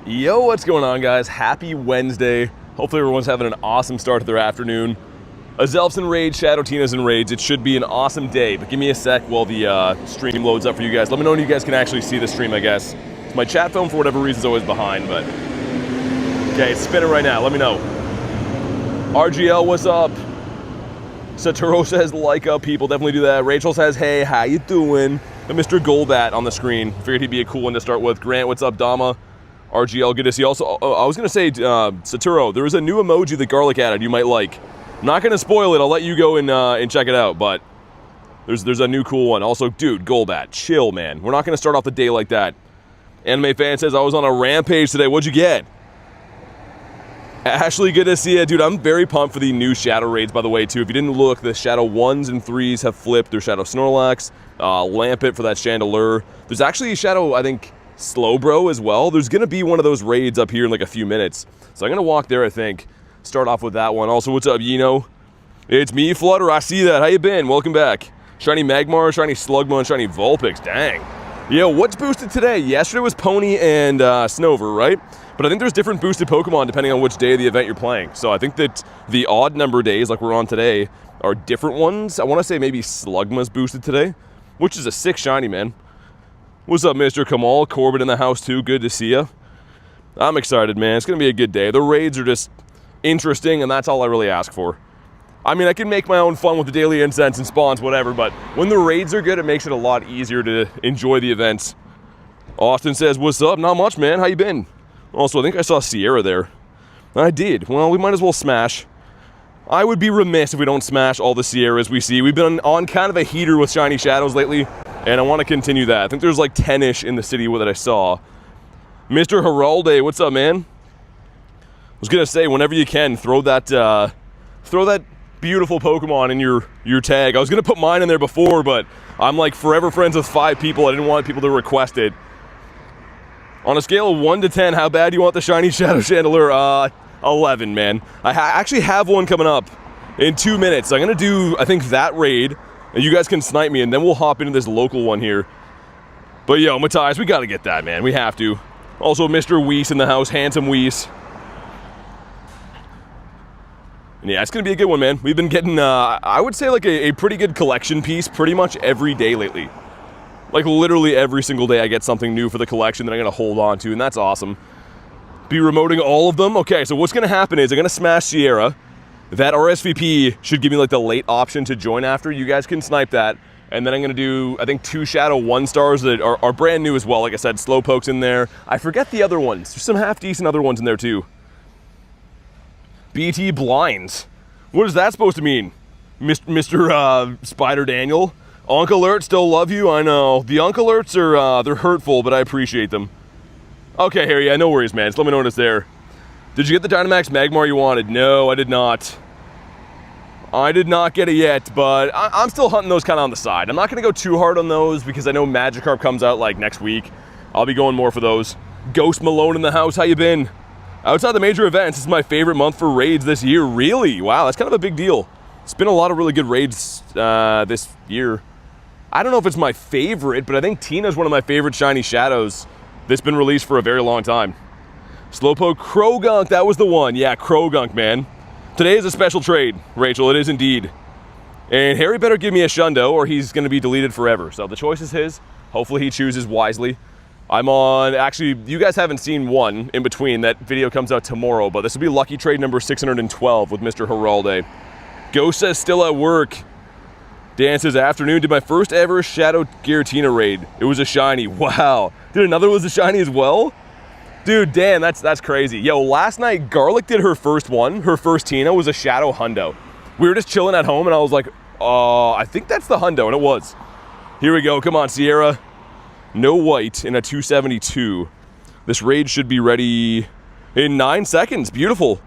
Yo, what's going on, guys? Happy Wednesday. Hopefully everyone's having an awesome start to their afternoon. Azelf's in Raids, Shadow Tina's in Raids. It should be an awesome day, but give me a sec while the stream loads up for you guys. Let me know when you guys can actually see the stream, I guess. My chat phone, for whatever reason, is always behind, but... Okay, it's spinning right now. Let me know. RGL, what's up? Satoru says, like up, people. Definitely do that. Rachel says, hey, how you doing? And Mr. Golbat on the screen. Figured he'd be a cool one to start with. Grant, what's up? Dama. RGL, good to see you. Also, I was going to say, Satoru, there is a new emoji that Garlic added you might like. I'm not going to spoil it. I'll let you go and check it out, but there's a new cool one. Also, dude, Golbat, chill, man. We're not going to start off the day like that. Anime fan says, I was on a rampage today. What'd you get? Ashley, good to see you. Dude, I'm very pumped for the new Shadow Raids, by the way, too. If you didn't look, the Shadow 1s and 3s have flipped. There's Shadow Snorlax, Lampet for that Chandelure. There's actually a Shadow, I think, Slowbro as well. There's going to be one of those raids up here in like a few minutes. So I'm going to walk there, I think. Start off with that one. Also, what's up, Yino? It's me, Flutter. I see that. How you been? Welcome back. Shiny Magmar, Shiny Slugma, and Shiny Vulpix. Dang. Yo, what's boosted today? Yesterday was Pony and Snover, right? But I think there's different boosted Pokemon depending on which day of the event you're playing. So I think that the odd number days, like we're on today, are different ones. I want to say maybe Slugma's boosted today, which is a 6 shiny, man. What's up, Mr. Kamal? Corbin in the house, too. Good to see you. I'm excited, man. It's going to be a good day. The raids are just interesting, and that's all I really ask for. I mean, I can make my own fun with the daily incense and spawns, whatever, but when the raids are good, it makes it a lot easier to enjoy the events. Austin says, what's up? Not much, man. How you been? Also, I think I saw Sierra there. I did. Well, we might as well smash. I would be remiss if we don't smash all the Sierras we see. We've been on kind of a heater with Shiny Shadows lately, and I want to continue that. I think there's like 10-ish in the city that I saw. Mr. Heralde, what's up, man? I was going to say, whenever you can, throw that beautiful Pokemon in your tag. I was going to put mine in there before, but I'm like forever friends with 5 people. I didn't want people to request it. On a scale of 1 to 10, how bad do you want the Shiny Shadow Chandelure? 11, man. I actually have one coming up in 2 minutes. I'm going to do, I think, that raid, and you guys can snipe me, and then we'll hop into this local one here. But yo, Matthias, we got to get that, man. We have to. Also, Mr. Weiss in the house. Handsome Weiss. And yeah, it's going to be a good one, man. We've been getting, I would say, like a pretty good collection piece pretty much every day lately. Like, literally every single day I get something new for the collection that I'm going to hold on to, and that's awesome. Be remoting all of them? Okay, so what's going to happen is I'm going to smash Sierra. That RSVP should give me, like, the late option to join after. You guys can snipe that. And then I'm going to do, I think, 2 Shadow 1-stars that are brand new as well. Like I said, Slowpoke's in there. I forget the other ones. There's some half-decent other ones in there, too. BT Blinds. What is that supposed to mean? Mr. Spider Daniel? Uncle Alert, still love you? I know. The Uncle Alerts are, they're hurtful, but I appreciate them. Okay, Harry, yeah, no worries, man. Just let me know when it's there. Did you get the Dynamax Magmar you wanted? No, I did not. I did not get it yet, but I'm still hunting those kind of on the side. I'm not going to go too hard on those because I know Magikarp comes out, like, next week. I'll be going more for those. Ghost Malone in the house, how you been? Outside the major events, this is my favorite month for raids this year. Really? Wow, that's kind of a big deal. It's been a lot of really good raids this year. I don't know if it's my favorite, but I think Tina's one of my favorite Shiny Shadows that's been released for a very long time. Slowpoke Krogunk, that was the one. Yeah, Krogunk, man. Today is a special trade, Rachel. It is indeed. And Harry better give me a Shundo or he's going to be deleted forever. So the choice is his. Hopefully he chooses wisely. I'm on, actually, you guys haven't seen one in between. That video comes out tomorrow, but this will be lucky trade number 612 with Mr. Heralde. Ghost says still at work. Dan says, afternoon, did my first ever Shadow Giratina raid. It was a shiny. Wow. Dude, another was a shiny as well? Dude, Dan, that's crazy. Yo, last night, Garlic did her first one. Her first Tina was a Shadow Hundo. We were just chilling at home, and I was like, I think that's the Hundo, and it was. Here we go. Come on, Sierra. No white in a 272. This raid should be ready in 9 seconds. Beautiful.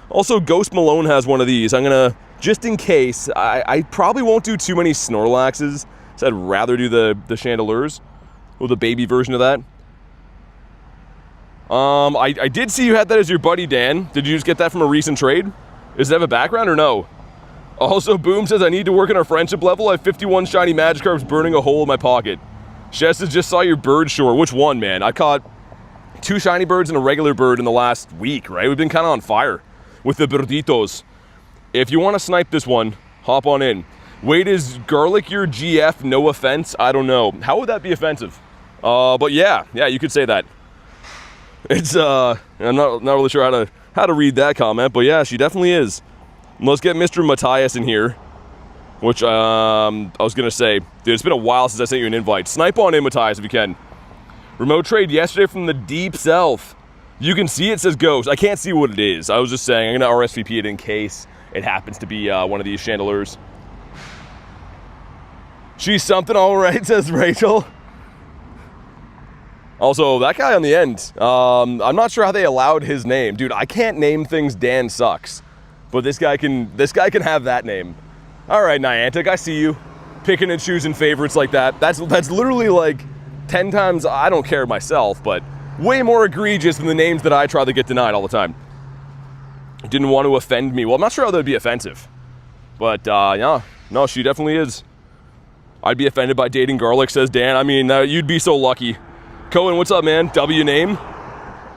Also, Ghost Malone has one of these. I'm going to... Just in case, I probably won't do too many Snorlaxes, so I'd rather do the Chandelures, or the baby version of that. I did see you had that as your buddy, Dan. Did you just get that from a recent trade? Does it have a background or no? Also, Boom says, I need to work on our friendship level. I have 51 shiny Magikarps burning a hole in my pocket. Shesta just saw your bird shore. Which one, man? I caught 2 shiny birds and a regular bird in the last week, right? We've been kind of on fire with the birditos. If you want to snipe this one, hop on in. Wait, is garlic your GF? No offense, I don't know. How would that be offensive? But yeah, you could say that. It's I'm not really sure how to read that comment, but yeah, she definitely is. Let's get Mr. Matthias in here, which I was gonna say, dude, it's been a while since I sent you an invite. Snipe on in, Matthias, if you can. Remote trade yesterday from the deep south. You can see it says ghost. I can't see what it is. I was just saying I'm gonna RSVP it in case it happens to be one of these chandeliers. She's something all right, says Rachel. Also, that guy on the end, I'm not sure how they allowed his name. Dude, I can't name things Dan sucks. But this guy can have that name. All right, Niantic, I see you. Picking and choosing favorites like that. That's literally like 10 times, I don't care myself, but way more egregious than the names that I try to get denied all the time. Didn't want to offend me. Well, I'm not sure how that would be offensive. But, yeah, no, she definitely is. I'd be offended by dating garlic, says Dan. I mean, you'd be so lucky. Cohen, what's up, man? W name?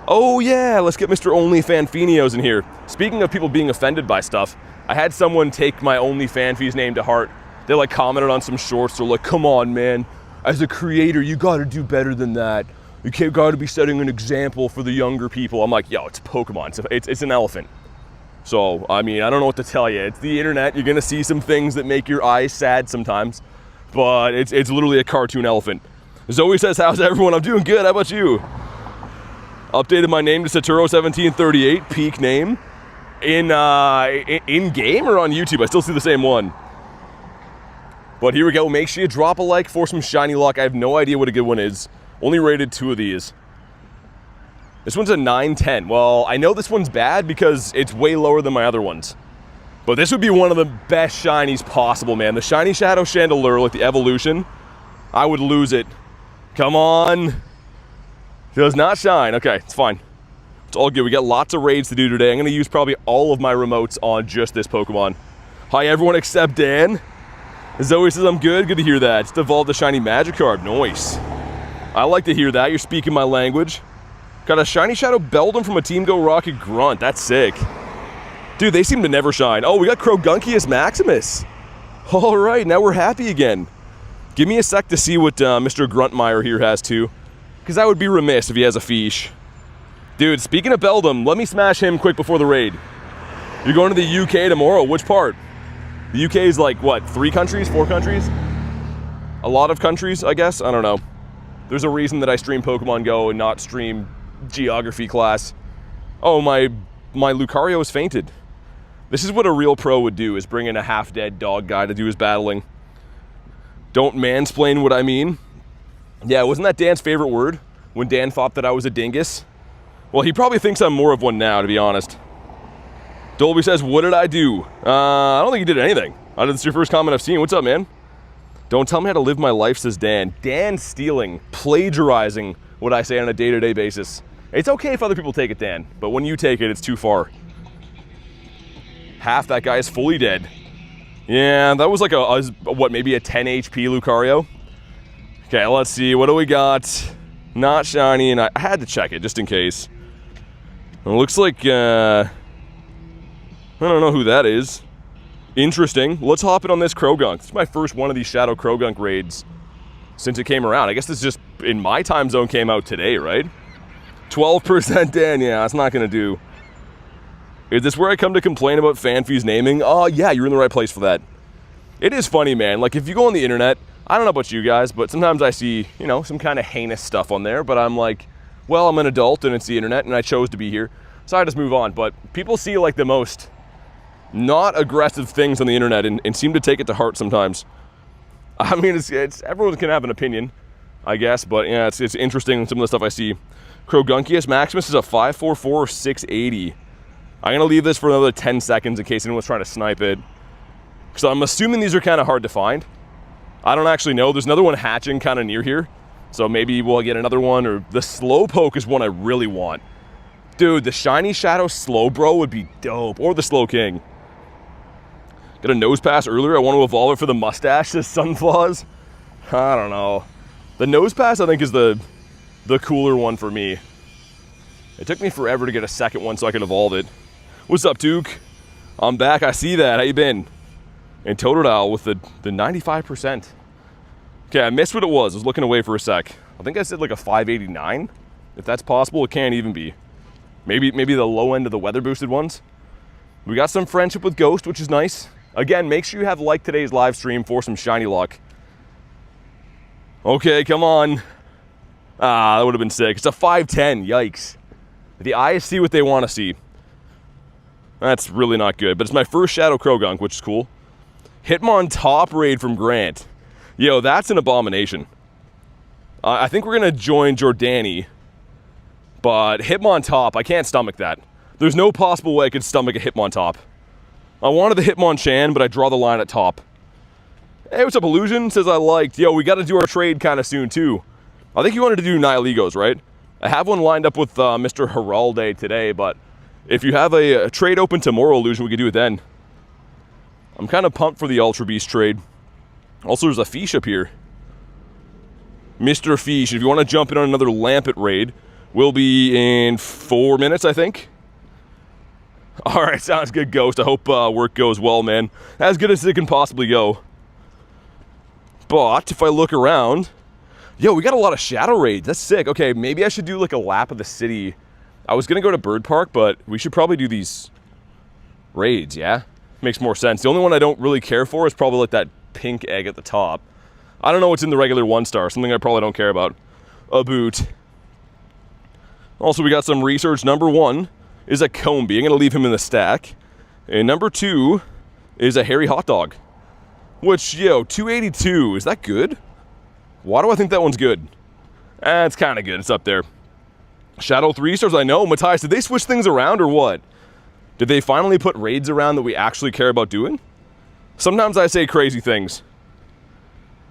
Oh, yeah, let's get Mr. OnlyFanfinios in here. Speaking of people being offended by stuff, I had someone take my OnlyFanfees name to heart. They, like, commented on some shorts. They're like, come on, man. As a creator, you gotta do better than that. You gotta be setting an example for the younger people. I'm like, yo, it's Pokemon. It's an elephant. So, I mean, I don't know what to tell you. It's the internet. You're gonna see some things that make your eyes sad sometimes. But it's literally a cartoon elephant. Zoe says, how's everyone? I'm doing good. How about you? Updated my name to Saturo1738, peak name. In game or on YouTube? I still see the same one. But here we go. Make sure you drop a like for some shiny luck. I have no idea what a good one is. Only rated 2 of these. This one's a 910. Well, I know this one's bad because it's way lower than my other ones. But this would be one of the best shinies possible, man. The Shiny Shadow Chandelure, like the evolution, I would lose it. Come on. Does not shine. Okay, it's fine. It's all good. We got lots of raids to do today. I'm going to use probably all of my remotes on just this Pokemon. Hi, everyone except Dan. Zoe says, I'm good. Good to hear that. It's evolved the shiny Magikarp. Nice. I like to hear that. You're speaking my language. Got a Shiny Shadow Beldum from a Team Go Rocket Grunt. That's sick. Dude, they seem to never shine. Oh, we got Crogunkius Maximus. All right, now we're happy again. Give me a sec to see what Mr. Gruntmeyer here has too. Because I would be remiss if he has a fiche. Dude, speaking of Beldum, let me smash him quick before the raid. You're going to the UK tomorrow. Which part? The UK is like, what, 3 countries? 4 countries? A lot of countries, I guess? I don't know. There's a reason that I stream Pokemon GO and not stream geography class. Oh, my Lucario has fainted. This is what a real pro would do, is bring in a half-dead dog guy to do his battling. Don't mansplain what I mean. Yeah, wasn't that Dan's favorite word? When Dan thought that I was a dingus? Well, he probably thinks I'm more of one now, to be honest. Dolby says, what did I do? I don't think you did anything. That's your first comment I've seen. What's up, man? Don't tell me how to live my life, says Dan. Dan stealing, plagiarizing what I say on a day-to-day basis. It's okay if other people take it, Dan, but when you take it, it's too far. Half that guy is fully dead. Yeah, that was like what, maybe a 10 HP Lucario? Okay, let's see. What do we got? Not shiny, and I had to check it just in case. It looks like, I don't know who that is. Interesting. Let's hop in on this Krogunk. This is my first one of these Shadow Krogunk raids since it came around. I guess this just, in my time zone, came out today, right? 12% Dan, yeah, that's not gonna do. Is this where I come to complain about Fanfee's naming? Oh, yeah, you're in the right place for that. It is funny, man. Like, if you go on the internet, I don't know about you guys, but sometimes I see, you know, some kind of heinous stuff on there, but I'm like, well, I'm an adult and it's the internet and I chose to be here, so I just move on. But people see, like, the most not aggressive things on the internet and seem to take it to heart sometimes. I mean, it's everyone can have an opinion, I guess, but yeah, it's interesting, some of the stuff I see. Crogunkius Maximus is a 544 680. I'm going to leave this for another 10 seconds in case anyone's trying to snipe it. So I'm assuming these are kind of hard to find. I don't actually know. There's another one hatching kind of near here. So maybe we'll get another one, or the Slowpoke is one I really want. Dude, the Shiny Shadow Slowbro would be dope. Or the Slowking. Got a nose pass earlier. I want to evolve it for the mustache, says Sunflaws. I don't know. The nose pass, I think, is the cooler one for me. It took me forever to get a second one so I can evolve it. What's up, Duke? I'm back. I see that. How you been? And Totodile with the 95%. Okay, I missed what it was. I was looking away for a sec. I think I said like a 589. If that's possible, it can't even be. Maybe the low end of the weather boosted ones. We got some friendship with Ghost, which is nice. Again, make sure you have liked today's live stream for some shiny luck. Okay, come on. Ah, that would have been sick. It's a 510. Yikes. The eyes see what they want to see. That's really not good, but it's my first Shadow Krogunk, which is cool. Hitmon top raid from Grant. Yo, that's an abomination. I think we're going to join Jordani, but Hitmon top, I can't stomach that. There's no possible way I could stomach a Hitmon top. I wanted the Hitmonchan, but I draw the line at top. Hey, what's up, Illusion? Says I liked. Yo, we got to do our trade kind of soon, too. I think you wanted to do Nihiligos, right? I have one lined up with Mr. Heralde today, but if you have a trade open tomorrow, Illusion, we could do it then. I'm kind of pumped for the Ultra Beast trade. Also, there's a Fish up here. Mr. Fish, if you want to jump in on another Lampet raid, we'll be in 4 minutes, I think. All right, sounds good, Ghost. I hope work goes well, man. As good as it can possibly go. But if I look around, yo, we got a lot of Shadow Raids. That's sick. Okay, maybe I should do like a lap of the city. I was going to go to Bird Park, but we should probably do these raids, yeah? Makes more sense. The only one I don't really care for is probably like that pink egg at the top. I don't know what's in the regular 1-star, something I probably don't care about. A boot. Also, we got some research. Number 1 is a Combi. I'm going to leave him in the stack. And number 2 is a Hairy Hot Dog. Which, yo, 282. Is that good? Why do I think that one's good? It's kind of good. It's up there. Shadow 3-stars, I know. Matthias, did they switch things around or what? Did they finally put raids around that we actually care about doing? Sometimes I say crazy things.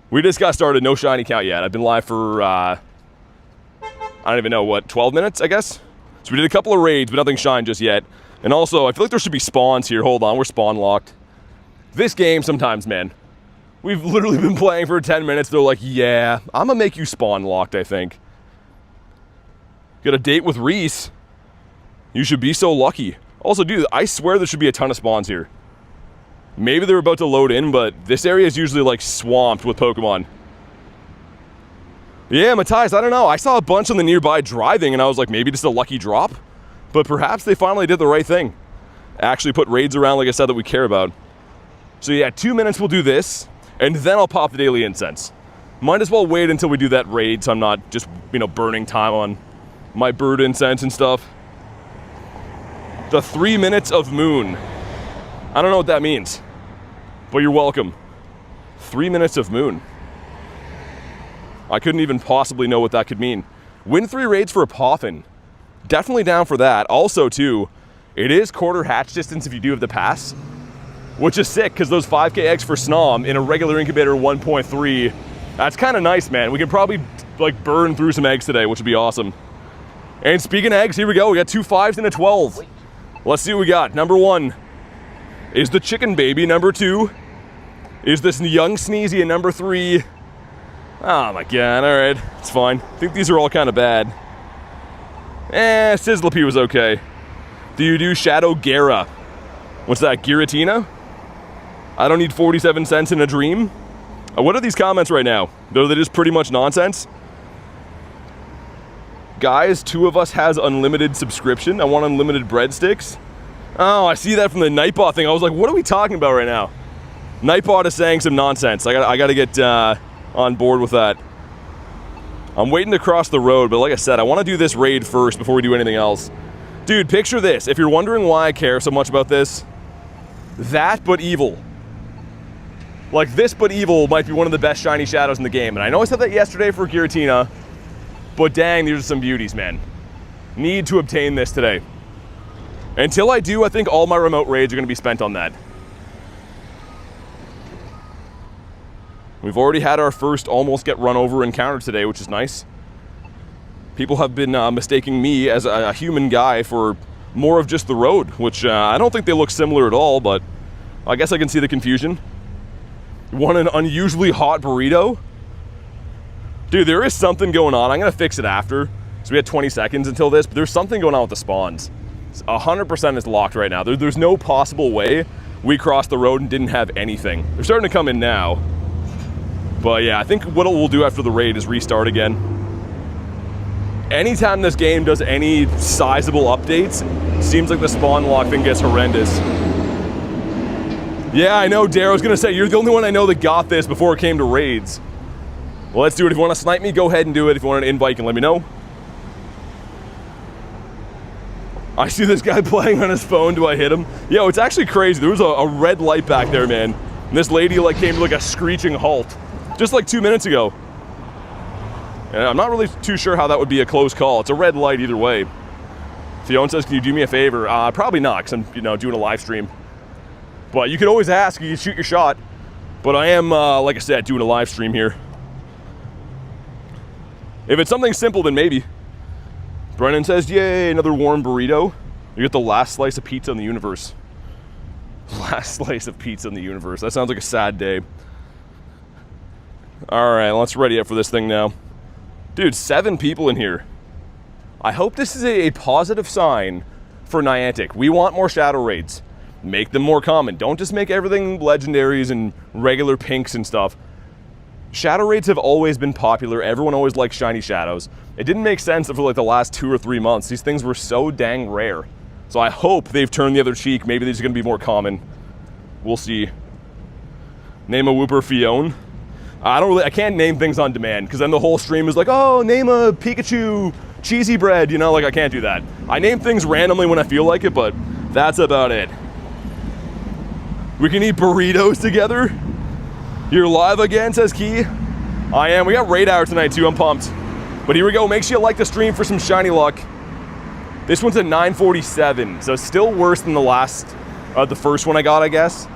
We just got started. No shiny count yet. I've been live for, I don't even know, what, 12 minutes, I guess? So we did a couple of raids, but nothing shined just yet. And also, I feel like there should be spawns here. Hold on, we're spawn locked. This game sometimes, man. We've literally been playing for 10 minutes. They're like, yeah, I'm gonna make you spawn locked, I think. Got a date with Reese. You should be so lucky. Also, dude, I swear there should be a ton of spawns here. Maybe they're about to load in, but this area is usually like swamped with Pokemon. Yeah, Matthias, I don't know. I saw a bunch on the nearby driving and I was like, maybe just a lucky drop? But perhaps they finally did the right thing. Actually put raids around, like I said, that we care about. So yeah, 2 minutes we'll do this, and then I'll pop the Daily Incense. Might as well wait until we do that raid so I'm not just, you know, burning time on my bird incense and stuff. The 3 minutes of moon. I don't know what that means, but you're welcome. 3 minutes of moon. I couldn't even possibly know what that could mean. Win 3 raids for a Poffin. Definitely down for that. Also, too, it is quarter hatch distance if you do have the pass, which is sick because those 5k eggs for Snom in a regular incubator 1.3, that's kind of nice, man. We can probably like burn through some eggs today, which would be awesome. And speaking of eggs, here we go. We got 2 5s and a 12. Let's see what we got. Number 1 is the chicken baby. Number 2 is this young Sneezy, and number 3. Oh my god, alright, it's fine. I think these are all kind of bad. Sizzlipede was okay. Do you do Shadow Giratina? What's that, Giratina? I don't need 47 cents in a dream? What are these comments right now? Though that is pretty much nonsense. Guys, 2 of us has unlimited subscription. I want unlimited breadsticks. Oh, I see that from the Nightbot thing. I was like, what are we talking about right now? Nightbot is saying some nonsense. I gotta get on board with that. I'm waiting to cross the road, but like I said, I want to do this raid first before we do anything else. Dude, picture this. If you're wondering why I care so much about this, that but evil. Like, this but evil might be one of the best shiny shadows in the game. And I know I said that yesterday for Giratina, but dang, these are some beauties, man. Need to obtain this today. Until I do, I think all my remote raids are going to be spent on that. We've already had our first almost get run over encounter today, which is nice. People have been mistaking me as a human guy for more of just the road, which I don't think they look similar at all, but I guess I can see the confusion. You want an unusually hot burrito? Dude, there is something going on. I'm going to fix it after. So we had 20 seconds until this, but there's something going on with the spawns. 100% is locked right now. There's no possible way we crossed the road and didn't have anything. They're starting to come in now. But yeah, I think what we'll do after the raid is restart again. Anytime this game does any sizable updates, seems like the spawn lock thing gets horrendous. Yeah, I know, Dare. I was gonna say, you're the only one I know that got this before it came to raids. Well, let's do it. If you want to snipe me, go ahead and do it. If you want an invite, you can let me know. I see this guy playing on his phone. Do I hit him? Yo, it's actually crazy. There was a red light back there, man. And this lady like came to like a screeching halt just like 2 minutes ago. And I'm not really too sure how that would be a close call. It's a red light either way. Fiona says, can you do me a favor? Probably not, because I'm, you know, doing a live stream. But you can always ask, you can shoot your shot. But I am, like I said, doing a live stream here. If it's something simple, then maybe. Brennan says, yay, another warm burrito. You get the last slice of pizza in the universe. Last slice of pizza in the universe. That sounds like a sad day. Alright, let's ready up for this thing now. Dude, 7 people in here. I hope this is a positive sign for Niantic. We want more Shadow Raids. Make them more common. Don't just make everything legendaries and regular pinks and stuff. Shadow Raids have always been popular. Everyone always liked shiny shadows. It didn't make sense that for like the last 2 or 3 months. These things were so dang rare. So I hope they've turned the other cheek. Maybe these are going to be more common. We'll see. Name a Whooper Fiona. I can't name things on demand, because then the whole stream is like, oh, name a Pikachu cheesy bread, you know, like I can't do that. I name things randomly when I feel like it, but that's about it. We can eat burritos together. You're live again, says Key. I am. We got Raid Hour tonight too. I'm pumped. But here we go. Make sure you like the stream for some shiny luck. This one's at 947, so still worse than the first one I got, I guess.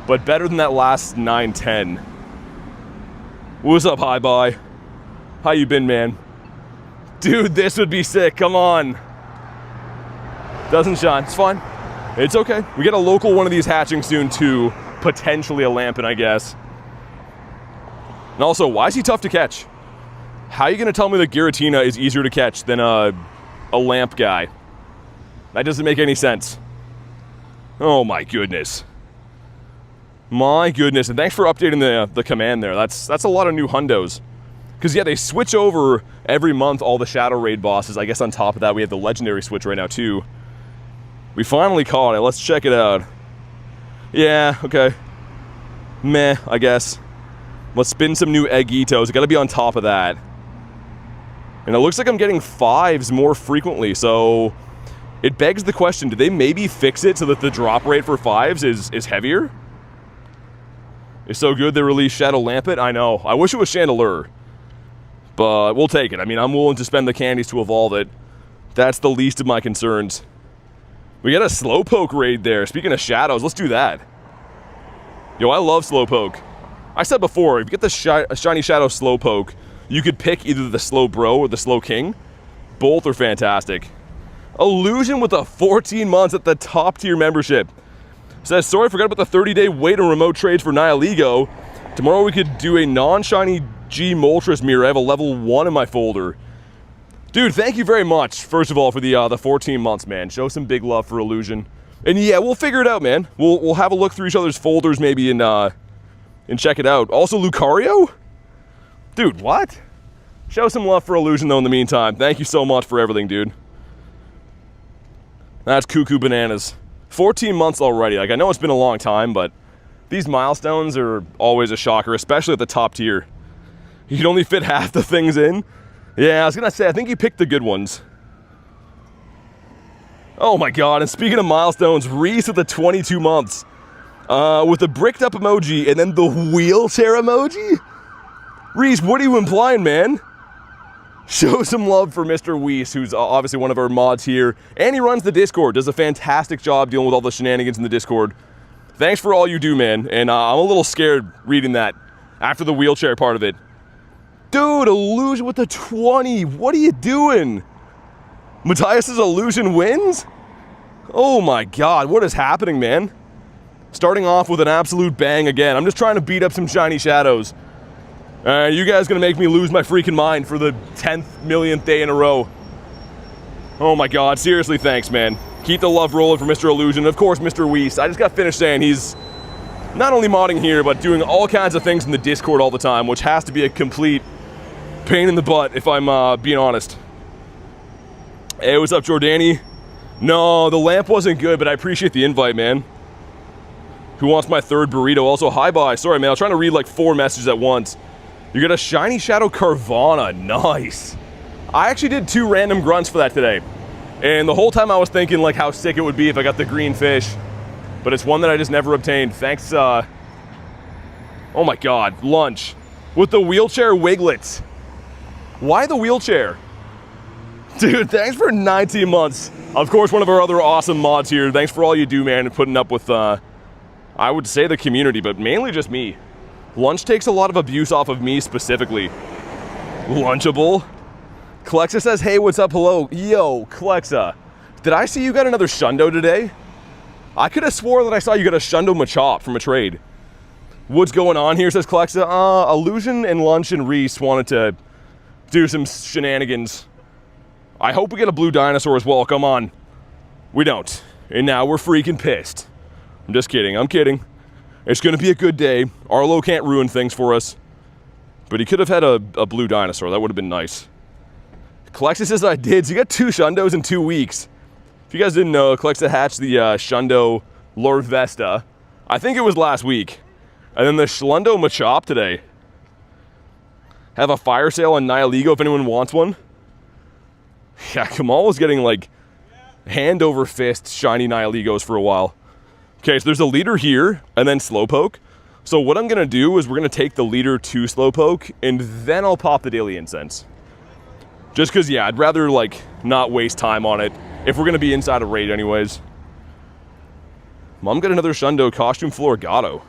But better than that last 910. What's up, hi bye? How you been, man? Dude, this would be sick. Come on. Doesn't shine. It's fine. It's okay. We get a local one of these hatching soon too. Potentially a Lampin, I guess. And also, why is he tough to catch? How are you going to tell me that Giratina is easier to catch than a lamp guy? That doesn't make any sense. Oh my goodness. My goodness. And thanks for updating the command there. That's a lot of new hundos. Because yeah, they switch over every month all the Shadow Raid bosses. I guess on top of that, we have the Legendary switch right now too. We finally caught it. Let's check it out. Yeah, okay. Meh, I guess. Let's spin some new Eggitos. Gotta be on top of that. And it looks like I'm getting 5s more frequently, so it begs the question, did they maybe fix it so that the drop rate for 5s is heavier? It's so good they released Shadow Lampet? I know. I wish it was Chandelure. But we'll take it. I mean, I'm willing to spend the candies to evolve it. That's the least of my concerns. We got a Slowpoke raid there. Speaking of shadows, let's do that. Yo, I love Slowpoke. I said before, if you get the Shiny Shadow Slowpoke, you could pick either the Slow Bro or the Slow King. Both are fantastic. Illusion with a 14 months at the top tier membership. Says, sorry, I forgot about the 30-day wait on remote trades for Nihilego. Tomorrow we could do a non-shiny G Moltres mirror. I have a level 1 in my folder. Dude, thank you very much, first of all, for the 14 months, man. Show some big love for Illusion. And yeah, we'll figure it out, man. We'll have a look through each other's folders maybe and check it out. Also, Lucario? Dude, what? Show some love for Illusion, though, in the meantime. Thank you so much for everything, dude. That's cuckoo bananas. 14 months already. Like, I know it's been a long time, but these milestones are always a shocker, especially at the top tier. You can only fit half the things in. Yeah, I was gonna say, I think you picked the good ones. Oh my god, and speaking of milestones, Reese with the 22 months. With the bricked up emoji and then the wheelchair emoji? Reese, what are you implying, man? Show some love for Mr. Weiss, who's obviously one of our mods here. And he runs the Discord, does a fantastic job dealing with all the shenanigans in the Discord. Thanks for all you do, man. And I'm a little scared reading that after the wheelchair part of it. Dude, Illusion with the 20. What are you doing? Matthias's Illusion wins? Oh my god, what is happening, man? Starting off with an absolute bang again. I'm just trying to beat up some shiny shadows. You guys gonna make me lose my freaking mind for the 10th millionth day in a row. Oh my god, seriously, thanks, man. Keep the love rolling for Mr. Illusion. Of course, Mr. Weiss. I just got finished saying he's not only modding here, but doing all kinds of things in the Discord all the time, which has to be a complete pain in the butt, if I'm being honest. Hey, what's up, Jordani? No, the lamp wasn't good, but I appreciate the invite, man. Who wants my third burrito? Also, hi, bye. Sorry, man, I was trying to read like 4 messages at once. You got a Shiny Shadow Carvana. Nice. I actually did 2 random grunts for that today. And the whole time I was thinking like how sick it would be if I got the green fish. But it's one that I just never obtained. Thanks, oh my god, lunch. With the wheelchair Wiglets. Why the wheelchair? Dude, thanks for 19 months. Of course, one of our other awesome mods here. Thanks for all you do, man, and putting up with, I would say the community, but mainly just me. Lunch takes a lot of abuse off of me specifically. Lunchable. Klexa says, hey, what's up, hello. Yo, Klexa, did I see you got another Shundo today? I could have swore that I saw you got a Shundo Machop from a trade. What's going on here, says Klexa. Illusion and Lunch and Reese wanted to do some shenanigans. I hope we get a blue dinosaur as well, come on. We don't. And now we're freaking pissed. I'm just kidding, I'm kidding. It's gonna be a good day. Arlo can't ruin things for us. But he could have had a blue dinosaur, that would have been nice. Klexa says I did, so you got 2 Shundos in 2 weeks. If you guys didn't know, Klexa hatched the Shundo Lord Vesta. I think it was last week. And then the Shundo Machop today. Have a fire sale on Nihiligo if anyone wants one. Yeah, Kamal was getting like hand over fist shiny Nihiligos for a while. Okay, so there's a leader here and then Slowpoke. So what I'm gonna do is we're gonna take the leader to Slowpoke and then I'll pop the Daily Incense. Just cause yeah, I'd rather like not waste time on it if we're gonna be inside a raid anyways. Mom got another Shundo costume Florigato.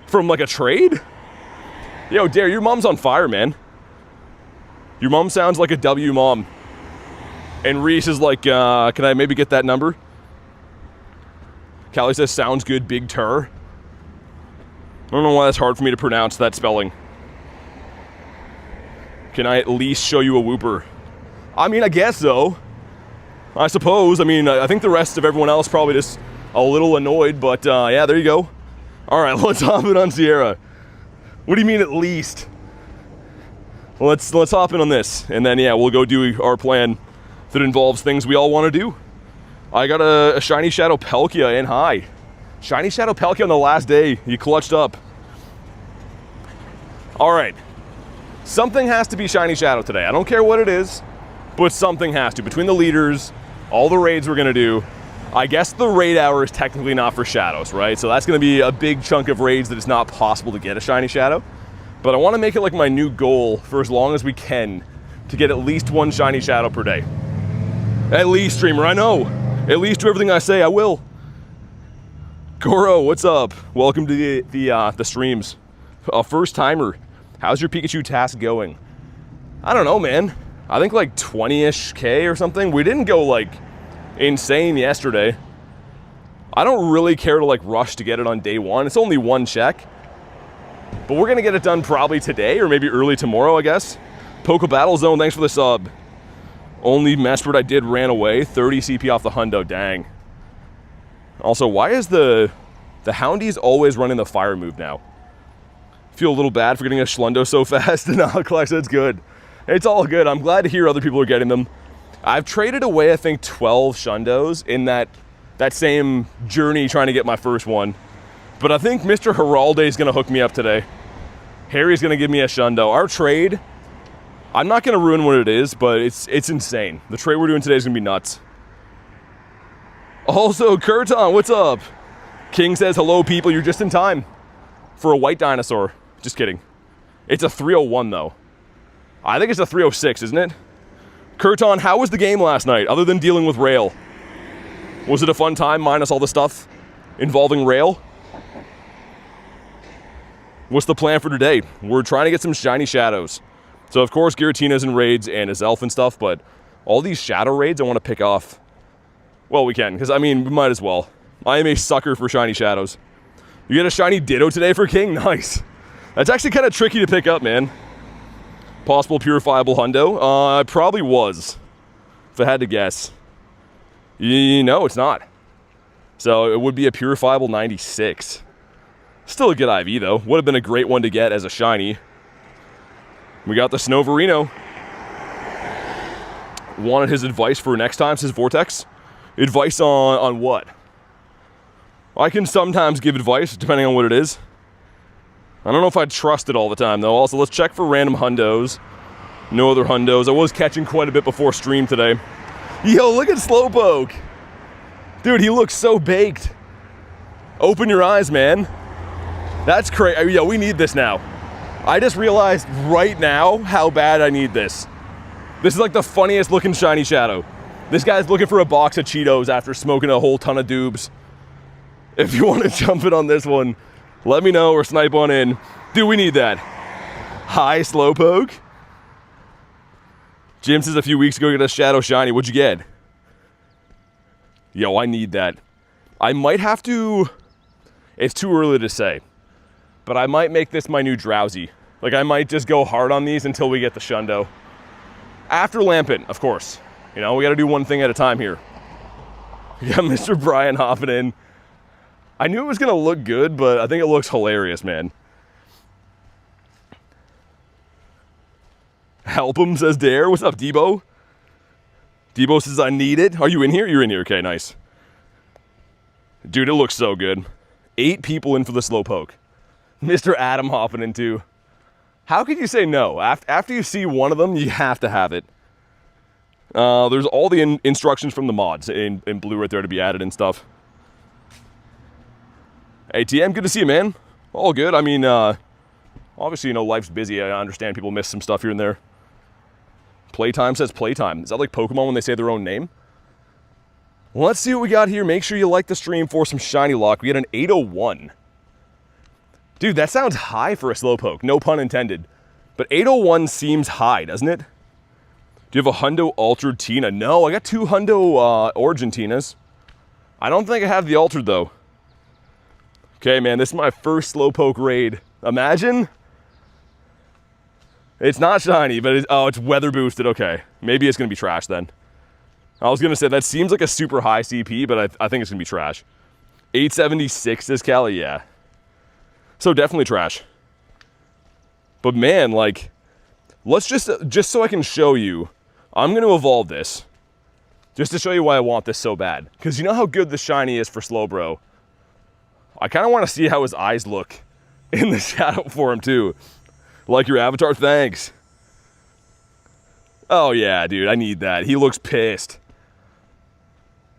From like a trade? Yo, Dare, your mom's on fire, man. Your mom sounds like a W mom. And Reese is like, can I maybe get that number? Callie says, sounds good, Big Tur. I don't know why that's hard for me to pronounce that spelling. Can I at least show you a Wooper? I mean, I guess so. I suppose. I mean, I think the rest of everyone else probably just a little annoyed, but yeah, there you go. All right, let's hop in on Sierra. What do you mean at least? Well, let's hop in on this, and then yeah, we'll go do our plan that involves things we all want to do. I got a Shiny Shadow Palkia in high. Shiny Shadow Palkia on the last day. You clutched up. All right. Something has to be Shiny Shadow today. I don't care what it is, but something has to. Between the leaders, all the raids we're going to do, I guess the raid hour is technically not for Shadows, right? So that's going to be a big chunk of raids that it's not possible to get a Shiny Shadow. But I want to make it like my new goal for as long as we can to get at least 1 Shiny Shadow per day. At least, streamer, I know. At least do everything I say, I will. Goro, what's up? Welcome to the streams. First timer. How's your Pikachu task going? I don't know, man. I think like 20-ish K or something. We didn't go like insane yesterday. I don't really care to like rush to get it on day 1. It's only 1 check. But we're gonna get it done probably today or maybe early tomorrow, I guess. Poke Battle Zone, thanks for the sub. Only Mesprit I did ran away. 30 CP off the Hundo, dang. Also, why is the Houndies always running the fire move now? Feel a little bad for getting a Shundo so fast. No, Klex, that's good. It's all good. I'm glad to hear other people are getting them. I've traded away, I think, 12 Shundos in that same journey trying to get my first one. But I think Mr. Heralde is going to hook me up today. Harry's going to give me a Shundo. Our trade, I'm not going to ruin what it is, but it's insane. The trade we're doing today is going to be nuts. Also, Kurton, what's up? King says, hello, people. You're just in time for a white dinosaur. Just kidding. It's a 301, though. I think it's a 306, isn't it? Kurton, how was the game last night, other than dealing with Rail? Was it a fun time, minus all the stuff involving Rail? What's the plan for today? We're trying to get some shiny shadows. So, of course, Giratinas and raids and Azelf and stuff, but all these shadow raids I want to pick off. Well, we can, because, I mean, we might as well. I am a sucker for shiny shadows. You get a shiny Ditto today for King? Nice. That's actually kind of tricky to pick up, man. Possible purifiable Hundo? It probably was. if I had to guess. No, it's not. So it would be a purifiable 96. Still a good IV though. Would have been a great one to get as a shiny. We got the Snoverino. Wanted his advice for next time, says Vortex. Advice on what? I can sometimes give advice depending on what it is. I don't know if I'd trust it all the time though. Also, let's check for random hundos. No other hundos. I was catching quite a bit before stream today. Yo, look at Slowpoke. Dude, he looks so baked. Open your eyes, man. That's crazy. Yo, we need this now. I just realized right now how bad I need this. This is like the funniest looking shiny Shadow. This guy's looking for a box of Cheetos after smoking a whole ton of doobs. If you want to jump in on this one, let me know or snipe on in. Dude, we need that. Hi, Slowpoke. Jim says a few weeks ago, you got a Shadow Shiny. What'd you get? Yo, I need that. I might have to... It's too early to say. But I might make this my new Drowsy. Like, I might just go hard on these until we get the Shundo. After Lampent, of course. You know, we got to do one thing at a time here. Yeah, Mr. Brian hopping in. I knew it was going to look good, but I think it looks hilarious, man. Help him, says Dare. What's up, Debo? Debo says, I need it. Are you in here? You're in here. Okay, nice. Dude, it looks so good. 8 people in for the Slowpoke. Mr. Adam hopping in too. How could you say no? After you see one of them, you have to have it. There's all the instructions from the mods in blue right there to be added and stuff. Hey, TM, good to see you, man. All good. I mean, obviously, you know, life's busy. I understand people miss some stuff here and there. Playtime says playtime. Is that like Pokemon when they say their own name? Well, let's see what we got here. Make sure you like the stream for some shiny luck. We had an 801. Dude, that sounds high for a Slowpoke. No pun intended. But 801 seems high, doesn't it? Do you have a Hundo Altered Tina? No, I got 2 Hundo Origin Tinas. I don't think I have the Altered, though. Okay, man, this is my first Slowpoke raid. Imagine. It's not shiny, but it's weather boosted. Okay, maybe it's going to be trash then. I was going to say, that seems like a super high CP, but I think it's going to be trash. 876 this Cali, yeah. So definitely trash. But man, like, let's just so I can show you, I'm going to evolve this. Just to show you why I want this so bad. Because you know how good the shiny is for Slowbro. I kind of want to see how his eyes look in the shadow form too. Like your avatar, thanks. Oh yeah, dude, I need that. He looks pissed.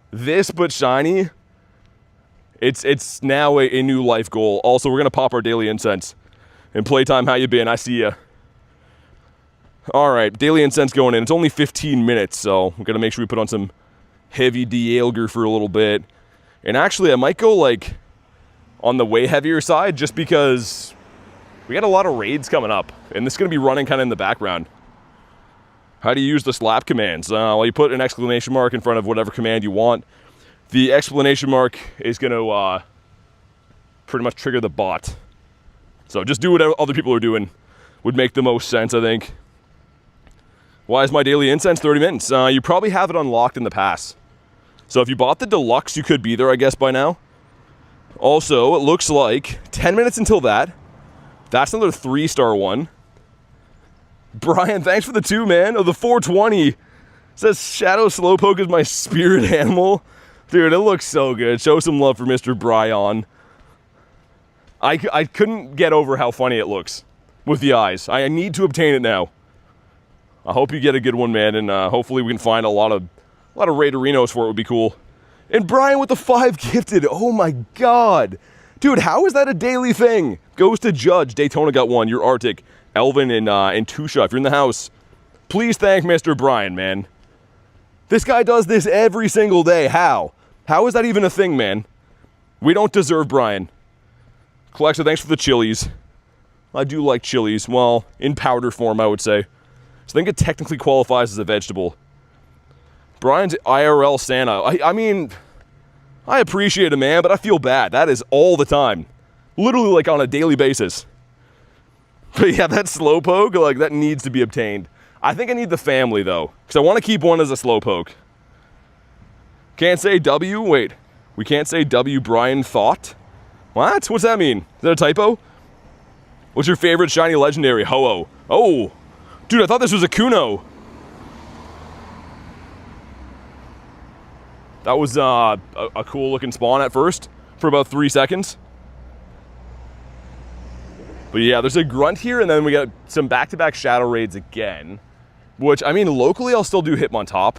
This but shiny, it's now a new life goal. Also, we're gonna pop our daily incense. And playtime, how you been? I see ya. All right, daily incense going in. It's only 15 minutes, so we're gonna make sure we put on some heavy Dialga for a little bit. And actually, I might go like on the way heavier side, just because we got a lot of raids coming up, and this is gonna be running kind of in the background. How do you use the slap commands? Well, you put an exclamation mark in front of whatever command you want. The exclamation mark is going to pretty much trigger the bot. So just do what other people are doing would make the most sense, I think. Why is my daily incense 30 minutes? You probably have it unlocked in the past. So if you bought the deluxe, you could be there, I guess, by now. Also, it looks like 10 minutes until that. That's another 3-star one. Brian, thanks for the 2, man. Oh, the 420 says Shadow Slowpoke is my spirit animal. Dude, it looks so good. Show some love for Mr. Brian. I couldn't get over how funny it looks with the eyes. I need to obtain it now. I hope you get a good one, man, and hopefully we can find a lot of Raiderinos for it. Would be cool. And Brian with the 5 gifted. Oh my god. Dude, how is that a daily thing? Goes to Judge. Daytona got 1. You're Arctic. Elvin and Tusha, if you're in the house, please thank Mr. Brian, man. This guy does this every single day. How? How is that even a thing, man? We don't deserve Brian. Collector, thanks for the chilies. I do like chilies. Well, in powder form, I would say. So I think it technically qualifies as a vegetable. Brian's IRL Santa. I mean, I appreciate it, man, but I feel bad. That is all the time. Literally, like, on a daily basis. But yeah, that Slowpoke, like, that needs to be obtained. I think I need the family, though, because I want to keep one as a Slowpoke. Can't say W? Wait. We can't say W Brian Thought? What? What's that mean? Is that a typo? What's your favorite shiny legendary? Ho-Oh. Oh! Dude, I thought this was a Kuno. That was a cool looking spawn at first, for about 3 seconds. But yeah, there's a Grunt here, and then we got some back-to-back Shadow Raids again. Which, I mean, locally I'll still do Hitmontop,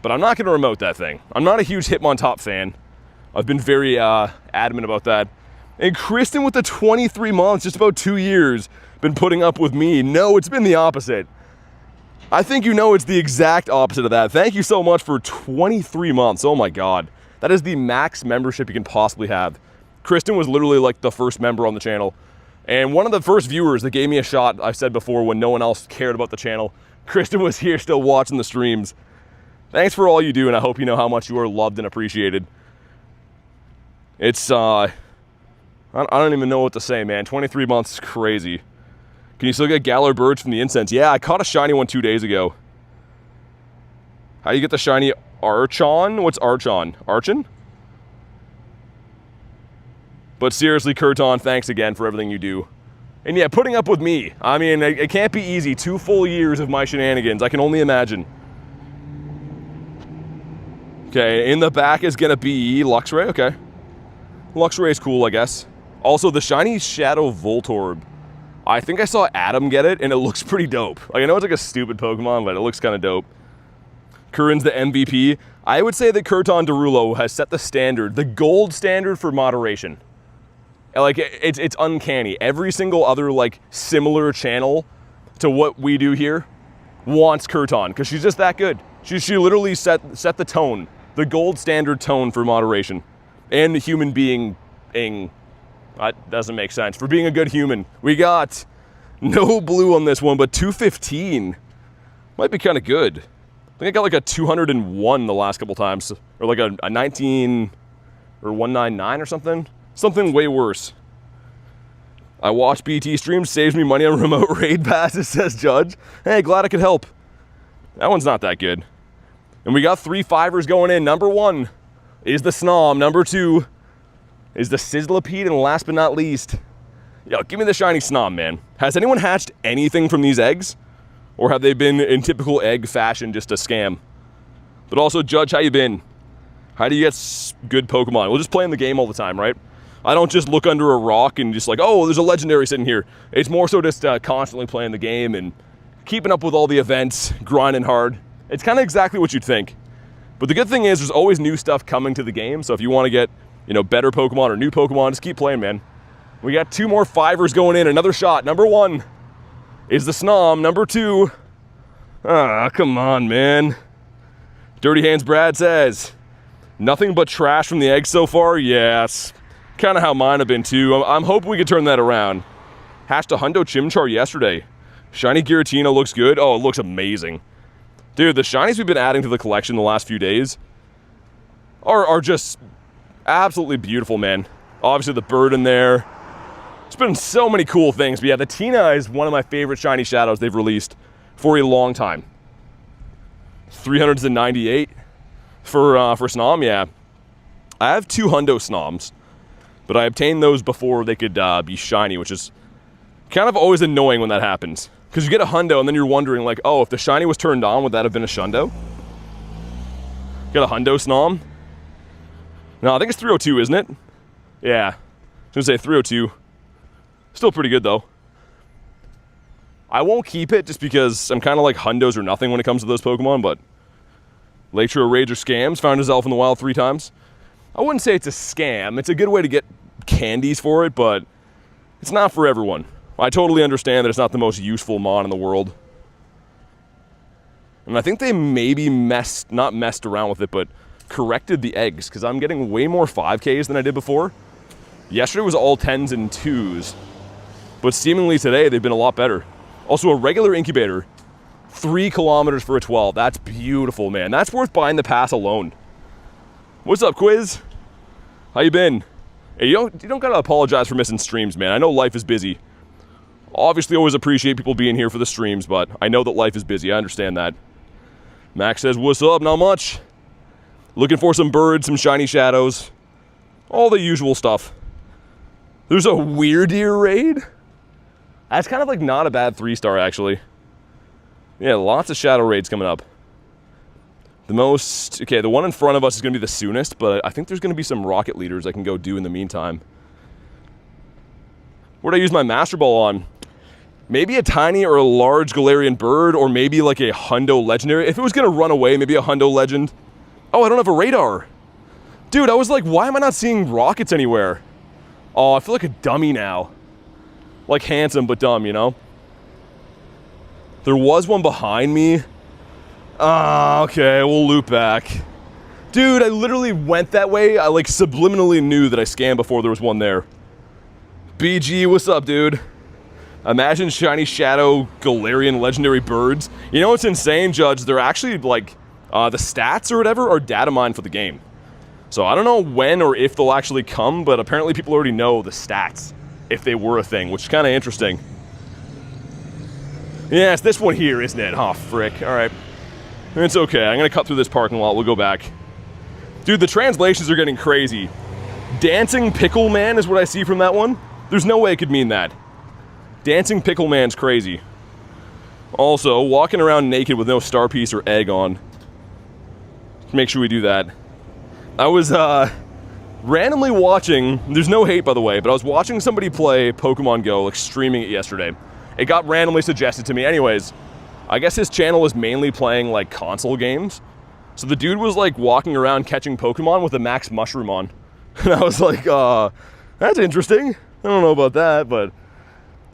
but I'm not going to remote that thing. I'm not a huge Hitmontop fan. I've been very adamant about that. And Kristen with the 23 months, just about 2 years, been putting up with me. No, it's been the opposite. I think you know it's the exact opposite of that. Thank you so much for 23 months. Oh my God. That is the max membership you can possibly have. Kristen was literally like the first member on the channel. And one of the first viewers that gave me a shot, I said before, when no one else cared about the channel. Kristen was here still watching the streams. Thanks for all you do, and I hope you know how much you are loved and appreciated. It's, I don't even know what to say, man. 23 months is crazy. Can you still get Galarian Birds from the Incense? Yeah, I caught a shiny one 2 days ago. How do you get the shiny Archon? What's Archon? Archon? But seriously, Kurton, thanks again for everything you do. And yeah, putting up with me. I mean, it can't be easy. 2 full years of my shenanigans. I can only imagine. Okay, in the back is gonna be Luxray. Okay. Luxray is cool, I guess. Also, the shiny Shadow Voltorb. I think I saw Adam get it, and it looks pretty dope. Like, I know it's like a stupid Pokemon, but it looks kind of dope. Curran's the MVP. I would say that Kurton Derulo has set the standard, the gold standard for moderation. Like, it's uncanny. Every single other, like, similar channel to what we do here wants Kurton, because she's just that good. She literally set the tone, the gold standard tone for moderation. And human being. That doesn't make sense. For being a good human. We got no blue on this one, but 215. Might be kind of good. I think I got like a 201 the last couple times. Or like a 19 or 199 or something. Something way worse. I watch BT streams, saves me money on remote raid passes, says Judge. Hey, glad I could help. That one's not that good. And we got 3 fivers going in. Number 1 is the Snom. Number 2 is the Sizzlipede, and last but not least, yo, give me the shiny Snom, man. Has anyone hatched anything from these eggs? Or have they been in typical egg fashion just a scam? But also, Judge, how you been? How do you get good Pokemon? We'll just play in the game all the time, right? I don't just look under a rock and just like, oh, there's a legendary sitting here. It's more so just constantly playing the game and keeping up with all the events, grinding hard. It's kind of exactly what you'd think. But the good thing is there's always new stuff coming to the game, so if you want to get, you know, better Pokemon or new Pokemon, just keep playing, man. We got 2 more fivers going in. Another shot. Number 1 is the Snom. Number 2. Ah, come on, man. Dirty Hands Brad says, nothing but trash from the eggs so far? Yes. Kind of how mine have been, too. I'm hoping we can turn that around. Hatched a Hundo Chimchar yesterday. Shiny Giratina looks good. Oh, it looks amazing. Dude, the shinies we've been adding to the collection the last few days are just absolutely beautiful, man. Obviously, the bird in there. It's been so many cool things. But yeah, the Tina is one of my favorite shiny shadows they've released for a long time. 398 for Snom, yeah. I have 2 Hundo Snoms, but I obtained those before they could be shiny, which is kind of always annoying when that happens. Because you get a Hundo and then you're wondering, like, oh, if the shiny was turned on, would that have been a Shundo? Got a Hundo Snom. No, I think it's 302, isn't it? Yeah. I was going to say 302. Still pretty good, though. I won't keep it just because I'm kind of like Hundos or nothing when it comes to those Pokemon, but Lakeshore Raids are scams. Found Azelf in the wild 3 times. I wouldn't say it's a scam. It's a good way to get candies for it, but it's not for everyone. I totally understand that it's not the most useful mon in the world. And I think they maybe not messed around with it, but corrected the eggs, because I'm getting way more 5Ks than I did before. Yesterday was all 10s and 2s, but seemingly today they've been a lot better. Also, a regular incubator, 3 kilometers for a 12. That's beautiful, man. That's worth buying the pass alone. What's up, Quiz? How you been? Hey, you don't gotta apologize for missing streams, man. I know life is busy. Obviously, always appreciate people being here for the streams, but I know that life is busy. I understand that. Max says, what's up? Not much. Looking for some birds, some shiny shadows. All the usual stuff. There's a Weirdeer raid? That's kind of like not a bad 3-star, actually. Yeah, lots of shadow raids coming up. The one in front of us is going to be the soonest, but I think there's going to be some rocket leaders I can go do in the meantime. What do I use my Master Ball on? Maybe a tiny or a large Galarian Bird, or maybe like a Hundo Legendary. If it was going to run away, maybe a Hundo Legend. Oh, I don't have a radar. Dude, I was like, why am I not seeing rockets anywhere? Oh, I feel like a dummy now. Like handsome, but dumb, you know? There was one behind me. Ah, okay, we'll loop back. Dude, I literally went that way. I like subliminally knew that I scanned before there was one there. BG, what's up, dude? Imagine shiny shadow Galarian legendary birds. You know what's insane, Judge? They're actually like, the stats or whatever are data mined for the game. So I don't know when or if they'll actually come, but apparently people already know the stats if they were a thing, which is kind of interesting. Yeah, it's this one here, isn't it? Oh, frick. All right. It's okay. I'm going to cut through this parking lot. We'll go back. Dude, the translations are getting crazy. Dancing Pickle Man is what I see from that one. There's no way it could mean that. Dancing Pickle Man's crazy. Also, walking around naked with no star piece or egg on. Make sure we do that. I was randomly watching, there's no hate by the way, but I was watching somebody play Pokemon GO, like streaming it yesterday. It got randomly suggested to me. Anyways, I guess his channel is mainly playing like console games. So the dude was like walking around catching Pokemon with a max mushroom on. And I was like, that's interesting. I don't know about that, but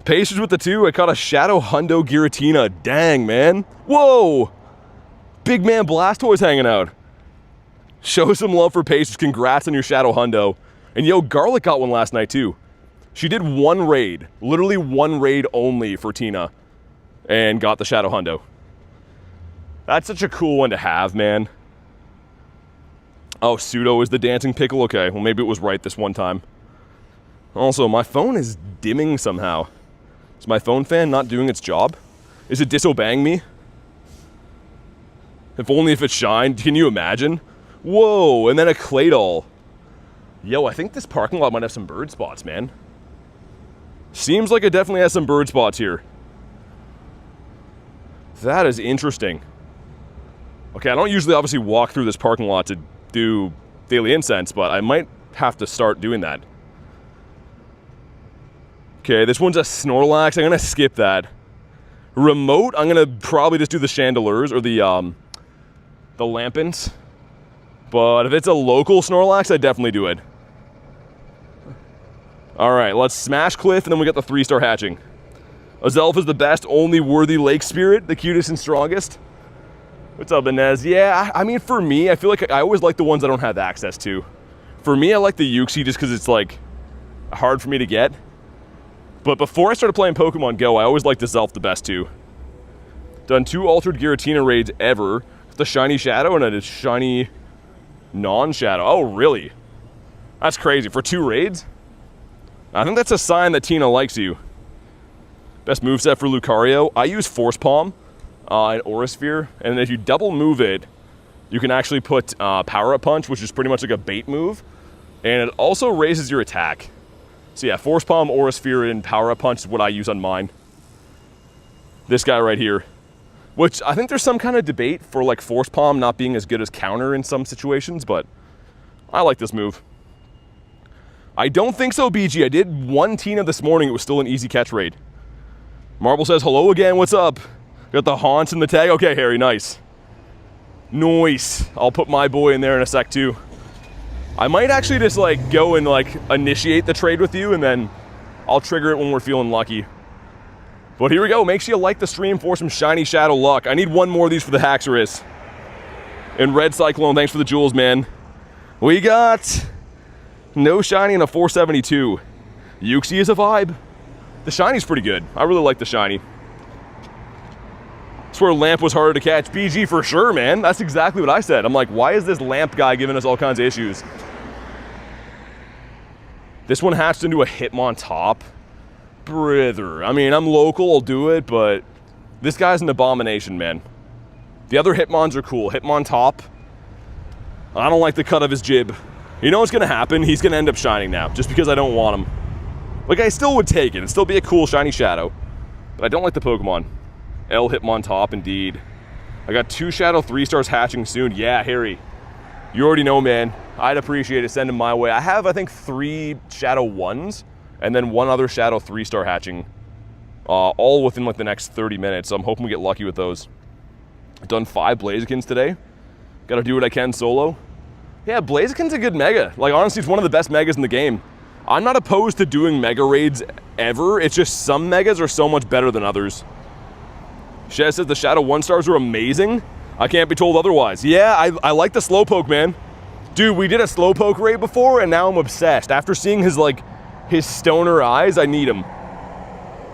Pacers with the 2. I caught a Shadow Hundo Giratina. Dang, man. Whoa! Big man Blastoise hanging out. Show some love for Pacers. Congrats on your Shadow Hundo. And yo, Garlic got one last night too. She did one raid. Literally one raid only for Tina. And got the Shadow Hundo. That's such a cool one to have, man. Oh, Pseudo is the dancing pickle? Okay, well maybe it was right this one time. Also, my phone is dimming somehow. Is my phone fan not doing its job? Is it disobeying me? If only if it shined. Can you imagine? Whoa, and then a Claydol. Yo, I think this parking lot might have some bird spots, man. Seems like it definitely has some bird spots here. That is interesting. Okay, I don't usually obviously walk through this parking lot to do Daily Incense, but I might have to start doing that. Okay, this one's a Snorlax. I'm gonna skip that. Remote, I'm gonna probably just do the Chandelures or the Lampins. But if it's a local Snorlax, I'd definitely do it. Alright, let's smash Cliff, and then we got the 3-star hatching. Azelf is the best, only worthy lake spirit, the cutest and strongest. What's up, Inez? Yeah, I mean, for me, I feel like I always like the ones I don't have access to. For me, I like the Uxie just because it's, like, hard for me to get. But before I started playing Pokemon GO, I always liked Azelf the best, too. Done 2 Altered Giratina raids ever. The Shiny Shadow and a Shiny Non-Shadow. Oh, really? That's crazy. For 2 raids? I think that's a sign that Tina likes you. Best moveset for Lucario. I use Force Palm and Aura Sphere, and if you double move it, you can actually put Power Up Punch, which is pretty much like a bait move, and it also raises your attack. So yeah, Force Palm, Aura Sphere, and Power Up Punch is what I use on mine. This guy right here, which I think there's some kind of debate for like Force Palm not being as good as Counter in some situations, but I like this move. I don't think so, BG. I did 1 Tina this morning. It was still an easy catch raid. Marble says, hello again, what's up? Got the haunts in the tag. Okay, Harry, nice. Nice. I'll put my boy in there in a sec, too. I might actually just, like, go and, like, initiate the trade with you, and then I'll trigger it when we're feeling lucky. But here we go. Make sure you like the stream for some shiny shadow luck. I need 1 more of these for the Haxorus. And Red Cyclone, thanks for the jewels, man. We got no shiny and a 472. Uxie is a vibe. The shiny's pretty good. I really like the shiny. I swear Lamp was harder to catch. BG for sure, man. That's exactly what I said. I'm like, why is this Lamp guy giving us all kinds of issues? This one hatched into a Hitmontop. Brother. I mean, I'm local, I'll do it, but this guy's an abomination, man. The other Hitmons are cool. Hitmontop, I don't like the cut of his jib. You know what's going to happen? He's going to end up shining now, just because I don't want him. Like, I still would take it. It'd still be a cool shiny Shadow. But I don't like the Pokemon. L Hitmontop, indeed. I got 2 Shadow 3-stars hatching soon. Yeah, Harry. You already know, man. I'd appreciate it. Send them my way. I have, I think, 3 Shadow 1s, and then 1 other Shadow 3-star hatching. All within, like, the next 30 minutes, so I'm hoping we get lucky with those. I've done 5 Blazikens today. Gotta do what I can solo. Yeah, Blaziken's a good mega. Like, honestly, it's one of the best megas in the game. I'm not opposed to doing mega raids ever. It's just some megas are so much better than others. Shed says the Shadow 1-stars are amazing. I can't be told otherwise. Yeah, I like the Slowpoke, man. Dude, we did a Slowpoke raid before, and now I'm obsessed. After seeing his, like, his stoner eyes, I need him.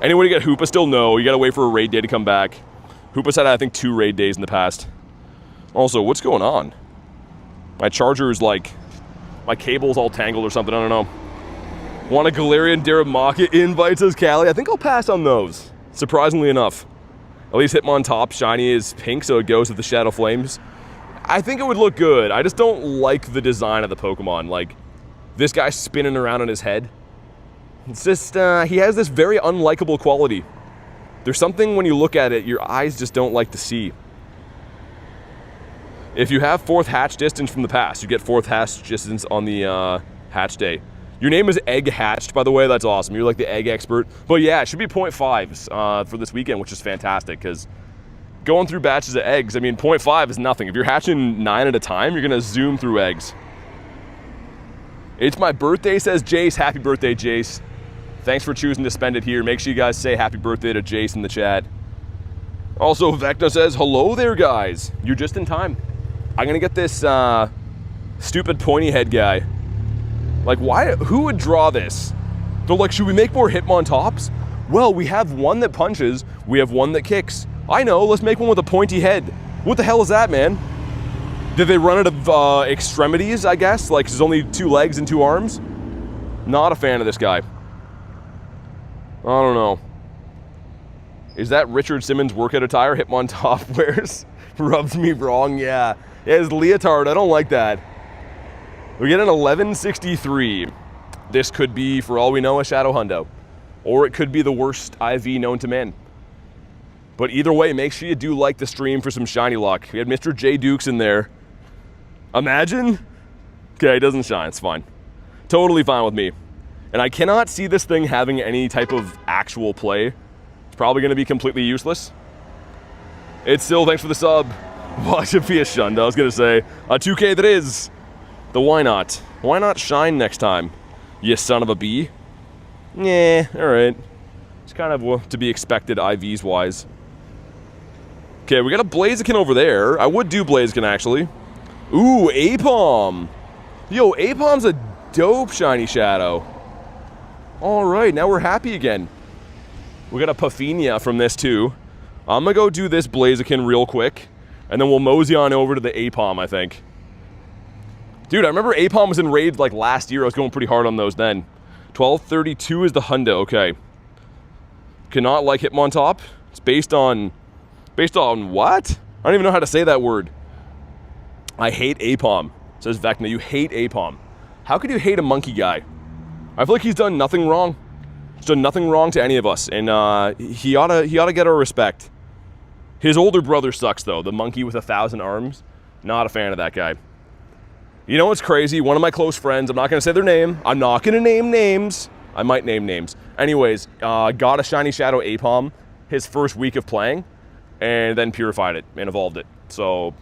Anybody get Hoopa still? No, you gotta wait for a raid day to come back. Hoopa's had, I think, 2 raid days in the past. Also, what's going on? My charger is, like, my cable's all tangled or something, I don't know. Want a Galarian Bird invite, says Callie. I think I'll pass on those, surprisingly enough. At least Hitmontop shiny is pink, so it goes with the Shadow Flames. I think it would look good. I just don't like the design of the Pokemon. Like, this guy spinning around on his head. It's just, he has this very unlikable quality. There's something when you look at it, your eyes just don't like to see. If you have 4th hatch distance from the past, you get 4th hatch distance on the hatch day. Your name is Egg Hatched, by the way. That's awesome. You're like the egg expert. But yeah, it should be 0.5s for this weekend, which is fantastic, because going through batches of eggs, I mean, 0.5 is nothing. If you're hatching 9 at a time, you're going to zoom through eggs. It's my birthday, says Jace. Happy birthday, Jace. Thanks for choosing to spend it here. Make sure you guys say happy birthday to Jace in the chat. Also, Vecna says, hello there, guys. You're just in time. I'm going to get this stupid pointy head guy. Like, why? Who would draw this? They're like, should we make more Hitmontops? Well, we have one that punches. We have one that kicks. I know, let's make one with a pointy head. What the hell is that, man? Did they run out of extremities, I guess? Like, there's only 2 legs and 2 arms? Not a fan of this guy. I don't know. Is that Richard Simmons workout attire Hitmontop wears? Rubs me wrong, yeah. Yeah, his leotard, I don't like that. We get an 1163. This could be, for all we know, a Shadow Hundo. Or it could be the worst IV known to man. But either way, make sure you do like the stream for some shiny luck. We had Mr. J. Dukes in there. Imagine? Okay, it doesn't shine, it's fine. Totally fine with me. And I cannot see this thing having any type of actual play. It's probably going to be completely useless. It's still, thanks for the sub. Watch it be a Shundo, I was going to say. A 2K that is. The why not? Why not shine next time, you son of a bee? Yeah, alright. It's kind of to be expected IVs-wise. Okay, we got a Blaziken over there. I would do Blaziken, actually. Ooh, Apom! Yo, Apom's a dope shiny Shadow. Alright, now we're happy again. We got a Puffinia from this, too. I'm gonna go do this Blaziken real quick, and then we'll mosey on over to the Apom, I think. Dude, I remember Apom was in raid like last year. I was going pretty hard on those then. 1232 is the Hundo, okay. Cannot like Hitmontop. It's based on what? I don't even know how to say that word. I hate Apom, says Vecna. You hate Apom. How could you hate a monkey guy? I feel like he's done nothing wrong. He's done nothing wrong to any of us, and he ought to get our respect. His older brother sucks though, the monkey with 1,000 arms. Not a fan of that guy. You know what's crazy? One of my close friends, I'm not going to say their name. I'm not going to name names. I might name names. Anyways, got a shiny Shadow Apom his first week of playing, and then purified it and evolved it. So,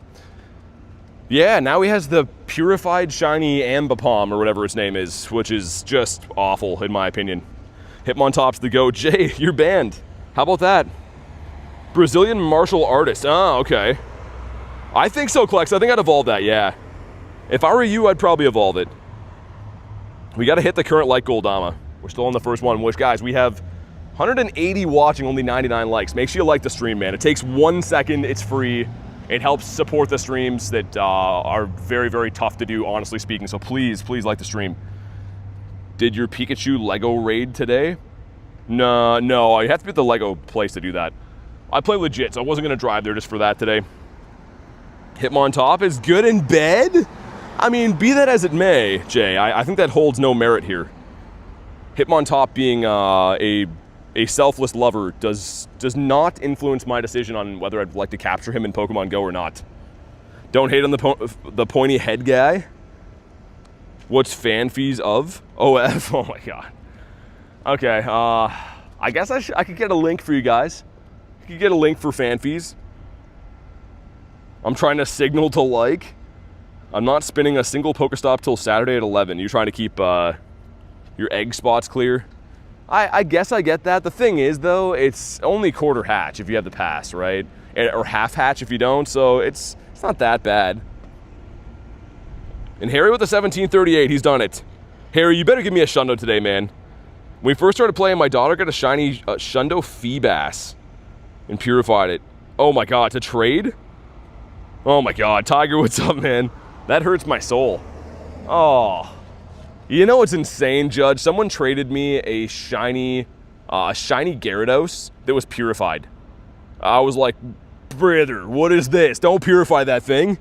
yeah, now he has the purified shiny Ambipom, or whatever its name is, which is just awful, in my opinion. Hitmontop's the GO. Jay, you're banned. How about that? Brazilian martial artist. Oh, okay. I think so, Klex. I think I'd evolve that, yeah. If I were you, I'd probably evolve it. We got to hit the current like goal, Dama. We're still on the first one, which, guys, we have 180 watching, only 99 likes. Make sure you like the stream, man. It takes 1 second. It's free. It helps support the streams that are very, very tough to do, honestly speaking. So please, please like the stream. Did your Pikachu Lego raid today? No, you have to be at the Lego place to do that. I play legit, so I wasn't going to drive there just for that today. Hitmontop is good in bed? I mean, be that as it may, Jay, I think that holds no merit here. Hitmontop being a selfless lover does not influence my decision on whether I'd like to capture him in Pokemon GO or not. Don't hate on the pointy head guy. What's fan fees of? OF? Oh my god. Okay, I guess I could get a link for you guys. I could get a link for fan fees. I'm trying to signal to like. I'm not spinning a single Pokestop till Saturday at 11. You're trying to keep your egg spots clear. I guess I get that. The thing is, though, it's only quarter hatch if you have the pass, right? Or half hatch if you don't, so it's not that bad. And Harry with the 1738, he's done it. Harry, you better give me a Shundo today, man. When we first started playing, my daughter got a shiny Shundo Feebas and purified it. Oh my god, to trade? Oh my god, Tiger, what's up, man? That hurts my soul. Oh. You know what's insane, Judge? Someone traded me a shiny Gyarados that was purified. I was like, brother, what is this? Don't purify that thing.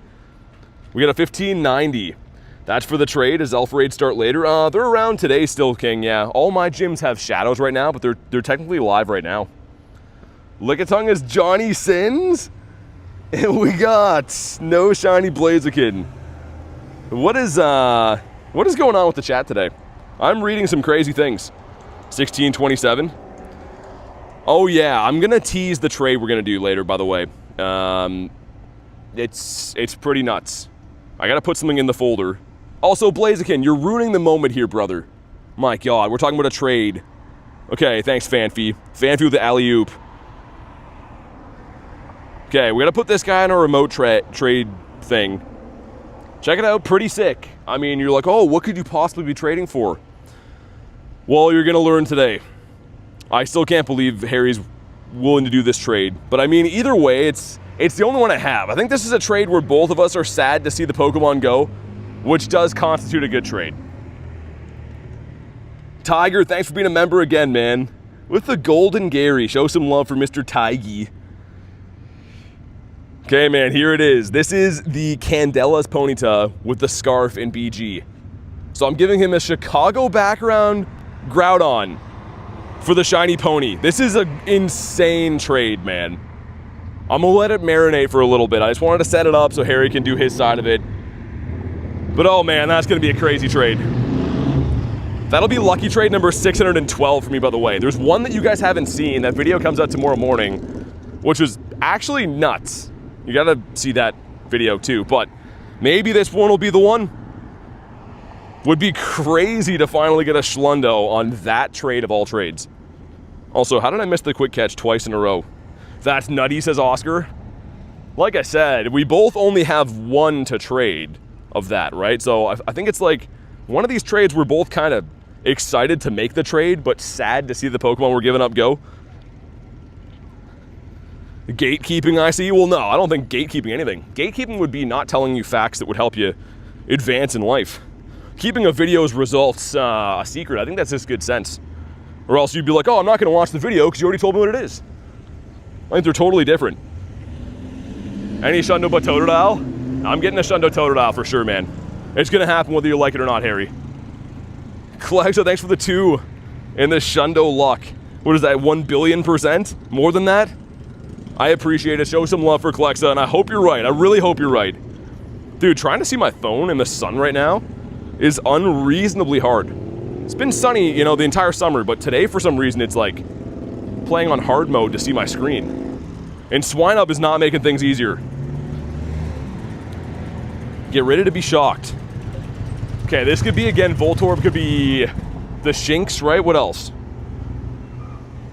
We got a 1590. That's for the trade. Azelf Raid start later. They're around today still, King, yeah. All my gyms have shadows right now, but they're technically live right now. Lickitung is Johnny Sins. And we got no shiny Blaziken. What is going on with the chat today? I'm reading some crazy things. 1627. Oh yeah, I'm gonna tease the trade we're gonna do later, by the way. It's pretty nuts. I gotta put something in the folder. Also, Blaziken, you're ruining the moment here, brother. My god, we're talking about a trade. Okay, thanks, Fanfy. Fanfy with the alley-oop. Okay, we gotta put this guy in our remote trade thing. Check it out, pretty sick. I mean, you're like, oh, what could you possibly be trading for? Well, you're gonna learn today. I still can't believe Harry's willing to do this trade. But I mean, either way, it's the only one I have. I think this is a trade where both of us are sad to see the Pokemon go, which does constitute a good trade. Tiger, thanks for being a member again, man. With the Golden Gary, show some love for Mr. Tiggy. Okay, man, here it is. This is the Candela's Ponyta with the scarf in BG. So I'm giving him a Chicago background Groudon for the shiny pony. This is an insane trade, man. I'm gonna let it marinate for a little bit. I just wanted to set it up so Harry can do his side of it. But oh man, that's gonna be a crazy trade. That'll be lucky trade number 612 for me, by the way. There's one that you guys haven't seen. That video comes out tomorrow morning, which was actually nuts. You gotta see that video too, but maybe this one will be the one. Would be crazy to finally get a Shundo on that trade of all trades. Also, how did I miss the quick catch twice in a row? That's nutty, says Oscar. Like I said, we both only have one to trade of that, right? So I think it's like one of these trades we're both kind of excited to make the trade, but sad to see the Pokemon we're giving up go. Gatekeeping, I see? Well, no, I don't think gatekeeping anything. Gatekeeping would be not telling you facts that would help you advance in life. Keeping a video's results a secret, I think that's just good sense. Or else you'd be like, oh, I'm not going to watch the video because you already told me what it is. I think they're totally different. Any Shundo but Totodile? I'm getting a Shundo Totodile for sure, man. It's going to happen whether you like it or not, Harry. Clexa, thanks for the 2 and the Shundo luck. What is that, 1 billion%? More than that? I appreciate it. Show some love for Clexa, and I hope you're right. I really hope you're right. Dude, trying to see my phone in the sun right now is unreasonably hard. It's been sunny, you know, the entire summer, but today, for some reason, it's like playing on hard mode to see my screen. And Swinub is not making things easier. Get ready to be shocked. Okay, this could be, again, Voltorb could be the Shinx, right? What else?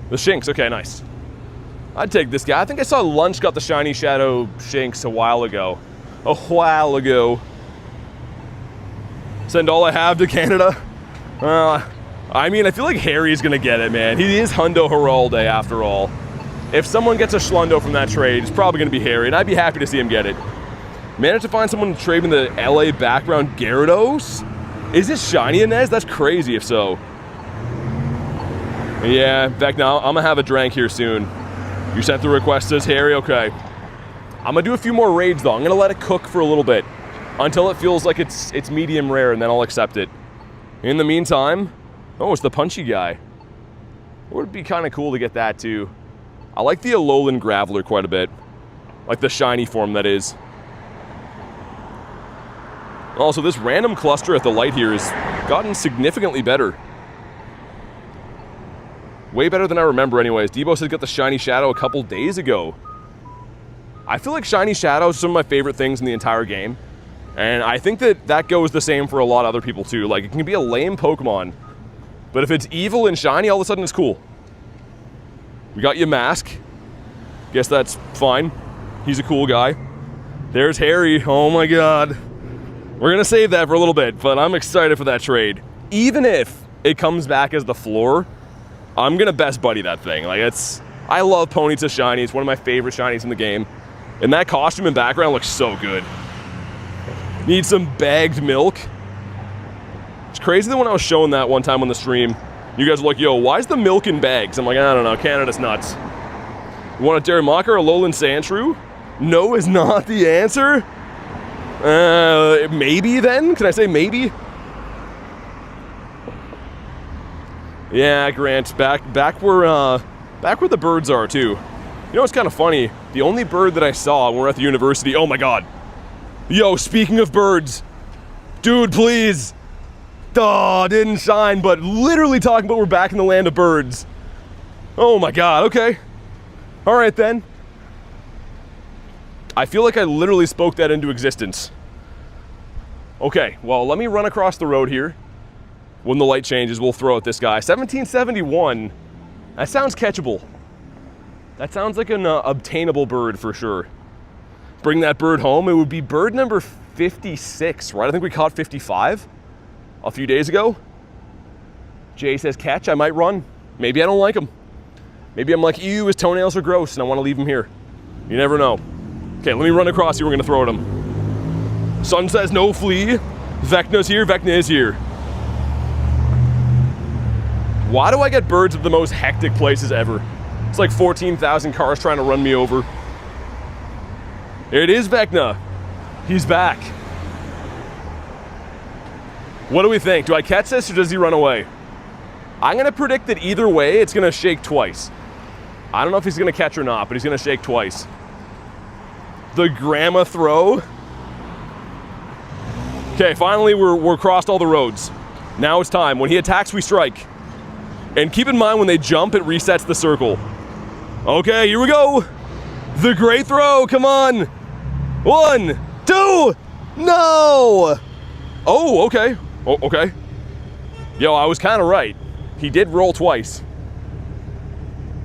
The Shinx, okay, nice. I'd take this guy. I think I saw Lunch got the shiny Shadow Shinx a while ago. Send all I have to Canada? I mean, I feel like Harry's gonna get it, man. He is Hundo Heralde after all. If someone gets a Shundo from that trade, it's probably gonna be Harry, and I'd be happy to see him get it. Managed to find someone to trade in the LA background Gyarados? Is this shiny Inez? That's crazy if so. Yeah, in fact, now I'm gonna have a drank here soon. You sent the request, says Harry. Okay. I'm gonna do a few more raids though. I'm gonna let it cook for a little bit until it feels like it's medium rare, and then I'll accept it. In the meantime, oh, it's the punchy guy. It would be kind of cool to get that too. I like the Alolan Graveler quite a bit. Like the shiny form, that is. Also, this random cluster at the light here has gotten significantly better. Way better than I remember anyways. Debo said got the shiny Shadow a couple days ago. I feel like shiny Shadow is some of my favorite things in the entire game. And I think that goes the same for a lot of other people too. Like, it can be a lame Pokemon, but if it's evil and shiny, all of a sudden it's cool. We got you Mask. Guess that's fine. He's a cool guy. There's Harry. Oh my god. We're gonna save that for a little bit, but I'm excited for that trade. Even if it comes back as the floor, I'm gonna best buddy that thing. Like, I love Ponyta shiny. It's one of my favorite shinies in the game. And that costume and background looks so good. Need some bagged milk. It's crazy that when I was showing that one time on the stream, you guys were like, yo, why is the milk in bags? I'm like, I don't know, Canada's nuts. You want a Darumaka or a Alolan Sandshrew? No is not the answer? Maybe then? Can I say maybe? Yeah, Grant, back where the birds are too. You know, it's kind of funny. The only bird that I saw when we were at the university, oh my god. Yo, speaking of birds, dude, please. Duh, didn't shine, but literally talking about we're back in the land of birds. Oh my god, okay. All right then. I feel like I literally spoke that into existence. Okay, well, let me run across the road here. When the light changes, we'll throw at this guy. 1771, that sounds catchable. That sounds like an obtainable bird for sure. Bring that bird home. It would be bird number 56, right? I think we caught 55 a few days ago. Jay says catch, I might run. Maybe I don't like him. Maybe I'm like, ew, his toenails are gross and I want to leave him here. You never know. Okay, let me run across here. We're going to throw at him. Sun says no flee. Vecna's here. Vecna is here. Why do I get birds at the most hectic places ever? It's like 14,000 cars trying to run me over. It is Vecna. He's back. What do we think? Do I catch this or does he run away? I'm going to predict that either way, it's going to shake twice. I don't know if he's going to catch or not, but he's going to shake twice. The grandma throw. Okay, finally we're crossed all the roads. Now it's time. When he attacks, we strike. And keep in mind, when they jump, it resets the circle. Okay, here we go. The great throw, come on. 1, 2, no. Oh, okay. Oh, okay. Yo, I was kind of right. He did roll twice.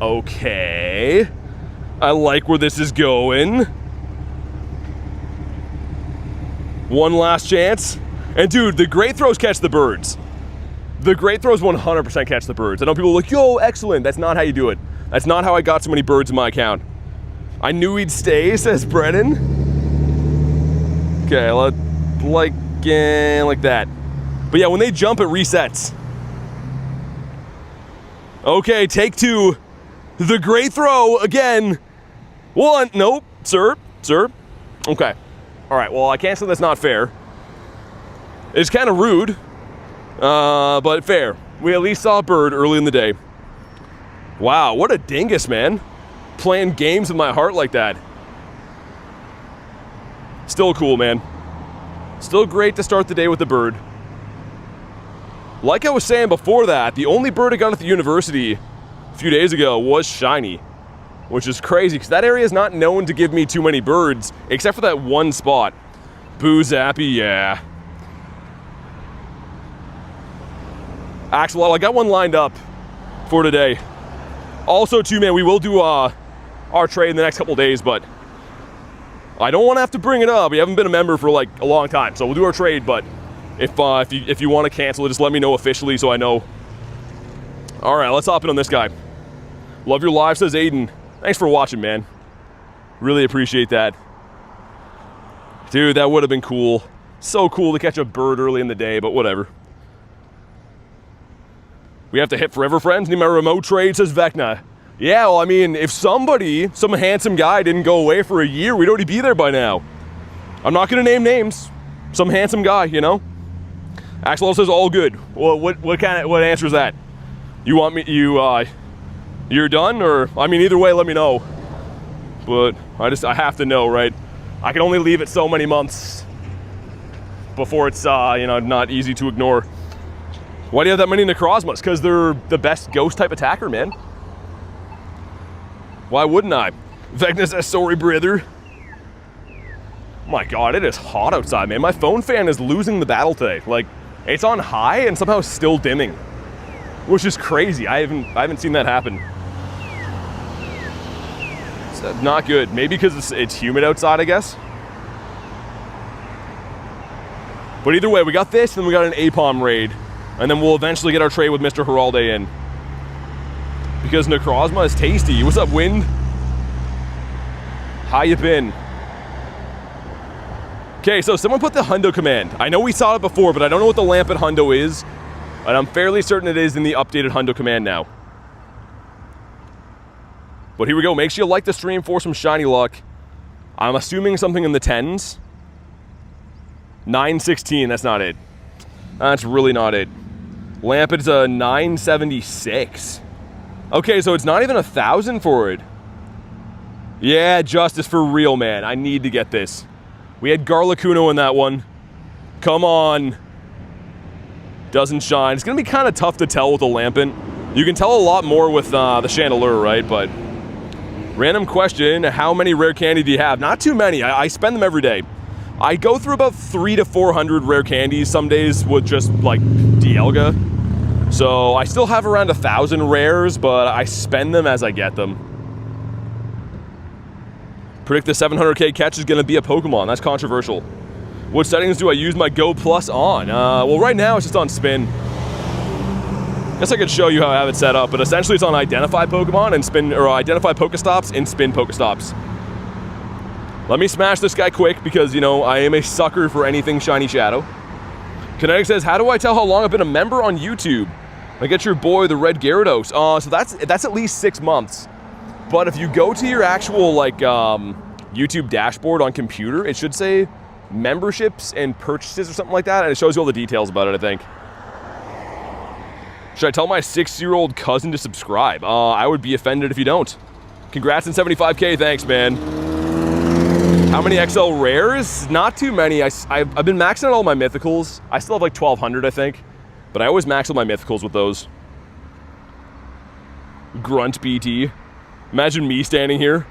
Okay. I like where this is going. One last chance. And dude, the great throws catch the birds. The great throws 100% catch the birds. I know people are like, yo, excellent. That's not how you do it. That's not how I got so many birds in my account. I knew he'd stay, says Brennan. Okay, like that. But yeah, when they jump, it resets. Okay, take 2. The great throw again. 1, nope, sir. Okay. All right, well, I can't say that's not fair. It's kind of rude, but fair. We at least saw a bird early in the day. Wow, what a dingus, man. Playing games with my heart like that. Still cool, man. Still great to start the day with a bird. Like I was saying before that, the only bird I got at the university a few days ago was shiny, which is crazy because that area is not known to give me too many birds, except for that one spot. Boo Zappy, yeah. Axolotl, I got one lined up for today. Also, too, man, we will do our trade in the next couple days, but I don't want to have to bring it up. We haven't been a member for like a long time, so we'll do our trade, but if you want to cancel it, just let me know officially so I know. All right, let's hop in on this guy. Love your live, says Aiden. Thanks for watching, man. Really appreciate that. Dude, that would have been cool. So cool to catch a bird early in the day, but whatever. We have to hit forever, friends. Need my remote trade, says Vecna. Yeah, well, I mean, if somebody, some handsome guy didn't go away for a year, we'd already be there by now. I'm not gonna name names. Some handsome guy, you know? Axel says all good. Well, what answer is that? You want me, you're done? Or, I mean, either way, let me know. But I have to know, right? I can only leave it so many months before it's, you know, not easy to ignore. Why do you have that many Necrozmas? Because they're the best ghost type attacker, man. Why wouldn't I? Vecna says, sorry, brother. My God, it is hot outside, man. My phone fan is losing the battle today. Like, it's on high and somehow still dimming, which is crazy. I haven't seen that happen. It's not good. Maybe because it's humid outside, I guess. But either way, we got this, and we got an Apom raid, and then we'll eventually get our trade with Mr. Heralde in. Because Necrozma is tasty. What's up, Wind? How you been? Okay, so someone put the Hundo command. I know we saw it before, but I don't know what the Lampet Hundo is. And I'm fairly certain it is in the updated Hundo command now. But here we go. Make sure you like the stream for some shiny luck. I'm assuming something in the 10s. 916, that's not it. That's really not it. Lampet's a 976. Okay, so it's not even 1,000 for it. Yeah, Justice, for real, man. I need to get this. We had Articuno in that one. Come on. Doesn't shine. It's going to be kind of tough to tell with the Lampent. You can tell a lot more with the Chandelure, right? But random question, how many rare candy do you have? Not too many. I spend them every day. I go through about 300 to 400 rare candies some days with just, like, Dialga. So I still have around 1,000 rares, but I spend them as I get them. Predict the 700k catch is going to be a Pokemon. That's controversial. What settings do I use my Go Plus on? Well, right now it's just on spin. Guess I could show you how I have it set up, but essentially it's on identify Pokemon and spin, or identify Pokestops and spin Pokestops. Let me smash this guy quick because, you know, I am a sucker for anything Shiny Shadow. Kinetic says, how do I tell how long I've been a member on YouTube? I get your boy, the Red Gyarados. So that's at least 6 months. But if you go to your actual, like, YouTube dashboard on computer, it should say memberships and purchases or something like that, and it shows you all the details about it, I think. Should I tell my 6-year-old cousin to subscribe? I would be offended if you don't. Congrats on 75k, thanks, man. How many XL rares? Not too many. I've been maxing out all my mythicals. I still have like 1,200, I think. But I always max out my mythicals with those. Grunt BT. Imagine me standing here.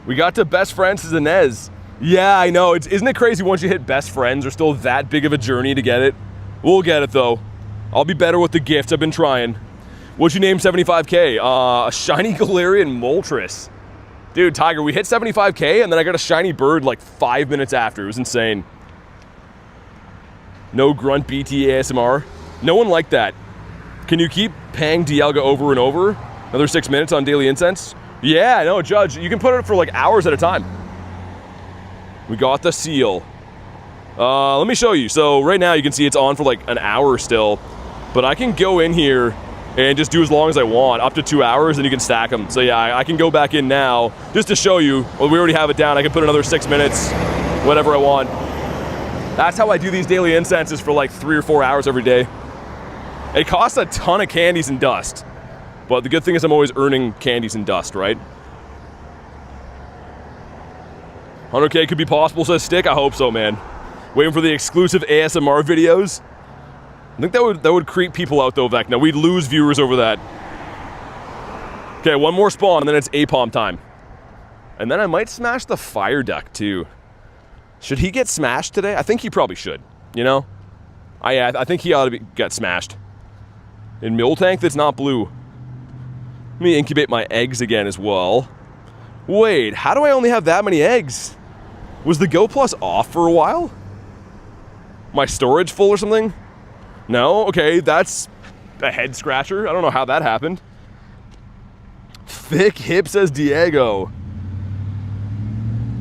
We got to best friends as Inez. Yeah, I know. Isn't it crazy once you hit best friends, there's still that big of a journey to get it? We'll get it, though. I'll be better with the gifts. I've been trying. What'd you name 75k? A shiny Galarian Moltres. Dude, Tiger, we hit 75k, and then I got a shiny bird like 5 minutes after. It was insane. No Grunt BT ASMR. No one liked that. Can you keep paying Dialga over and over? Another 6 minutes on Daily Incense? Yeah, no, Judge. You can put it for like hours at a time. We got the seal. Let me show you. So right now you can see it's on for like an hour still. But I can go in here and just do as long as I want, up to 2 hours, and you can stack them. So yeah, I can go back in now just to show you. Well, we already have it down. I can put another 6 minutes, whatever I want. That's how I do these daily incenses for like 3 or 4 hours every day. It costs a ton of candies and dust. But the good thing is I'm always earning candies and dust, right? 100k could be possible, says Stick. I hope so, man. Waiting for the exclusive ASMR videos. I think that would creep people out though, Vecna. We'd lose viewers over that. Okay, one more spawn and then it's Apom time. And then I might smash the Fire Duck too. Should he get smashed today? I think he probably should, you know? I think he ought to get smashed. In Miltank that's not blue. Let me incubate my eggs again as well. Wait, how do I only have that many eggs? Was the Go Plus off for a while? My storage full or something? No? Okay, that's a head scratcher. I don't know how that happened. Thick hip, says Diego.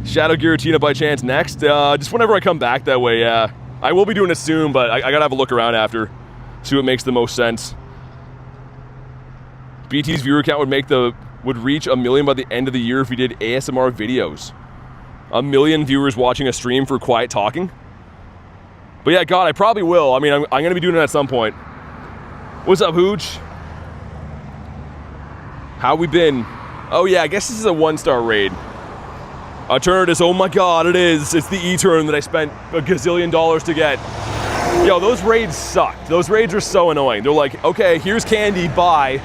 Shadow Giratina by chance next? Just whenever I come back that way, yeah. I will be doing it soon, but I gotta have a look around after. See what makes the most sense. BT's viewer count would reach 1 million by the end of the year if we did ASMR videos. 1 million viewers watching a stream for quiet talking. But yeah, God, I probably will. I mean, I'm going to be doing it at some point. What's up, Hooch? How we been? Oh yeah, I guess this is a 1-star raid. Eternatus, oh my God, it is. It's the E-turn that I spent a gazillion dollars to get. Yo, those raids sucked. Those raids are so annoying. They're like, okay, here's candy, bye.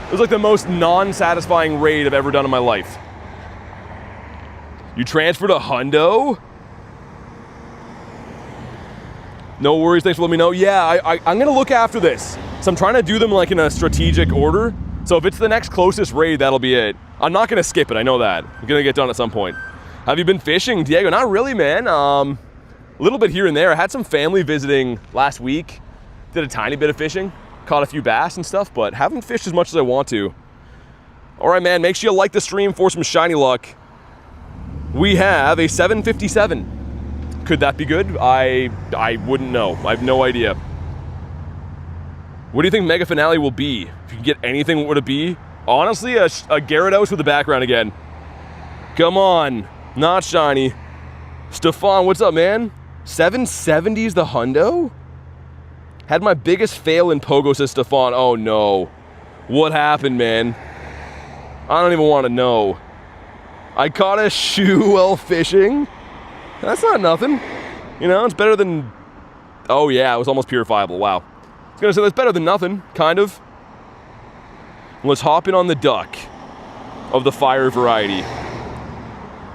It was like the most non-satisfying raid I've ever done in my life. You transferred a hundo? No worries, thanks for letting me know. Yeah, I'm gonna look after this. So I'm trying to do them like in a strategic order. So if it's the next closest raid, that'll be it. I'm not gonna skip it, I know that. I'm gonna get done at some point. Have you been fishing, Diego? Not really, man. A little bit here and there. I had some family visiting last week. Did a tiny bit of fishing. Caught a few bass and stuff, but haven't fished as much as I want to. All right, man, make sure you like the stream for some shiny luck. We have a 757. Could that be good? I wouldn't know. I have no idea. What do you think Mega Finale will be? If you can get anything, what would it be? Honestly, a Gyarados with the background again. Come on. Not shiny. Stefan, what's up, man? 770's the hundo? Had my biggest fail in Pogo, says Stefan. Oh, no. What happened, man? I don't even want to know. I caught a shoe while fishing? That's not nothing. You know, it's better than... Oh, yeah, it was almost purifiable. Wow. I was going to say, that's better than nothing, kind of. Let's hop in on the duck of the fire variety.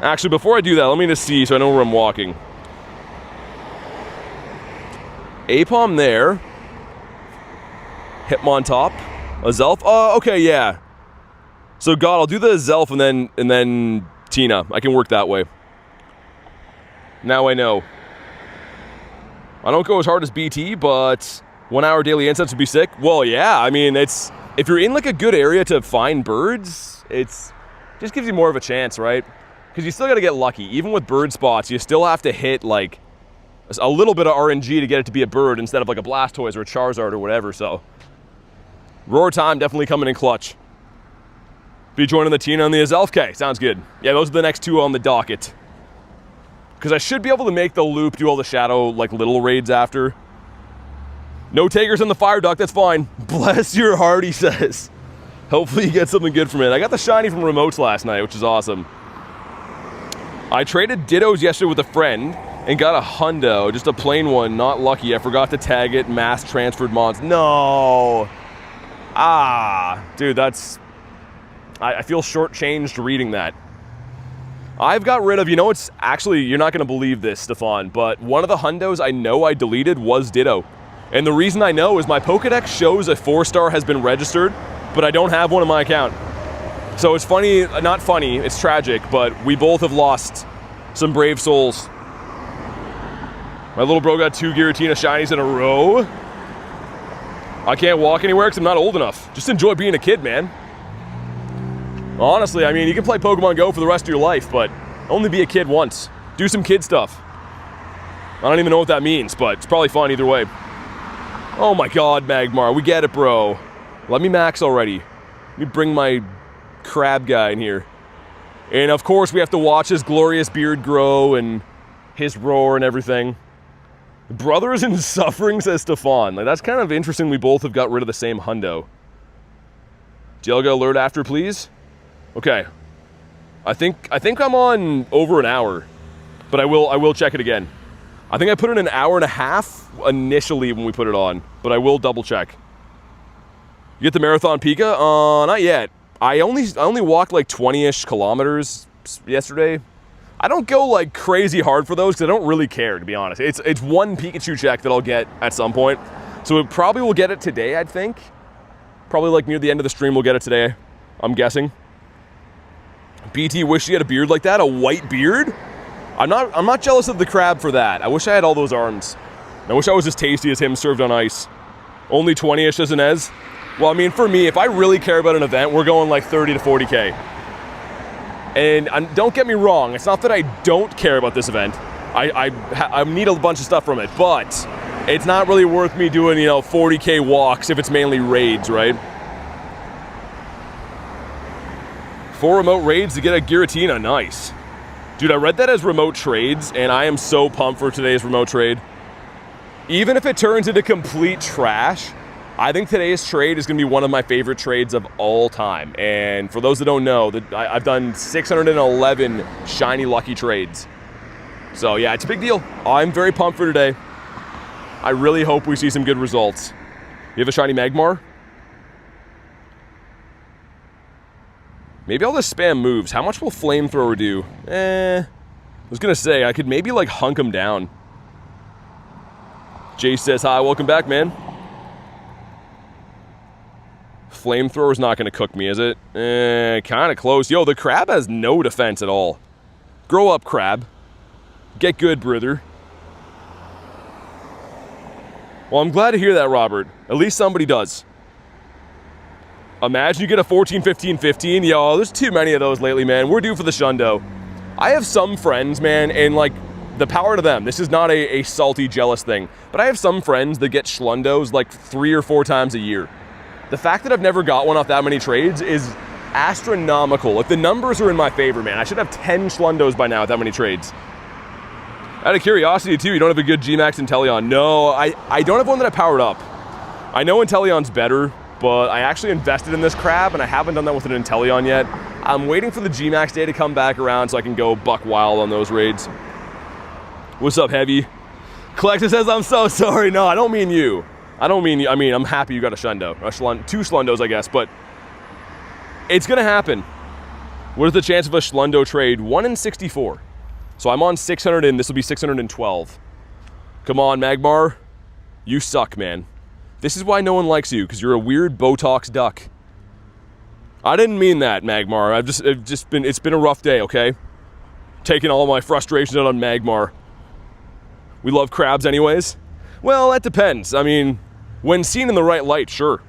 Actually, before I do that, let me just see so I know where I'm walking. Apom there. Hitmon top. Azelf. Oh, okay, yeah. So God, I'll do the Azelf and then Tina. I can work that way. Now I know. I don't go as hard as BT, but 1 hour daily incense would be sick. Well, yeah. I mean, it's if you're in like a good area to find birds, it's just gives you more of a chance, right? Because you still got to get lucky. Even with bird spots, you still have to hit like a little bit of RNG to get it to be a bird instead of like a Blastoise or a Charizard or whatever. So Roar time definitely coming in clutch. Be joining the Tina and the Azelf. Okay, sounds good. Yeah, those are the next two on the docket. Because I should be able to make the loop, do all the shadow like little raids after. No takers on the fire duck, that's fine. Bless your heart, he says. Hopefully you get something good from it. I got the shiny from remotes last night, which is awesome. I traded Dittos yesterday with a friend and got a hundo, just a plain one, not lucky. I forgot to tag it, mass transferred mods. No. Dude, that's... I feel shortchanged reading that. I've got rid of, you know, it's actually, you're not going to believe this, Stefan, but one of the hundos I know I deleted was Ditto. And the reason I know is my Pokedex shows a 4-star has been registered, but I don't have one in my account. So it's funny, not funny, it's tragic, but we both have lost some brave souls. My little bro got 2 Giratina shinies in a row. I can't walk anywhere because I'm not old enough. Just enjoy being a kid, man. Honestly, I mean, you can play Pokemon GO for the rest of your life, but only be a kid once. Do some kid stuff. I don't even know what that means, but it's probably fun either way. Oh my God, Magmar, we get it, bro. Let me max already. Let me bring my crab guy in here. And of course, we have to watch his glorious beard grow and his roar and everything. Brothers in suffering, says Stefan. Like, that's kind of interesting. We both have got rid of the same hundo. Jelga alert after, please. Okay. I think I'm on over an hour, but I will check it again. I think I put in an hour and a half initially when we put it on, but I will double check. You get the Marathon Pika? Not yet. I only walked like 20-ish kilometers yesterday. I don't go like crazy hard for those because I don't really care, to be honest. It's one Pikachu check that I'll get at some point. So it probably will get it today, I think. Probably like near the end of the stream we'll get it today, I'm guessing. BT wish he had a beard like that, a white beard? I'm not jealous of the crab for that. I wish I had all those arms. I wish I was as tasty as him served on ice. Only 20-ish as an Ez? Well, I mean, for me, if I really care about an event, we're going like 30 to 40K. And don't get me wrong, it's not that I don't care about this event. I need a bunch of stuff from it, but it's not really worth me doing, you know, 40K walks if it's mainly raids, right? 4 remote raids to get a Giratina, nice. Dude, I read that as remote trades, and I am so pumped for today's remote trade. Even if it turns into complete trash, I think today's trade is going to be one of my favorite trades of all time. And for those that don't know, I've done 611 shiny lucky trades. So yeah, it's a big deal. I'm very pumped for today. I really hope we see some good results. You have a shiny Magmar? Maybe I'll just spam moves. How much will Flamethrower do? I was going to say, I could maybe like hunk him down. Jay says, hi, welcome back, man. Flamethrower's not going to cook me, is it? Kind of close. Yo, the crab has no defense at all. Grow up, crab. Get good, brother. Well, I'm glad to hear that, Robert. At least somebody does. Imagine you get a 14, 15, 15. Yo, there's too many of those lately, man. We're due for the Shundo. I have some friends, man, and like, the power to them. This is not a salty, jealous thing. But I have some friends that get Shundos like 3 or 4 times a year. The fact that I've never got one off that many trades is astronomical. If the numbers are in my favor, man, I should have 10 Shundos by now with that many trades. Out of curiosity, too, you don't have a good G-Max Inteleon. No, I don't have one that I powered up. I know Inteleon's better, but I actually invested in this crab, and I haven't done that with an Inteleon yet. I'm waiting for the G-Max day to come back around so I can go buck wild on those raids. What's up, Heavy? Collector says, I'm so sorry. No, I don't mean you. I don't mean you. I mean, I'm happy you got a Shundo. Two Shundos, I guess, but it's going to happen. What is the chance of a Shundo trade? 1 in 64. So I'm on 600 and this will be 612. Come on, Magmar. You suck, man. This is why no one likes you, because you're a weird Botox duck. I didn't mean that, Magmar. It's been a rough day, okay? Taking all my frustrations out on Magmar. We love crabs anyways. Well, that depends. I mean, when seen in the right light, sure.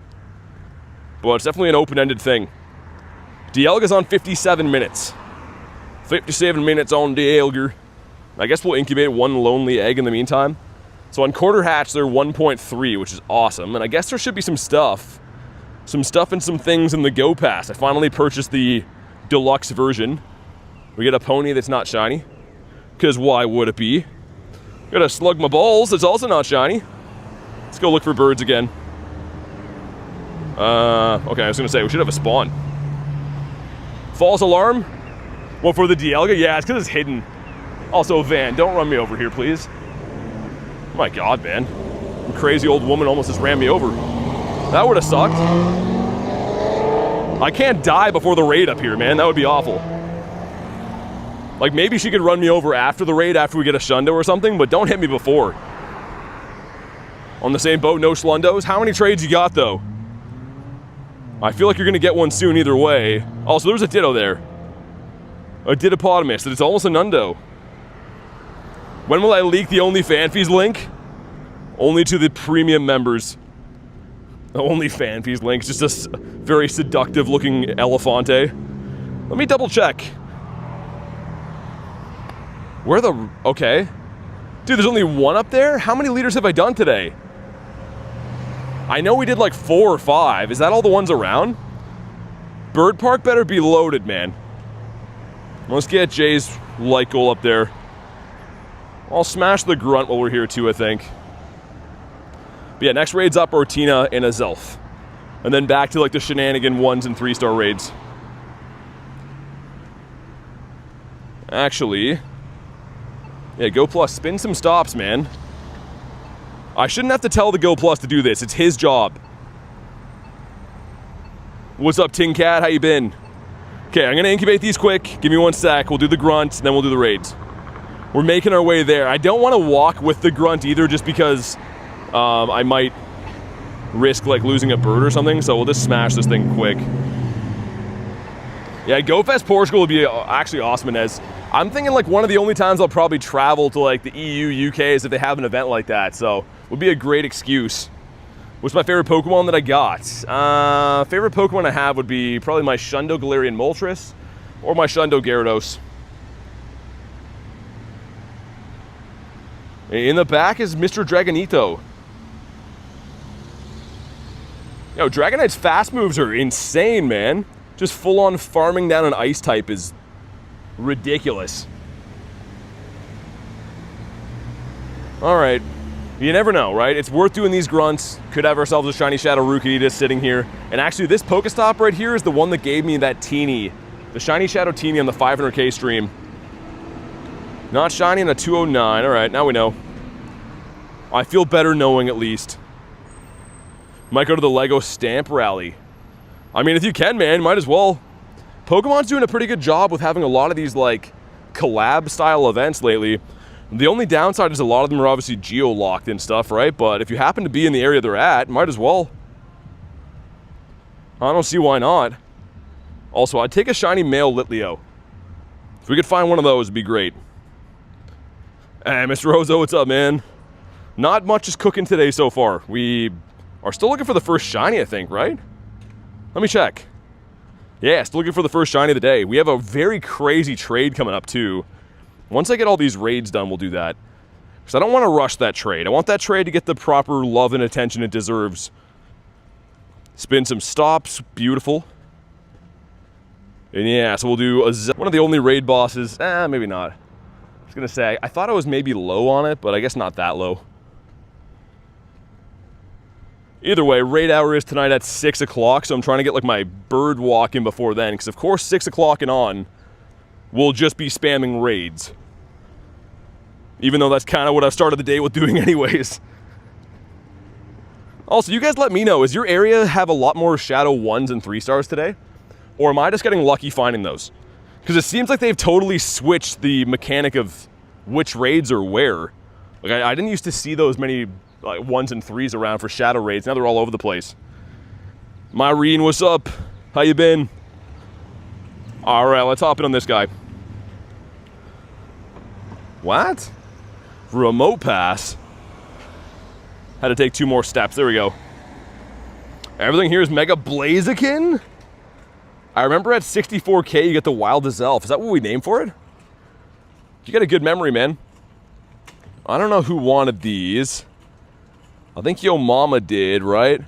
But it's definitely an open-ended thing. Dialga's on 57 minutes. 57 minutes on Dialga. I guess we'll incubate 1 lonely egg in the meantime. So on quarter hatch, they're 1.3, which is awesome. And I guess there should be some stuff. Some stuff and some things in the Go Pass. I finally purchased the deluxe version. We get a pony that's not shiny. Because why would it be? Got a Slug My Balls that's also not shiny. Let's go look for birds again. Okay, I was going to say, we should have a spawn. False alarm? What, for the Dialga? Yeah, it's because it's hidden. Also, Van, don't run me over here, please. My God, man. Some crazy old woman almost just ran me over. That would have sucked. I can't die before the raid up here, man. That would be awful. Like, maybe she could run me over after the raid, after we get a Shundo or something, but don't hit me before. On the same boat, no Shundos. How many trades you got, though? I feel like you're going to get one soon either way. Also, there's a Ditto there. A Dittopotamus, and it's almost a Nundo. When will I leak the OnlyFanfees link? Only to the premium members. The OnlyFanfees link. It's just a very seductive looking Elefante. Let me double check. Where the... Okay. Dude, there's only one up there? How many liters have I done today? I know we did like 4 or 5. Is that all the ones around? Bird Park better be loaded, man. Let's get Jay's light goal up there. I'll smash the grunt while we're here too, I think. But yeah, next raid's up Articuno and Azelf. And then back to like the shenanigan 1s and 3-star raids. Actually... Yeah, Go Plus, spin some stops, man. I shouldn't have to tell the Go Plus to do this. It's his job. What's up, Ting Cat? How you been? Okay, I'm gonna incubate these quick. Give me 1 sec. We'll do the grunt, and then we'll do the raids. We're making our way there. I don't want to walk with the grunt either, just because I might risk like losing a bird or something. So we'll just smash this thing quick. Yeah, GoFest Portugal would be actually awesome, Inez. I'm thinking like one of the only times I'll probably travel to like the EU, UK is if they have an event like that. So would be a great excuse. What's my favorite Pokemon that I got? Favorite Pokemon I have would be probably my Shundo Galarian Moltres or my Shundo Gyarados. In the back is Mr. Dragonito. Yo, Dragonite's fast moves are insane, man. Just full-on farming down an ice type is ridiculous. Alright. You never know, right? It's worth doing these grunts. Could have ourselves a shiny Shadow Giratina sitting here. And actually, this Pokestop right here is the one that gave me that teeny. The shiny Shadow Teeny on the 500k stream. Not shiny on a 209. Alright, now we know. I feel better knowing at least. Might go to the Lego Stamp Rally. I mean, if you can, man, might as well. Pokemon's doing a pretty good job with having a lot of these, like, collab-style events lately. The only downside is a lot of them are obviously geo-locked and stuff, right? But if you happen to be in the area they're at, might as well. I don't see why not. Also, I'd take a shiny male Litleo. If we could find one of those, it'd be great. Hey, Mr. Rozo, what's up, man? Not much is cooking today so far. We are still looking for the first shiny, I think, right? Let me check. Yeah, still looking for the first shiny of the day. We have a very crazy trade coming up, too. Once I get all these raids done, we'll do that. Because I don't want to rush that trade. I want that trade to get the proper love and attention it deserves. Spin some stops. Beautiful. And yeah, so we'll do one of the only raid bosses. Maybe not. I was going to say, I thought I was maybe low on it, but I guess not that low. Either way, raid hour is tonight at 6 o'clock, so I'm trying to get like my bird walk in before then. Because of course, 6 o'clock and on, we'll just be spamming raids. Even though that's kind of what I've started the day with doing anyways. Also, you guys let me know, does your area have a lot more Shadow 1s and 3 stars today? Or am I just getting lucky finding those? Because it seems like they've totally switched the mechanic of which raids are where. Like, I didn't used to see those many like 1s and 3s around for Shadow raids. Now they're all over the place. Myrene, what's up? How you been? Alright, let's hop in on this guy. What? Remote pass? Had to take 2 more steps. There we go. Everything here is Mega Blaziken? I remember at 64k you get the Wild Azelf. Is that what we named for it? You got a good memory, man. I don't know who wanted these. I think Yo Mama did, right?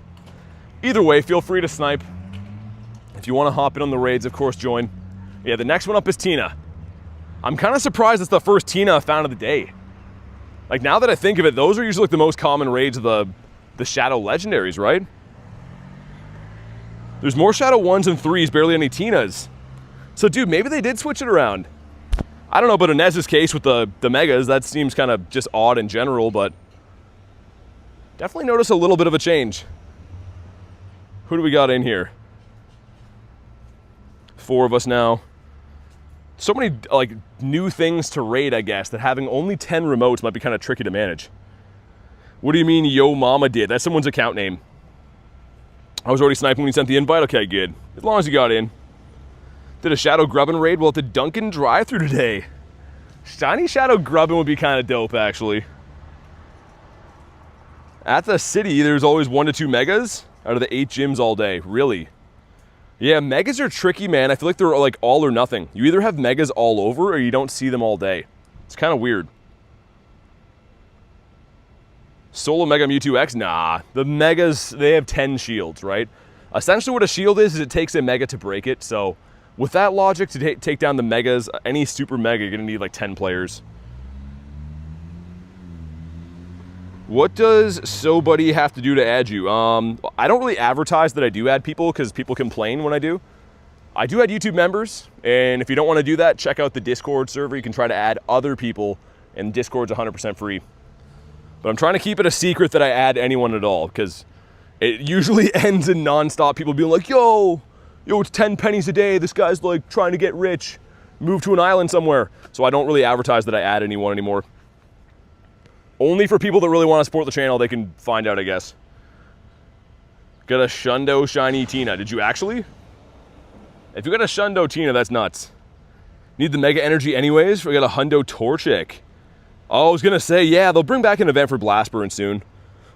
Either way, feel free to snipe. If you want to hop in on the raids, of course, join. Yeah, the next one up is Tina. I'm kind of surprised it's the first Tina I found of the day. Like, now that I think of it, those are usually like the most common raids of the Shadow Legendaries, right? There's more Shadow 1s and 3s, barely any Tinas. So, dude, maybe they did switch it around. I don't know, but in Nez's case with the Megas, that seems kind of just odd in general, but definitely notice a little bit of a change. Who do we got in here? 4 of us now. So many, like, new things to raid, I guess, that having only 10 remotes might be kind of tricky to manage. What do you mean Yo Mama did? That's someone's account name. I was already sniping when you sent the invite? Okay, good. As long as you got in. Did a Shadow Grubbin raid? Well, at the Dunkin' drive-thru today. Shiny Shadow Grubbin would be kind of dope, actually. At the city, there's always 1 to 2 megas out of the 8 gyms all day. Really? Yeah, megas are tricky, man. I feel like they're like all or nothing. You either have megas all over or you don't see them all day. It's kind of weird. Solo Mega Mewtwo X? Nah. The megas, they have 10 shields, right? Essentially what a shield is it takes a mega to break it. So with that logic, to take down the megas, any super mega, you're going to need like 10 players. What does SoBuddy have to do to add you? I don't really advertise that I do add people because people complain when I do. I do add YouTube members, and if you don't want to do that, check out the Discord server. You can try to add other people, and Discord's 100% free. But I'm trying to keep it a secret that I add anyone at all, because it usually ends in non-stop people being like, yo, it's 10 pennies a day. This guy's like trying to get rich, move to an island somewhere. So I don't really advertise that I add anyone anymore. Only for people that really want to support the channel, they can find out, I guess. Got a Shundo Shiny Tina. Did you actually? If you got a Shundo Tina, that's nuts. Need the Mega Energy anyways? We got a Hundo Torchic. Oh, I was going to say, yeah, they'll bring back an event for Blastburn soon.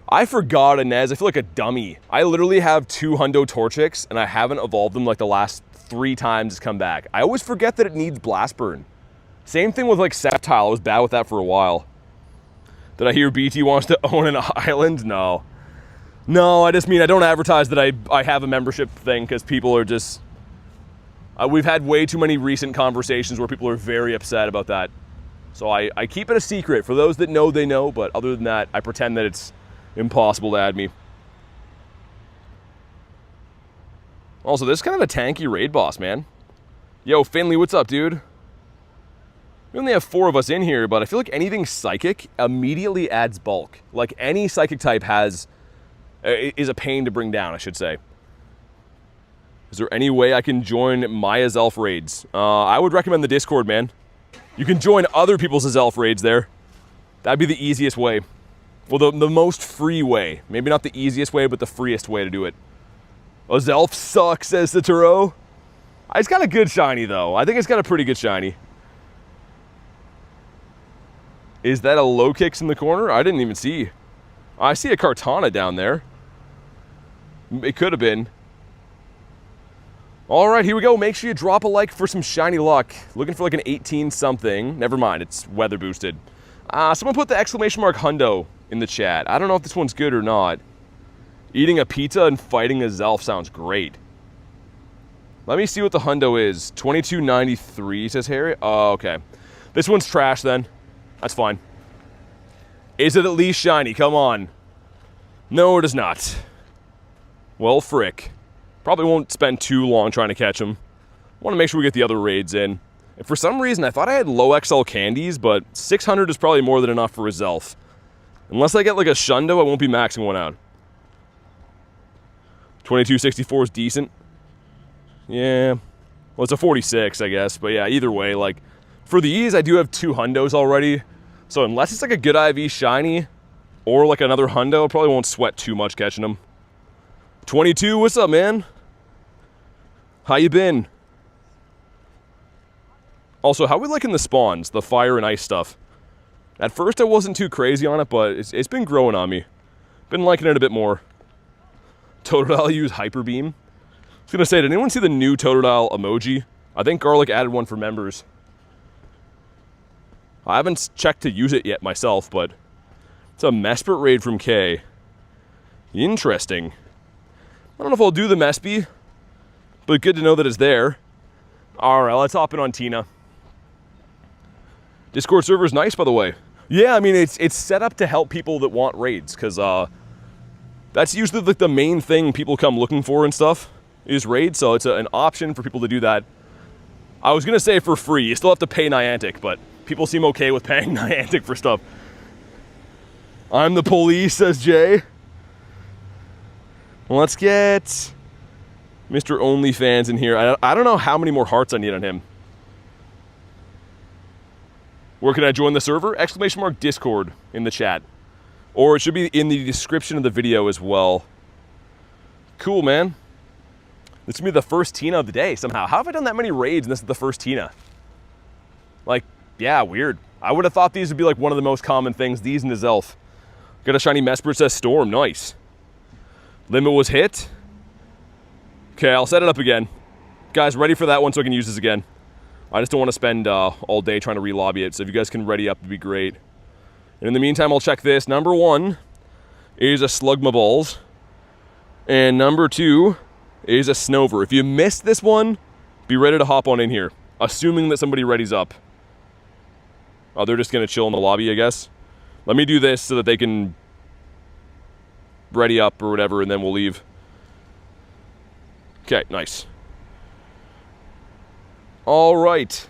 I forgot, Inez. I feel like a dummy. I literally have 2 Hundo Torchics, and I haven't evolved them like the last 3 times it's come back. I always forget that it needs Blastburn. Same thing with like Sceptile. I was bad with that for a while. Did I hear BT wants to own an island? No. No, I just mean I don't advertise that I have a membership thing because people are just... we've had way too many recent conversations where people are very upset about that. So I keep it a secret. For those that know, they know. But other than that, I pretend that it's impossible to add me. Also, this is kind of a tanky raid boss, man. Yo, Finley, what's up, dude? We only have 4 of us in here, but I feel like anything psychic immediately adds bulk. Like, any psychic type is a pain to bring down, I should say. Is there any way I can join my Azelf raids? I would recommend the Discord, man. You can join other people's Azelf raids there. That'd be the easiest way. Well, the most free way. Maybe not the easiest way, but the freest way to do it. Azelf sucks, says Saturo. It's got a good shiny, though. I think it's got a pretty good shiny. Is that a low kicks in the corner? I didn't even see. I see a Kartana down there. It could have been. All right, here we go. Make sure you drop a like for some shiny luck. Looking for like an 18 something. Never mind, it's weather boosted. Someone put the exclamation mark Hundo in the chat. I don't know if this one's good or not. Eating a pizza and fighting a Zelf sounds great. Let me see what the Hundo is. 2293, says Harry. Oh, okay. This one's trash then. That's fine. Is it at least shiny? Come on. No, it is not. Well, frick. Probably won't spend too long trying to catch him. Want to make sure we get the other raids in. And for some reason, I thought I had low XL candies, but 600 is probably more than enough for a Zelf. Unless I get like a Shundo, I won't be maxing one out. 2264 is decent. Yeah. Well, it's a 46, I guess. But yeah, either way, like, for these, I do have 2 Hundos already. So unless it's like a good IV shiny or like another Hundo, I probably won't sweat too much catching them. 22, what's up, man? How you been? Also, how we liking the spawns, the fire and ice stuff? At first, I wasn't too crazy on it, but it's been growing on me. Been liking it a bit more. Totodile use Hyper Beam. I was gonna say, did anyone see the new Totodile emoji? I think Garlic added one for members. I haven't checked to use it yet myself, but it's a Mesprit raid from K. Interesting. I don't know if I'll do the Mespy, but good to know that it's there. Alright, let's hop in on Tina. Discord server is nice, by the way. Yeah, I mean, it's set up to help people that want raids, because that's usually like the main thing people come looking for and stuff, is raids, so it's an option for people to do that. I was going to say for free. You still have to pay Niantic, but people seem okay with paying Niantic for stuff. I'm the police, says Jay. Let's get Mr. OnlyFans in here. I don't know how many more hearts I need on him. Where can I join the server? Exclamation mark Discord in the chat. Or it should be in the description of the video as well. Cool, man. This is going to be the first Tina of the day somehow. How have I done that many raids and this is the first Tina? Like, yeah, weird. I would have thought these would be like one of the most common things. These and the Zelf. Got a shiny Mesprit, says Storm. Nice. Limit was hit. Okay, I'll set it up again. Guys, ready for that one so I can use this again. I just don't want to spend all day trying to re-lobby it, so if you guys can ready up, it'd be great. And in the meantime, I'll check this. Number 1 is a Slugmaballs. And number 2 is a Snover. If you missed this one, be ready to hop on in here. Assuming that somebody readies up. Oh, they're just going to chill in the lobby, I guess. Let me do this so that they can ready up or whatever, and then we'll leave. Okay, nice. All right.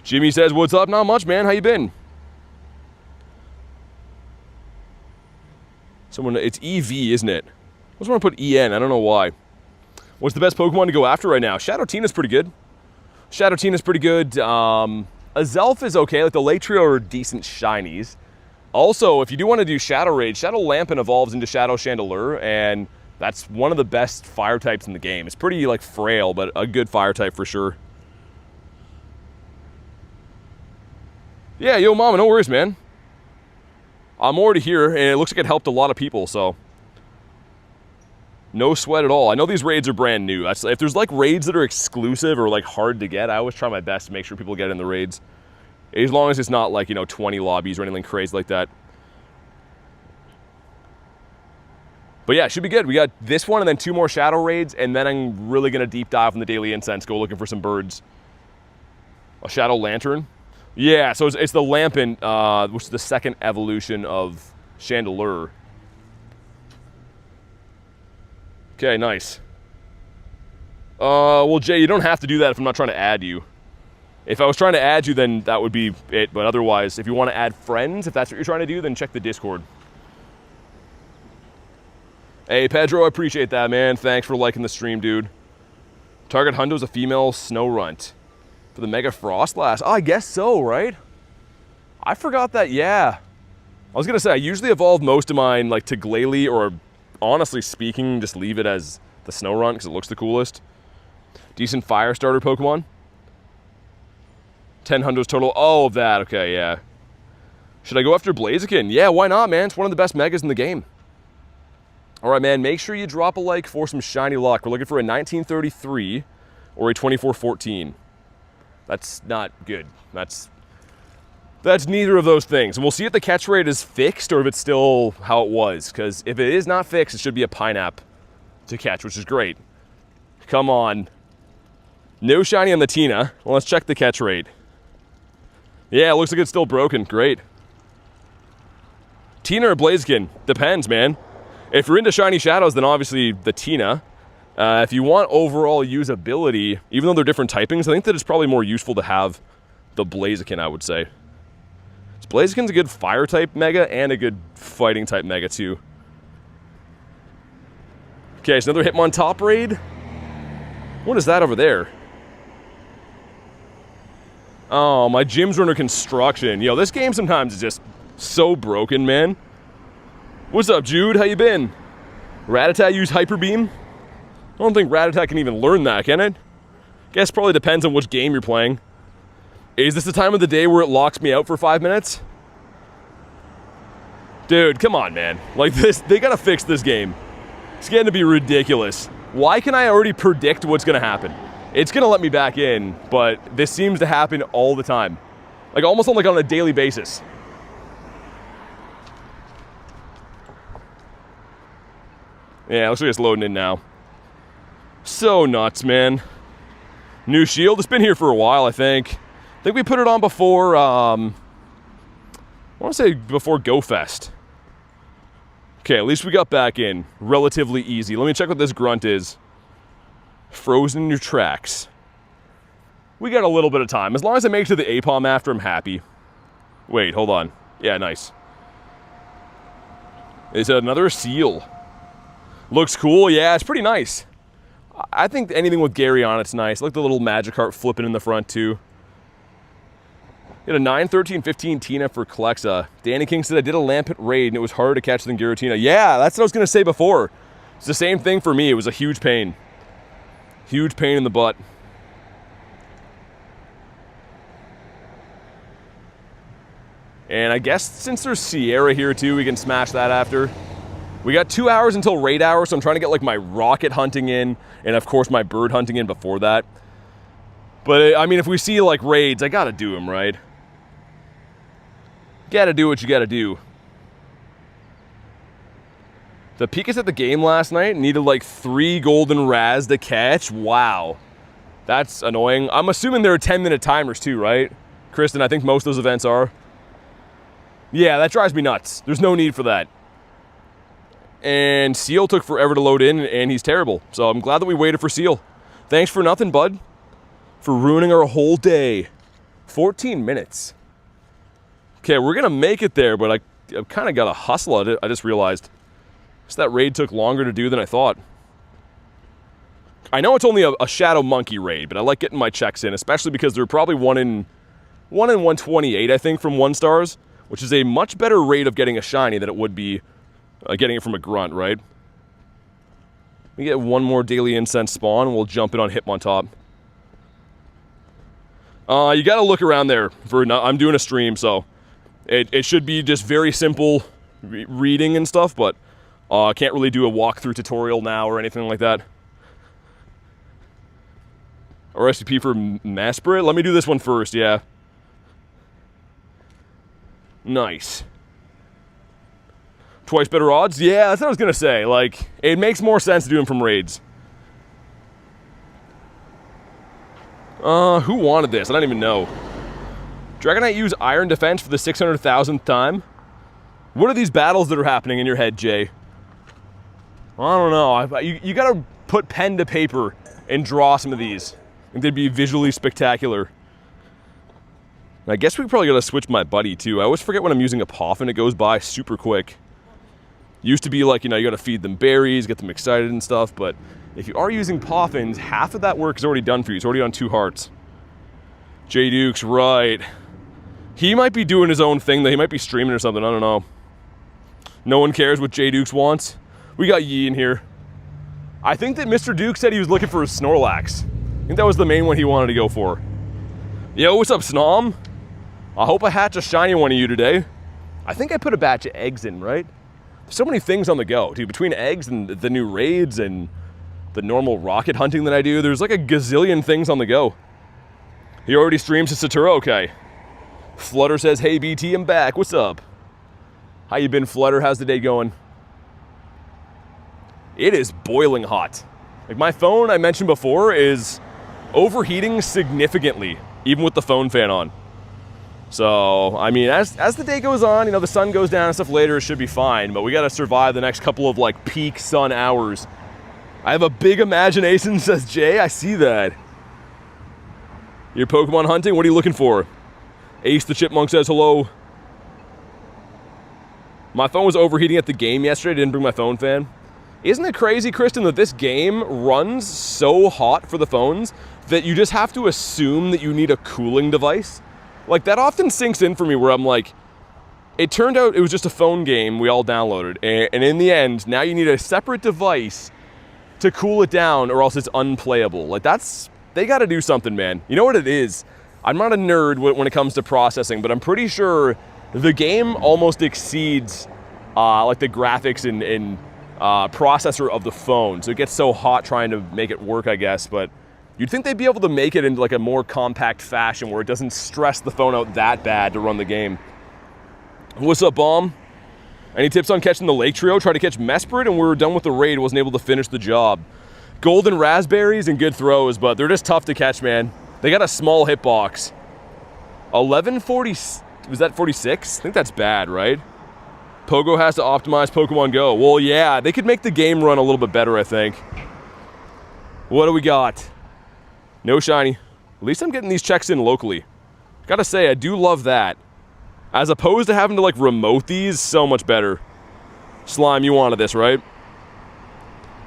Jimmy says, what's up? Not much, man. How you been? Someone, it's EV, isn't it? I just want to put EN. I don't know why. What's the best Pokemon to go after right now? Shadow Tina's pretty good. Shadow Tina's pretty good. Azelf is okay. Like, the late trio are decent shinies. Also, if you do want to do Shadow Raid, Shadow Lampin evolves into Shadow Chandelure, and that's one of the best fire types in the game. It's pretty, like, frail, but a good fire type for sure. Yeah, yo, mama, no worries, man. I'm already here, and it looks like it helped a lot of people, so no sweat at all. I know these raids are brand new. If there's, like, raids that are exclusive or, like, hard to get, I always try my best to make sure people get in the raids. As long as it's not, like, you know, 20 lobbies or anything crazy like that. But yeah, it should be good. We got this one and then 2 more Shadow Raids, and then I'm really going to deep dive on the Daily Incense, go looking for some birds. A Shadow Lantern? Yeah, so it's the Lampent, which is the second evolution of Chandelure. Okay, nice. Well, Jay, you don't have to do that if I'm not trying to add you. If I was trying to add you, then that would be it. But otherwise, if you want to add friends, if that's what you're trying to do, then check the Discord. Hey, Pedro, I appreciate that, man. Thanks for liking the stream, dude. Target Hundo's a female snow runt. For the Mega Frostlass. Oh, I guess so, right? I forgot that, yeah. I was going to say, I usually evolve most of mine like to Glalie, or honestly speaking, just leave it as the snow runt because it looks the coolest. Decent fire starter Pokemon. 10 Hundos total. Oh, of that. Okay, yeah. Should I go after Blaziken? Yeah, why not, man? It's one of the best Megas in the game. All right, man, make sure you drop a like for some shiny luck. We're looking for a 1933 or a 2414. That's not good. That's neither of those things. And we'll see if the catch rate is fixed or if it's still how it was. Because if it is not fixed, it should be a pineapple to catch, which is great. Come on. No shiny on the Tina. Well, let's check the catch rate. Yeah, it looks like it's still broken. Great. Tina or Blaziken? Depends, man. If you're into shiny shadows, then obviously the Tina. If you want overall usability, even though they're different typings, I think that it's probably more useful to have the Blaziken, I would say. Blaziken's a good fire type Mega and a good fighting type Mega too. Okay, so another Hitmontop raid. What is that over there? Oh, my gym's under construction. Yo, this game sometimes is just so broken, man. What's up, Jude? How you been? Rattata use Hyper Beam? I don't think Rattata can even learn that, can it? Guess probably depends on which game you're playing. Is this the time of the day where it locks me out for 5 minutes? Dude, come on, man. Like this, they gotta fix this game. It's getting to be ridiculous. Why can I already predict what's gonna happen? It's gonna let me back in, but this seems to happen all the time. Like almost on a daily basis. Yeah, looks like it's loading in now. So nuts, man. New shield. It's been here for a while, I think. I think we put it on before, I want to say before Go Fest. Okay, at least we got back in. Relatively easy. Let me check what this grunt is. Frozen in your tracks. We got a little bit of time. As long as I make it to the Apom after, I'm happy. Wait, hold on. Yeah, nice. Is another seal. Looks cool. Yeah, it's pretty nice. I think anything with Gary on it's nice. I like the little Magikarp flipping in the front too. Get a 9, 13, 15 Tina for Klexa. Danny King said I did a Lampent raid and it was harder to catch than Giratina. Yeah, that's what I was going to say before. It's the same thing for me. It was a huge pain. Huge pain in the butt. And I guess since there's Sierra here too, we can smash that after. We got 2 hours until raid hour, so I'm trying to get like my rocket hunting in, and of course my bird hunting in before that. But I mean, if we see like raids, I gotta do them, right? Gotta do what you gotta do. The Pika's at the game last night needed like 3 golden Raz to catch. Wow. That's annoying. I'm assuming there are 10-minute timers too, right? Kristen, I think most of those events are. Yeah, that drives me nuts. There's no need for that. And Seal took forever to load in, and he's terrible. So I'm glad that we waited for Seal. Thanks for nothing, bud. For ruining our whole day. 14 minutes. Okay, we're going to make it there, but I've kind of got to hustle at it, I just realized. So that raid took longer to do than I thought. I know it's only a Shadow Monkey raid, but I like getting my checks in, especially because they're probably 1 in 128, I think, from 1 stars, which is a much better rate of getting a shiny than it would be getting it from a grunt, right? We get 1 more Daily Incense spawn, and we'll jump it on Hitmontop. You got to look around there. I'm doing a stream, so it should be just very simple reading and stuff, but I can't really do a walkthrough tutorial now or anything like that. RSVP for Masprit? Let me do this one first, yeah. Twice better odds? Yeah, that's what I was gonna say. Like, it makes more sense to do them from raids. Who wanted this? I don't even know. Dragonite use Iron Defense for the 600,000th time? What are these battles that are happening in your head, Jay? I don't know. You gotta put pen to paper and draw some of these. I think they'd be visually spectacular. I guess we probably gotta switch my buddy too. I always forget when I'm using a Poffin, it goes by super quick. Used to be like, you know, you gotta feed them berries, get them excited and stuff, but if you are using Poffins, half of that work is already done for you. It's already on 2 hearts. J Dukes, right. He might be doing his own thing though. He might be streaming or something, I don't know. No one cares what J Dukes wants. We got Yi in here. I think that Mr. Duke said he was looking for a Snorlax. I think that was the main one he wanted to go for. Yo, what's up, Snom? I hope I hatch a shiny one of you today. I think I put a batch of eggs in, right? There's so many things on the go, dude. Between eggs and the new raids and the normal rocket hunting that I do, there's like a gazillion things on the go. He already streams to Satura? Okay. Flutter says, hey BT, I'm back. What's up? How you been, Flutter? How's the day going? It is boiling hot. Like, my phone, I mentioned before, is overheating significantly, even with the phone fan on. So, I mean, as the day goes on, you know, the sun goes down and stuff later, it should be fine, but we gotta survive the next couple of, like, peak sun hours. I have a big imagination, says Jay. I see that. You're Pokemon hunting? What are you looking for? Ace the Chipmunk says hello. My phone was overheating at the game yesterday. I didn't bring my phone fan. Isn't it crazy, Kristen, that this game runs so hot for the phones that you just have to assume that you need a cooling device? Like, that often sinks in for me where I'm like, it turned out it was just a phone game we all downloaded. And in the end, now you need a separate device to cool it down or else it's unplayable. Like, they gotta do something, man. You know what it is? I'm not a nerd when it comes to processing, but I'm pretty sure the game almost exceeds like the graphics and processor of the phone. So it gets so hot trying to make it work, I guess, but you'd think they'd be able to make it into like a more compact fashion where it doesn't stress the phone out that bad to run the game. What's up, Bomb? Any tips on catching the Lake Trio? Tried to catch Mesprit and we were done with the raid, wasn't able to finish the job. Golden raspberries and good throws, but they're just tough to catch, man. They got a small hitbox. 1140, was that 46? I think that's bad, right? Pogo has to optimize Pokemon GO. Well, yeah, they could make the game run a little bit better, I think. What do we got? No shiny. At least I'm getting these checks in locally. Gotta say, I do love that. As opposed to having to, like, remote these, so much better. Slime, you wanted this, right?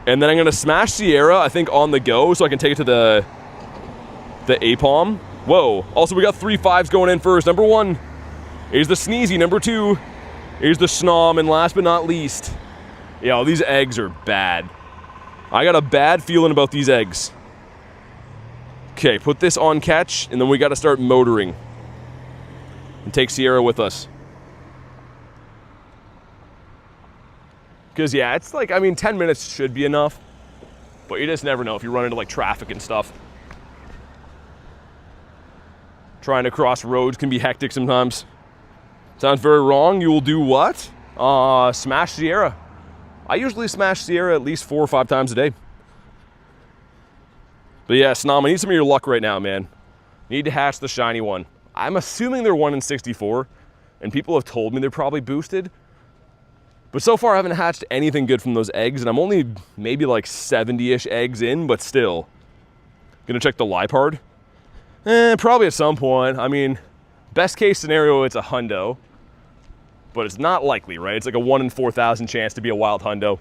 And then I'm gonna smash Sierra, I think, on the go, so I can take it to the Apom. Whoa. Also, we got 3 5s going in first. Number 1 is the Sneezy. Number 2 is the Snom. And last but not least, yo, these eggs are bad. I got a bad feeling about these eggs. Okay, put this on catch, and then we got to start motoring. And take Sierra with us. Because, yeah, it's like, I mean, 10 minutes should be enough. But you just never know if you run into, like, traffic and stuff. Trying to cross roads can be hectic sometimes. Sounds very wrong. You will do what? Smash Sierra. I usually smash Sierra at least 4 or 5 times a day. But yeah, Snom, I need some of your luck right now, man. Need to hatch the shiny one. I'm assuming they're 1 in 64, and people have told me they're probably boosted. But so far I haven't hatched anything good from those eggs, and I'm only maybe like 70-ish eggs in, but still. Gonna check the Lipard. Probably at some point. I mean, best case scenario, it's a Hundo. But it's not likely, right? It's like a 1 in 4,000 chance to be a wild Hundo.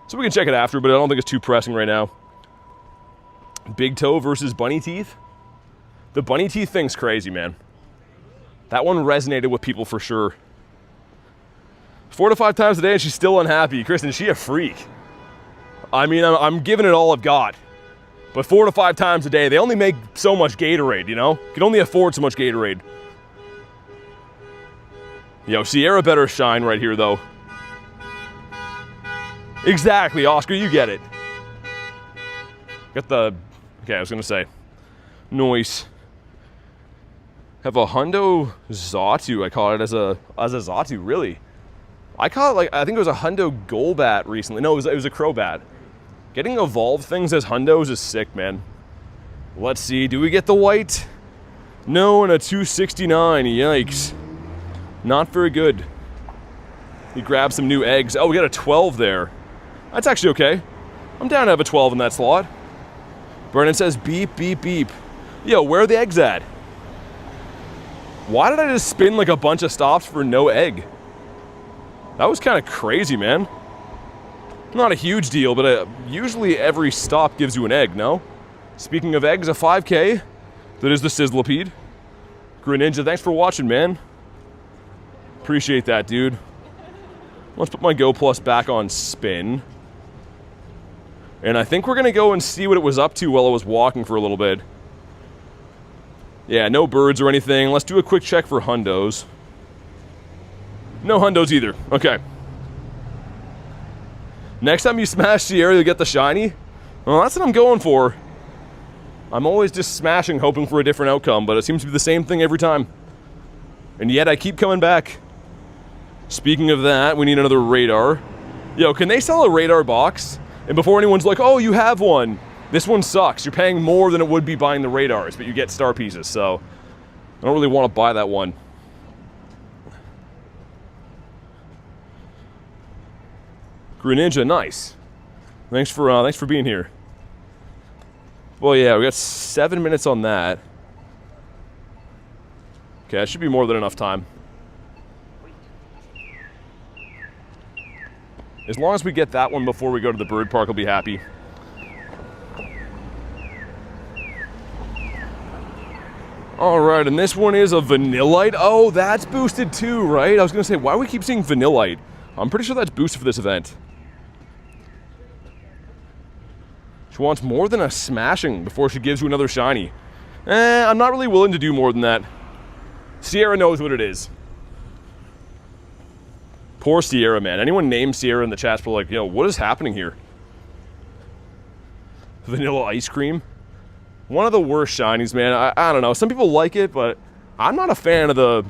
So we can check it after, but I don't think it's too pressing right now. Big Toe versus Bunny Teeth. The Bunny Teeth thing's crazy, man. That one resonated with people for sure. 4 to 5 times a day and she's still unhappy. Kristen, is she a freak? I mean, I'm giving it all I've got. But 4 to 5 times a day, they only make so much Gatorade, you know? Can only afford so much Gatorade. Yo, Sierra better shine right here, though. Exactly, Oscar, you get it. Got the... Okay, I was gonna say. Noise. Have a Hundo Zatu. I call it as a Zatu, really. I caught, like, I think it was a Hundo Golbat recently. No, it was a Crobat. Getting evolved things as Hundos is sick, man. Let's see, do we get the white? No, and a 269, yikes. Not very good. We grab some new eggs. Oh, we got a 12 there. That's actually okay. I'm down to have a 12 in that slot. Brennan says, beep, beep, beep. Yo, where are the eggs at? Why did I just spin like a bunch of stops for no egg? That was kind of crazy, man. Not a huge deal, but usually every stop gives you an egg, no? Speaking of eggs, a 5K. That is the Sizzlipede. Greninja, thanks for watching, man. Appreciate that, dude. Let's put my Go Plus back on spin. And I think we're going to go and see what it was up to while I was walking for a little bit. Yeah, no birds or anything. Let's do a quick check for Hundos. No Hundos either. Okay. Next time you smash Sierra, you'll get the shiny. Well, that's what I'm going for. I'm always just smashing, hoping for a different outcome, but it seems to be the same thing every time. And yet I keep coming back. Speaking of that, we need another radar. Yo, can they sell a radar box? And before anyone's like, oh, you have one. This one sucks. You're paying more than it would be buying the radars, but you get star pieces, so I don't really want to buy that one. Greninja, nice. Thanks for being here. Well, yeah, we got 7 minutes on that. Okay, that should be more than enough time. As long as we get that one before we go to the bird park, I'll be happy. Alright, and this one is a Vanillite. Oh, that's boosted too, right? I was going to say, why do we keep seeing Vanillite? I'm pretty sure that's boosted for this event. She wants more than a smashing before she gives you another shiny. I'm not really willing to do more than that. Sierra knows what it is. Poor Sierra, man. Anyone named Sierra in the chat's probably like, yo, what is happening here? Vanilla ice cream? One of the worst shinies, man. I don't know. Some people like it, but I'm not a fan of the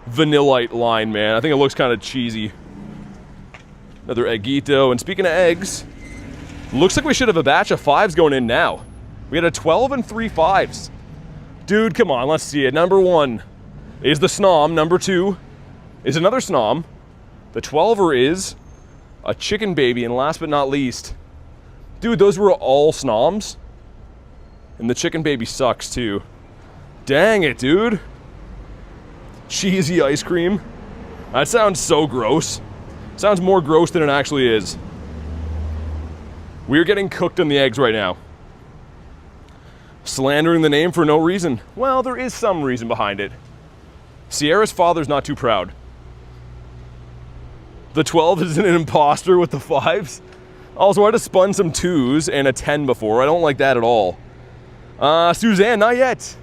Vanillite line, man. I think it looks kind of cheesy. Another Eggito. And speaking of eggs, looks like we should have a batch of 5s going in now. We had a 12 and 3 5s. Dude, come on. Let's see it. Number 1 is the Snom. Number 2 is another Snom. The 12er is a chicken baby. And last but not least, dude, those were all Snoms. And the chicken baby sucks too. Dang it, dude. Cheesy ice cream. That sounds so gross. Sounds more gross than it actually is. We're getting cooked on the eggs right now. Slandering the name for no reason. Well, there is some reason behind it. Sierra's father's not too proud. The 12 isn't an imposter with the 5s. Also, I just spun some 2s and a 10 before. I don't like that at all. Suzanne, not yet.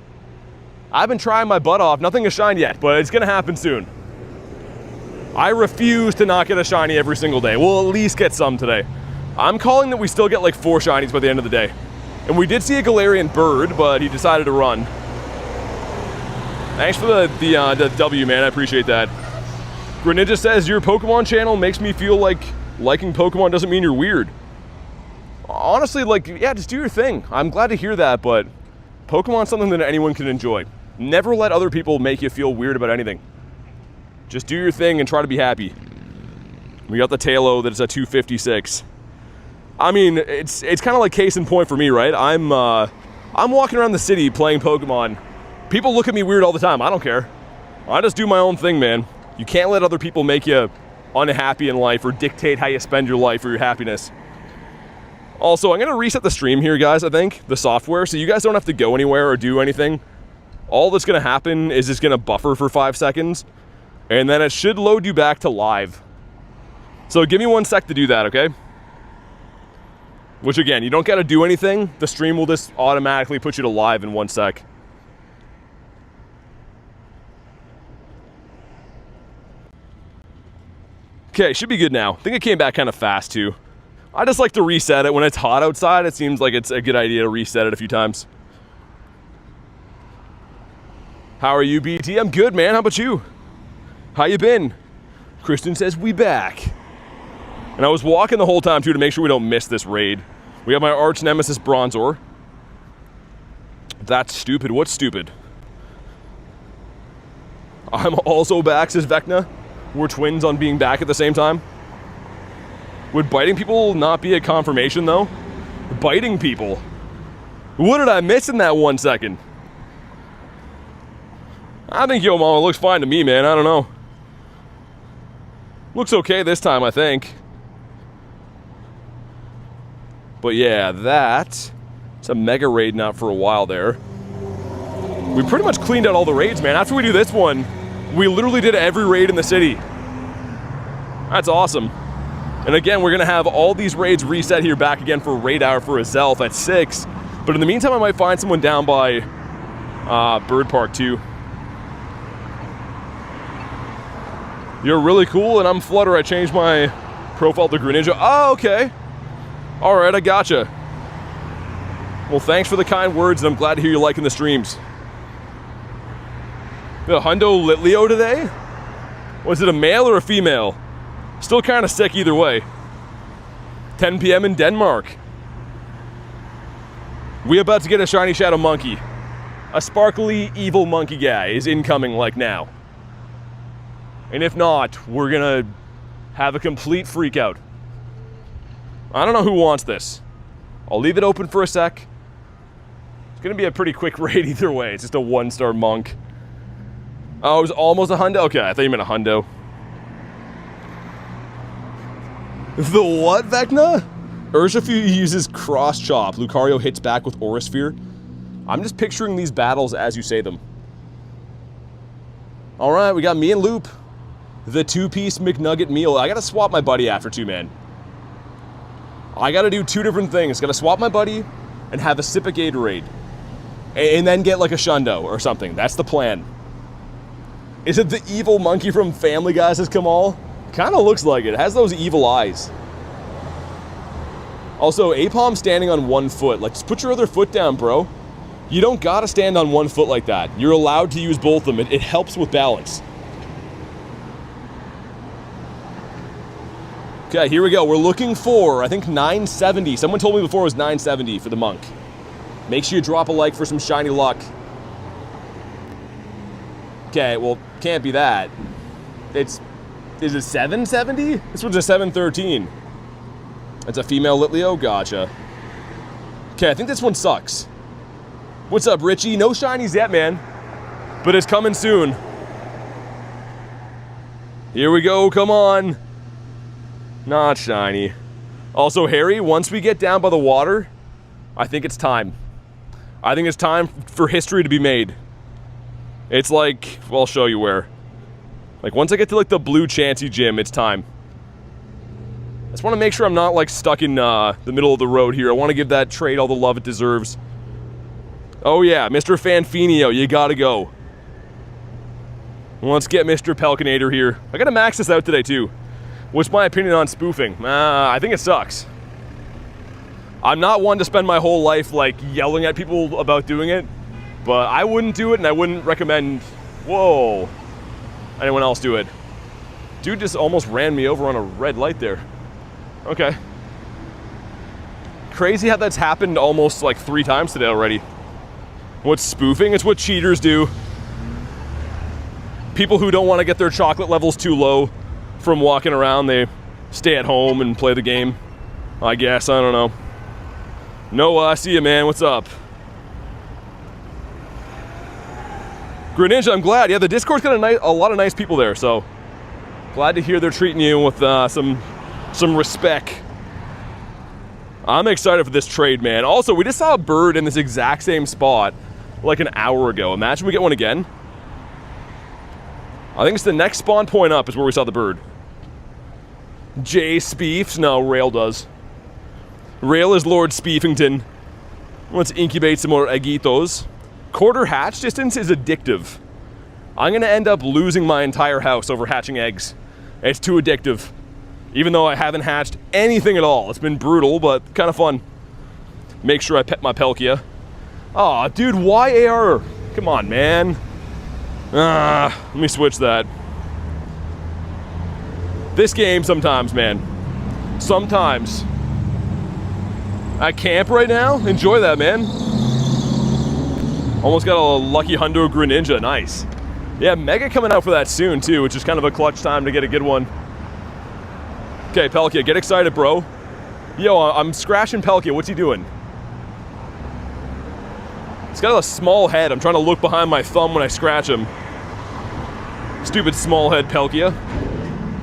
I've been trying my butt off. Nothing has shined yet, but it's gonna happen soon. I refuse to not get a shiny every single day. We'll at least get some today. I'm calling that we still get like 4 shinies by the end of the day. And we did see a Galarian Bird, but he decided to run. Thanks for the W, man. I appreciate that. Greninja says, your Pokemon channel makes me feel like liking Pokemon doesn't mean you're weird. Honestly, like, yeah, just do your thing. I'm glad to hear that, but Pokemon's something that anyone can enjoy. Never let other people make you feel weird about anything. Just do your thing and try to be happy. We got the Tailo that's a 256. I mean, it's kind of like case in point for me, right? I'm walking around the city playing Pokemon. People look at me weird all the time. I don't care. I just do my own thing, man. You can't let other people make you unhappy in life or dictate how you spend your life or your happiness. Also, I'm going to reset the stream here, guys, I think, the software, so you guys don't have to go anywhere or do anything. All that's going to happen is it's going to buffer for 5 seconds, and then it should load you back to live. So give me 1 sec to do that, okay? Which, again, you don't got to do anything. The stream will just automatically put you to live in 1 sec. Okay, should be good now. I think it came back kind of fast, too. I just like to reset it. When it's hot outside, it seems like it's a good idea to reset it a few times. How are you, BT? I'm good, man. How about you? How you been? Kristen says, we back. And I was walking the whole time, too, to make sure we don't miss this raid. We have my arch nemesis, Bronzor. That's stupid. What's stupid? I'm also back, says Vecna. We're twins on being back at the same time. Would biting people not be a confirmation, though? Biting people? What did I miss in that 1 second? I think Yo Mama looks fine to me, man. I don't know. Looks okay this time, I think. But yeah, it's a mega raid not for a while there. We pretty much cleaned out all the raids, man. After we do this one, we literally did every raid in the city. That's awesome. And again, we're going to have all these raids reset here back again for Raid Hour for Azelf at 6. But in the meantime, I might find someone down by Bird Park too. You're really cool and I'm Flutter. I changed my profile to Greninja. Oh, okay. Alright, I gotcha. Well, thanks for the kind words and I'm glad to hear you liking the streams. The Hundo Leo today? Was it a male or a female? Still kind of sick either way. 10 p.m. in Denmark. We about to get a shiny shadow monkey. A sparkly evil monkey guy is incoming like now. And if not, we're gonna have a complete freak out. I don't know who wants this. I'll leave it open for a sec. It's gonna be a pretty quick raid either way. It's just a 1-star monk. Oh, it was almost a hundo? Okay, I thought you meant a hundo. The what, Vecna? Urshifu uses Cross Chop. Lucario hits back with Aura Sphere. I'm just picturing these battles as you say them. Alright, we got me and Loop. The 2-piece McNugget meal. I gotta swap my buddy after 2, man. I gotta do 2 different things. Gotta swap my buddy and have a sip of Gatorade. And then get like a Shundo or something. That's the plan. Is it the evil monkey from Family Guy, says Kamal? Kinda looks like it. It has those evil eyes. Also, Apom standing on 1 foot. Like, just put your other foot down, bro. You don't gotta stand on 1 foot like that. You're allowed to use both of them. It helps with balance. Okay, here we go. We're looking for, I think, 970. Someone told me before it was 970 for the monk. Make sure you drop a like for some shiny luck. Okay, well, can't be that. Is it 770? This one's a 713. It's a female Litleo? Gotcha. Okay, I think this one sucks. What's up, Richie? No shinies yet, man. But it's coming soon. Here we go, come on. Not shiny. Also, Harry, once we get down by the water, I think it's time. I think it's time for history to be made. It's like, well, I'll show you where. Like, once I get to, like, the blue Chansey gym, it's time. I just want to make sure I'm not, like, stuck in the middle of the road here. I want to give that trade all the love it deserves. Oh, yeah, Mr. Fanfinio, you gotta go. Let's get Mr. Pelkinator here. I gotta max this out today, too. What's my opinion on spoofing? I think it sucks. I'm not one to spend my whole life, like, yelling at people about doing it. But I wouldn't do it, and I wouldn't recommend... Whoa. Anyone else do it. Dude just almost ran me over on a red light there. Okay. Crazy how that's happened almost like 3 times today already. What's spoofing? It's what cheaters do. People who don't want to get their chocolate levels too low from walking around, they stay at home and play the game. I guess, I don't know. Noah, I see you, man. What's up? Greninja, I'm glad. Yeah, the Discord's got a lot of nice people there, so glad to hear they're treating you with some respect. I'm excited for this trade, man. Also, we just saw a bird in this exact same spot like an hour ago. Imagine we get one again. I think it's the next spawn point up is where we saw the bird. Jay Spiefs? No, Rail does. Rail is Lord Spiefington. Let's incubate some more eggitos. Quarter hatch distance is addictive. I'm gonna end up losing my entire house over hatching eggs. It's too addictive. Even though I haven't hatched anything at all. It's been brutal, but kind of fun. Make sure I pet my Palkia. Aw, dude, why AR? Come on, man. Let me switch that. This game sometimes, man. Sometimes. At camp right now? Enjoy that, man. Almost got a lucky Hundo Greninja, nice. Yeah, Mega coming out for that soon too, which is kind of a clutch time to get a good one. Okay, Palkia, get excited, bro. Yo, I'm scratching Palkia, what's he doing? He's got a small head, I'm trying to look behind my thumb when I scratch him. Stupid small head Palkia.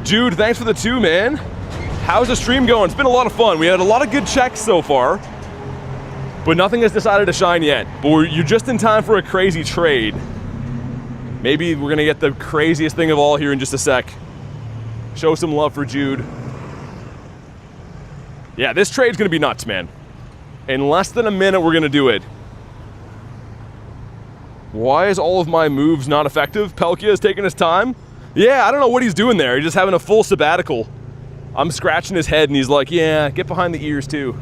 Jude, thanks for the 2, man. How's the stream going? It's been a lot of fun. We had a lot of good checks so far, but nothing has decided to shine yet. But you're just in time for a crazy trade. Maybe we're gonna get the craziest thing of all here in just a sec. Show some love for Jude. Yeah, this trade's gonna be nuts, man. In less than a minute, we're gonna do it. Why is all of my moves not effective? Palkia is taking his time. Yeah, I don't know what he's doing there. He's just having a full sabbatical. I'm scratching his head and he's like, yeah, get behind the ears too.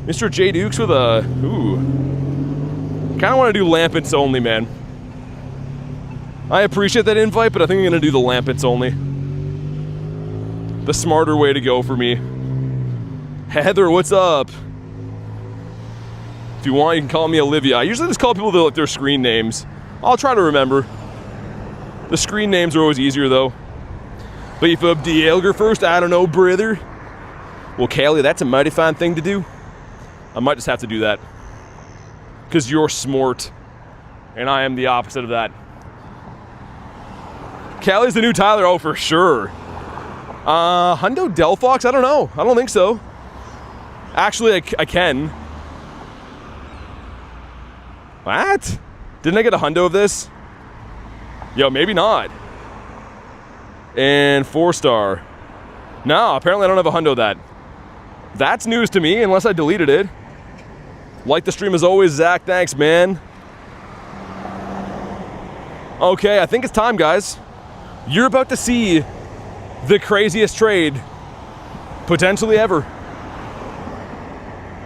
Mr. J. Dukes with a, ooh. Kinda wanna do Lampets only, man. I appreciate that invite, but I think I'm gonna do the Lampets only. The smarter way to go for me. Heather, what's up? If you want, you can call me Olivia. I usually just call people their screen names. I'll try to remember. The screen names are always easier though. Beef up the Elger first, I don't know, brother. Well, Callie, that's a mighty fine thing to do. I might just have to do that. Because you're smart. And I am the opposite of that. Callie's the new Tyler, oh, for sure. Hundo Delphox, I don't know. I don't think so. Actually, I can. What? Didn't I get a Hundo of this? Yo, maybe not. And 4-star. No, apparently I don't have a Hundo of that. That's news to me, unless I deleted it. Like the stream as always, Zach, thanks, man. Okay, I think it's time, guys. You're about to see the craziest trade potentially ever.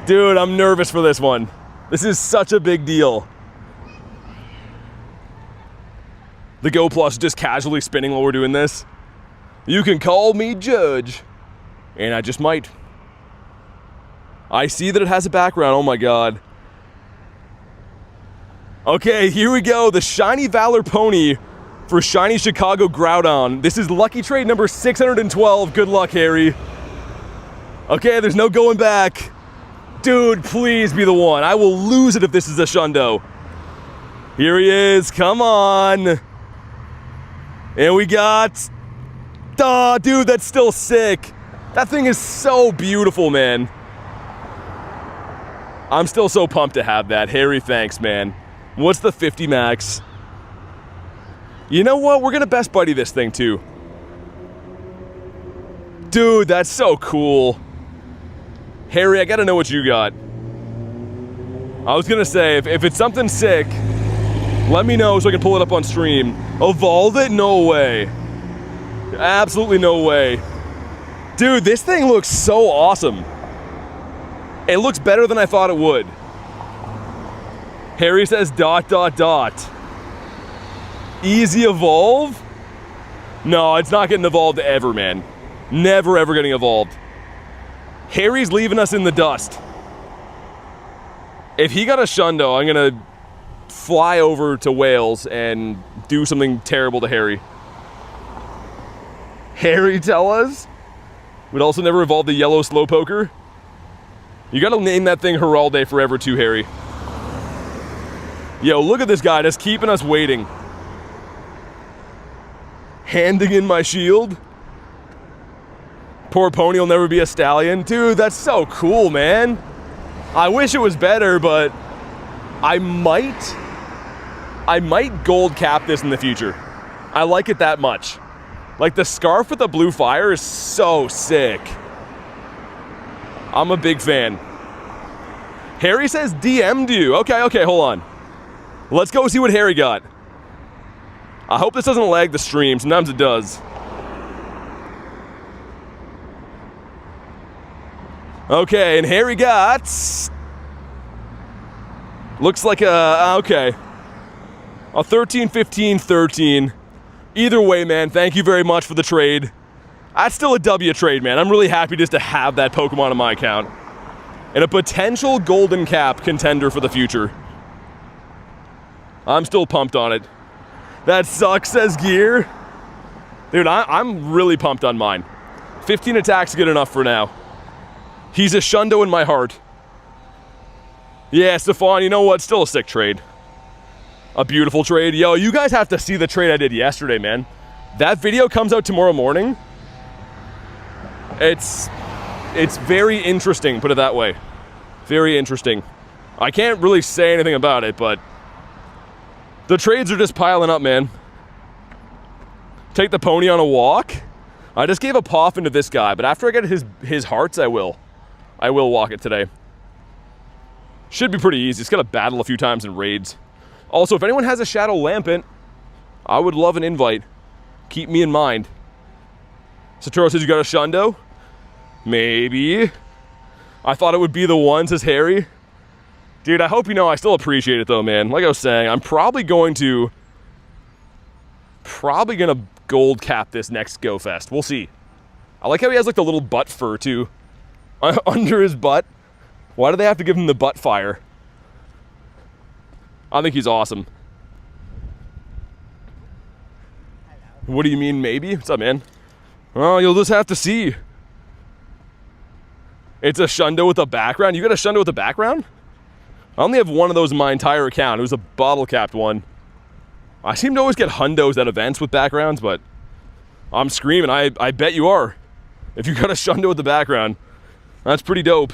Dude, I'm nervous for this one. This is such a big deal. The Go Plus just casually spinning while we're doing this. You can call me judge. And I just might. I see that it has a background, oh my god. Okay, here we go. The Shiny Valor Pony for Shiny Chicago Groudon. This is lucky trade number 612. Good luck, Harry. Okay, there's no going back. Dude, please be the one. I will lose it if this is a Shundo. Here he is, come on. And we got, dude, that's still sick. That thing is so beautiful, man. I'm still so pumped to have that. Harry, thanks, man. What's the 50 max? You know what? We're gonna best buddy this thing too. Dude, that's so cool. Harry, I gotta know what you got. I was gonna say, if it's something sick, let me know so I can pull it up on stream. Evolve it? No way. Absolutely no way. Dude, this thing looks so awesome. It looks better than I thought it would. Harry says ... Easy evolve? No, it's not getting evolved ever, man. Never ever getting evolved. Harry's leaving us in the dust. If he got a Shundo, I'm gonna fly over to Wales and do something terrible to Harry. Harry, tell us? Would also never evolve the yellow Slowpoker? You gotta name that thing Heralde forever too, Harry. Yo, look at this guy just keeping us waiting. Handing in my shield. Poor pony will never be a stallion. Dude, that's so cool, man. I wish it was better, but I might gold cap this in the future. I like it that much. Like, the scarf with the blue fire is so sick. I'm a big fan. Harry says DM'd you. Okay, hold on. Let's go see what Harry got. I hope this doesn't lag the stream. Sometimes it does. Okay, and Harry got... Looks like a... Okay. A 13, 15, 13. Either way, man, thank you very much for the trade. That's still a W trade, man. I'm really happy just to have that Pokemon in my account. And a potential golden cap contender for the future. I'm still pumped on it. That sucks, says Gear. Dude, I'm really pumped on mine. 15 attacks good enough for now. He's a Shundo in my heart. Yeah, Stefan, you know what? Still a sick trade. A beautiful trade. Yo, you guys have to see the trade I did yesterday, man. That video comes out tomorrow morning. It's very interesting, put it that way. Very interesting. I can't really say anything about it, but the trades are just piling up, man. Take the pony on a walk. I just gave a Poff into this guy, but after I get his hearts, I will walk it today. Should be pretty easy. It's got to battle a few times in raids. Also, if anyone has a Shadow Lampent, I would love an invite. Keep me in mind. Satoru says you got a Shundo? Maybe. I thought it would be the one, says Harry. Dude, I hope you know I still appreciate it though, man. Like I was saying, I'm probably gonna gold cap this next Go Fest. We'll see. I like how he has like the little butt fur too. Under his butt. Why do they have to give him the butt fire? I think he's awesome. What do you mean maybe? What's up, man? Oh, you'll just have to see. It's a Shundo with a background? You got a Shundo with a background? I only have one of those in my entire account. It was a bottle capped one. I seem to always get Hundos at events with backgrounds, but I'm screaming. I bet you are. If you got a Shundo with the background, that's pretty dope.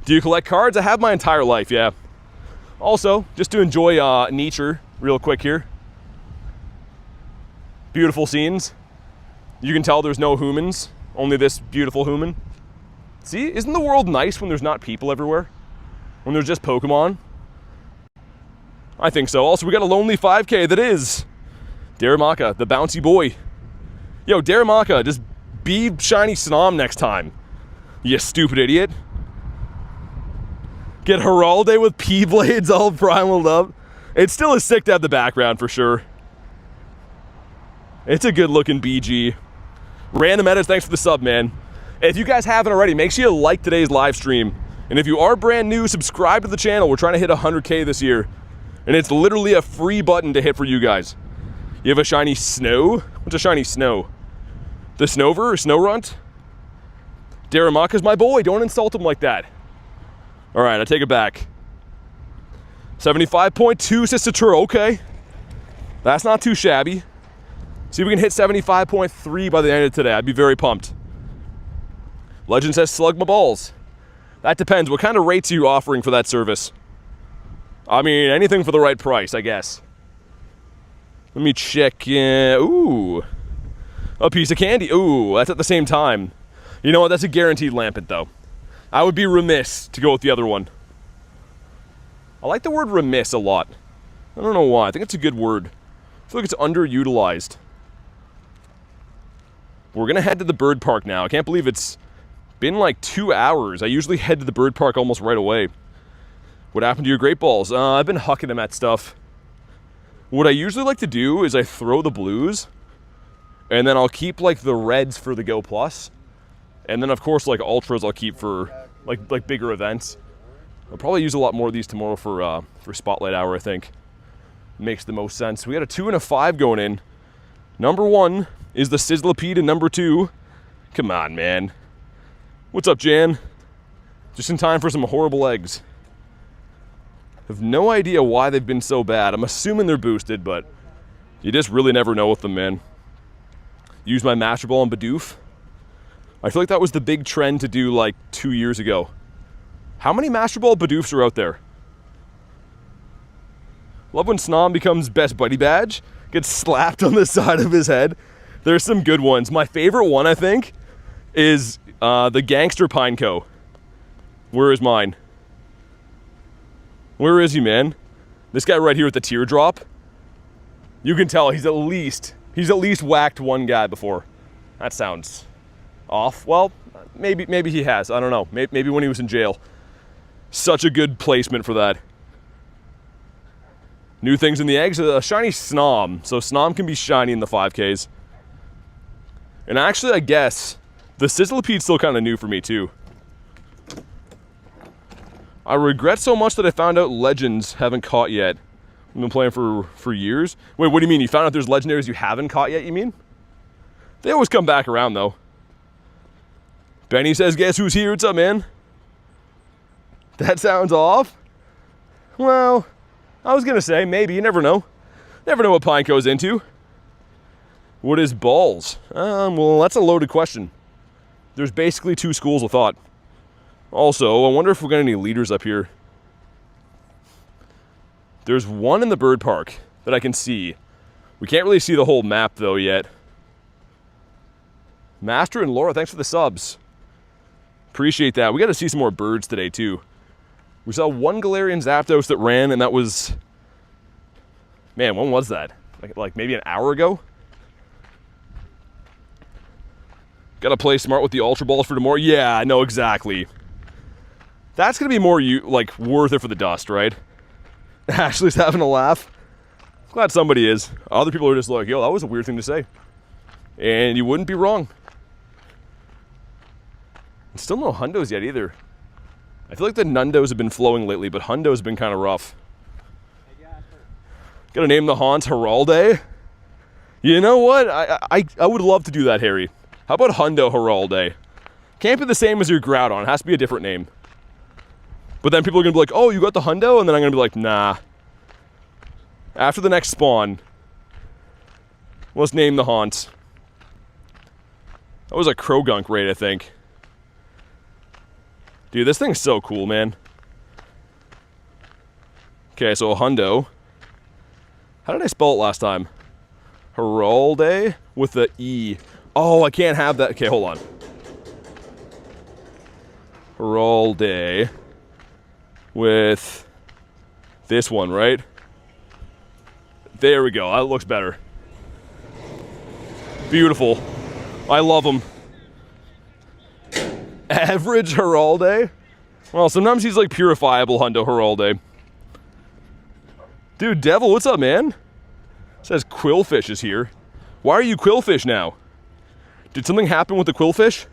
Do you collect cards? I have my entire life, yeah. Also, just to enjoy nature real quick here. Beautiful scenes. You can tell there's no humans, only this beautiful human. See, isn't the world nice when there's not people everywhere? When there's just Pokemon? I think so. Also, we got a lonely 5K that is Daramaka, the bouncy boy. Yo, Daramaka, just be Shiny Snom next time. You stupid idiot. Get Heralde with P-Blades all primaled up. It still is sick to have the background for sure. It's a good looking BG. Random Edits, thanks for the sub, man. If you guys haven't already, make sure you like today's live stream. And if you are brand new, subscribe to the channel. We're trying to hit 100K this year. And it's literally a free button to hit for you guys. You have a shiny Snow? What's a shiny Snow? The Snover or Snowrunt? Daramaka's my boy. Don't insult him like that. All right, I take it back. 75.2 says Satoru. Okay. That's not too shabby. See if we can hit 75.3 by the end of today. I'd be very pumped. Legend says slug my balls. That depends. What kind of rates are you offering for that service? I mean, anything for the right price, I guess. Let me check. Ooh. A piece of candy. Ooh, that's at the same time. You know what? That's a guaranteed Lampent, though. I would be remiss to go with the other one. I like the word remiss a lot. I don't know why. I think it's a good word. I feel like it's underutilized. We're going to head to the bird park now. I can't believe it's been like 2 hours. I usually head to the bird park almost right away. What happened to your great balls? I've been hucking them at stuff. What I usually like to do is I throw the blues, and then I'll keep like the reds for the Go Plus. And then of course like ultras I'll keep for like bigger events. I'll probably use a lot more of these tomorrow for Spotlight Hour, I think. Makes the most sense. We got a 2 and a 5 going in. Number 1 is the Sizzlipede, and number 2, come on, man. What's up, Jan? Just in time for some horrible eggs. Have no idea why they've been so bad. I'm assuming they're boosted, but you just really never know with them, man. Use my Master Ball on Bidoof. I feel like that was the big trend to do like 2 years ago. How many Master Ball Bidoofs are out there? Love when Snom becomes Best Buddy Badge. Gets slapped on the side of his head. There's some good ones. My favorite one, I think, is the Gangster Pineco. Where is mine? Where is he, man? This guy right here with the teardrop. You can tell he's at least whacked one guy before. That sounds off. Well, maybe he has. I don't know. Maybe when he was in jail. Such a good placement for that. New things in the eggs, a shiny Snom. So Snom can be shiny in the 5Ks. And actually, I guess, the Sizzlipede's still kind of new for me, too. I regret so much that I found out Legends haven't caught yet. I've been playing for years. Wait, what do you mean? You found out there's Legendaries you haven't caught yet, you mean? They always come back around, though. Benny says, guess who's here? What's up, man? That sounds off. Well, I was going to say, maybe. You never know. Never know what Pineco's into. What is balls? Well, that's a loaded question. There's basically two schools of thought. Also, I wonder if we're going to need leaders up here. There's one in the bird park that I can see. We can't really see the whole map, though, yet. Master and Laura, thanks for the subs. Appreciate that. We got to see some more birds today, too. We saw one Galarian Zapdos that ran, and that was... Man, when was that? Like maybe an hour ago? Got to play smart with the Ultra Balls for tomorrow? Yeah, I know exactly. That's going to be more worth it for the dust, right? Ashley's having a laugh. Glad somebody is. Other people are just like, yo, that was a weird thing to say. And you wouldn't be wrong. And still no Hundos yet either. I feel like the Nundos have been flowing lately, but Hundo's been kind of rough. Gotta name the Haunts Heralde. You know what? I would love to do that, Harry. How about Hundo Heralde? Can't be the same as your Groudon. It has to be a different name. But then people are going to be like, oh, you got the Hundo? And then I'm going to be like, nah. After the next spawn, let's name the Haunts. That was a Krogunk raid, I think. Dude, this thing's so cool, man. Okay, so a Hundo. How did I spell it last time? Heralde with the E. Oh, I can't have that. Okay, hold on. Heralde with this one, right? There we go. That looks better. Beautiful. I love them. Average Heralde? Well, sometimes he's like purifiable Hundo Heralde. Dude, Devil, what's up, man? It says Quillfish is here. Why are you Quillfish now? Did something happen with the Quillfish?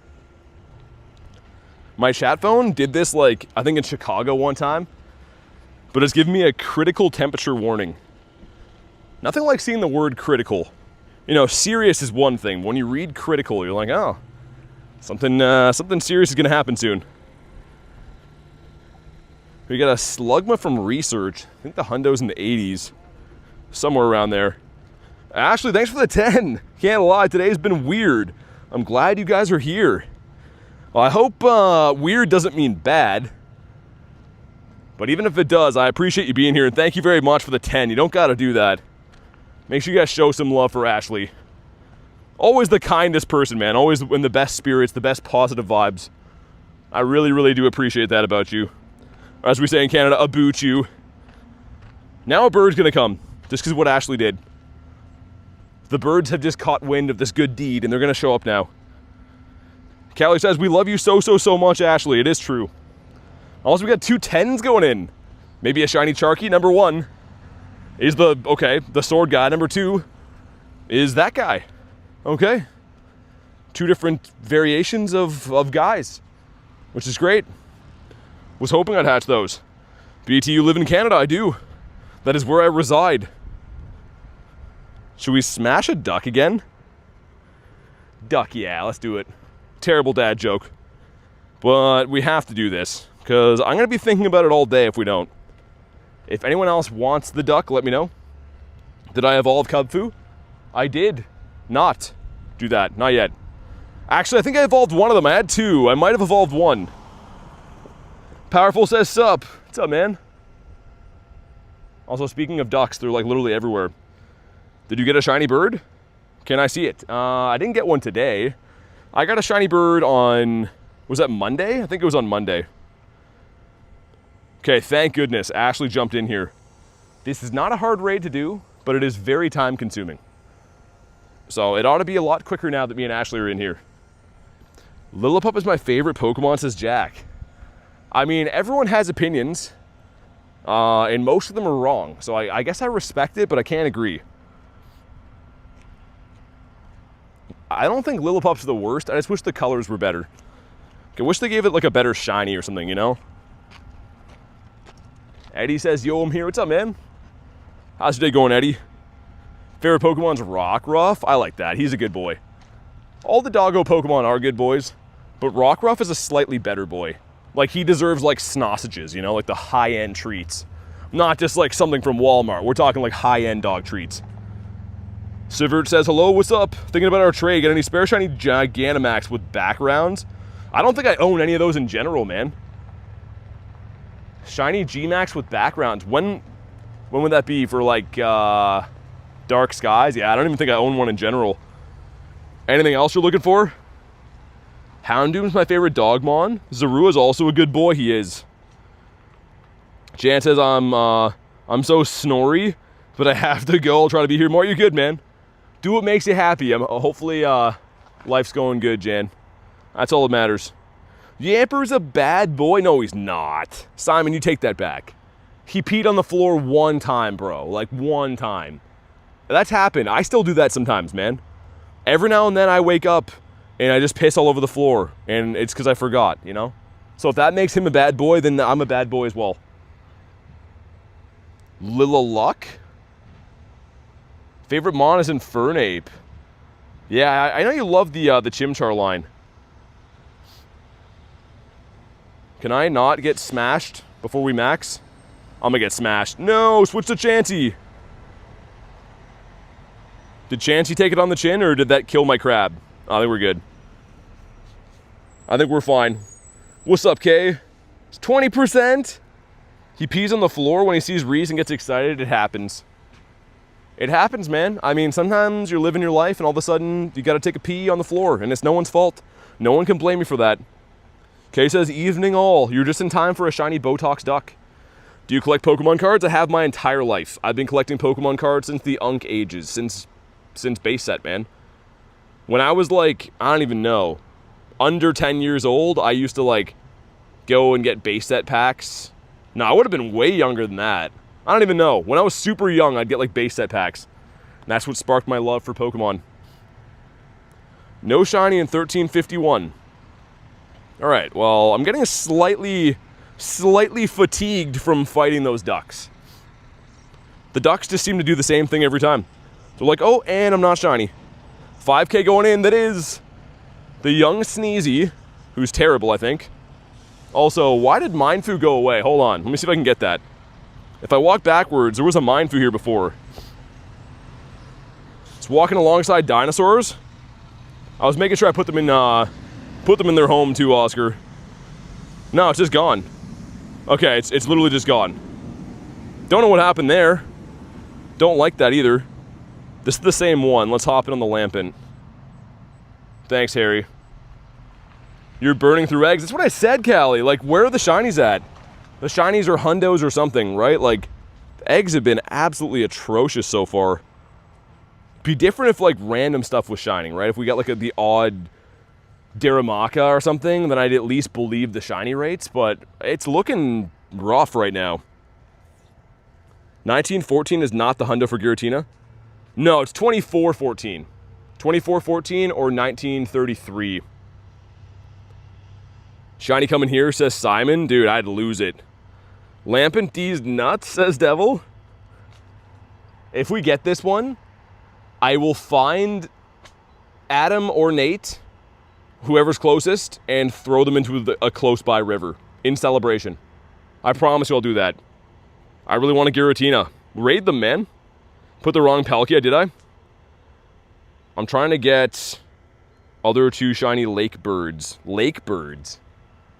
My chat phone did this, I think in Chicago one time. But it's giving me a critical temperature warning. Nothing like seeing the word critical. You know, serious is one thing. When you read critical, you're like, oh, something serious is going to happen soon. We got a Slugma from Research. I think the Hundo's in the 80s. Somewhere around there. Ashley, thanks for the 10. Can't lie, today's been weird. I'm glad you guys are here. Well, I hope weird doesn't mean bad. But even if it does, I appreciate you being here, and thank you very much for the 10. You don't gotta do that. Make sure you guys show some love for Ashley. Always the kindest person, man. Always in the best spirits, the best positive vibes. I really, really do appreciate that about you. Or as we say in Canada, a boot you. Now a bird's gonna come, just because of what Ashley did. The birds have just caught wind of this good deed, and they're gonna show up now. Callie says, we love you so much, Ashley. It is true. Also, we got 2 10s going in. Maybe a shiny Charky. Number 1 is the sword guy. Number 2 is that guy. Okay. 2 different variations of guys, which is great. Was hoping I'd hatch those. BT, you live in Canada? I do. That is where I reside. Should we smash a duck again? Duck, yeah, let's do it. Terrible dad joke. But we have to do this, because I'm going to be thinking about it all day if we don't. If anyone else wants the duck, let me know. Did I evolve Cubfu? I did not do that. Not yet. Actually, I think I evolved one of them. I had 2. I might have evolved 1. Powerful says sup. What's up, man? Also, speaking of ducks, they're literally everywhere. Did you get a shiny bird? Can I see it? I didn't get one today. I got a shiny bird on, was that Monday? I think it was on Monday. Okay, thank goodness Ashley jumped in here. This is not a hard raid to do, but it is very time consuming. So it ought to be a lot quicker now that me and Ashley are in here. Lillipup is my favorite Pokemon, says Jack. I mean, everyone has opinions. And most of them are wrong. So I guess I respect it, but I can't agree. I don't think Lillipup's the worst. I just wish the colors were better. I wish they gave it like a better shiny or something, you know? Eddie says, yo, I'm here. What's up, man? How's your day going, Eddie? Favorite Pokemon's Rockruff? I like that. He's a good boy. All the doggo Pokemon are good boys, but Rockruff is a slightly better boy. Like, he deserves, like, snossages, you know? Like, the high-end treats. Not just, like, something from Walmart. We're talking, like, high-end dog treats. Sivert says, hello, what's up? Thinking about our trade. Get any spare shiny Gigantamax with backgrounds? I don't think I own any of those in general, man. Shiny G-Max with backgrounds. When would that be? For, like, Dark Skies? Yeah, I don't even think I own one in general. Anything else you're looking for? Houndoom's my favorite Dogmon. Zarua's also a good boy. He is. Jan says, I'm so snory, but I have to go. I'll try to be here more. You're good, man. Do what makes you happy. Hopefully, life's going good, Jan. That's all that matters. Yamper's a bad boy. No, he's not. Simon, you take that back. He peed on the floor one time, bro. Like, one time. That's happened. I still do that sometimes, man. Every now and then I wake up and I just piss all over the floor. And it's because I forgot, you know? So if that makes him a bad boy, then I'm a bad boy as well. Lilla Luck? Favorite mon is Infernape. Yeah, I know you love the Chimchar line. Can I not get smashed before we max? I'm gonna get smashed. No, switch to Chansey. Did Chansey take it on the chin, or did that kill my crab? I think we're good. I think we're fine. What's up, Kay? It's 20%. He pees on the floor when he sees Reese and gets excited. It happens. It happens, man. I mean, sometimes you're living your life and all of a sudden you gotta take a pee on the floor, and it's no one's fault. No one can blame you for that. Kay says, evening all. You're just in time for a shiny Botox duck. Do you collect Pokemon cards? I have my entire life. I've been collecting Pokemon cards since the Unk ages, since base set, man. When I was like, I don't even know, under 10 years old, I used to like go and get base set packs. No, I would have been way younger than that. I don't even know. When I was super young, I'd get like base set packs. And that's what sparked my love for Pokemon. No shiny in 1351. Alright, well, I'm getting slightly fatigued from fighting those ducks. The ducks just seem to do the same thing every time. They're like, oh, and I'm not shiny. 5K going in, that is the young Sneezy, who's terrible, I think. Also, why did Mindfu go away? Hold on, let me see if I can get that. If I walk backwards, there was a Mindfu here before. It's walking alongside dinosaurs. I was making sure I put them in their home too, Oscar. No, it's just gone. Okay, it's literally just gone. Don't know what happened there. Don't like that either. This is the same one. Let's hop in on the Lampent. Thanks, Harry. You're burning through eggs. That's what I said, Callie. Like, where are the shinies at? The shinies are hundos or something, right? Like, the eggs have been absolutely atrocious so far. Be different if, like, random stuff was shining, right? If we got, like, the odd Daramaka or something, then I'd at least believe the shiny rates, but it's looking rough right now. 1914 is not the Hundo for Giratina? No, it's 2414. 2414 or 1933. Shiny coming here, says Simon. Dude, I'd lose it. Lampent D's nuts, says Devil. If we get this one, I will find Adam or Nate, whoever's closest, and throw them into a close-by river in celebration. I promise you I'll do that. I really want a Giratina. Raid them, man. Put the wrong Palkia, did I? I'm trying to get other two shiny lake birds. Lake birds?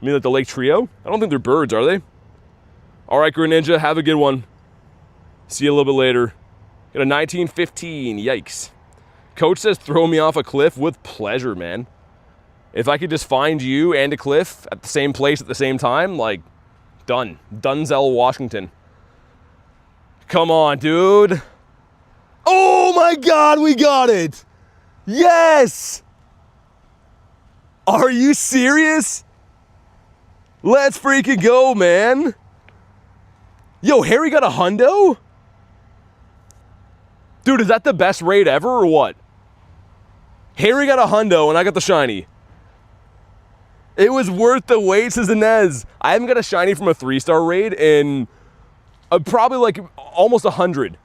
You mean like the lake trio? I don't think they're birds, are they? Alright, Greninja, have a good one. See you a little bit later. Got a 1915, yikes. Coach says throw me off a cliff with pleasure, man. If I could just find you and a cliff at the same place at the same time, like, done. Dunzell, Washington. Come on, dude. Oh my god, we got it! Yes! Are you serious? Let's freaking go, man. Yo, Harry got a hundo? Dude, is that the best raid ever or what? Harry got a hundo and I got the shiny. It was worth the wait, says Inez. I haven't got a shiny from a 3-star raid in probably like almost 100.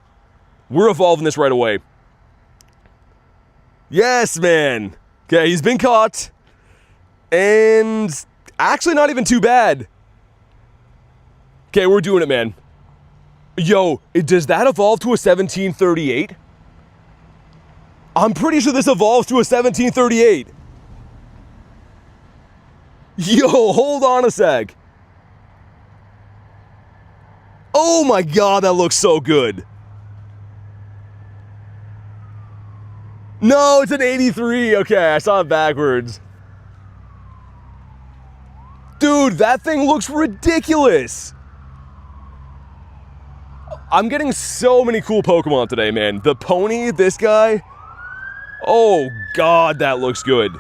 We're evolving this right away. Yes, man. Okay, he's been caught. And actually not even too bad. Okay, we're doing it, man. Yo, does that evolve to a 1738? I'm pretty sure this evolves to a 1738. Yo, hold on a sec. Oh my god, that looks so good. No, it's an 83. Okay, I saw it backwards. Dude, that thing looks ridiculous. I'm getting so many cool Pokemon today, man. The pony, this guy. Oh, God, that looks good.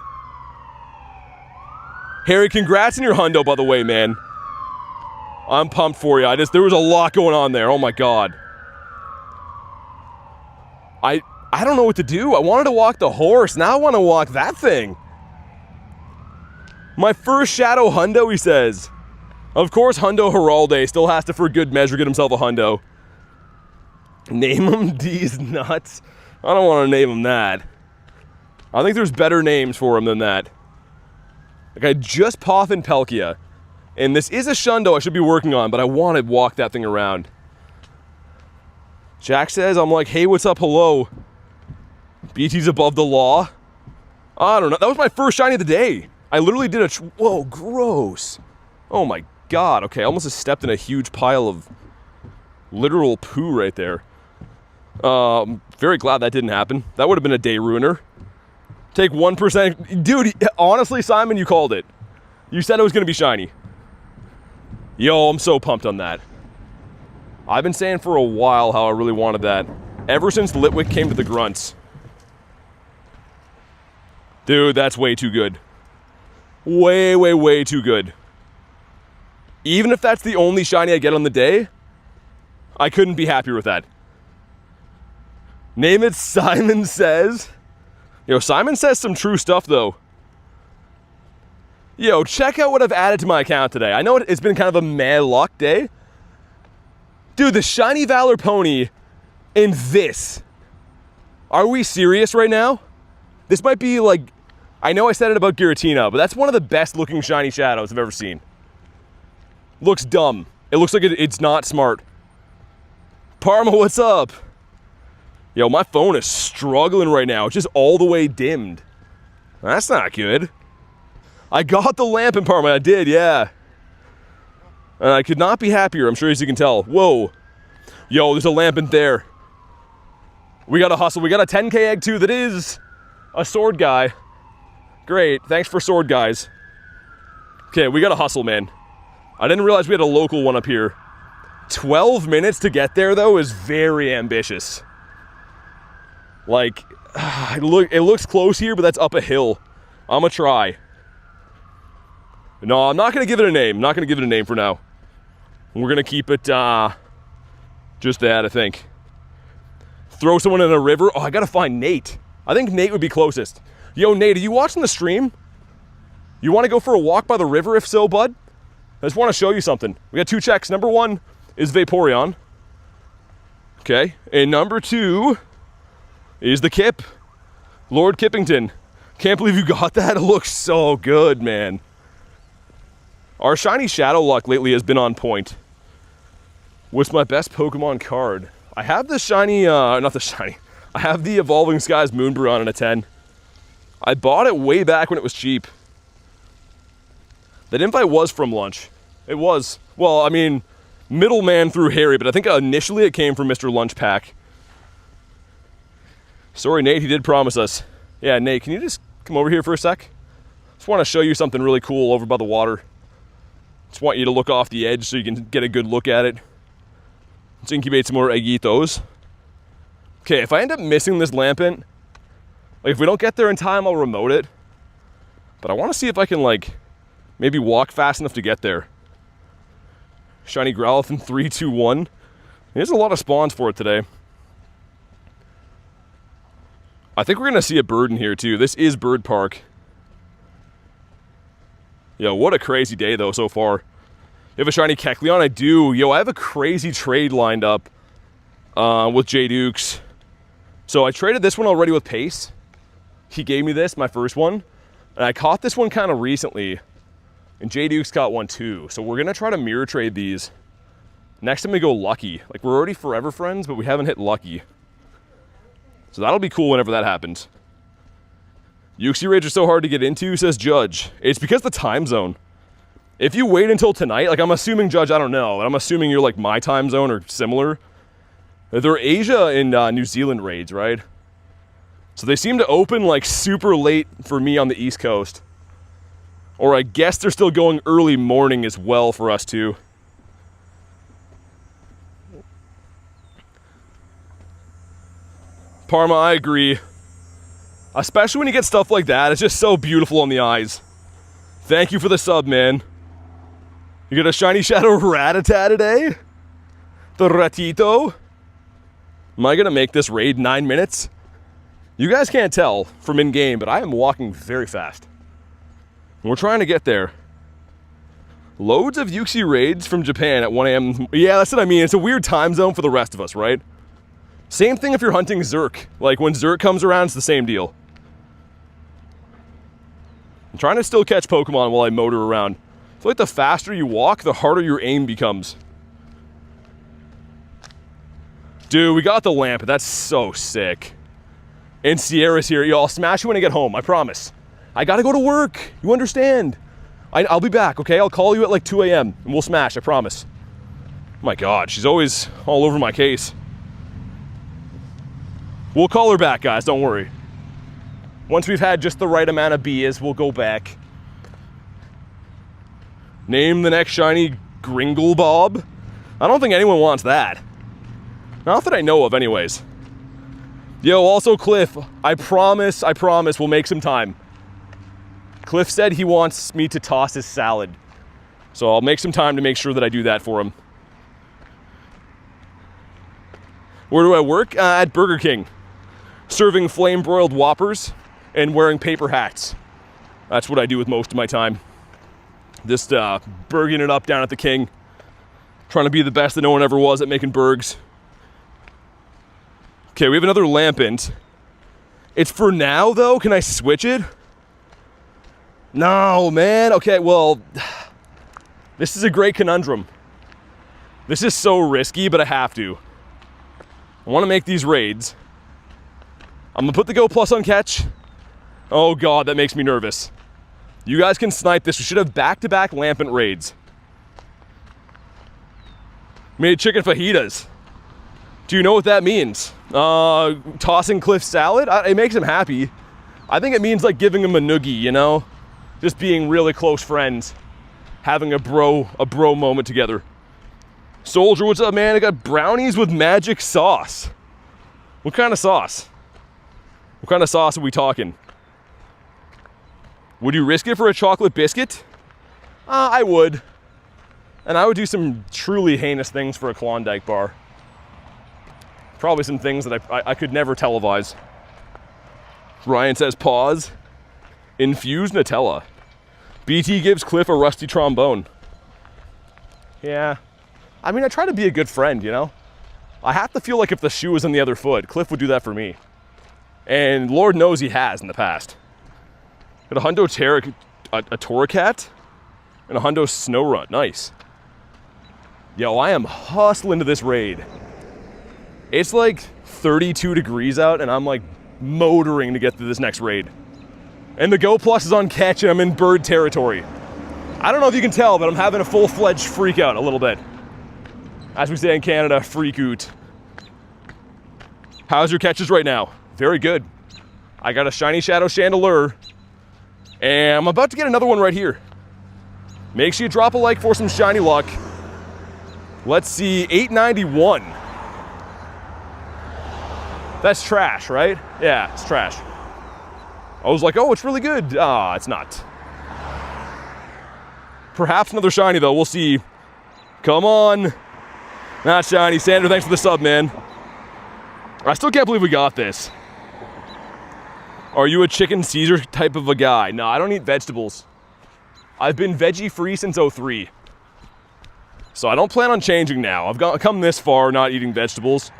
Harry, congrats on your hundo, by the way, man. I'm pumped for you. There was a lot going on there. Oh, my God. I don't know what to do. I wanted to walk the horse. Now I want to walk that thing. My first Shadow Hundo, he says. Of course, Hundo Heralde still has to, for good measure, get himself a hundo. Name him D's nuts. I don't want to name him that. I think there's better names for him than that. Like, I just Poffin Palkia. And this is a Shundo I should be working on, but I want to walk that thing around. Jack says, I'm like, hey, what's up, hello. BT's above the law. I don't know. That was my first shiny of the day. I literally did a... Whoa, gross. Oh my god. Okay, I almost just stepped in a huge pile of literal poo right there. Very glad that didn't happen. That would have been a day ruiner. Take 1%. Dude, honestly, Simon, you called it. You said it was going to be shiny. Yo, I'm so pumped on that. I've been saying for a while how I really wanted that. Ever since Litwick came to the Grunts. Dude, that's way too good. Way, way, way too good. Even if that's the only shiny I get on the day, I couldn't be happier with that. Name it Simon Says. Yo, Simon says some true stuff, though. Yo, check out what I've added to my account today. I know it's been kind of a mad luck day. Dude, the Shiny Valor Pony and this. Are we serious right now? This might be like... I know I said it about Giratina, but that's one of the best looking shiny shadows I've ever seen. Looks dumb. It looks like it's not smart. Parma, what's up? Yo, my phone is struggling right now. It's just all the way dimmed. That's not good. I got the lamp in Parma. I did, yeah. And I could not be happier, I'm sure, as you can tell. Whoa. Yo, there's a lamp in there. We gotta hustle. We got a 10k egg, too, that is a sword guy. Great. Thanks for sword guys. Okay, we gotta hustle, man. I didn't realize we had a local one up here. 12 minutes to get there, though, is very ambitious. Like, it looks close here, but that's up a hill. I'm gonna try. No, I'm not gonna give it a name. I'm not gonna give it a name for now. We're gonna keep it, just that, I think. Throw someone in a river. Oh, I gotta find Nate. I think Nate would be closest. Yo, Nate, are you watching the stream? You wanna go for a walk by the river? If so, bud? I just wanna show you something. We got 2 checks. Number 1 is Vaporeon. Okay, and number 2 is the Kip. Lord Kippington. Can't believe you got that. It looks so good, man. Our shiny shadow luck lately has been on point. What's my best Pokemon card? I have the shiny, not the shiny. I have the Evolving Skies Moonbreon in a 10. I bought it way back when it was cheap. That invite was from lunch. It was. Well, I mean, middleman through Harry, but I think initially it came from Mr. Lunch Pack. Sorry, Nate, he did promise us. Yeah, Nate, can you just come over here for a sec? Just want to show you something really cool over by the water. Just want you to look off the edge so you can get a good look at it. Let's incubate some more Eggitos. Okay, if I end up missing this Lampent, like if we don't get there in time, I'll remote it. But I want to see if I can, like, maybe walk fast enough to get there. Shiny Growlithe 3, 2, 1. There's a lot of spawns for it today. I think we're going to see a bird in here too. This is Bird Park. Yo, what a crazy day though so far. You have a shiny Kecleon? I do. Yo, I have a crazy trade lined up with J Dukes. So I traded this one already with Pace. He gave me this, my first one. And I caught this one kind of recently. And J Dukes got one too. So we're going to try to mirror trade these. Next time we go Lucky. Like, we're already forever friends, but we haven't hit Lucky. So that'll be cool whenever that happens. Yuxi raids are so hard to get into, says Judge. It's because the time zone. If you wait until tonight, like I'm assuming, Judge, I don't know, and I'm assuming you're like my time zone or similar. They're Asia and New Zealand raids, right? So they seem to open like super late for me on the East Coast. Or I guess they're still going early morning as well for us too. Parma, I agree. Especially when you get stuff like that, it's just so beautiful on the eyes. Thank you for the sub, man. You get a shiny Shadow Rattata today? The Ratito? Am I gonna make this raid 9 minutes? You guys can't tell from in-game, but I am walking very fast. We're trying to get there. Loads of Yuxi raids from Japan at 1 a.m. Yeah, that's what I mean. It's a weird time zone for the rest of us, right? Same thing if you're hunting Zerk. Like, when Zerk comes around, it's the same deal. I'm trying to still catch Pokemon while I motor around. I feel like the faster you walk, the harder your aim becomes. Dude, we got the lamp. That's so sick. And Sierra's here. Yo, I'll smash you when I get home, I promise. I gotta go to work. You understand. I'll be back, okay? I'll call you at like 2 a.m. and we'll smash, I promise. Oh my God, she's always all over my case. We'll call her back, guys, don't worry. Once we've had just the right amount of beers, we'll go back. Name the next shiny Gringlebob? I don't think anyone wants that. Not that I know of, anyways. Yo, also Cliff, I promise we'll make some time. Cliff said he wants me to toss his salad. So I'll make some time to make sure that I do that for him. Where do I work? At Burger King. Serving flame-broiled Whoppers and wearing paper hats. That's what I do with most of my time. Just burging it up down at the King. Trying to be the best that no one ever was at making burgers. Okay, we have another Lampent. It's for now, though. Can I switch it? No, man. Okay, well, this is a great conundrum. This is so risky, but I have to. I want to make these raids. I'm going to put the Go Plus on catch. Oh, God, that makes me nervous. You guys can snipe this. We should have back-to-back Lampent raids. Made chicken fajitas. Do you know what that means? Tossing Cliff salad? It makes him happy. I think it means like giving him a noogie, you know? Just being really close friends. Having a bro moment together. Soldier, what's up, man? I got brownies with magic sauce. What kind of sauce? What kind of sauce are we talking? Would you risk it for a chocolate biscuit? I would. And I would do some truly heinous things for a Klondike bar. Probably some things that I could never televise. Ryan says pause. Infused Nutella. BT gives Cliff a rusty trombone. Yeah. I mean, I try to be a good friend, you know? I have to feel like if the shoe was on the other foot, Cliff would do that for me. And Lord knows he has in the past. Got a Hundo a Torracat and a Hundo Snorunt. Nice. Yo, I am hustling to this raid. It's like 32 degrees out and I'm like motoring to get to this next raid. And the Go Plus is on catch and I'm in bird territory. I don't know if you can tell, but I'm having a full-fledged freak out a little bit. As we say in Canada, freak out. How's your catches right now? Very good. I got a shiny Shadow Chandelure. And I'm about to get another one right here. Make sure you drop a like for some shiny luck. Let's see, 891. That's trash, right? Yeah, it's trash. I was like, oh, it's really good. Ah, it's not. Perhaps another shiny, though. We'll see. Come on. Not shiny. Sander, thanks for the sub, man. I still can't believe we got this. Are you a chicken Caesar type of a guy? No, I don't eat vegetables. I've been veggie-free since '03. So I don't plan on changing now. I've come this far not eating vegetables.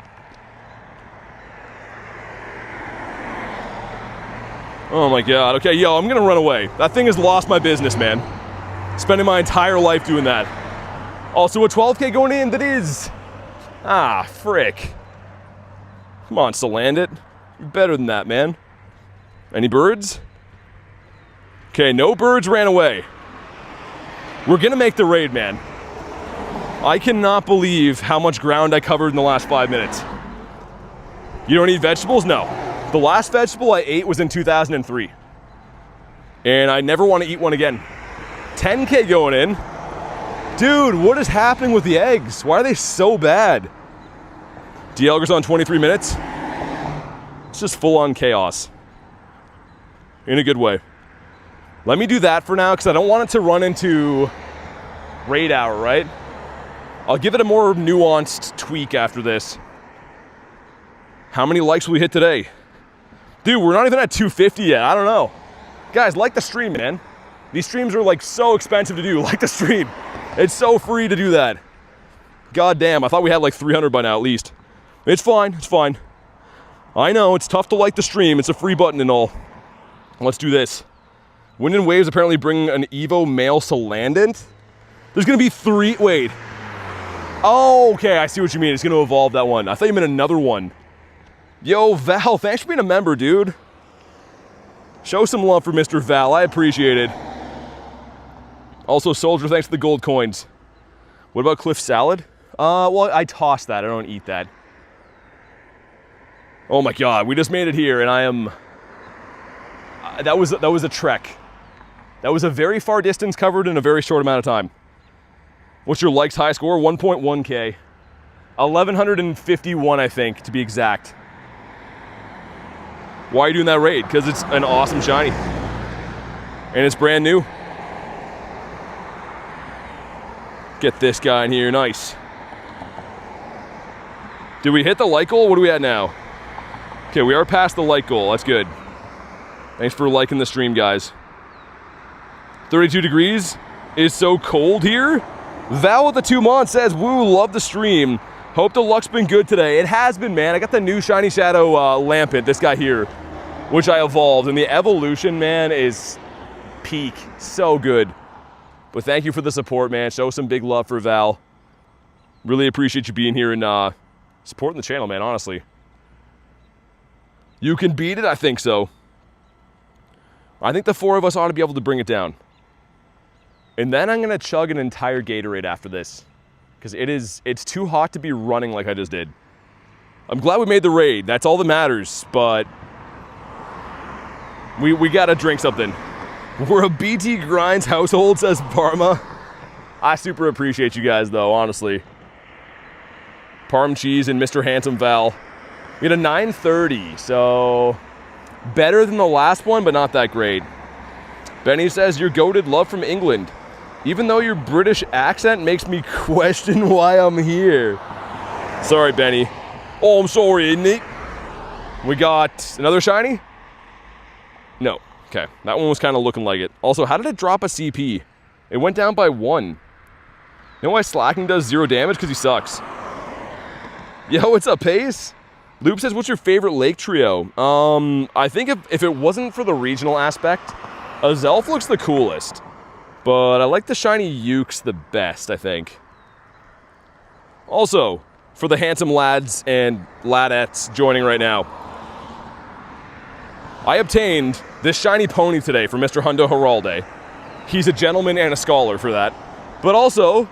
Oh my god. Okay, yo, I'm gonna run away. That thing has lost my business, man. Spending my entire life doing that. Also, a 12K going in, that is... Ah, frick. Come on, Salandit. You're better than that, man. Any birds? Okay, no birds ran away. We're gonna make the raid, man. I cannot believe how much ground I covered in the last 5 minutes. You don't eat vegetables? No. The last vegetable I ate was in 2003. And I never want to eat one again. 10K going in. Dude, what is happening with the eggs? Why are they so bad? DL goes on 23 minutes. It's just full-on chaos. In a good way. Let me do that for now, because I don't want it to run into raid hour, right? I'll give it a more nuanced tweak after this. How many likes will we hit today? Dude, we're not even at 250 yet. I don't know. Guys, like the stream, man. These streams are like so expensive to do. Like the stream. It's so free to do that. God damn, I thought we had like 300 by now at least. It's fine, it's fine. I know, it's tough to like the stream. It's a free button and all. Let's do this. Wind and Waves apparently bring an Evo male Salandit. There's gonna be 3, wait. Oh, okay, I see what you mean. It's gonna evolve that one. I thought you meant another one. Yo, Val, thanks for being a member, dude. Show some love for Mr. Val, I appreciate it. Also, Soldier, thanks for the gold coins. What about Cliff Salad? Well, I toss that, I don't eat that. Oh my god, we just made it here, and I am... that was a trek. That was a very far distance covered in a very short amount of time. What's your likes high score? 1.1K. 1151, I think, to be exact. Why are you doing that raid? Because it's an awesome shiny. And it's brand new. Get this guy in here, nice. Did we hit the like goal? What are we at now? Okay, we are past the like goal, that's good. Thanks for liking the stream, guys. 32 degrees is so cold here. Val with the 2 months says, woo, love the stream. Hope the luck's been good today. It has been, man. I got the new Shiny Shadow Lampent, this guy here, which I evolved. And the evolution, man, is peak. So good. But thank you for the support, man. Show some big love for Val. Really appreciate you being here and supporting the channel, man, honestly. You can beat it? I think so. I think the 4 of us ought to be able to bring it down. And then I'm gonna chug an entire Gatorade after this. Because it's too hot to be running like I just did. I'm glad we made the raid, that's all that matters, but we gotta drink something. We're a BT Grindz household, says Parma. I super appreciate you guys though, honestly. Parm Cheese and Mr. Handsome Val. We had a 930, so better than the last one, but not that great. Benny says, you're goated, love from England. Even though your British accent makes me question why I'm here. Sorry, Benny. Oh, I'm sorry, isn't it? We got another shiny? No. Okay, that one was kind of looking like it. Also, how did it drop a CP? It went down by 1. You know why Slacking does 0 damage? Because he sucks. Yo, what's up, Pace? Loop says, what's your favorite lake trio? I think if it wasn't for the regional aspect, Azelf looks the coolest. But I like the shiny Ukes the best, I think. Also, for the handsome lads and ladettes joining right now, I obtained this shiny pony today from Mr. Hundo Heralde. He's a gentleman and a scholar for that. But also,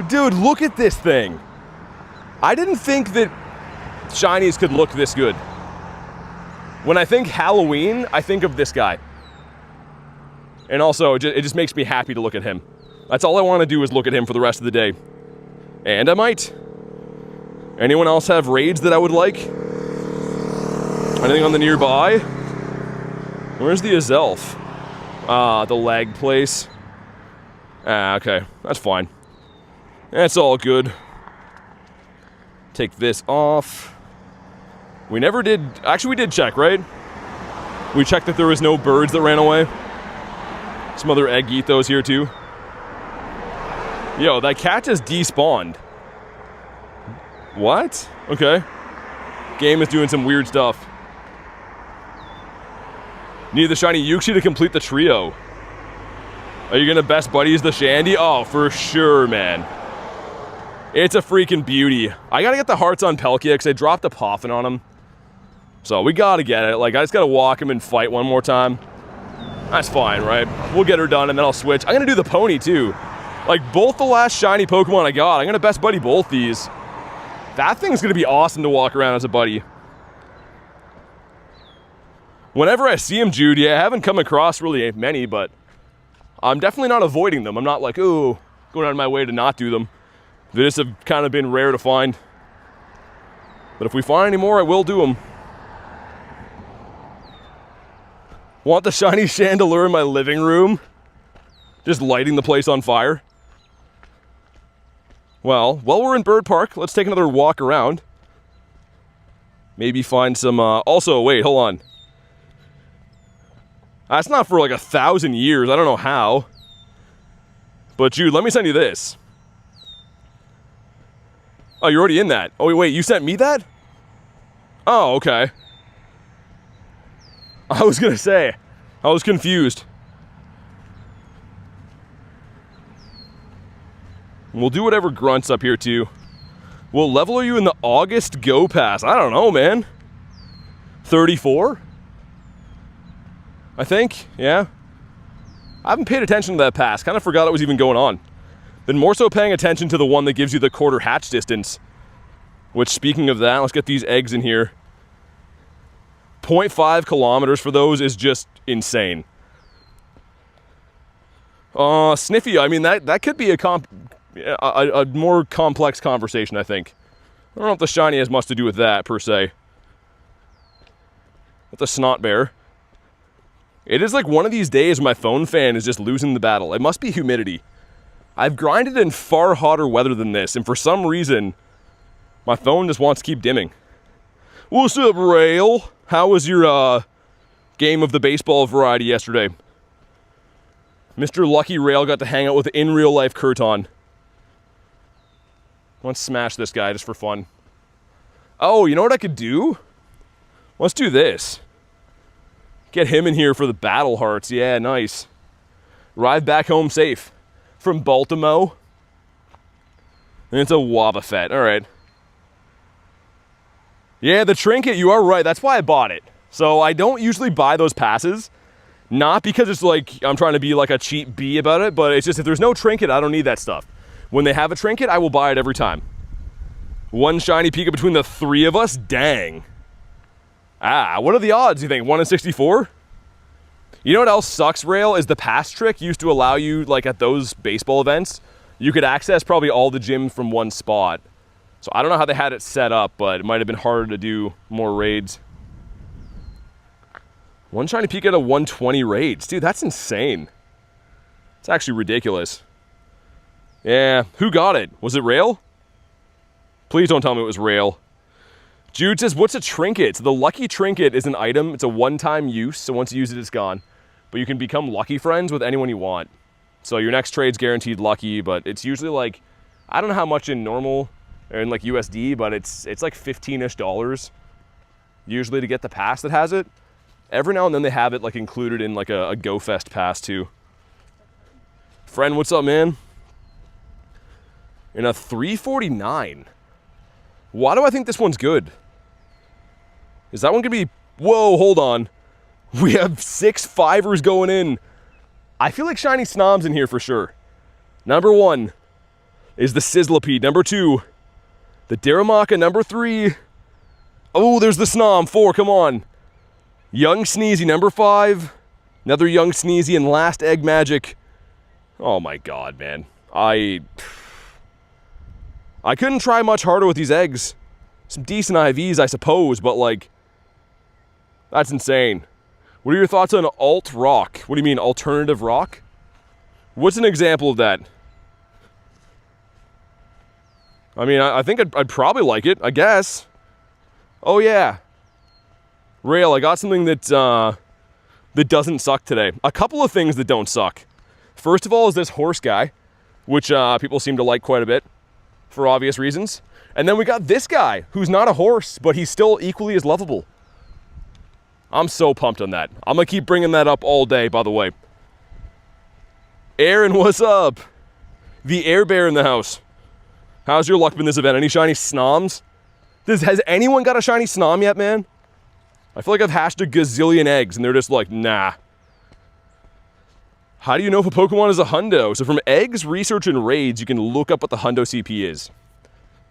dude, look at this thing. I didn't think that shinies could look this good. When I think Halloween, I think of this guy. And also, it just makes me happy to look at him. That's all I want to do is look at him for the rest of the day. And I might. Anyone else have raids that I would like? Anything on the nearby? Where's the Azelf? The leg place. Ah, okay. That's fine. That's all good. Take this off. We never did... Actually, we did check, right? We checked that there was no birds that ran away. Some other egg ethos here, too. Yo, that cat just despawned. What? Okay. Game is doing some weird stuff. Need the shiny Yuxi to complete the trio. Are you gonna best buddies the Shandy? Oh, for sure, man. It's a freaking beauty. I gotta get the hearts on Palkia because I dropped a Poffin on him. So we gotta get it. Like, I just gotta walk him and fight one more time. That's fine, right? We'll get her done and then I'll switch. I'm gonna do the pony too. Like, both the last shiny Pokemon I got, I'm gonna best buddy both these. That thing's gonna be awesome to walk around as a buddy. Whenever I see him, Judy, I haven't come across really many, but I'm definitely not avoiding them. I'm not like, ooh, going out of my way to not do them. They just have kind of been rare to find. But if we find any more, I will do them. Want the shiny chandelier in my living room? Just lighting the place on fire? Well, while we're in Bird Park, let's take another walk around. Maybe find some, also, wait, hold on. That's not for like 1,000 years, I don't know how. But Jude, let me send you this. Oh, you're already in that. Oh, wait, you sent me that? Oh, okay. I was gonna say, I was confused. We'll do whatever grunts up here too. We'll level you in the August Go Pass. I don't know, man. 34? I think, yeah. I haven't paid attention to that pass. Kind of forgot it was even going on. Been more so paying attention to the one that gives you the quarter hatch distance. Which, speaking of that, let's get these eggs in here. 0.5 kilometers for those is just insane. Sniffy, I mean, that could be a more complex conversation, I think. I don't know if the shiny has much to do with that, per se. With the snot bear. It is like one of these days my phone fan is just losing the battle. It must be humidity. I've grinded in far hotter weather than this, and for some reason, my phone just wants to keep dimming. What's up, Rail? How was your, game of the baseball variety yesterday? Mr. Lucky Rail got to hang out with in real life Kurton. Let's smash this guy just for fun. Oh, you know what I could do? Let's do this. Get him in here for the battle hearts. Yeah, nice. Arrive back home safe. From Baltimore. And it's a Wobbuffet. Alright. Yeah, the trinket, you are right. That's why I bought it. So I don't usually buy those passes. Not because it's like I'm trying to be like a cheap bee about it, but it's just if there's no trinket, I don't need that stuff. When they have a trinket, I will buy it every time. One shiny Pika between the three of us? Dang. Ah, what are the odds, you think? 1 in 64? You know what else sucks, Rail? Is the pass trick used to allow you, like at those baseball events, you could access probably all the gyms from one spot. So I don't know how they had it set up, but it might have been harder to do more raids. One shiny Pika to 120 raids. Dude, that's insane. It's actually ridiculous. Yeah, who got it? Was it Rail? Please don't tell me it was Rail. Jude says, what's a trinket? So the lucky trinket is an item. It's a one-time use, so once you use it, it's gone. But you can become lucky friends with anyone you want. So your next trade's guaranteed lucky, but it's usually like, I don't know how much in normal, or in like USD, but it's like $15-ish usually to get the pass that has it. Every now and then they have it like included in like a Go Fest pass too. Friend, what's up, man? In a 349. Why do I think this one's good? Is that one gonna be... Whoa, hold on. We have 6 5ers going in. I feel like Shiny Snom's in here for sure. Number 1 is the Sizzlipede. Number 2, the Darumaka. Number 3. Oh, there's the Snom. 4, come on. Young Sneezy. Number 5. Another Young Sneezy and last Egg Magic. Oh my god, man. I couldn't try much harder with these eggs. Some decent IVs, I suppose, but like, that's insane. What are your thoughts on alt rock? What do you mean, alternative rock? What's an example of that? I mean, I think I'd probably like it, I guess. Oh, yeah. Rail, I got something that, that doesn't suck today. A couple of things that don't suck. First of all is this horse guy, which people seem to like quite a bit for obvious reasons. And then we got this guy, who's not a horse, but he's still equally as lovable. I'm so pumped on that. I'm going to keep bringing that up all day, by the way. Aaron, what's up? The Air Bear in the house. How's your luck in this event? Any shiny snoms? Has anyone got a shiny snom yet, man? I feel like I've hatched a gazillion eggs, and they're just like, nah. How do you know if a Pokemon is a Hundo? So from eggs, research, and raids, you can look up what the Hundo CP is.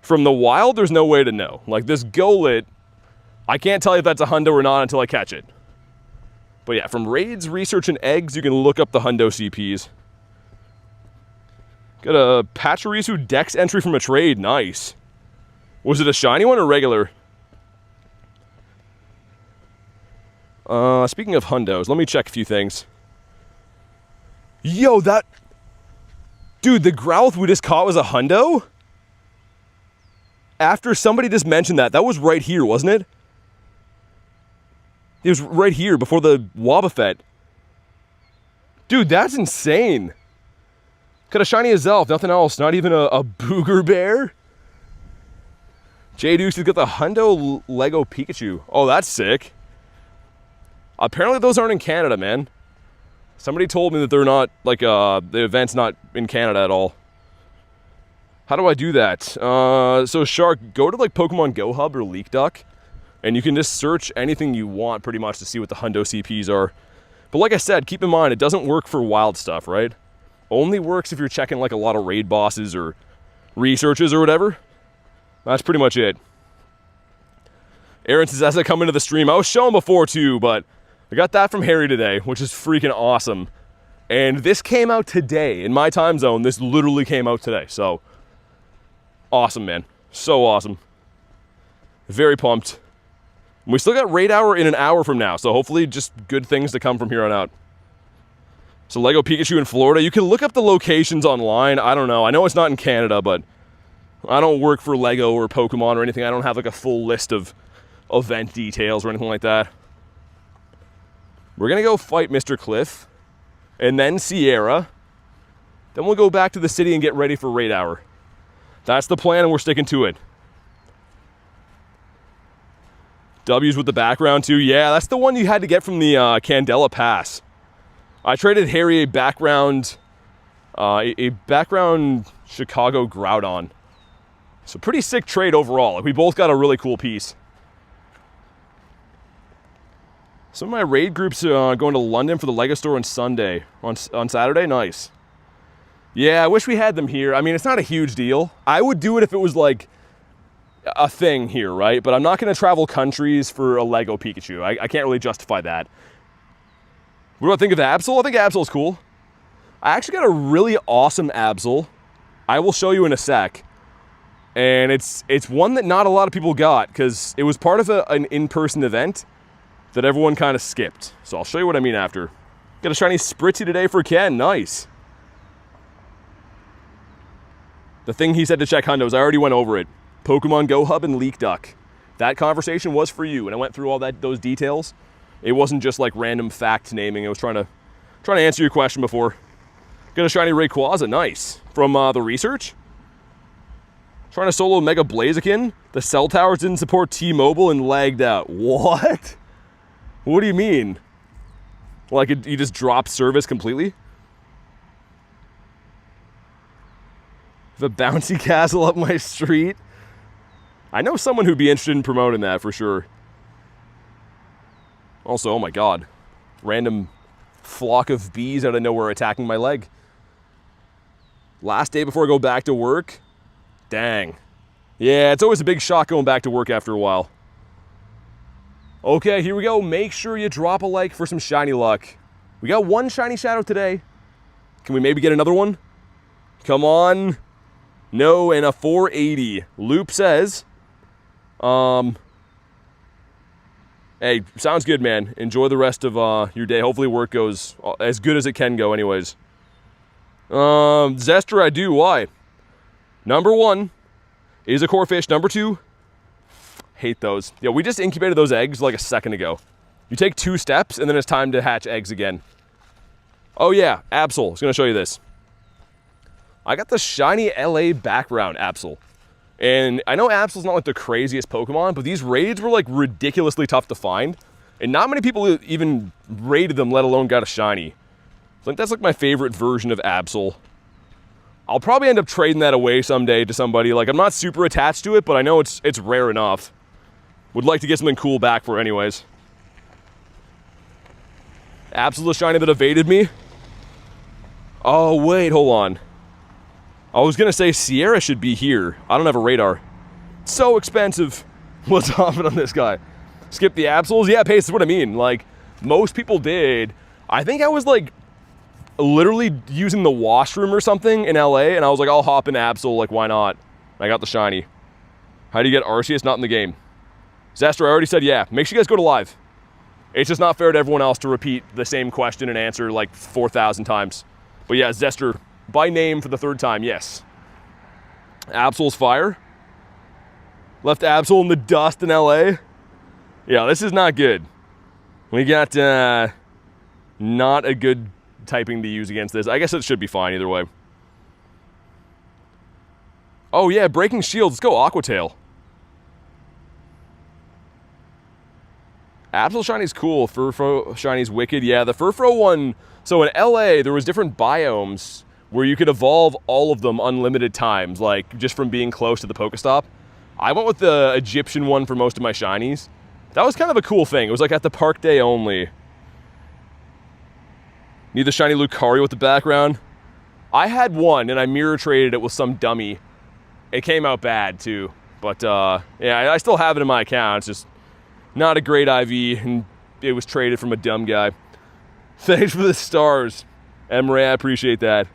From the wild, there's no way to know. Like this Golit, I can't tell you if that's a Hundo or not until I catch it. But yeah, from raids, research, and eggs, you can look up the Hundo CPs. Got a Pachirisu Dex entry from a trade. Nice. Was it a shiny one or regular? Speaking of Hundos, let me check a few things. Yo, that... Dude, the Growlithe we just caught was a Hundo? After somebody just mentioned that, that was right here, wasn't it? It was right here, before the Wobbuffet. Dude, that's insane. Got a shiny Azelf, nothing else. Not even a Booger Bear? J-Deuce has got the Hundo Lego Pikachu. Oh, that's sick. Apparently those aren't in Canada, man. Somebody told me that they're not, like, the event's not in Canada at all. How do I do that? So Shark, go to, like, Pokemon GO Hub or Leak Duck, and you can just search anything you want, pretty much, to see what the Hundo CPs are. But like I said, keep in mind, it doesn't work for wild stuff, right? Only works if you're checking, like, a lot of raid bosses or researches or whatever. That's pretty much it. Aaron says, as I come into the stream, I was showing before, too, but... I got that from Harry today, which is freaking awesome. And this came out today. In my time zone, this literally came out today. So, awesome, man. So awesome. Very pumped. We still got Raid Hour in an hour from now, so hopefully just good things to come from here on out. So, Lego Pikachu in Florida. You can look up the locations online. I don't know. I know it's not in Canada, but I don't work for Lego or Pokemon or anything. I don't have like a full list of event details or anything like that. We're going to go fight Mr. Cliff, and then Sierra. Then we'll go back to the city and get ready for Raid Hour. That's the plan, and we're sticking to it. W's with the background, too. Yeah, that's the one you had to get from the Candela Pass. I traded Harry a background Chicago Groudon. So pretty sick trade overall. Like, we both got a really cool piece. Some of my raid groups are going to London for the Lego store on Sunday. On Saturday? Nice. Yeah, I wish we had them here. I mean, it's not a huge deal. I would do it if it was like a thing here, right? But I'm not going to travel countries for a Lego Pikachu. I can't really justify that. What do I think of Absol? I think Absol's cool. I actually got a really awesome Absol. I will show you in a sec. And it's one that not a lot of people got because it was part of an in-person event that everyone kind of skipped. So I'll show you what I mean after. Got a shiny Spritzy today for Ken. Nice. The thing he said to check Hundos, I already went over it. Pokemon GO Hub and Leak Duck. That conversation was for you, and I went through all those details. It wasn't just like random fact naming. I was trying to answer your question before. Got a shiny Rayquaza. Nice. From the research. Trying to solo Mega Blaziken. The cell towers didn't support T-Mobile and lagged out. What? What do you mean? Like you just dropped service completely? The bouncy castle up my street? I know someone who'd be interested in promoting that for sure. Also, oh my god. Random flock of bees out of nowhere attacking my leg. Last day before I go back to work? Dang. Yeah, it's always a big shock going back to work after a while. Okay, here we go. Make sure you drop a like for some shiny luck. We got one shiny shadow today. Can we maybe get another one? Come on. No, and a 480. Loop says, hey, sounds good, man. Enjoy the rest of your day. Hopefully work goes as good as it can go anyways. Zester, I do. Why? Number one, Is a core fish. Number 2. Hate those. Yeah, we just incubated those eggs like a second ago. You take 2 steps, and then it's time to hatch eggs again. Oh yeah, Absol. I was going to show you this. I got the shiny LA background Absol. And I know Absol's not like the craziest Pokemon, but these raids were like ridiculously tough to find. And not many people even raided them, let alone got a shiny. I think that's like my favorite version of Absol. I'll probably end up trading that away someday to somebody. Like, I'm not super attached to it, but I know it's rare enough. Would like to get something cool back for it anyways. Absol's a shiny that evaded me. Oh, wait, hold on. I was going to say Sierra should be here. I don't have a radar. It's so expensive. What's hopping on this guy? Skip the Absols? Yeah, Pace, is what I mean. Like, most people did. I think I was, like, literally using the washroom or something in LA, and I was like, I'll hop in Absol, like, why not? I got the shiny. How do you get Arceus? Not in the game. Zester, I already said yeah. Make sure you guys go to live. It's just not fair to everyone else to repeat the same question and answer, like, 4,000 times. But yeah, Zester, by name for the 3rd time, yes. Absol's fire. Left Absol in the dust in LA. Yeah, this is not good. We got not a good typing to use against this. I guess it should be fine either way. Oh yeah, breaking shields. Let's go Aquatail. Absol Shiny's cool. Furfro Shiny's wicked. Yeah, the Furfro one. So in LA, there was different biomes where you could evolve all of them unlimited times, like just from being close to the Pokestop. I went with the Egyptian one for most of my shinies. That was kind of a cool thing. It was like at the park day only. Need the shiny Lucario with the background. I had one and I mirror traded it with some dummy. It came out bad too. But yeah, I still have it in my account. It's just not a great IV and it was traded from a dumb guy. Thanks for the stars, Emre, I appreciate that.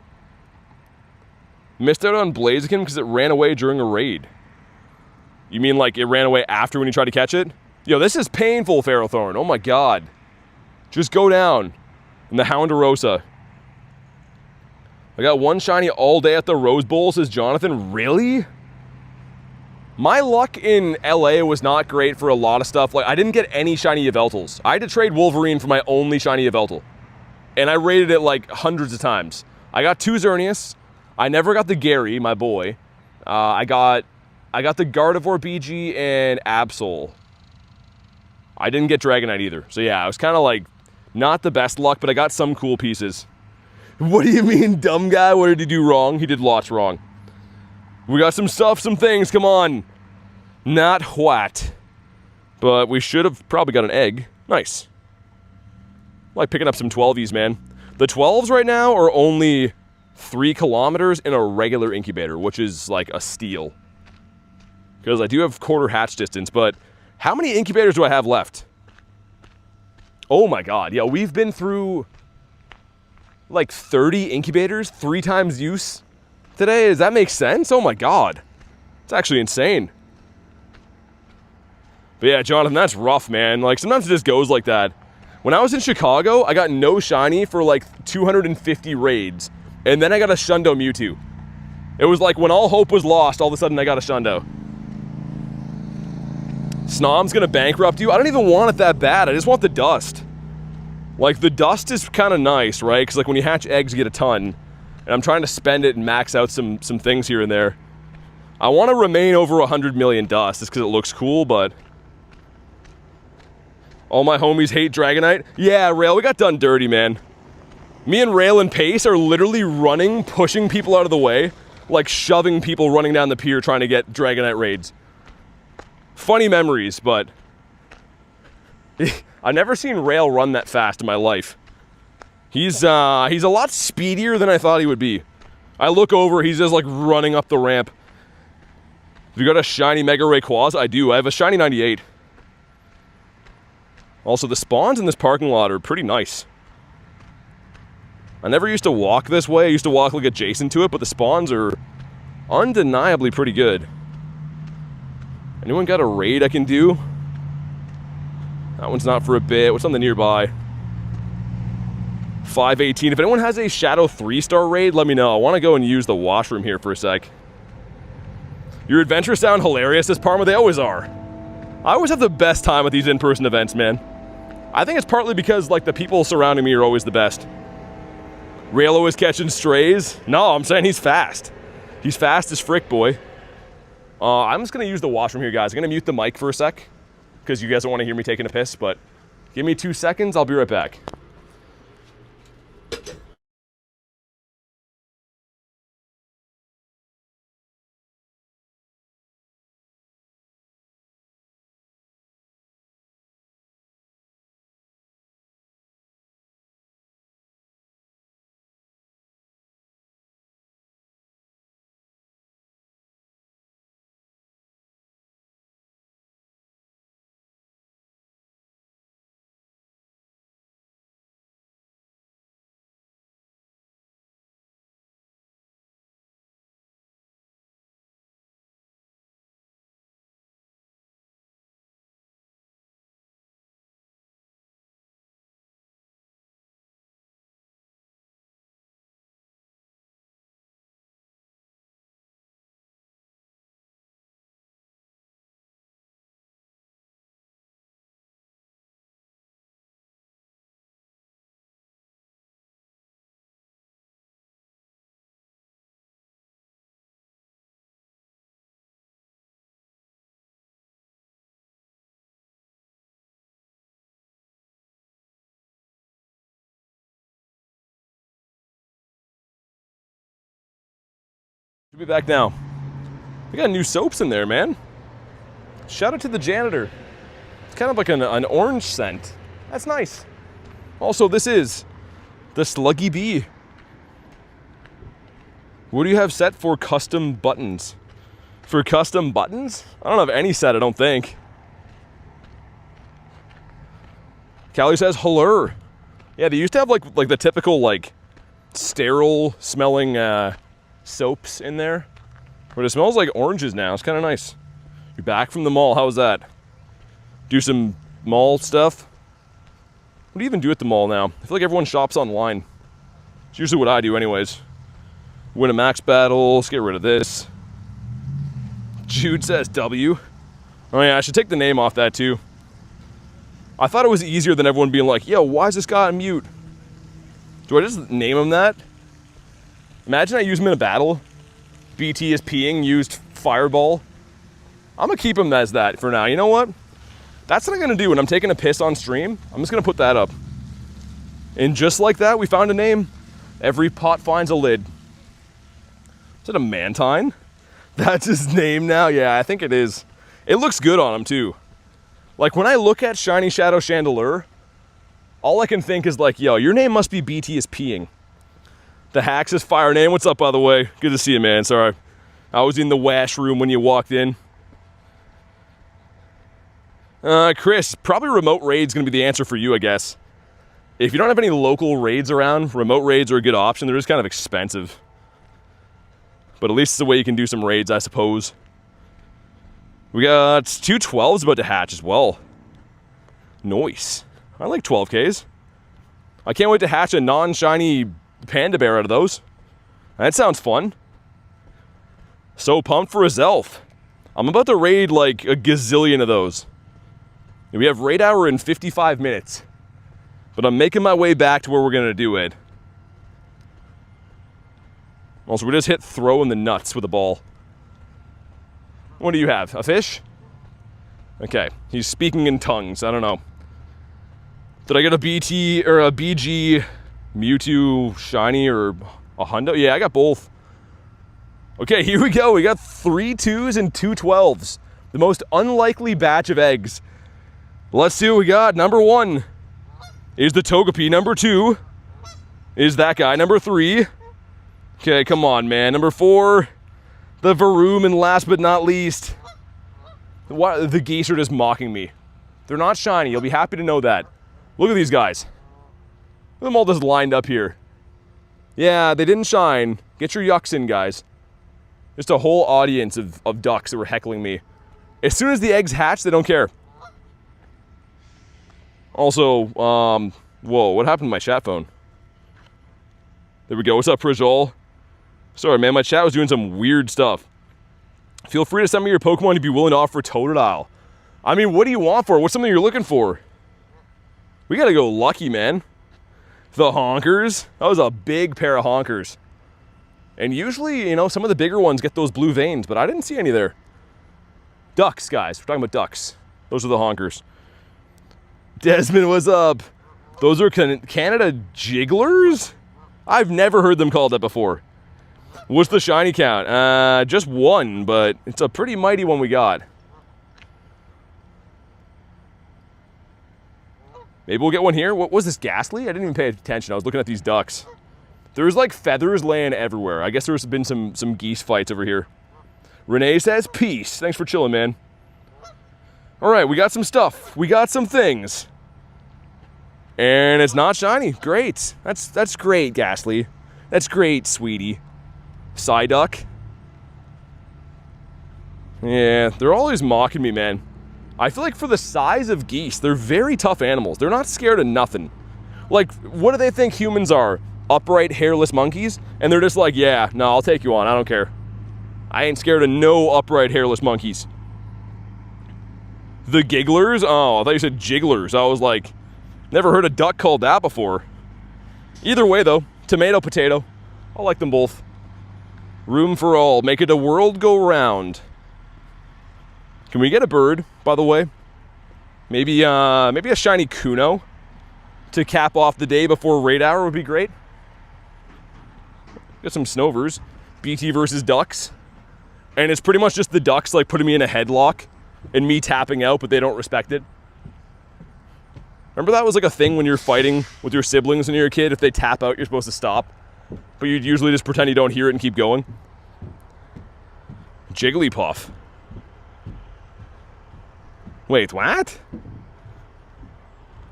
Missed out on Blaziken because it ran away during a raid. You mean like it ran away after when you tried to catch it? Yo, this is painful, Ferrothorn. Oh my god. Just go down. In the Hounderosa. I got one shiny all day at the Rose Bowl, says Jonathan. Really? My luck in LA was not great for a lot of stuff. Like, I didn't get any shiny Yveltals. I had to trade Wolverine for my only shiny Yveltal. And I rated it like hundreds of times. I got 2 Xerneas. I never got the Gary, my boy. I got the Gardevoir BG and Absol. I didn't get Dragonite either. So yeah, I was kind of like, not the best luck, but I got some cool pieces. What do you mean, dumb guy? What did he do wrong? He did lots wrong. We got some stuff, some things, come on. Not what. But we should have probably got an egg. Nice. I like picking up some 12s, man. The 12s right now are only 3 kilometers in a regular incubator, which is like a steal. Because I do have quarter hatch distance, but how many incubators do I have left? Oh my god, yeah, we've been through like 30 incubators, 3 times use today. Does that make sense? Oh my god. It's actually insane. But yeah, Jonathan, that's rough, man. Like, sometimes it just goes like that. When I was in Chicago, I got no shiny for like 250 raids. And then I got a Shundo Mewtwo. It was like when all hope was lost, all of a sudden I got a Shundo. Snom's gonna bankrupt you? I don't even want it that bad. I just want the dust. Like, the dust is kind of nice, right? Because like when you hatch eggs, you get a ton. And I'm trying to spend it and max out some things here and there. I want to remain over 100 million dust just because it looks cool, but... All my homies hate Dragonite? Yeah, Rail, we got done dirty, man. Me and Rail and Pace are literally running, pushing people out of the way, like shoving people running down the pier trying to get Dragonite raids. Funny memories, but... I've never seen Rail run that fast in my life. He's a lot speedier than I thought he would be. I look over, he's just like running up the ramp. Have you got a shiny Mega Rayquaza? I do, I have a shiny 98. Also, the spawns in this parking lot are pretty nice. I never used to walk this way, I used to walk like adjacent to it, but the spawns are undeniably pretty good. Anyone got a raid I can do? That one's not for a bit. What's on the nearby? 518. If anyone has a Shadow 3-star raid, let me know. I want to go and use the washroom here for a sec. Your adventures sound hilarious as Parma, they always are. I always have the best time at these in-person events, man. I think it's partly because, like, the people surrounding me are always the best. Raylo is catching strays. No, I'm saying he's fast. He's fast as frick, boy. I'm just gonna use the washroom here, guys. I'm gonna mute the mic for a sec, because you guys don't want to hear me taking a piss, but give me 2 seconds, I'll be right back. We'll be back now. We got new soaps in there, man. Shout out to the janitor. It's kind of like an orange scent. That's nice. Also, this is the Sluggy Bee. What do you have set for custom buttons? For custom buttons? I don't have any set, I don't think. Callie says, hello. Yeah, they used to have like the typical, like, sterile smelling soaps in there. But it smells like oranges now. It's kind of nice. You're back from the mall. How was that? Do some mall stuff? What do you even do at the mall now? I feel like everyone shops online. It's usually what I do anyways. Win a max battle. Let's get rid of this. Jude says W. Oh yeah, I should take the name off that too. I thought it was easier than everyone being like, yo, why is this guy on mute? Do I just name him that? Imagine I use him in a battle. BT is peeing, used fireball. I'm gonna keep him as that for now. You know what? That's what I'm gonna do when I'm taking a piss on stream. I'm just gonna put that up. And just like that, we found a name. Every pot finds a lid. Is it a Mantine? That's his name now? Yeah, I think it is. It looks good on him too. Like when I look at Shiny Shadow Chandelure, all I can think is like, yo, your name must be BT is peeing. The Hacks is fire name. What's up, by the way? Good to see you, man. Sorry. I was in the wash room when you walked in. Chris, probably remote raid's gonna be the answer for you, I guess. If you don't have any local raids around, remote raids are a good option. They're just kind of expensive. But at least it's a way you can do some raids, I suppose. We got 2 12s about to hatch as well. Nice. I like 12Ks. I can't wait to hatch a non-shiny Panda Bear out of those. That sounds fun. So pumped for Azelf. I'm about to raid like a gazillion of those. We have raid hour in 55 minutes. But I'm making my way back to where we're gonna do it. Also, we just hit throw in the nuts with a ball. What do you have? A fish? Okay, he's speaking in tongues. I don't know. Did I get a BT or a BG Mewtwo shiny or a Hundo? Yeah, I got both. Okay, here we go. We got 3 2s and 2 12s. The most unlikely batch of eggs. Let's see what we got. Number 1 is the Togepi. Number 2 is that guy. Number 3. Okay, come on, man. Number 4, the Varoom, and last but not least, the geese are just mocking me. They're not shiny. You'll be happy to know that. Look at these guys. Look at them all just lined up here. Yeah, they didn't shine. Get your yucks in, guys. Just a whole audience of ducks that were heckling me. As soon as the eggs hatch, they don't care. Also, whoa, what happened to my chat phone? There we go. What's up, Prijol? Sorry, man, my chat was doing some weird stuff. Feel free to send me your Pokemon to be willing to offer Totodile. I mean, what do you want for it? What's something you're looking for? We gotta go lucky, man. The honkers. That was a big pair of honkers. And usually, you know, some of the bigger ones get those blue veins, but I didn't see any there. Ducks, guys. We're talking about ducks. Those are the honkers. Desmond, what's up? Those are Canada Jigglers? I've never heard them called that before. What's the shiny count? Just one, but it's a pretty mighty one we got. Maybe we'll get one here. What was this, Ghastly? I didn't even pay attention. I was looking at these ducks. There's like feathers laying everywhere. I guess there's been some geese fights over here. Renee says, peace. Thanks for chilling, man. All right, we got some stuff. We got some things. And it's not shiny. Great. That's great, Ghastly. That's great, sweetie. Psyduck. Yeah, they're always mocking me, man. I feel like for the size of geese, they're very tough animals. They're not scared of nothing. Like, what do they think humans are? Upright, hairless monkeys? And they're just like, yeah, no, I'll take you on. I don't care. I ain't scared of no upright, hairless monkeys. The gigglers? Oh, I thought you said jigglers. I was like, never heard a duck called that before. Either way, though, tomato, potato. I like them both. Room for all. Make it a world go round. Can we get a bird, by the way? Maybe a shiny Kuno to cap off the day before Raid Hour would be great. Got some Snovers. BT versus Ducks. And it's pretty much just the Ducks like putting me in a headlock and me tapping out, but they don't respect it. Remember that was like a thing when you're fighting with your siblings when you're a kid? If they tap out, you're supposed to stop. But you'd usually just pretend you don't hear it and keep going. Jigglypuff. Wait, what?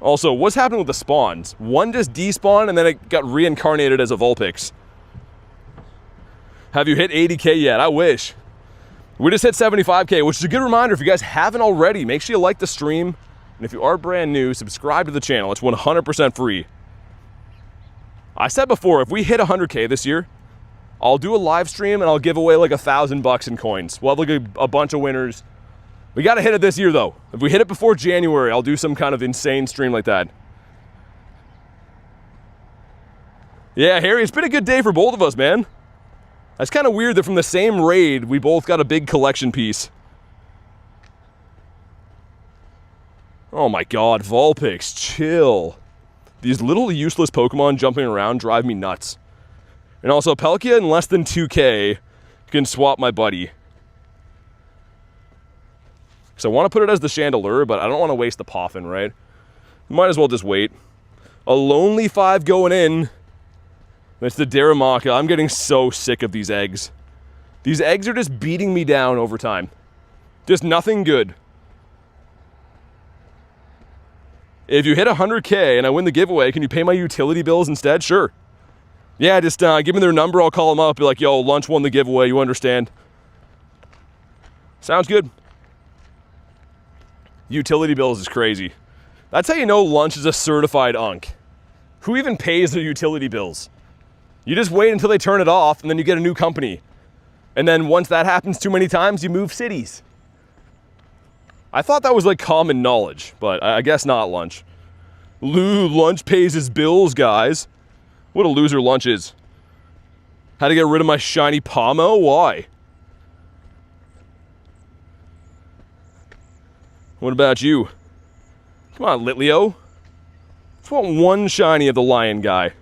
Also, what's happening with the spawns? One just despawned and then it got reincarnated as a Vulpix. Have you hit 80K yet? I wish. We just hit 75K, which is a good reminder. If you guys haven't already, make sure you like the stream. And if you are brand new, subscribe to the channel. It's 100% free. I said before, if we hit 100K this year, I'll do a live stream and I'll give away like $1,000 in coins. We'll have like a bunch of winners. We gotta hit it this year though. If we hit it before January, I'll do some kind of insane stream like that. Yeah, Harry, it's been a good day for both of us, man. That's kind of weird that from the same raid, we both got a big collection piece. Oh my god, Vulpix, chill. These little useless Pokemon jumping around drive me nuts. And also, Palkia in less than 2K can swap my buddy. So I want to put it as the Chandelure, but I don't want to waste the Poffin, right? Might as well just wait. A lonely 5 going in. That's the Darumaka. I'm getting so sick of these eggs. These eggs are just beating me down over time. Just nothing good. If you hit 100K and I win the giveaway, can you pay my utility bills instead? Sure. Yeah, just give me their number. I'll call them up. Be like, yo, Lunch won the giveaway. You understand? Sounds good. Utility bills is crazy. That's how you know Lunch is a certified unk. Who even pays their utility bills? You just wait until they turn it off and then you get a new company. And then once that happens too many times, you move cities. I thought that was like common knowledge, but I guess not, Lunch. Lunch pays his bills, guys. What a loser Lunch is. How to get rid of my shiny Pomo? Why? What about you? Come on, Litleo. Just want one shiny of the lion guy.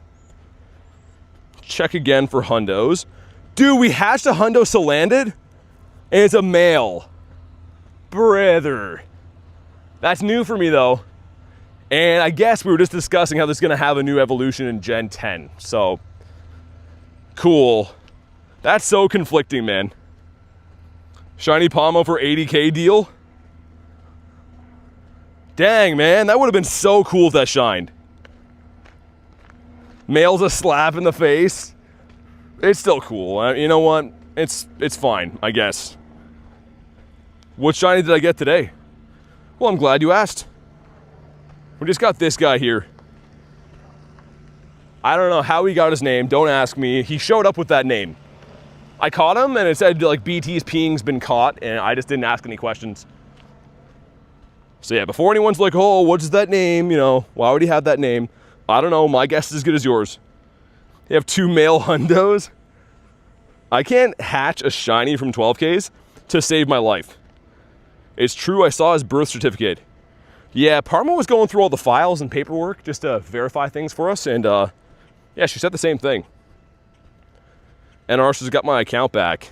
Check again for Hundos. Dude, we hatched a Hundo Salandit? And it's a male. Brother. That's new for me, though. And I guess we were just discussing how this is going to have a new evolution in Gen 10. So, cool. That's so conflicting, man. Shiny Pomo for 80K deal? Dang, man, that would have been so cool if that shined. Male's a slap in the face. It's still cool. You know what? It's fine, I guess. What shiny did I get today? Well, I'm glad you asked. We just got this guy here. I don't know how he got his name. Don't ask me. He showed up with that name. I caught him and it said like BT's peeing's been caught, and I just didn't ask any questions. So yeah, before anyone's like, oh, what's that name? You know, why would he have that name? I don't know, my guess is as good as yours. You have 2 male hundos. I can't hatch a shiny from 12Ks to save my life. It's true, I saw his birth certificate. Yeah, Parma was going through all the files and paperwork just to verify things for us, and yeah, she said the same thing. And Arsh's got my account back.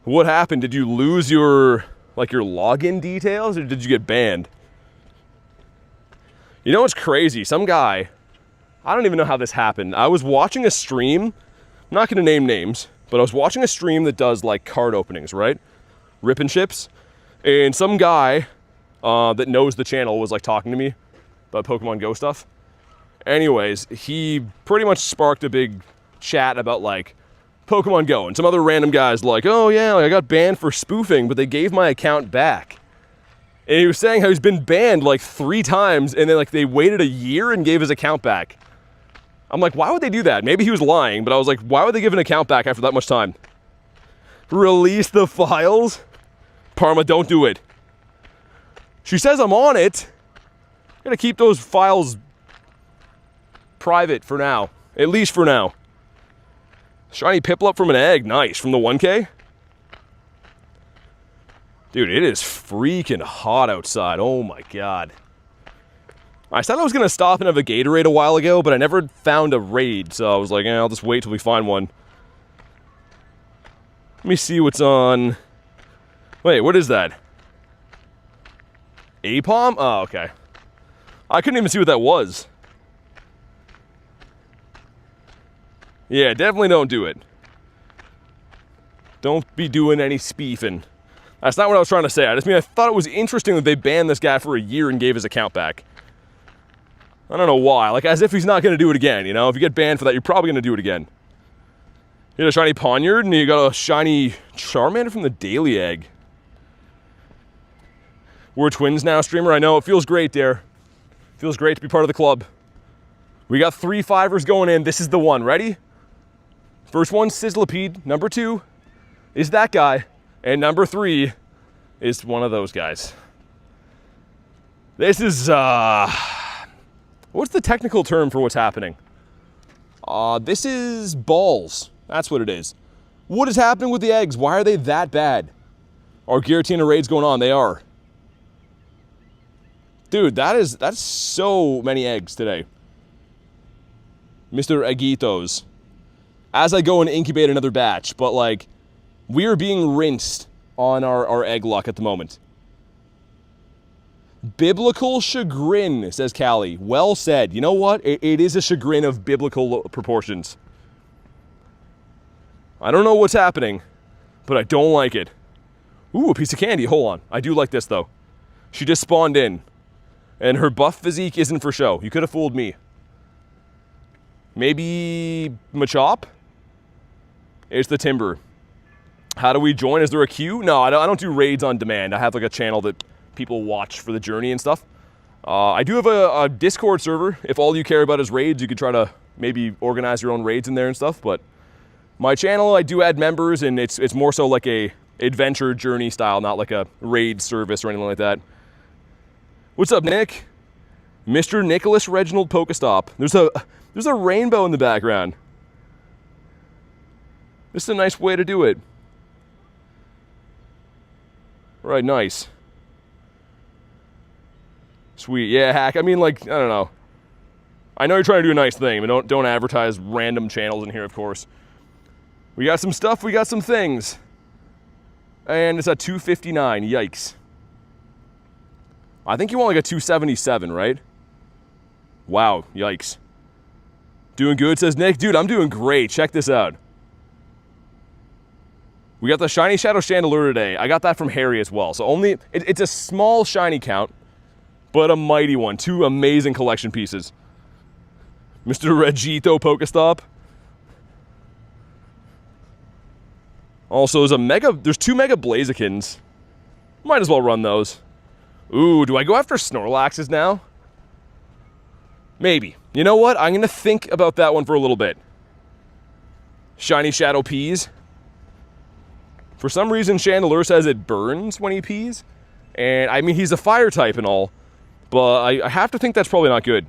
What happened? Did you lose your, like, your login details, or did you get banned? You know what's crazy? Some guy, I don't even know how this happened. I was watching a stream, I'm not gonna name names, but I was watching a stream that does like card openings, right? Rip and ships. And some guy that knows the channel was like talking to me about Pokemon Go stuff. Anyways, he pretty much sparked a big chat about like Pokemon Go, and some other random guys like, oh yeah, I got banned for spoofing, but they gave my account back. And he was saying how he's been banned like 3 times, and then like they waited a year and gave his account back. I'm like, why would they do that? Maybe he was lying, but I was like, why would they give an account back after that much time? Release the files? Parma, don't do it. She says I'm on it. I'm gonna keep those files private for now. At least for now. Shiny Piplup from an egg. Nice. From the 1K? Dude, it is freaking hot outside. Oh my god. I said I was going to stop and have a Gatorade a while ago, but I never found a raid, so I was like, I'll just wait till we find one. Let me see what's on... Wait, what is that? Apom? Oh, okay. I couldn't even see what that was. Yeah, definitely don't do it. Don't be doing any speefing. That's not what I was trying to say. I thought it was interesting that they banned this guy for a year and gave his account back. I don't know why. Like, as if he's not going to do it again, you know? If you get banned for that, you're probably going to do it again. You get a shiny Ponyard, and you got a shiny Charmander from the Daily Egg. We're twins now, streamer. I know, it feels great, Dare. Feels great to be part of the club. We got 3 5ers going in. This is the one. Ready? First one, Sizzlipede. Number 2 is that guy. And number 3 is one of those guys. This is, what's the technical term for what's happening? This is balls. That's what it is. What is happening with the eggs? Why are they that bad? Are Giratina Raids going on? They are. Dude, that's so many eggs today. Mr. Aguitos. As I go and incubate another batch, but like, we are being rinsed on our egg luck at the moment. Biblical chagrin, says Callie. Well said. You know what? It is a chagrin of biblical proportions. I don't know what's happening, but I don't like it. Ooh, a piece of candy. Hold on. I do like this, though. She just spawned in, and her buff physique isn't for show. You could have fooled me. Maybe Machop? It's the Timber. How do we join? Is there a queue? No, I don't do raids on demand. I have like a channel that people watch for the journey and stuff. I do have a Discord server. If all you care about is raids, you could try to maybe organize your own raids in there and stuff. But my channel, I do add members, and it's more so like a adventure journey style, not like a raid service or anything like that. What's up, Nick? Mr. Nicholas Reginald Pokestop. There's a rainbow in the background. This is a nice way to do it. Right, nice. Sweet, yeah, hack. I mean, like, I don't know. I know you're trying to do a nice thing, but don't advertise random channels in here, of course. We got some stuff, we got some things. And it's at 259, yikes. I think you want like a 277, right? Wow, yikes. Doing good, says Nick. Dude, I'm doing great. Check this out. We got the shiny Shadow Chandelier today. I got that from Harry as well. So it's a small shiny count, but a mighty one. 2 amazing collection pieces. Mr. Regito Pokestop. Also, there's 2 Mega Blazikins. Might as well run those. Ooh, do I go after Snorlaxes now? Maybe. You know what? I'm going to think about that one for a little bit. Shiny Shadow Peas. For some reason, Chandelure says it burns when he pees. And, I mean, he's a fire type and all. But I have to think that's probably not good.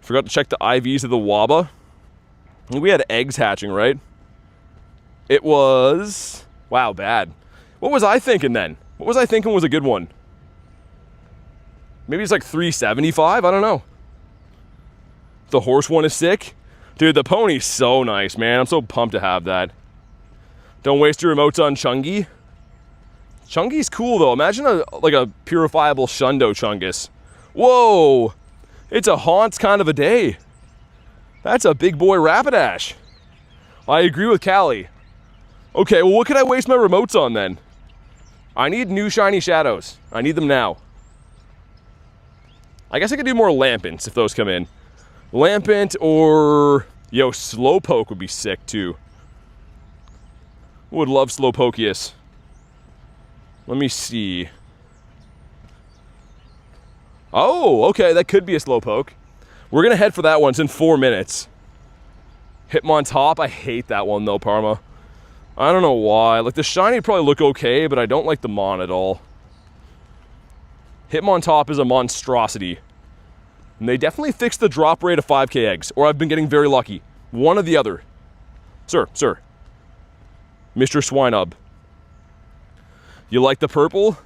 Forgot to check the IVs of the Waba. We had eggs hatching, right? It was... Wow, bad. What was I thinking then? What was I thinking was a good one? Maybe it's like 375? I don't know. The horse one is sick. Dude, the pony's so nice, man. I'm so pumped to have that. Don't waste your emotes on Chungi. Chungi's cool, though. Imagine a purifiable Shundo Chungus. Whoa! It's a haunts kind of a day. That's a big boy Rapidash. I agree with Callie. Okay, well, what could I waste my remotes on, then? I need new shiny shadows. I need them now. I guess I could do more Lampents if those come in. Lampent or... Yo, Slowpoke would be sick, too. Would love Slowpokeus. Let me see. Oh, okay, that could be a Slowpoke. We're going to head for that one. It's in 4 minutes. Hitmontop. I hate that one, though, Parma. I don't know why. Like, the shiny probably look okay, but I don't like the Mon at all. Hitmontop is a monstrosity. And they definitely fixed the drop rate of 5k eggs, or I've been getting very lucky. One or the other. Sir. Mr. Swinub. You like the purple?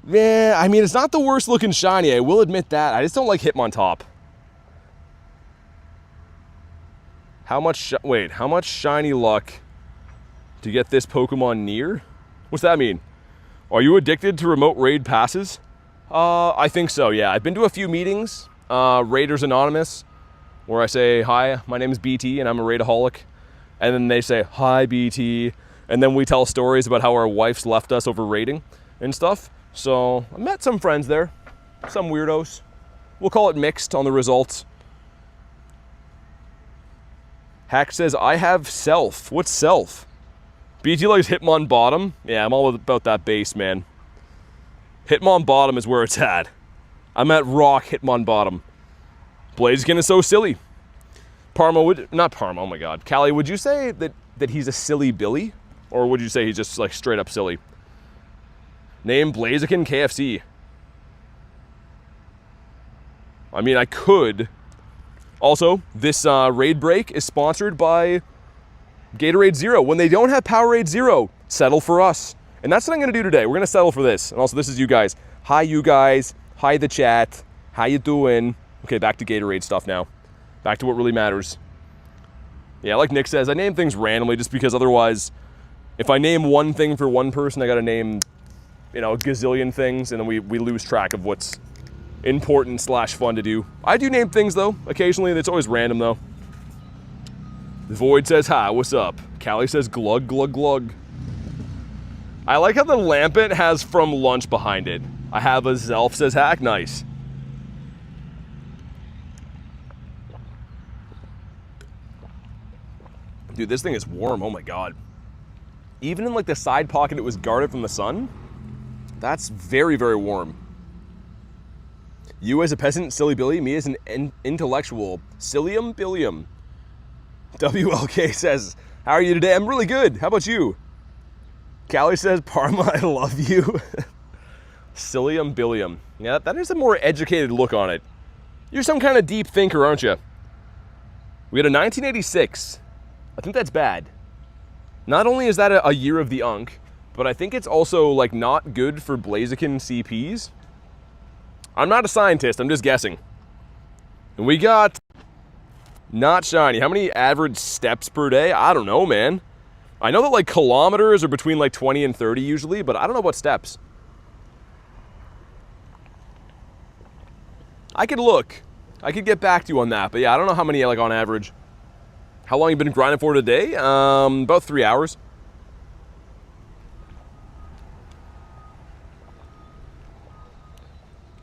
Yeah, I mean, it's not the worst looking shiny, I will admit that. I just don't like Hitmontop. How much shiny luck to get this Pokemon near? What's that mean? Are you addicted to remote raid passes? I think so, yeah. I've been to a few meetings, Raiders Anonymous, where I say, hi, my name is BT and I'm a raidaholic. And then they say, hi, BT. And then we tell stories about how our wives left us over raiding and stuff. So I met some friends there, some weirdos. We'll call it mixed on the results. Hack says, I have Self. What's Self? BT likes Hitmon Bottom. Yeah, I'm all about that base, man. Hitmon Bottom is where it's at. I'm at rock Hitmon Bottom. Blaziken is so silly. Not Parma, oh my god. Callie, would you say that he's a silly Billy? Or would you say he's just like straight up silly? Name Blaziken KFC. I mean, I could. Also, this raid break is sponsored by Gatorade Zero. When they don't have Powerade Zero, settle for us. And that's what I'm going to do today. We're going to settle for this. And also, this is you guys. Hi, you guys. Hi, the chat. How you doing? Okay, back to Gatorade stuff now. Back to what really matters. Yeah, like Nick says, I name things randomly just because otherwise, if I name one thing for one person, I got to name, you know, a gazillion things, and then we lose track of what's important / fun to do. I do name things, though, occasionally. It's always random, though. Void says, hi, what's up? Callie says, glug, glug, glug. I like how the Lampent has from lunch behind it. I have a Zelf says, hack, nice. Dude, this thing is warm, oh my god. Even in like the side pocket it was guarded from the sun, that's very, very warm. You as a peasant, silly Billy, me as an intellectual, Sillium Billium. WLK says, how are you today? I'm really good, how about you? Callie says, Parma, I love you. Sillium Billium. Yeah, that is a more educated look on it. You're some kind of deep thinker, aren't you? We had a 1986. I think that's bad. Not only is that a year of the Unk, but I think it's also like not good for Blaziken CPs. I'm not a scientist, I'm just guessing. And we got not shiny. How many average steps per day? I don't know, man. I know that like kilometers are between like 20 and 30 usually, but I don't know about steps. I could look. I could get back to you on that, but yeah, I don't know how many like on average. How long you been grinding for today? About 3 hours.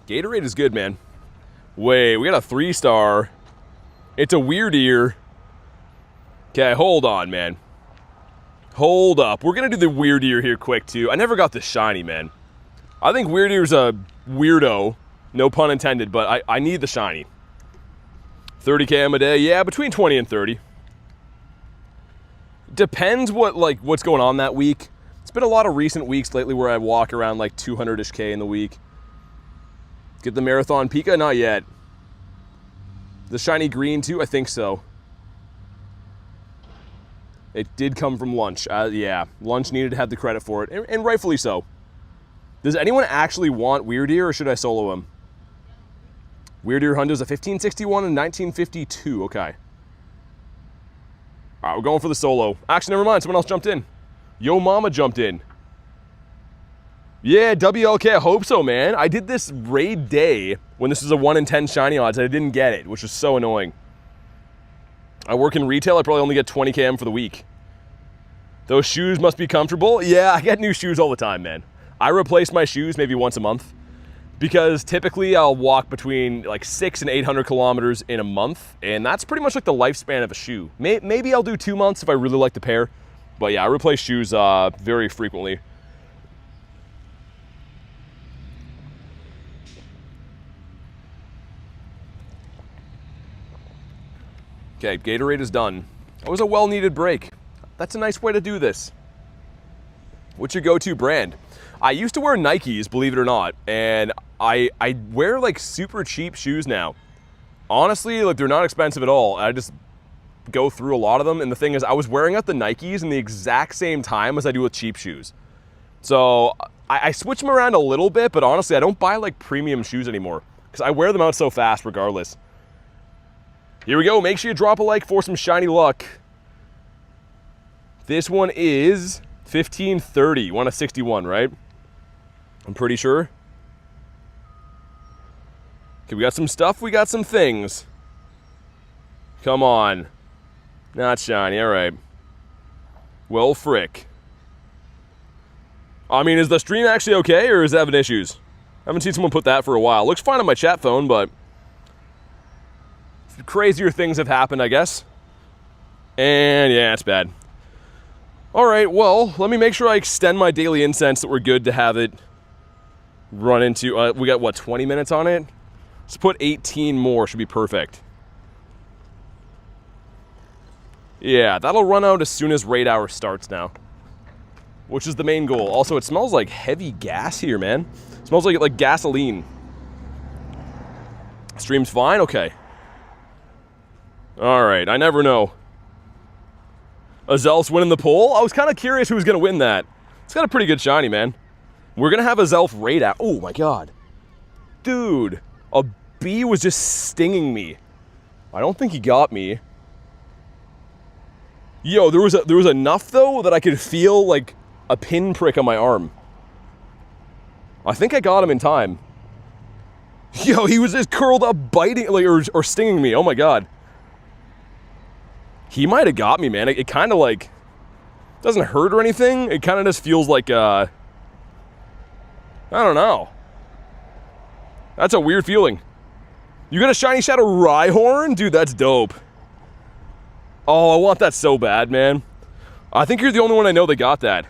Gatorade is good, man. Wait, we got a 3-star. It's a weird ear. Okay, hold on, man. Hold up. We're going to do the weird ear here quick, too. I never got the shiny, man. I think weird ear's a weirdo. No pun intended, but I need the shiny. 30k a day? Yeah, between 20 and 30. Depends what's going on that week. It's been a lot of recent weeks lately where I walk around like 200-ish K in the week. Get the Marathon Pika? Not yet. The shiny green too? I think so. It did come from Lunch. Yeah, Lunch needed to have the credit for it, and rightfully so. Does anyone actually want Weirdeer, or should I solo him? Weirdeer Hundo's a 1561 and 1952. Okay. All right, we're going for the solo. Actually, never mind. Someone else jumped in. Yo Mama jumped in. Yeah, WLK, I hope so, man. I did this raid day when this was a 1 in 10 shiny odds, and I didn't get it, which was so annoying. I work in retail, I probably only get 20 KM for the week. Those shoes must be comfortable. Yeah, I get new shoes all the time, man. I replace my shoes maybe once a month because typically I'll walk between like 600 and 800 kilometers in a month, and that's pretty much like the lifespan of a shoe. Maybe I'll do 2 months if I really like the pair, but yeah, I replace shoes very frequently. Okay, Gatorade is done. That was a well-needed break. That's a nice way to do this. What's your go-to brand? I used to wear Nikes, believe it or not, and I wear like super cheap shoes now. Honestly, like they're not expensive at all. I just go through a lot of them, and the thing is, I was wearing out the Nikes in the exact same time as I do with cheap shoes. So I switch them around a little bit, but honestly, I don't buy like premium shoes anymore because I wear them out so fast regardless. Here we go. Make sure you drop a like for some shiny luck. This one is 1530. You want a 61, right? I'm pretty sure. Okay, we got some stuff. We got some things. Come on. Not shiny. All right. Well, frick. I mean, is the stream actually okay, or is it having issues? I haven't seen someone put that for a while. Looks fine on my chat phone, but crazier things have happened, I guess. And yeah, it's bad. All right, well, let me make sure I extend my daily incense that we're good to have it run into. We got, what, 20 minutes on it? Let's put 18 more, should be perfect. Yeah, that'll run out as soon as raid hour starts now, which is the main goal. Also, it smells like heavy gas here, man. It smells like gasoline. Stream's fine? Okay. All right, I never know. Azelf's winning the poll? I was kind of curious who was going to win that. It's got a pretty good shiny, man. We're going to have Azelf Raid Hour. Oh, my God. Dude, a bee was just stinging me. I don't think he got me. Yo, there was enough, though, that I could feel, like, a pinprick on my arm. I think I got him in time. Yo, he was just curled up biting, like, or stinging me. Oh, my God. He might have got me, man. It kind of, like, doesn't hurt or anything. It kind of just feels like, I don't know. That's a weird feeling. You got a shiny Shadow Rhyhorn? Dude, that's dope. Oh, I want that so bad, man. I think you're the only one I know that got that.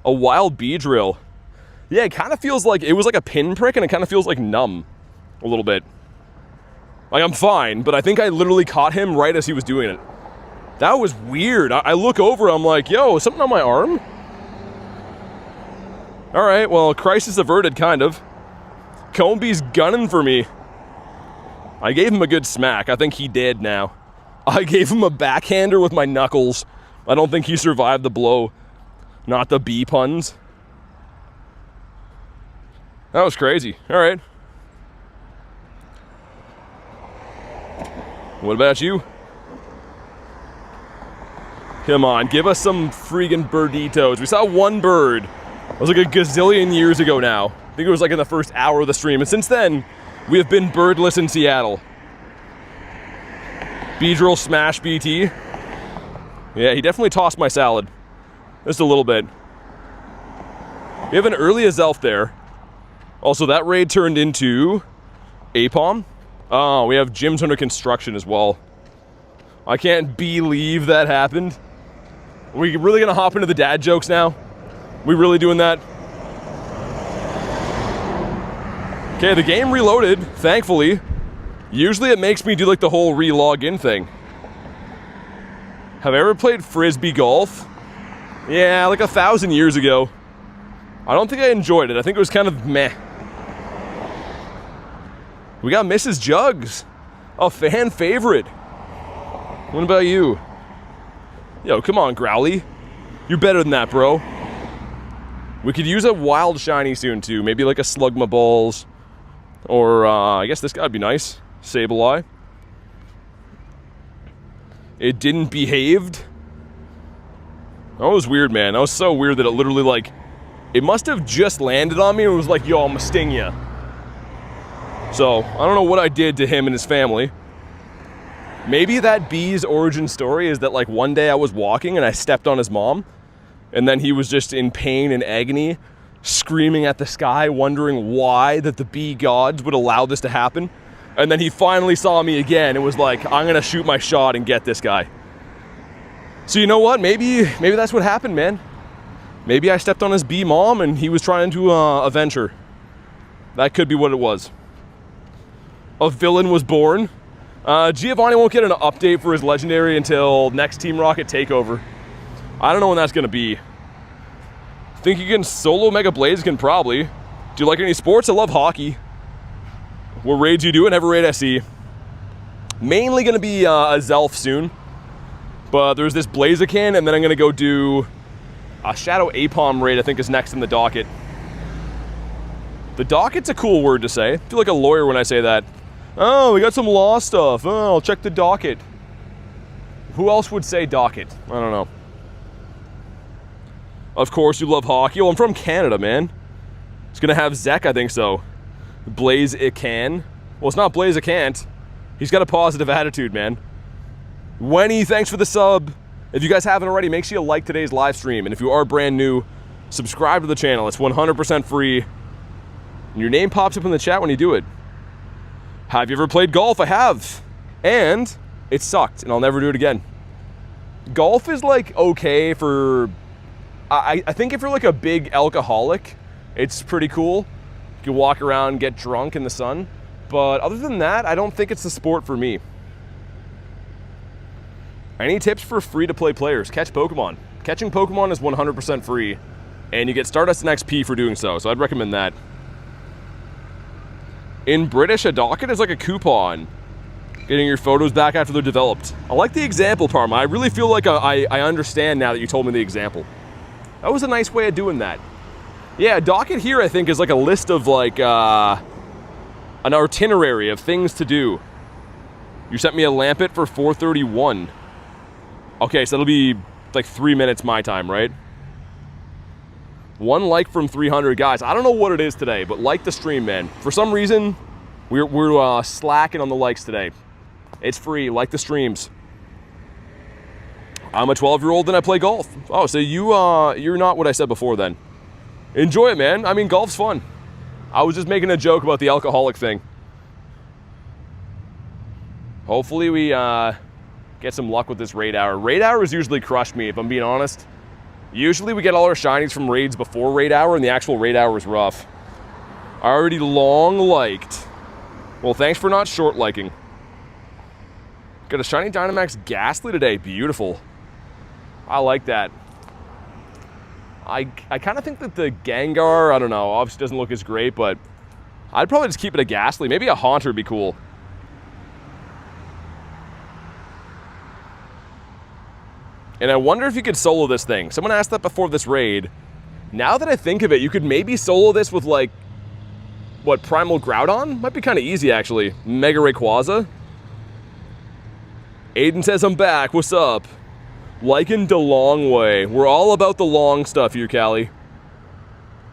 A wild bee drill. Yeah, it kind of feels like, it was like a pinprick, and it kind of feels like numb. A little bit. Like, I'm fine, but I think I literally caught him right as he was doing it. That was weird. I look over, I'm like, yo, something on my arm? All right, well, crisis averted, kind of. Comby's gunning for me. I gave him a good smack. I think he dead now. I gave him a backhander with my knuckles. I don't think he survived the blow. Not the bee puns. That was crazy. All right. What about you? Come on, give us some freaking birditos. We saw one bird. It was like a gazillion years ago now. I think it was like in the first hour of the stream. And since then, we have been birdless in Seattle. Beedrill smash BT. Yeah, he definitely tossed my salad. Just a little bit. We have an early Azelf there. Also, that raid turned into Apom. Oh, we have gyms under construction as well. I can't believe that happened. Are we really gonna hop into the dad jokes now? We really doing that? Okay, the game reloaded, thankfully. Usually it makes me do like the whole re-log in thing. Have I ever played Frisbee golf? Yeah, like 1,000 years ago. I don't think I enjoyed it. I think it was kind of meh. We got Mrs. Jugs, a fan favorite. What about you? Yo, come on, Growly. You're better than that, bro. We could use a wild shiny soon, too. Maybe like a Slugma Balls. Or, I guess this guy would be nice. Sableye. It didn't behaved. That was weird, man. That was so weird that it literally, like... It must have just landed on me and was like, yo, I'm gonna sting ya. So, I don't know what I did to him and his family. Maybe that bee's origin story is that, like, one day I was walking and I stepped on his mom, and then he was just in pain and agony, screaming at the sky, wondering why that the bee gods would allow this to happen. And then he finally saw me again and was like, I'm gonna shoot my shot and get this guy. So you know what? Maybe that's what happened, man. Maybe I stepped on his bee mom and he was trying to avenge her. That could be what it was. A villain was born. Giovanni won't get an update for his legendary until next Team Rocket takeover. I don't know when that's gonna be. Think you can solo Mega Blaziken? Probably. Do you like any sports? I love hockey. What raids you doing? Ever raid SE? Mainly gonna be Azelf soon. But there's this Blaziken, and then I'm gonna go do a Shadow Apom raid, I think is next in the docket. The docket's a cool word to say. I feel like a lawyer when I say that. Oh, we got some law stuff. Oh, I'll check the docket. Who else would say docket? I don't know. Of course you love hockey. Oh, I'm from Canada, man. It's gonna have Zek, I think so. Blaziken. Well, it's not Blaziken. He's got a positive attitude, man. Wenny, thanks for the sub. If you guys haven't already, make sure you like today's live stream. And if you are brand new, subscribe to the channel. It's 100% free. And your name pops up in the chat when you do it. Have you ever played golf? I have. And it sucked, and I'll never do it again. Golf is, like, okay for... I think if you're, like, a big alcoholic, it's pretty cool. You can walk around, get drunk in the sun. But other than that, I don't think it's the sport for me. Any tips for free-to-play players? Catch Pokemon. Catching Pokemon is 100% free, and you get Stardust and XP for doing so, so I'd recommend that. In British, a docket is like a coupon. Getting your photos back after they're developed. I like the example, Parma. I really feel like I understand now that you told me the example. That was a nice way of doing that. Yeah, a docket here, I think, is like a list of, like, an itinerary of things to do. You sent me a Lampet for 431. Okay, so that'll be, like, 3 minutes my time, right? 1 like from 300. Guys, I don't know what it is today, but like the stream, man. For some reason, we're slacking on the likes today. It's free. Like the streams. I'm a 12-year-old and I play golf. Oh, so you're not what I said before then. Enjoy it, man. I mean, golf's fun. I was just making a joke about the alcoholic thing. Hopefully we get some luck with this raid hour. Raid hour has usually crushed me, if I'm being honest. Usually we get all our shinies from raids before raid hour, and the actual raid hour is rough. I already long liked. Well, thanks for not short liking. Got a shiny Dynamax Ghastly today. Beautiful. I like that. I kind of think that the Gengar, I don't know, obviously doesn't look as great, but I'd probably just keep it a Ghastly. Maybe a Haunter would be cool. And I wonder if you could solo this thing. Someone asked that before this raid. Now that I think of it, you could maybe solo this with, like, what, Primal Groudon? Might be kind of easy, actually. Mega Rayquaza. Aiden says I'm back. What's up? Liking the long way. We're all about the long stuff here, Callie.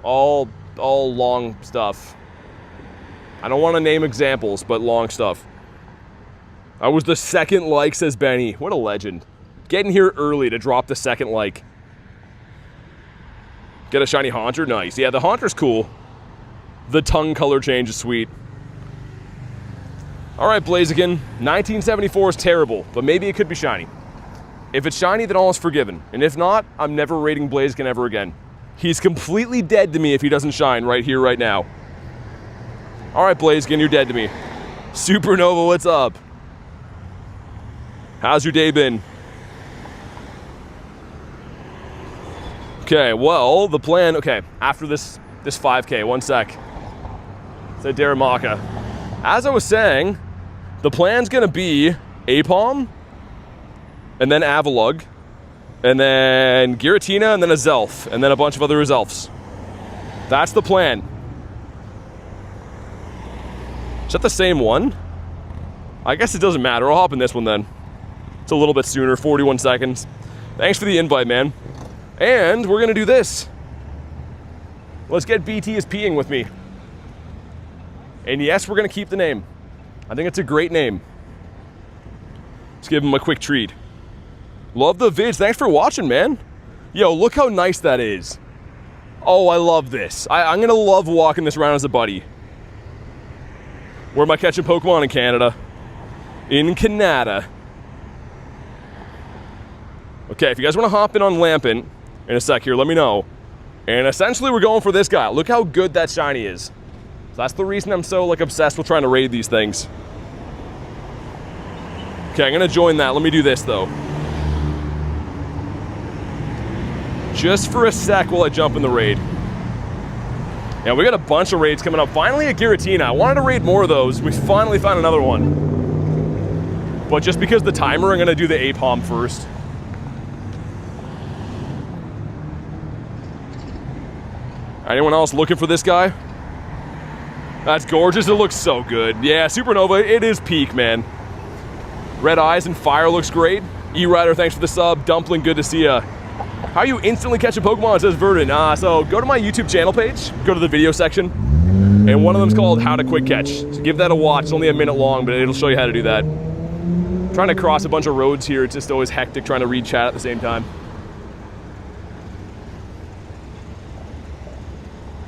All long stuff. I don't want to name examples, but long stuff. I was the second like, says Benny. What a legend. Getting here early to drop the second like. Get a shiny Haunter? Nice. Yeah, the Haunter's cool. The tongue color change is sweet. Alright, Blaziken. 1974 is terrible, but maybe it could be shiny. If it's shiny, then all is forgiven. And if not, I'm never raiding Blaziken ever again. He's completely dead to me if he doesn't shine right here, right now. Alright, Blaziken, you're dead to me. Supernova, what's up? How's your day been? Okay, well, the plan, okay, after this 5K, one sec. Said Daramaka. As I was saying, the plan's gonna be Apom, and then Avalugg, and then Giratina, and then Azelf, and then a bunch of other Azelfs. That's the plan. Is that the same one? I guess it doesn't matter. I'll hop in this one then. It's a little bit sooner, 41 seconds. Thanks for the invite, man. And we're gonna do this. Let's get BT is peeing with me. And yes, we're gonna keep the name. I think it's a great name. Let's give him a quick treat. Love the vids. Thanks for watching, man. Yo, look how nice that is. Oh, I love this. I'm gonna love walking this around as a buddy. Where am I catching Pokemon in Canada? In Canada. Okay, if you guys want to hop in on Lampent in a sec here, let me know. And essentially, we're going for this guy. Look how good that shiny is. So that's the reason I'm so like obsessed with trying to raid these things. Okay, I'm gonna join that. Let me do this though. Just for a sec while I jump in the raid. Yeah, we got a bunch of raids coming up. Finally a Giratina. I wanted to raid more of those. We finally found another one. But just because of the timer, I'm gonna do the Apom first. Anyone else looking for this guy? That's gorgeous. It looks so good. Yeah, Supernova, it is peak, man. Red Eyes and Fire looks great. E-Rider, thanks for the sub. Dumpling, good to see ya. How you instantly catch a Pokemon, says Verdant. So go to my YouTube channel page, go to the video section, and one of them's called How to Quick Catch. So give that a watch. It's only a minute long, but it'll show you how to do that. I'm trying to cross a bunch of roads here. It's just always hectic trying to read chat at the same time.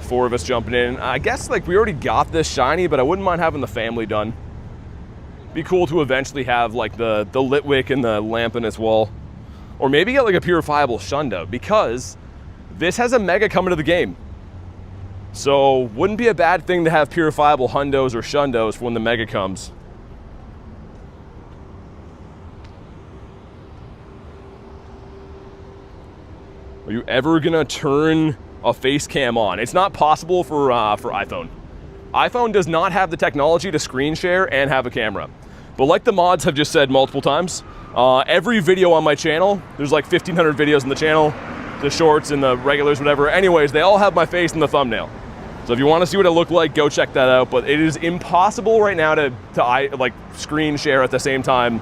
4 of us jumping in. I guess like we already got this shiny, but I wouldn't mind having the family done. Be cool to eventually have like the Litwick and the Lampent as well. Or maybe get like a purifiable Shundo, because this has a Mega coming to the game. So wouldn't be a bad thing to have purifiable Hundos or Shundos for when the Mega comes. Are you ever gonna turn a face cam on? It's not possible for iPhone. iPhone does not have the technology to screen share and have a camera. But like the mods have just said multiple times, every video on my channel, there's like 1,500 videos on the channel, the shorts and the regulars, whatever. Anyways, they all have my face in the thumbnail. So if you want to see what it looked like, go check that out. But it is impossible right now to like screen share at the same time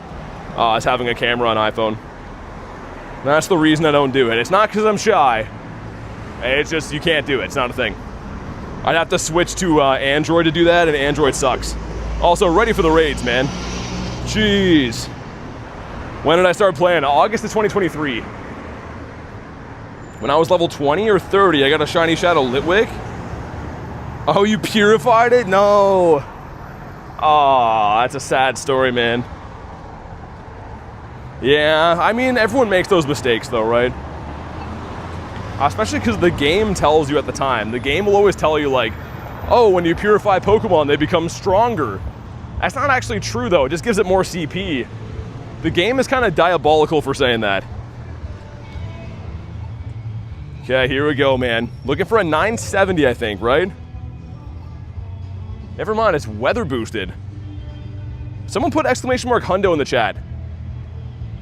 as having a camera on iPhone. That's the reason I don't do it. It's not because I'm shy. It's just you can't do it. It's not a thing. I'd have to switch to Android to do that, and Android sucks. Also, ready for the raids, man. Jeez. When did I start playing? August of 2023. When I was level 20 or 30, I got a shiny Shadow Litwick. Oh, you purified it? No. Aw, that's a sad story, man. Yeah, I mean, everyone makes those mistakes though, right? Especially because the game tells you at the time. The game will always tell you like, oh, when you purify Pokemon, they become stronger. That's not actually true though, it just gives it more CP. The game is kind of diabolical for saying that. Okay, here we go, man. Looking for a 970, I think, right? Never mind, it's weather boosted. Someone put exclamation mark Hundo in the chat.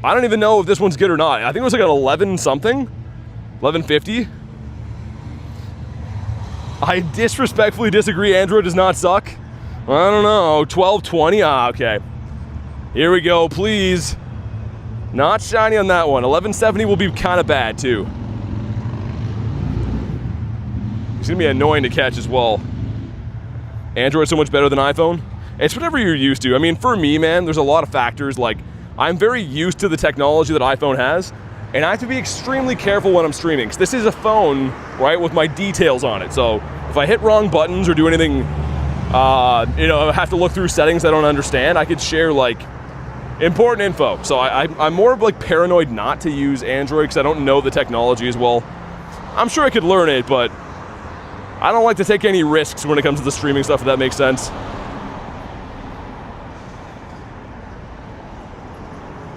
I don't even know if this one's good or not. I think it was like an 11 something. 1150. I disrespectfully disagree. Android does not suck. I don't know. 1220. Ah, okay. Here we go, please. Not shiny on that one. 1170 will be kind of bad too. It's gonna be annoying to catch as well. Android's so much better than iPhone. It's whatever you're used to. I mean, for me, man, there's a lot of factors. Like, I'm very used to the technology that iPhone has, and I have to be extremely careful when I'm streaming. 'Cause this is a phone, right, with my details on it. So if I hit wrong buttons or do anything, you know, I have to look through settings I don't understand, I could share like important info. So I'm more like paranoid not to use Android because I don't know the technology as well. I'm sure I could learn it, but I don't like to take any risks when it comes to the streaming stuff, if that makes sense.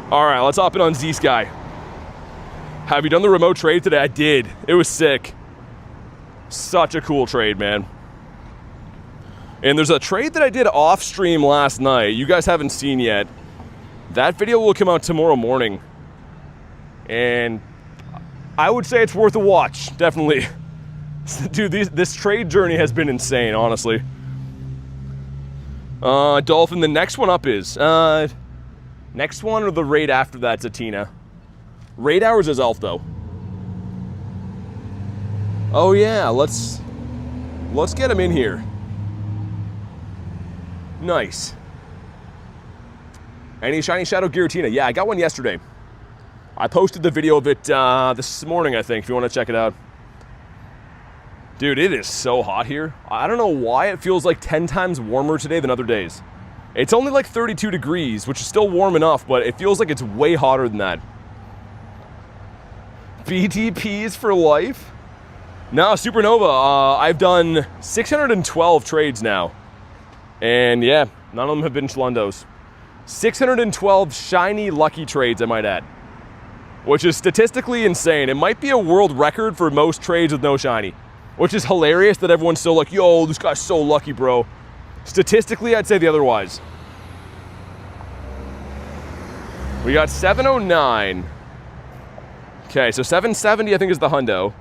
All right, let's hop in on Z-Sky. Have you done the remote trade today? I did. It was sick. Such a cool trade, man. And there's a trade that I did off stream last night. You guys haven't seen yet. That video will come out tomorrow morning. And I would say it's worth a watch, definitely. Dude, this trade journey has been insane, honestly. Dolphin, the next one up is... next one or the raid after that, Zatina? Raid Hours is Azelf, though. Oh yeah, let's get him in here. Nice. Any shiny Shadow Giratina? Yeah, I got one yesterday. I posted the video of it this morning, I think, if you want to check it out. Dude, it is so hot here. I don't know why it feels like 10 times warmer today than other days. It's only like 32 degrees, which is still warm enough, but it feels like it's way hotter than that. BTPs for life? No, Supernova. I've done 612 trades now. And yeah, none of them have been Shundos. 612 shiny lucky trades, I might add. Which is statistically insane. It might be a world record for most trades with no shiny. Which is hilarious that everyone's still like, yo, this guy's so lucky, bro. Statistically, I'd say the otherwise. We got 709. Okay, so 770 I think is the hundo.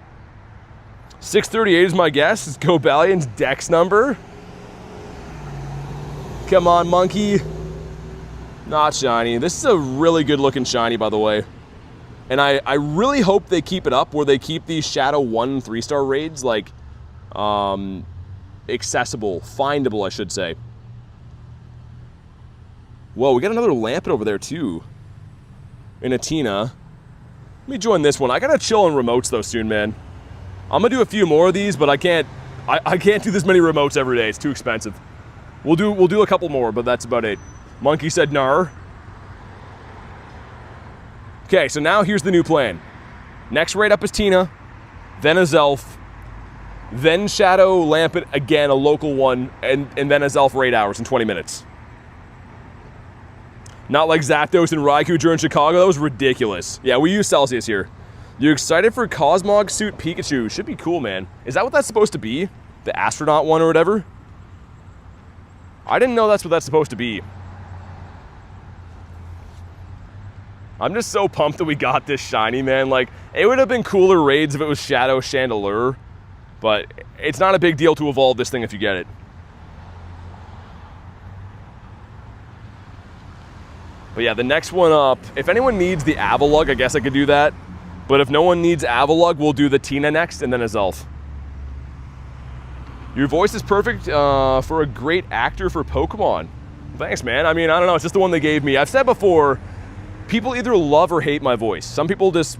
638 is my guess. It's Gobalion's dex number. Come on, monkey. Not shiny. This is a really good looking shiny, by the way. And I really hope they keep it up where they keep these Shadow 1 3-star raids like accessible, findable, I should say. Whoa, we got another Lampet over there too. In Atina. Let me join this one. I gotta chill on remotes though soon, man. I'm gonna do a few more of these, but I can't do this many remotes every day. It's too expensive. We'll do a couple more, but that's about it. Monkey said nar. Okay, so now here's the new plan. Next raid up is Tina, then Azelf, then Shadow Lampet, again, a local one, and then Azelf Raid Hours in 20 minutes. Not like Zapdos and Raikou during Chicago. That was ridiculous. Yeah, we use Celsius here. You excited for Cosmog Suit Pikachu? Should be cool, man. Is that what that's supposed to be? The astronaut one or whatever? I didn't know that's what that's supposed to be. I'm just so pumped that we got this shiny, man. Like, it would have been cooler raids if it was Shadow Chandelure, but it's not a big deal to evolve this thing if you get it. But yeah, the next one up, if anyone needs the Avalugg, I guess I could do that. But if no one needs Avalugg, we'll do the Tina next and then Azelf. Your voice is perfect for a great actor for Pokemon. Thanks, man. I mean, I don't know. It's just the one they gave me. I've said before, people either love or hate my voice. Some people just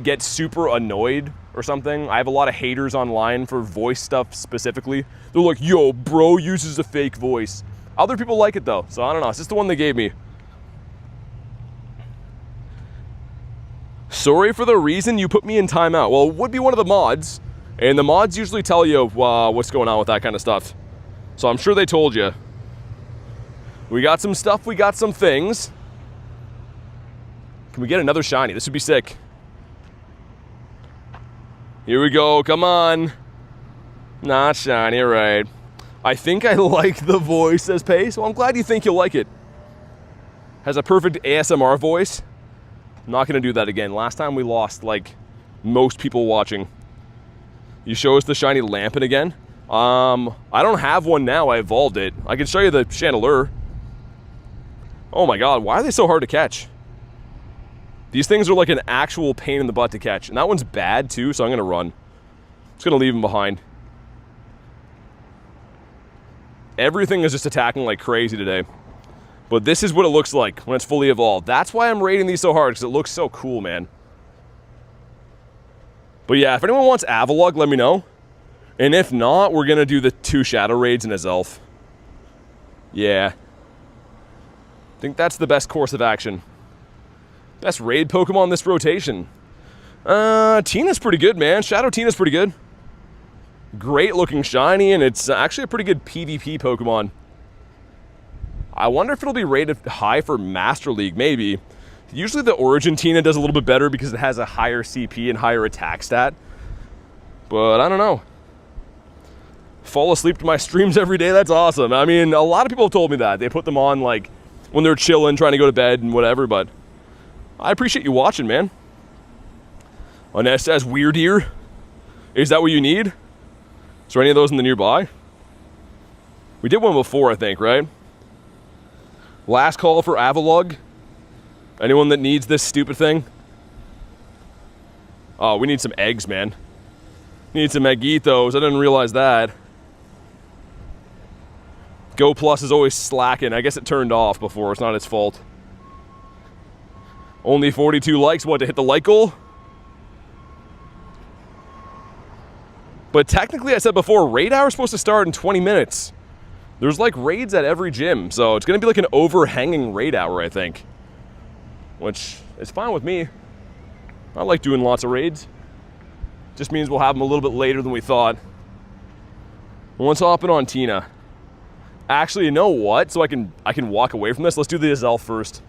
get super annoyed or something. I have a lot of haters online for voice stuff specifically. They're like, yo, bro uses a fake voice. Other people like it though, so I don't know. It's just the one they gave me. Sorry for the reason you put me in timeout. Well, it would be one of the mods, and the mods usually tell you what's going on with that kind of stuff. So I'm sure they told you. We got some stuff, we got some things. Can we get another shiny? This would be sick. Here we go, come on. Not shiny, right. I think I like the voice, says Pace. Well, I'm glad you think you'll like it. Has a perfect ASMR voice. I'm not gonna do that again. Last time we lost, like, most people watching. You show us the shiny Lampet again? I don't have one now, I evolved it. I can show you the Chandelure. Oh my god, why are they so hard to catch? These things are like an actual pain in the butt to catch. And that one's bad too, so I'm gonna run. Just gonna leave him behind. Everything is just attacking like crazy today. But this is what it looks like when it's fully evolved. That's why I'm rating these so hard, because it looks so cool, man. But yeah, if anyone wants Avalugg, let me know. And if not, we're gonna do the 2 Shadow Raids and Azelf. Yeah. I think that's the best course of action. Best raid Pokemon this rotation. Tina's pretty good, man. Shadow Tina's pretty good. Great looking shiny, and it's actually a pretty good PvP Pokemon. I wonder if it'll be rated high for Master League, maybe. Usually the Giratina does a little bit better because it has a higher CP and higher attack stat. But I don't know. Fall asleep to my streams every day, that's awesome. I mean, a lot of people have told me that. They put them on like when they're chilling, trying to go to bed and whatever, but I appreciate you watching, man. Annette says, weird ear. Is that what you need? Is there any of those in the nearby? We did one before, I think, right? Last call for Avalugg. Anyone that needs this stupid thing? Oh, we need some eggs, man. Need some eggitos. I didn't realize that. Go Plus is always slacking. I guess it turned off before. It's not its fault. Only 42 likes. What, to hit the like goal? But technically, I said before, Raid Hour is supposed to start in 20 minutes. There's like raids at every gym, so it's going to be like an overhanging Raid Hour, I think. Which is fine with me. I like doing lots of raids. Just means we'll have them a little bit later than we thought. Let's hop in on Tina. Actually, you know what? So I can walk away from this. Let's do the Azelf first.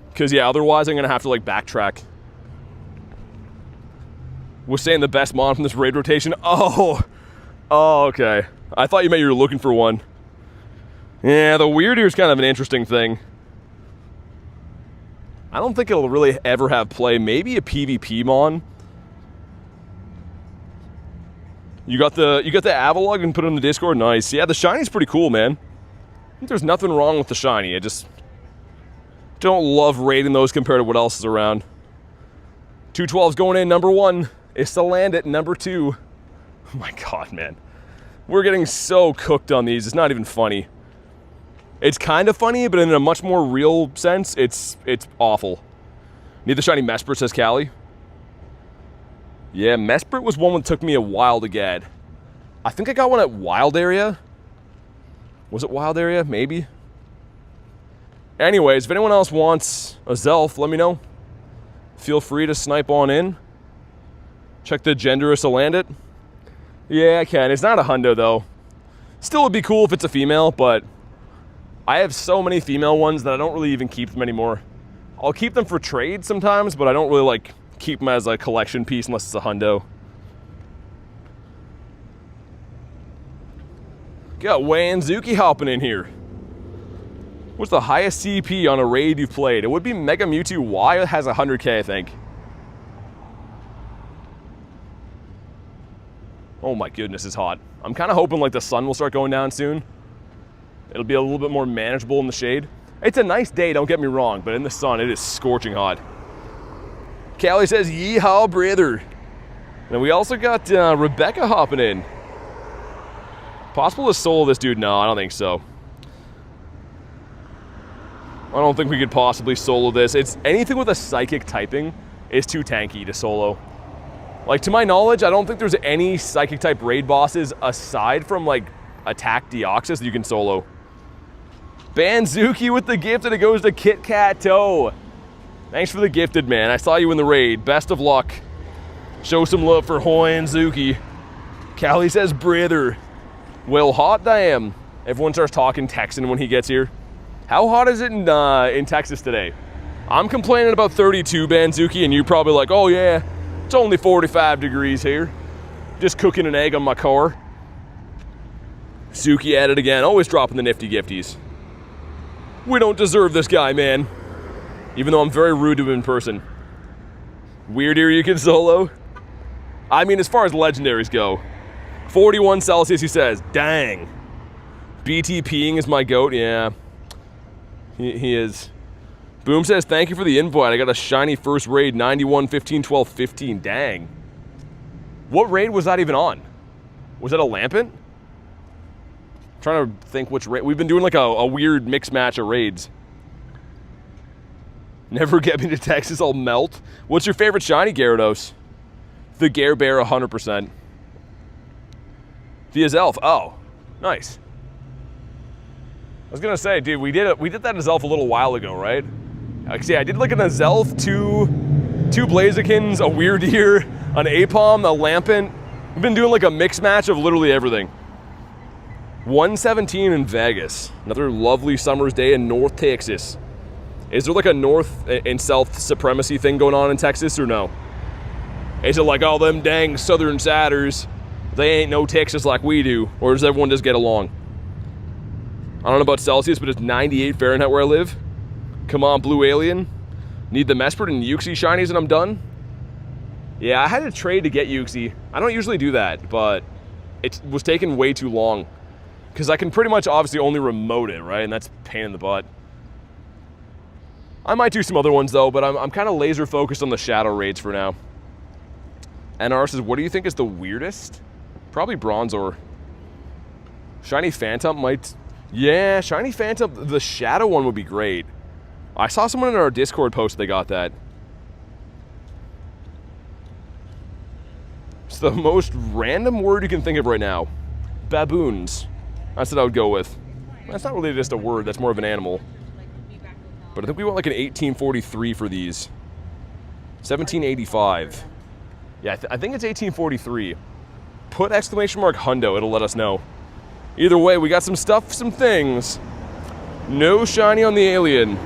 Because, yeah, otherwise I'm going to have to, like, backtrack. Was saying the best mon from this raid rotation. Oh, okay. I thought you meant you were looking for one. Yeah, the weird ear is kind of an interesting thing. I don't think it'll really ever have play. Maybe a PvP mon. You got the Avalugg and put it in the Discord? Nice. Yeah, the Shiny's pretty cool, man. I think there's nothing wrong with the Shiny. I just don't love raiding those compared to what else is around. 212's going in, number 1. It's to land it, number 2. Oh my god, man. We're getting so cooked on these. It's not even funny. It's kind of funny, but in a much more real sense, it's awful. Need the shiny Mesprit, says Callie. Yeah, Mesprit was one that took me a while to get. I think I got one at Wild Area. Was it Wild Area? Maybe. Anyways, if anyone else wants a Zelf, let me know. Feel free to snipe on in. Check the genderous to land it. Yeah, I can. It's not a hundo, though. Still would be cool if it's a female, but I have so many female ones that I don't really even keep them anymore. I'll keep them for trade sometimes, but I don't really, like, keep them as a collection piece unless it's a hundo. Got Wanzuki hopping in here. What's the highest CP on a raid you've played? It would be Mega Mewtwo Y. It has 100k, I think. Oh my goodness, it's hot. I'm kind of hoping like the sun will start going down soon. It'll be a little bit more manageable in the shade. It's a nice day, don't get me wrong, but in the sun, it is scorching hot. Callie says, yeehaw, brother. And we also got Rebecca hopping in. Possible to solo this dude? No, I don't think so. I don't think we could possibly solo this. It's anything with a psychic typing is too tanky to solo. Like, to my knowledge, I don't think there's any psychic type raid bosses aside from like Attack Deoxys that you can solo. Banzuki with the gift, and it goes to Kit Kat Toe. Thanks for the gifted, man. I saw you in the raid. Best of luck. Show some love for Hoenzuki. Callie says, brother. Well, hot damn. Everyone starts talking Texan when he gets here. How hot is it in Texas today? I'm complaining about 32, Banzuki, and you're probably like, oh yeah, it's only 45 degrees here. Just cooking an egg on my car. Suki at it again, always dropping the nifty gifties. We don't deserve this guy, man. Even though I'm very rude to him in person. Weird ear you can solo? I mean, as far as legendaries go. 41 Celsius, he says, dang. BTPing is my goat, yeah. He is. Boom says, thank you for the invite. I got a shiny first raid, 91, 15, 12, 15. Dang. What raid was that even on? Was that a Lampent? I'm trying to think which raid. We've been doing like a weird mixed match of raids. Never get me to Texas, I'll melt. What's your favorite shiny, Gyarados? The Gare Bear, 100%. The Azelf, oh, nice. I was gonna say, dude, we did that Azelf a little while ago, right? Actually, I did like an Azelf, two Blazikins, a Weird Ear, an Apom, a Lampent. We've been doing like a mixed match of literally everything. 117 in Vegas. Another lovely summer's day in North Texas. Is there like a north and south supremacy thing going on in Texas or no? Is it like all them dang southern siders, they ain't no Texas like we do, or does everyone just get along? I don't know about Celsius, but it's 98 Fahrenheit where I live. Come on, Blue Alien. Need the Mesprit and Uxie shinies and I'm done? Yeah, I had to trade to get Uxie. I don't usually do that, but it was taking way too long. Because I can pretty much obviously only remote it, right? And that's a pain in the butt. I might do some other ones though, but I'm kind of laser focused on the Shadow Raids for now. NR says, what do you think is the weirdest? Probably Bronzor. Shiny Phantom might... Yeah, Shiny Phantom, the Shadow one would be great. I saw someone in our Discord post they got that. It's the most random word you can think of right now. Baboons. That's what I would go with. That's not really just a word, that's more of an animal. But I think we want like an 1843 for these. 1785. Yeah, I think it's 1843. Put exclamation mark Hundo, it'll let us know. Either way, we got some stuff, some things. No shiny on the alien.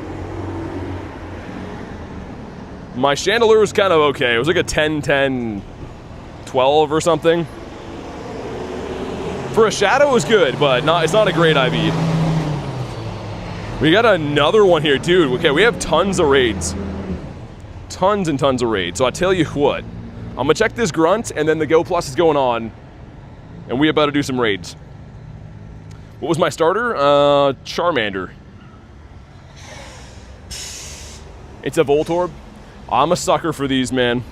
My Chandelure was kind of okay. It was like a 10, 10, 12 or something. For a Shadow, it was good, but it's not a great IV. We got another one here, dude. Okay, we have tons of raids. Tons and tons of raids. So I tell you what, I'm gonna check this grunt, and then the Go Plus is going on, and we about to do some raids. What was my starter? Charmander. It's a Voltorb. I'm a sucker for these, man.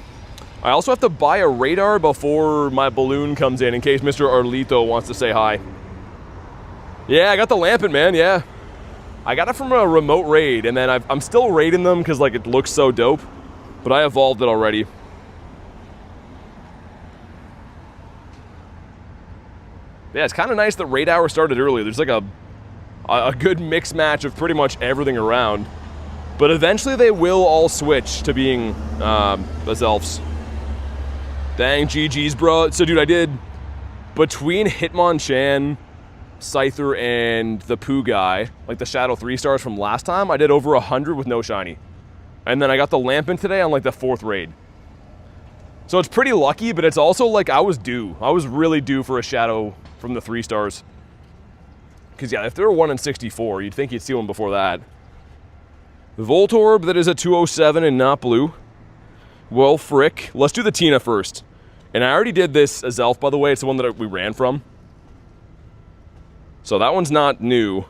I also have to buy a radar before my balloon comes in case Mr. Arlito wants to say hi. Yeah, I got the Lampent, man, yeah. I got it from a remote raid, and then I'm still raiding them because like it looks so dope, but I evolved it already. Yeah, it's kind of nice that Raid Hour started early. There's like a good mix match of pretty much everything around. But eventually they will all switch to being Azelfs. Dang, GG's, bro. So, dude, I did between Hitmonchan, Scyther, and the Poo guy, like the Shadow 3 stars from last time, I did over 100 with no shiny. And then I got the Lampent today on like the 4th raid. So it's pretty lucky, but it's also like I was due. I was really due for a Shadow from the 3 stars. Because, yeah, if they were 1 in 64, you'd think you'd see one before that. The Voltorb, that is a 207 and not blue. Well, frick. Let's do the Tina first. And I already did this Azelf, by the way. It's the one that we ran from. So that one's not new.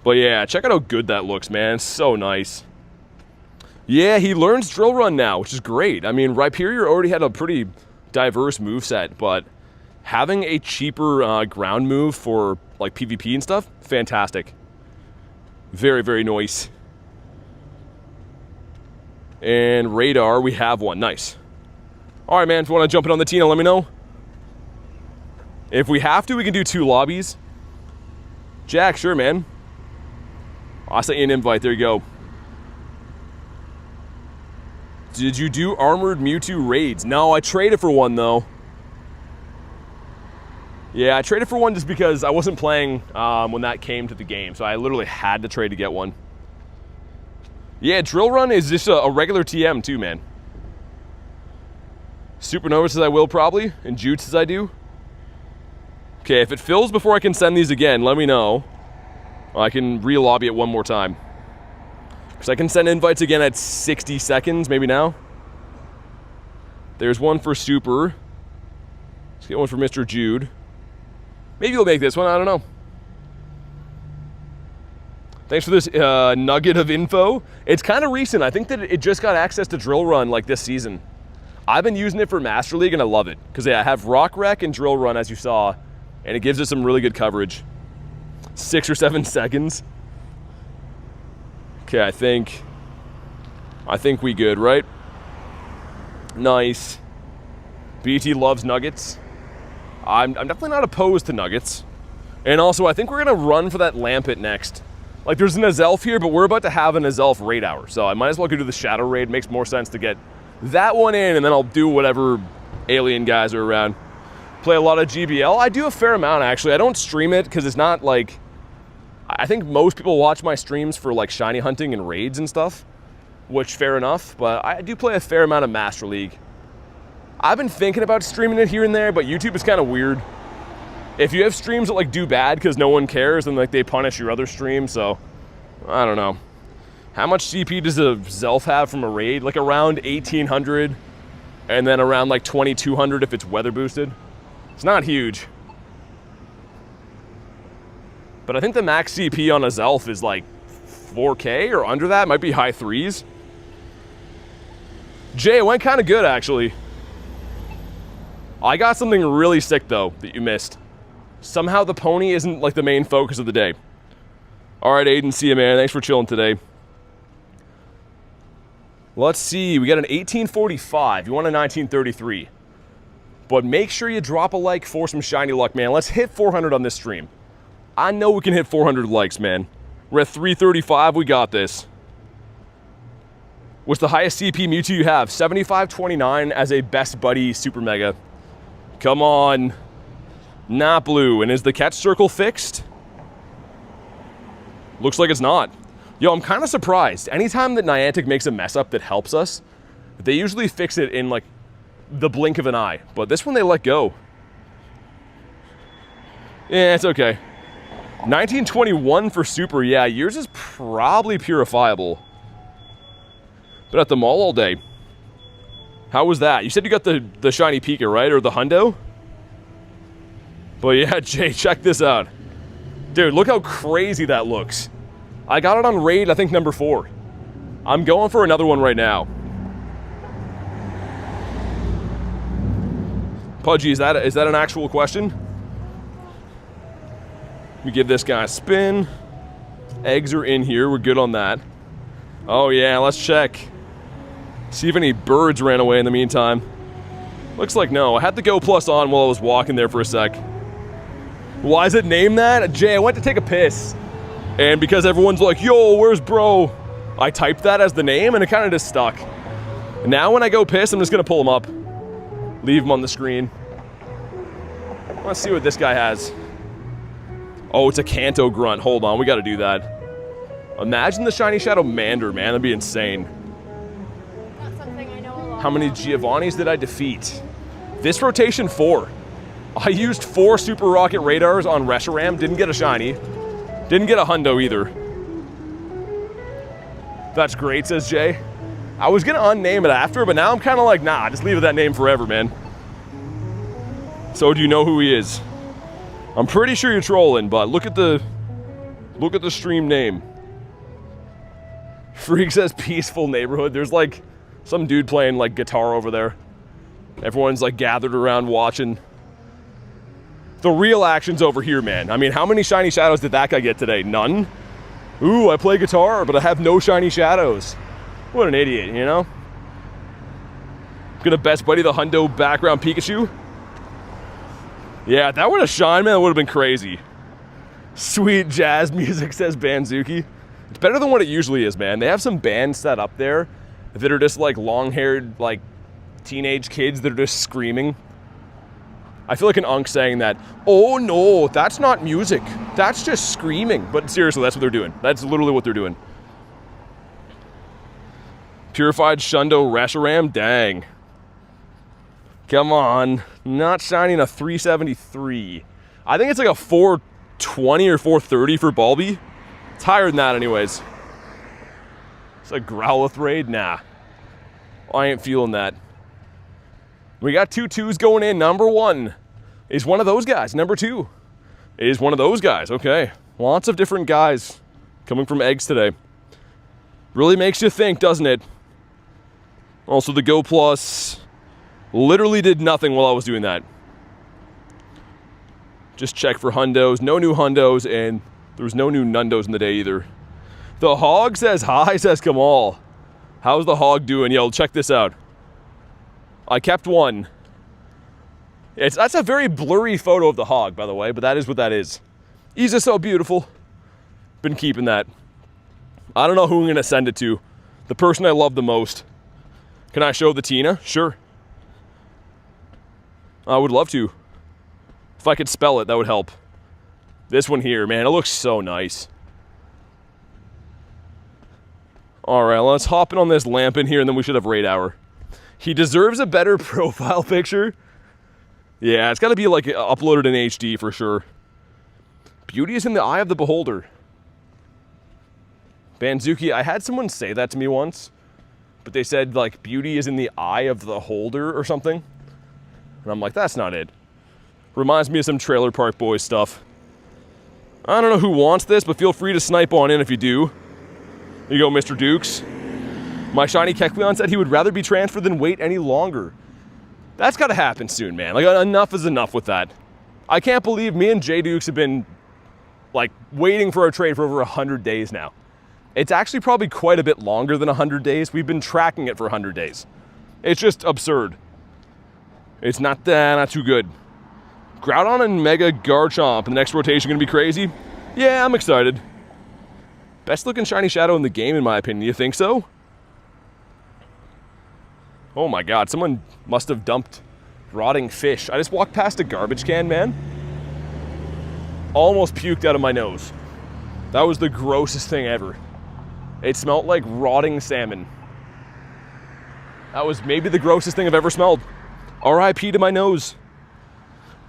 But yeah, check out how good that looks, man. It's so nice. Yeah, he learns Drill Run now, which is great. I mean, Rhyperior already had a pretty diverse moveset, but having a cheaper ground move for like PvP and stuff, fantastic. Very, very nice. And Radar, we have one. Nice. All right, man, if you want to jump in on the Tina, let me know. If we have to, we can do 2 lobbies. Jack, sure, man. I sent you an invite. There you go. Did you do Armored Mewtwo raids? No, I traded for one, though. Yeah, I traded for one just because I wasn't playing when that came to the game, so I literally had to trade to get one. Yeah, Drill Run is just a regular TM, too, man. Supernova says I will, probably, and Jude says I do. Okay, if it fills before I can send these again, let me know. I can re-lobby it one more time. Because I can send invites again at 60 seconds, maybe now. There's one for Super. Let's get one for Mr. Jude. Maybe you'll make this one, I don't know. Thanks for this nugget of info. It's kind of recent. I think that it just got access to Drill Run like this season. I've been using it for Master League and I love it. Because yeah, I have Rock Wreck and Drill Run as you saw. And it gives us some really good coverage. 6 or 7 seconds. Okay, I think we good, right? Nice. BT loves nuggets. I'm definitely not opposed to nuggets. And also, I think we're going to run for that Lampent next. Like, there's an Azelf here, but we're about to have an Azelf Raid Hour. So I might as well go do the Shadow Raid. Makes more sense to get that one in, and then I'll do whatever alien guys are around. Play a lot of GBL. I do a fair amount, actually. I don't stream it, because it's not, like... I think most people watch my streams for like shiny hunting and raids and stuff, which fair enough, but I do play a fair amount of Master League. I've been thinking about streaming it here and there, but YouTube is kind of weird. If you have streams that like do bad because no one cares, then like they punish your other stream, so I don't know. How much CP does a Azelf have from a raid? Like around 1800, and then around like 2200 if it's weather boosted. It's not huge. But I think the max CP on a Azelf is like 4K or under that. Might be high threes. Jay, it went kind of good actually. I got something really sick though that you missed. Somehow the pony isn't like the main focus of the day. All right, Aiden, see you, man. Thanks for chilling today. Let's see. We got an 1845. You want a 1933. But make sure you drop a like for some shiny luck, man. Let's hit 400 on this stream. I know we can hit 400 likes, man. We're at 335. We got this. What's the highest CP Mewtwo you have? 7529 as a best buddy super mega. Come on. Not blue. And is the catch circle fixed? Looks like it's not. Yo, I'm kind of surprised. Anytime that Niantic makes a mess up that helps us, they usually fix it in like the blink of an eye. But this one they let go. Yeah, it's okay. 1921 for super. Yeah, yours is probably purifiable. But at the mall all day. How was that? You said you got the shiny Pika, right? Or the Hundo? But yeah, Jay, check this out. Dude, look how crazy that looks. I got it on raid, I think, number 4. I'm going for another one right now. Pudgy, is that an actual question? Let me give this guy a spin. Eggs are in here. We're good on that. Oh, yeah, let's check. See if any birds ran away in the meantime. Looks like no. I had the Go Plus on while I was walking there for a sec. Why is it named that? Jay, I went to take a piss. And because everyone's like, yo, where's bro? I typed that as the name and it kind of just stuck. And now when I go piss, I'm just going to pull him up. Leave him on the screen. Let's see what this guy has. Oh, it's a Kanto grunt. Hold on, we got to do that. Imagine the shiny Shadow Mander, man. That'd be insane. Not something I know a lot. How many Giovannis did I defeat? This rotation 4. I used 4 Super Rocket Radars on Reshiram. Didn't get a shiny. Didn't get a Hundo either. That's great, says Jay. I was gonna unname it after, but now I'm kind of like, nah, just leave it that name forever, man. So do you know who he is? I'm pretty sure you're trolling, but look at the stream name. Freak says peaceful neighborhood. There's like some dude playing like guitar over there. Everyone's like gathered around watching. The real action's over here, man. I mean, how many shiny shadows did that guy get today? None? Ooh, I play guitar, but I have no shiny shadows. What an idiot, you know? Gonna best buddy the Hundo background Pikachu? Yeah, if that would have shined, man, it would have been crazy. Sweet jazz music, says Banzuki. It's better than what it usually is, man. They have some bands set up there that are just like long-haired, like teenage kids that are just screaming. I feel like an unk saying that, oh no, that's not music. That's just screaming. But seriously, that's what they're doing. That's literally what they're doing. Purified Shundo Reshiram? Dang. Come on. Not shining a 373. I think it's like a 420 or 430 for Bulby. It's higher than that anyways. It's a Growlithe raid? Nah. I ain't feeling that. We got 2 2s going in. Number 1 is one of those guys. Number 2 is one of those guys. Okay. Lots of different guys coming from eggs today. Really makes you think, doesn't it? Also, the Go Plus literally did nothing while I was doing that. Just check for Hundos. No new Hundos, and there's no new Nundos in the day either. The Hog says hi, says Kamal. How's the Hog doing? Yo, check this out. I kept one. That's a very blurry photo of the Hog, by the way, but that is what that is. He's just so beautiful. Been keeping that. I don't know who I'm going to send it to. The person I love the most. Can I show the Tina? Sure. I would love to. If I could spell it, that would help. This one here, man, it looks so nice. All right, let's hop in on this lamp in here, and then we should have raid hour. He deserves a better profile picture. Yeah, it's got to be like uploaded in HD for sure. Beauty is in the eye of the beholder. Banzuki, I had someone say that to me once, but they said like beauty is in the eye of the holder or something. And I'm like, that's not it. Reminds me of some Trailer Park Boys stuff. I don't know who wants this, but feel free to snipe on in if you do. There you go, Mr. Dukes. My shiny Kecleon said he would rather be transferred than wait any longer. That's got to happen soon, man. Like, enough is enough with that. I can't believe me and J Dukes have been, like, waiting for our trade for over 100 days now. It's actually probably quite a bit longer than 100 days. We've been tracking it for 100 days. It's just absurd. It's not too good. Groudon and Mega Garchomp. The next rotation gonna be crazy? Yeah, I'm excited. Best looking shiny shadow in the game, in my opinion. You think so? Oh my god, someone must have dumped rotting fish. I just walked past a garbage can, man. Almost puked out of my nose. That was the grossest thing ever. It smelled like rotting salmon. That was maybe the grossest thing I've ever smelled. R.I.P. to my nose.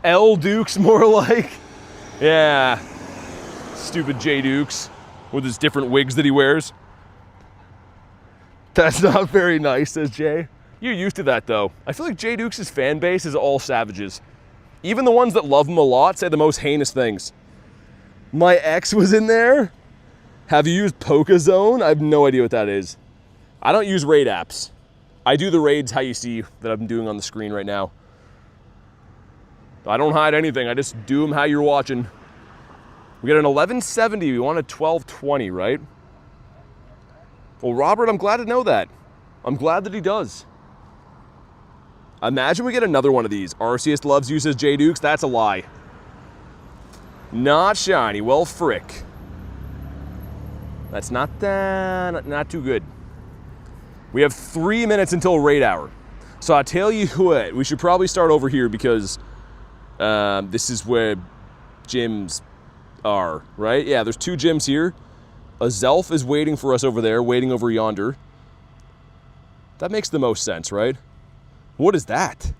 L. Dukes, more like. Yeah. Stupid J. Dukes with his different wigs that he wears. That's not very nice, says Jay. You're used to that, though. I feel like J. Dukes' fan base is all savages. Even the ones that love him a lot say the most heinous things. My ex was in there. Have you used PokeZone? I have no idea what that is. I don't use raid apps. I do the raids how you see that I'm doing on the screen right now. I don't hide anything. I just do them how you're watching. We got an 1170. We want a 1220, right? Well, Robert, I'm glad to know that. I'm glad that he does. Imagine we get another one of these. Arceus loves you, says J Dukes. That's a lie. Not shiny. Well, frick. That's not too good. We have 3 minutes until raid hour. So I'll tell you what, we should probably start over here because this is where gyms are, right? Yeah, there's 2 gyms here. Azelf is waiting for us over there, waiting over yonder. That makes the most sense, right? What is that?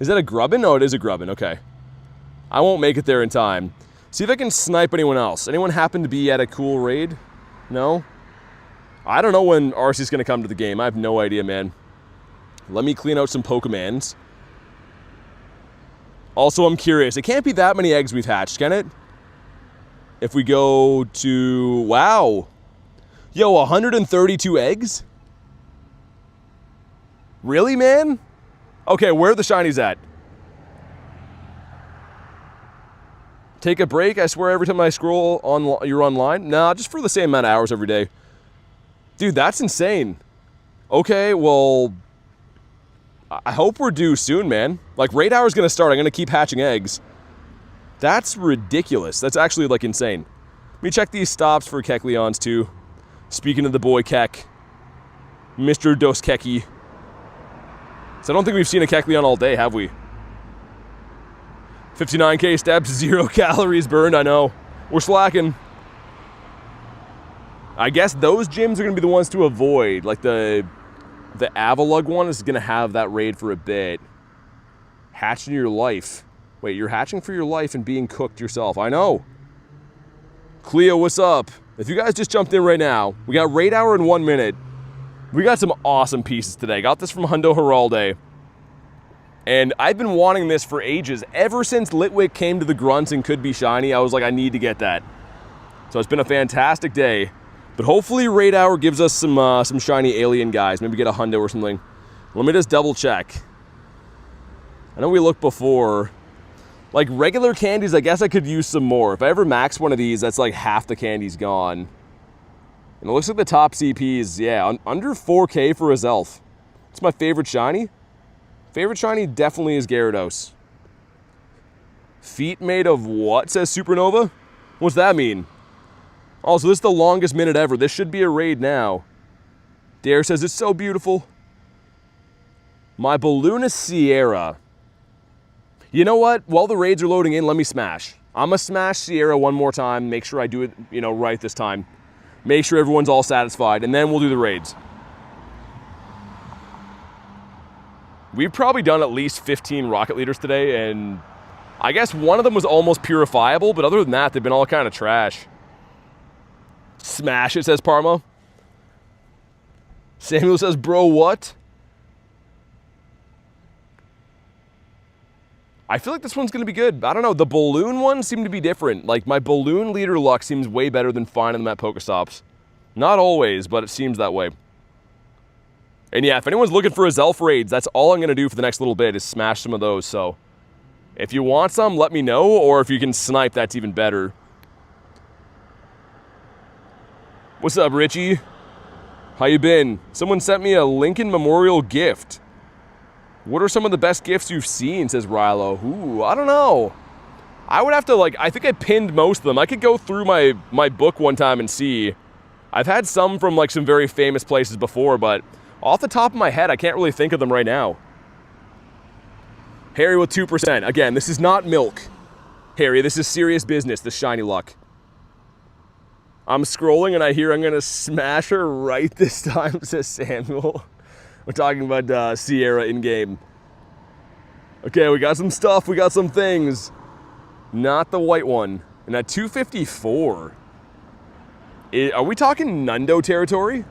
Is that a Grubbin? No, it is a Grubbin, okay. I won't make it there in time. See if I can snipe anyone else. Anyone happen to be at a cool raid? No? I don't know when Arceus gonna come to the game. I have no idea, man. Let me clean out some Pokemans. Also, I'm curious. It can't be that many eggs we've hatched, can it? If we go to... Wow. Yo, 132 eggs? Really, man? Okay, where are the shinies at? Take a break? I swear every time I scroll, you're online? Nah, just for the same amount of hours every day. Dude, that's insane. Okay, well... I hope we're due soon, man. Like, raid hour's gonna start. I'm gonna keep hatching eggs. That's ridiculous. That's actually, like, insane. Let me check these stops for Kecleons, too. Speaking of the boy Kek. Mr. Dos Keki. So I don't think we've seen a Kecleon all day, have we? 59k steps, 0 calories burned, I know. We're slacking. I guess those gyms are gonna be the ones to avoid. Like, the Avalug one is gonna have that raid for a bit. Hatching your life. Wait, you're hatching for your life and being cooked yourself. I know. Cleo, what's up? If you guys just jumped in right now, we got raid hour in 1 minute. We got some awesome pieces today. Got this from Hundo Heralde. And I've been wanting this for ages. Ever since Litwick came to the Grunts and could be shiny, I was like, I need to get that. So it's been a fantastic day. But hopefully raid hour gives us some shiny alien guys. Maybe get a Hundo or something. Let me just double check. I know we looked before. Like regular candies, I guess I could use some more. If I ever max one of these, that's like half the candy's gone. And it looks like the top CPs, yeah, under 4K for Azelf. It's my favorite shiny. Favorite shiny definitely is Gyarados. Feet made of what, says Supernova? What's that mean? Oh, so this is the longest minute ever. This should be a raid now. Dare says it's so beautiful. My Balloon is Sierra. You know what? While the raids are loading in, let me smash. I'm gonna smash Sierra one more time. Make sure I do it, right this time. Make sure everyone's all satisfied, and then we'll do the raids. We've probably done at least 15 rocket leaders today, and I guess one of them was almost purifiable, but other than that, they've been all kind of trash. Smash it, says Parma. Samuel says, bro, what? I feel like this one's going to be good. I don't know. The balloon ones seem to be different. Like, my balloon leader luck seems way better than finding them at Pokestops. Not always, but it seems that way. And yeah, if anyone's looking for Azelf Raids, that's all I'm going to do for the next little bit is smash some of those. So if you want some, let me know. Or if you can snipe, that's even better. What's up, Richie? How you been? Someone sent me a Lincoln Memorial gift. What are some of the best gifts you've seen, says Rilo. Ooh, I don't know. I would have to, like, I think I pinned most of them. I could go through my book one time and see. I've had some from, like, some very famous places before, but off the top of my head, I can't really think of them right now. Harry with 2%. Again, this is not milk. Harry, this is serious business, this shiny luck. I'm scrolling and I hear I'm going to smash her right this time, says Samuel. We're talking about Sierra in-game. Okay, we got some stuff. We got some things. Not the white one. And at 254. Are we talking Nundo territory?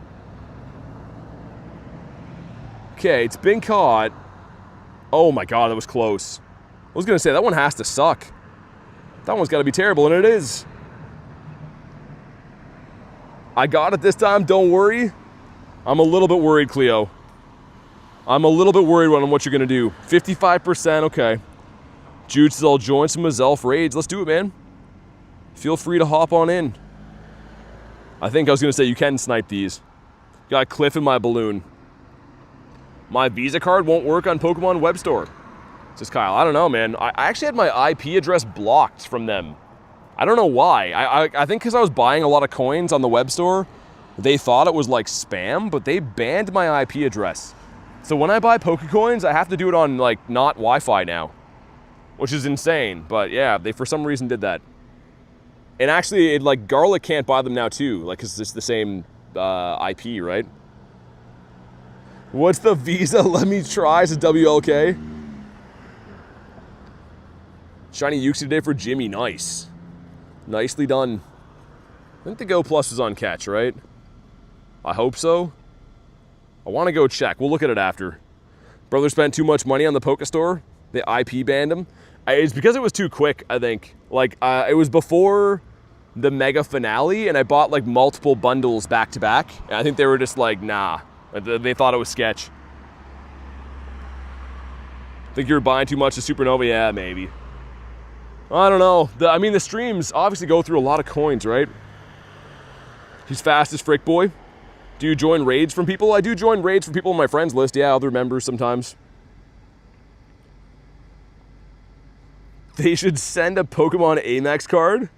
Okay, it's been caught. Oh my god, that was close. I was going to say, that one has to suck. That one's got to be terrible, and it is. I got it this time, don't worry. I'm a little bit worried, Cleo. I'm a little bit worried on what you're going to do. 55%, okay. Jude says, I'll join some Azelf Raids. Let's do it, man. Feel free to hop on in. I think I was going to say you can snipe these. Got Cliff in my balloon. My Visa card won't work on Pokemon Web Store. Says Kyle, I don't know, man. I actually had my IP address blocked from them. I don't know why. I think because I was buying a lot of coins on the web store, they thought it was like spam, but they banned my IP address. So when I buy Pokecoins, I have to do it on, like, not Wi-Fi now. Which is insane, but yeah, they for some reason did that. And actually, like, Garlic can't buy them now too, like, because it's the same IP, right? What's the Visa? Let me try, says WLK. Shiny Uxie today for Jimmy, nice. Nicely done. I think the Go Plus is on catch, right? I hope so. I want to go check. We'll look at it after. Brother spent too much money on the Pokestore. They IP banned him. It's because it was too quick, I think. Like, it was before the mega finale, and I bought, like, multiple bundles back to back. And I think they were just like, nah. They thought it was sketch. Think you were buying too much of Supernova? Yeah, maybe. I don't know. I mean, the streams obviously go through a lot of coins, right? He's fast as frick, boy. Do you join raids from people? I do join raids from people on my friends list. Yeah, other members sometimes. They should send a Pokemon Amex card.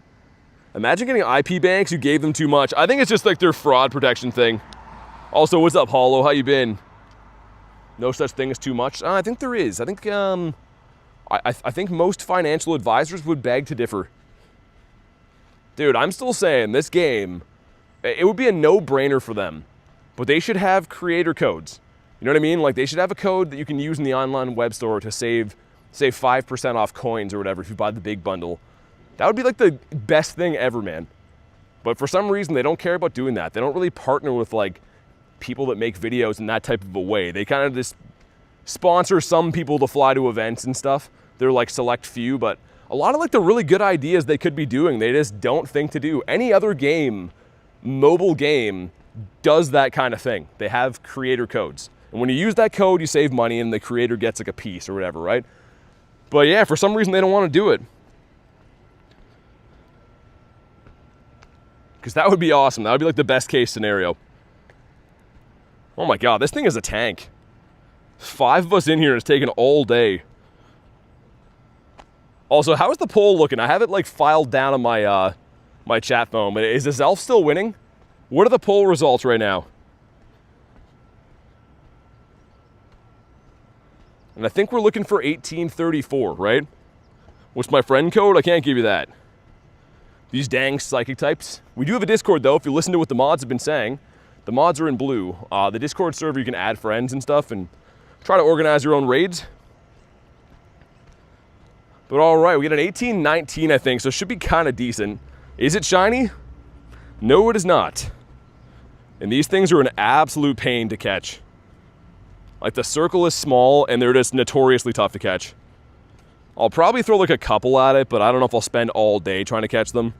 Imagine getting IP banks you gave them too much. I think it's just like their fraud protection thing. Also, what's up, Hollow? How you been? No such thing as too much? I think there is. I think I think most financial advisors would beg to differ. Dude, I'm still saying this game, it would be a no-brainer for them. But they should have creator codes. You know what I mean? Like, they should have a code that you can use in the online web store to save 5% off coins or whatever if you buy the big bundle. That would be like the best thing ever, man. But for some reason, they don't care about doing that. They don't really partner with, like, people that make videos in that type of a way. They kind of just sponsor some people to fly to events and stuff. They're, like, select few, but a lot of, like, the really good ideas they could be doing, they just don't think to do. Any other game, mobile game, does that kind of thing. They have creator codes. And when you use that code, you save money and the creator gets, like, a piece or whatever, right? But yeah, for some reason, they don't want to do it. Because that would be awesome. That would be, like, the best case scenario. Oh my god, this thing is a tank. 5 of us in here, and it's taken all day. Also, how is the poll looking? I have it, like, filed down on my my chat phone. But is Azelf still winning? What are the poll results right now? And I think we're looking for 1834, right? What's my friend code? I can't give you that. These dang psychic types. We do have a Discord though, if you listen to what the mods have been saying. The mods are in blue. The Discord server, you can add friends and stuff and try to organize your own raids. But all right, we got an 18-19, I think, so it should be kind of decent. Is it shiny? No, it is not. And these things are an absolute pain to catch. Like, the circle is small, and they're just notoriously tough to catch. I'll probably throw like a couple at it, but I don't know if I'll spend all day trying to catch them.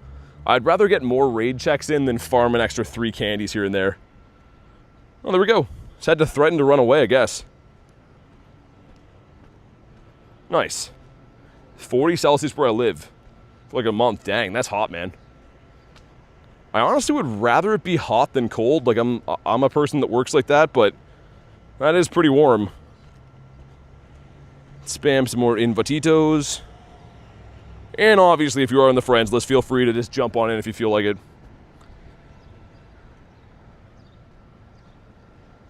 I'd rather get more raid checks in than farm an extra 3 candies here and there. Oh, there we go. Just had to threaten to run away, I guess. Nice. 40 Celsius where I live. For like a month. Dang, that's hot, man. I honestly would rather it be hot than cold. Like, I'm a person that works like that, but that is pretty warm. Spam some more invititos. And obviously, if you are on the friends list, feel free to just jump on in if you feel like it.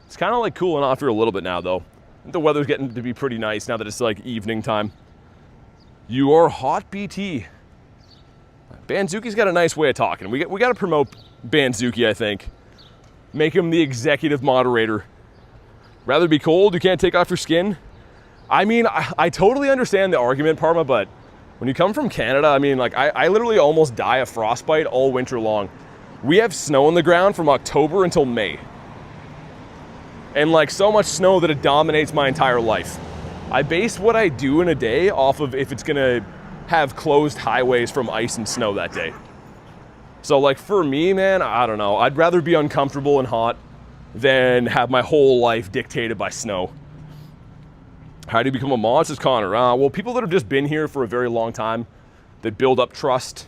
It's kind of like cooling off here a little bit now, though. The weather's getting to be pretty nice now that it's like evening time. You are hot, BT. Banzuki's got a nice way of talking. We got to promote Banzuki, I think. Make him the executive moderator. Rather be cold, you can't take off your skin. I mean, I totally understand the argument, Parma, but when you come from Canada, I mean, like, I literally almost die of frostbite all winter long. We have snow on the ground from October until May. And, like, so much snow that it dominates my entire life. I base what I do in a day off of if it's gonna have closed highways from ice and snow that day. So, like, for me, man, I don't know. I'd rather be uncomfortable and hot than have my whole life dictated by snow. How do you become a mod, says Connor? Well, people that have just been here for a very long time, that build up trust,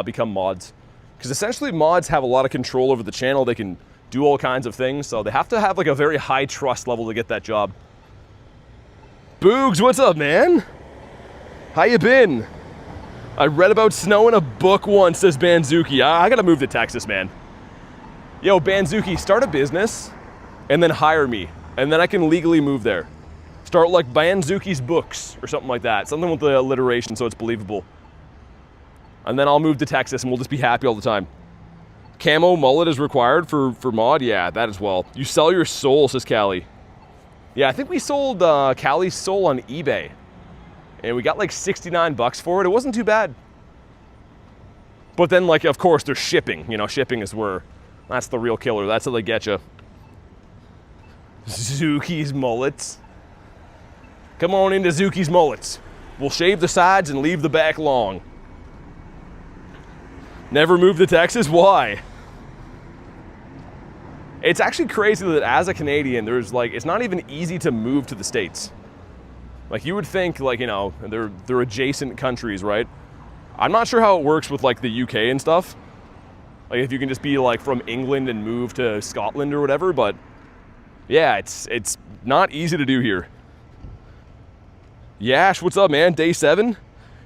become mods. Because essentially mods have a lot of control over the channel. They can do all kinds of things, so they have to have like a very high trust level to get that job. Boogs, what's up, man? How you been? I read about snow in a book once, says Banzuki. I gotta move to Texas, man. Yo, Banzuki, start a business and then hire me, and then I can legally move there. Start like Banzuki's Books or something like that. Something with the alliteration so it's believable. And then I'll move to Texas and we'll just be happy all the time. Camo mullet is required for mod? Yeah, that as well. You sell your soul, says Callie. Yeah, I think we sold Callie's soul on eBay. And we got like 69 bucks for it. It wasn't too bad. But then, like, of course, there's shipping. You know, shipping is where, that's the real killer. That's how they get you. Zuki's mullets. Come on into Zuki's mullets. We'll shave the sides and leave the back long. Never moved to Texas? Why? It's actually crazy that as a Canadian, there's like, it's not even easy to move to the States. Like, you would think, like, you know, they're adjacent countries, right? I'm not sure how it works with like the UK and stuff. Like, if you can just be like from England and move to Scotland or whatever, but yeah, it's not easy to do here. Yash, what's up, man? Day 7?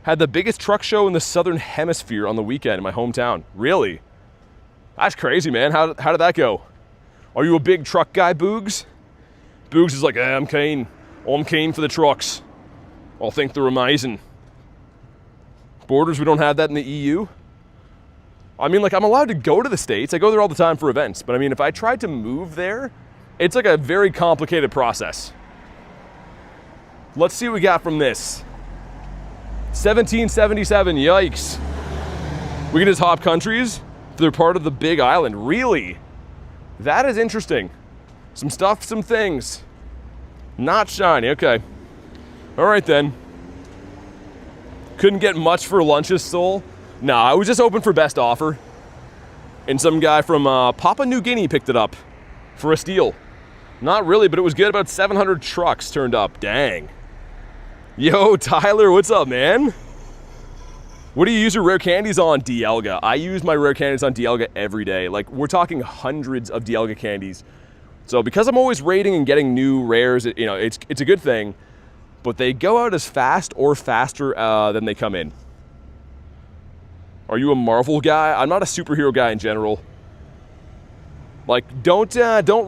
Had the biggest truck show in the Southern Hemisphere on the weekend in my hometown. Really? That's crazy, man. How did that go? Are you a big truck guy, Boogs? Boogs is like, I'm keen. I'm keen for the trucks. I think they're amazing. Borders, we don't have that in the EU. I mean, like, I'm allowed to go to the States. I go there all the time for events. But I mean, if I tried to move there, it's like a very complicated process. Let's see what we got from this. 1777, yikes. We can just hop countries if they're part of the big island. Really? That is interesting. Some stuff, some things. Not shiny, okay. All right then. Couldn't get much for lunches, Soul. Nah, I was just open for best offer. And some guy from Papua New Guinea picked it up for a steal. Not really, but it was good. About 700 trucks turned up. Dang. Yo, Tyler, what's up, man? What do you use your rare candies on, Dialga? I use my rare candies on Dialga every day. Like, we're talking hundreds of Dialga candies. So because I'm always raiding and getting new rares, you know, it's a good thing. But they go out as fast or faster than they come in. Are you a Marvel guy? I'm not a superhero guy in general. Like, don't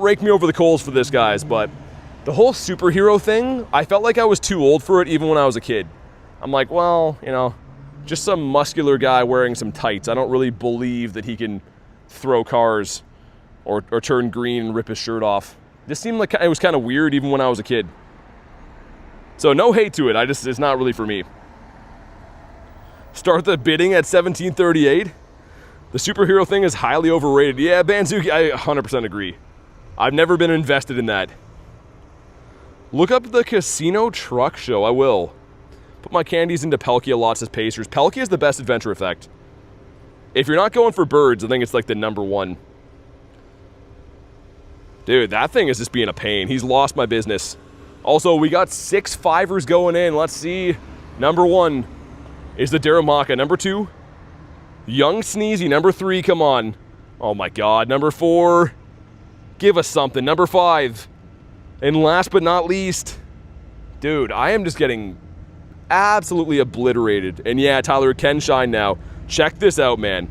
rake me over the coals for this, guys, but the whole superhero thing, I felt like I was too old for it even when I was a kid. I'm like, well, you know, Just some muscular guy wearing some tights. I don't really believe that he can throw cars or turn green and rip his shirt off. This seemed like it was kind of weird even when I was a kid. So no hate to it, it's not really for me. Start the bidding at 1738. The superhero thing is highly overrated. Yeah, Banzuki, I 100% agree. I've never been invested in that. Look up the Casino Truck Show, I will. Put my candies into Palkia lots as Pacers. Palkia is the best adventure effect. If you're not going for birds, I think it's like the #1. Dude, that thing is just being a pain. He's lost my business. Also, we got 6 5ers going in. Let's see. #1 is the Darumaka. #2, Young Sneezy. #3, come on. Oh my god. #4, give us something. #5. And last but not least, dude, I am just getting absolutely obliterated. And yeah, Tyler, it can shine now. Check this out, man.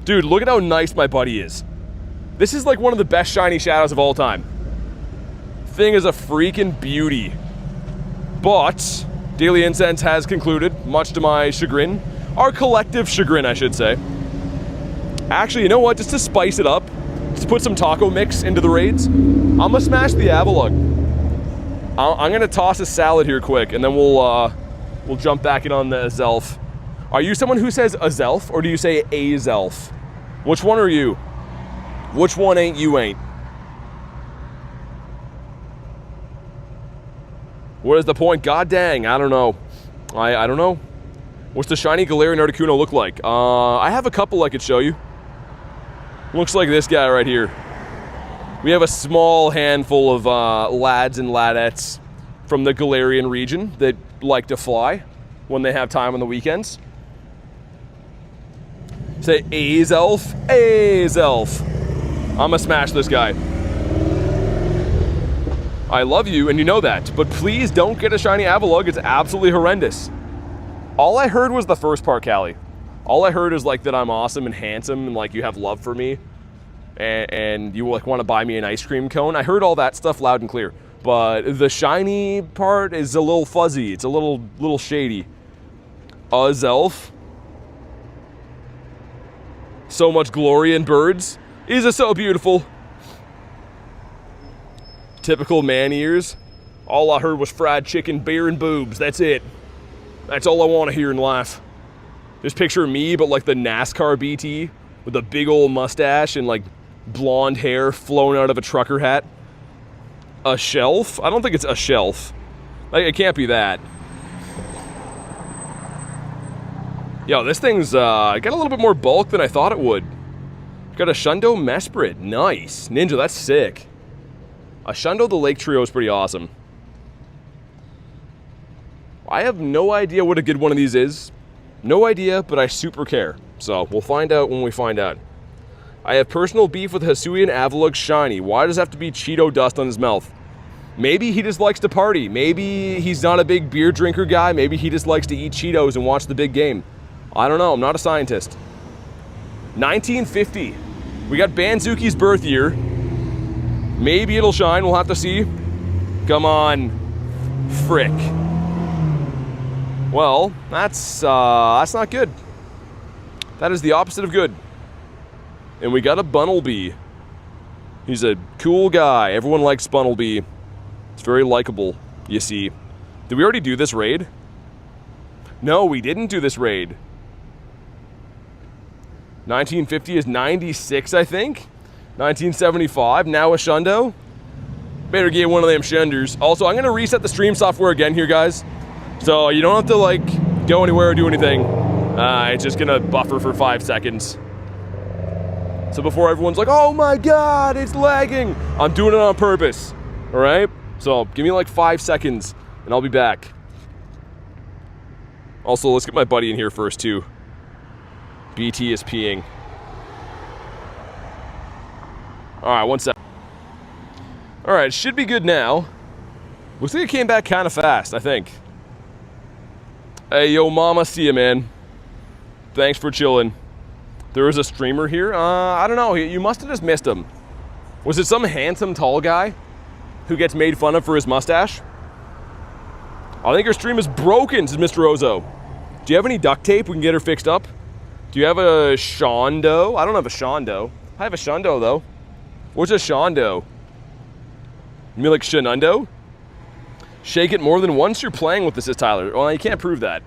Dude, look at how nice my buddy is. This is like one of the best shiny shadows of all time. Thing is a freaking beauty. But Daily Incense has concluded, much to my chagrin, our collective chagrin, I should say. Actually, you know what? Just to spice it up, just to put some taco mix into the raids, I'm gonna smash the Avalugg. I'm gonna toss a salad here quick, and then we'll jump back in on the Azelf. Are you someone who says Azelf, or do you say Azelf? Which one are you? Which one ain't you ain't? What is the point? God dang, I don't know. I don't know. What's the shiny Galarian Articuno look like? I have a couple I could show you. Looks like this guy right here. We have a small handful of lads and ladettes from the Galarian region that like to fly when they have time on the weekends. Say Azelf, Azelf. I'm gonna smash this guy. I love you, and you know that, but please don't get a shiny Avalugg. It's absolutely horrendous. All I heard was the first part, Callie. All I heard is like that I'm awesome and handsome and like you have love for me and you like want to buy me an ice cream cone. I heard all that stuff loud and clear, but the shiny part is a little fuzzy. It's a little shady. Azelf. So much glory in birds. Is it so beautiful? Typical man ears. All I heard was fried chicken, beer, and boobs. That's it. That's all I want to hear in life. Just picture me, but like the NASCAR BT with a big old mustache and like blonde hair flowing out of a trucker hat. A shelf? I don't think it's a shelf. Like, it can't be that. Yo, this thing's got a little bit more bulk than I thought it would. Got a Shundo Mesprit. Nice. Ninja, that's sick. A Shundo the Lake Trio is pretty awesome. I have no idea what a good one of these is. No idea, but I super care. So, we'll find out when we find out. I have personal beef with Hisuian Avalugg Shiny. Why does it have to be Cheeto dust on his mouth? Maybe he just likes to party. Maybe he's not a big beer drinker guy. Maybe he just likes to eat Cheetos and watch the big game. I don't know. I'm not a scientist. 1950. We got Banzuki's birth year. Maybe it'll shine. We'll have to see. Come on. Frick. Well, that's not good. That is the opposite of good. And we got a Bunnelby. He's a cool guy. Everyone likes Bunnelby. It's very likable, you see. Did we already do this raid? No, we didn't do this raid. 1950 is 96, I think. 1975, now a Shundo. Better get one of them Shunders. Also, I'm gonna reset the stream software again here, guys. So you don't have to like go anywhere or do anything. It's just gonna buffer for 5 seconds. So before everyone's like, oh my god, it's lagging. I'm doing it on purpose, all right? So give me like 5 seconds and I'll be back. Also, let's get my buddy in here first too. BT is peeing. All right, 1 sec. All right, should be good now. Looks like it came back kind of fast, I think. Hey, yo, mama, see ya, man. Thanks for chilling. There is a streamer here. I don't know. You must have just missed him. Was it some handsome tall guy who gets made fun of for his mustache? I think your stream is broken, says Mr. Ozo. Do you have any duct tape? We can get her fixed up. Do you have a Shundo? I don't have a Shundo. I have a Shundo, though. What's a Shundo? You mean like Shundo? Shake it more than once? You're playing with this, says Tyler. Well, you can't prove that.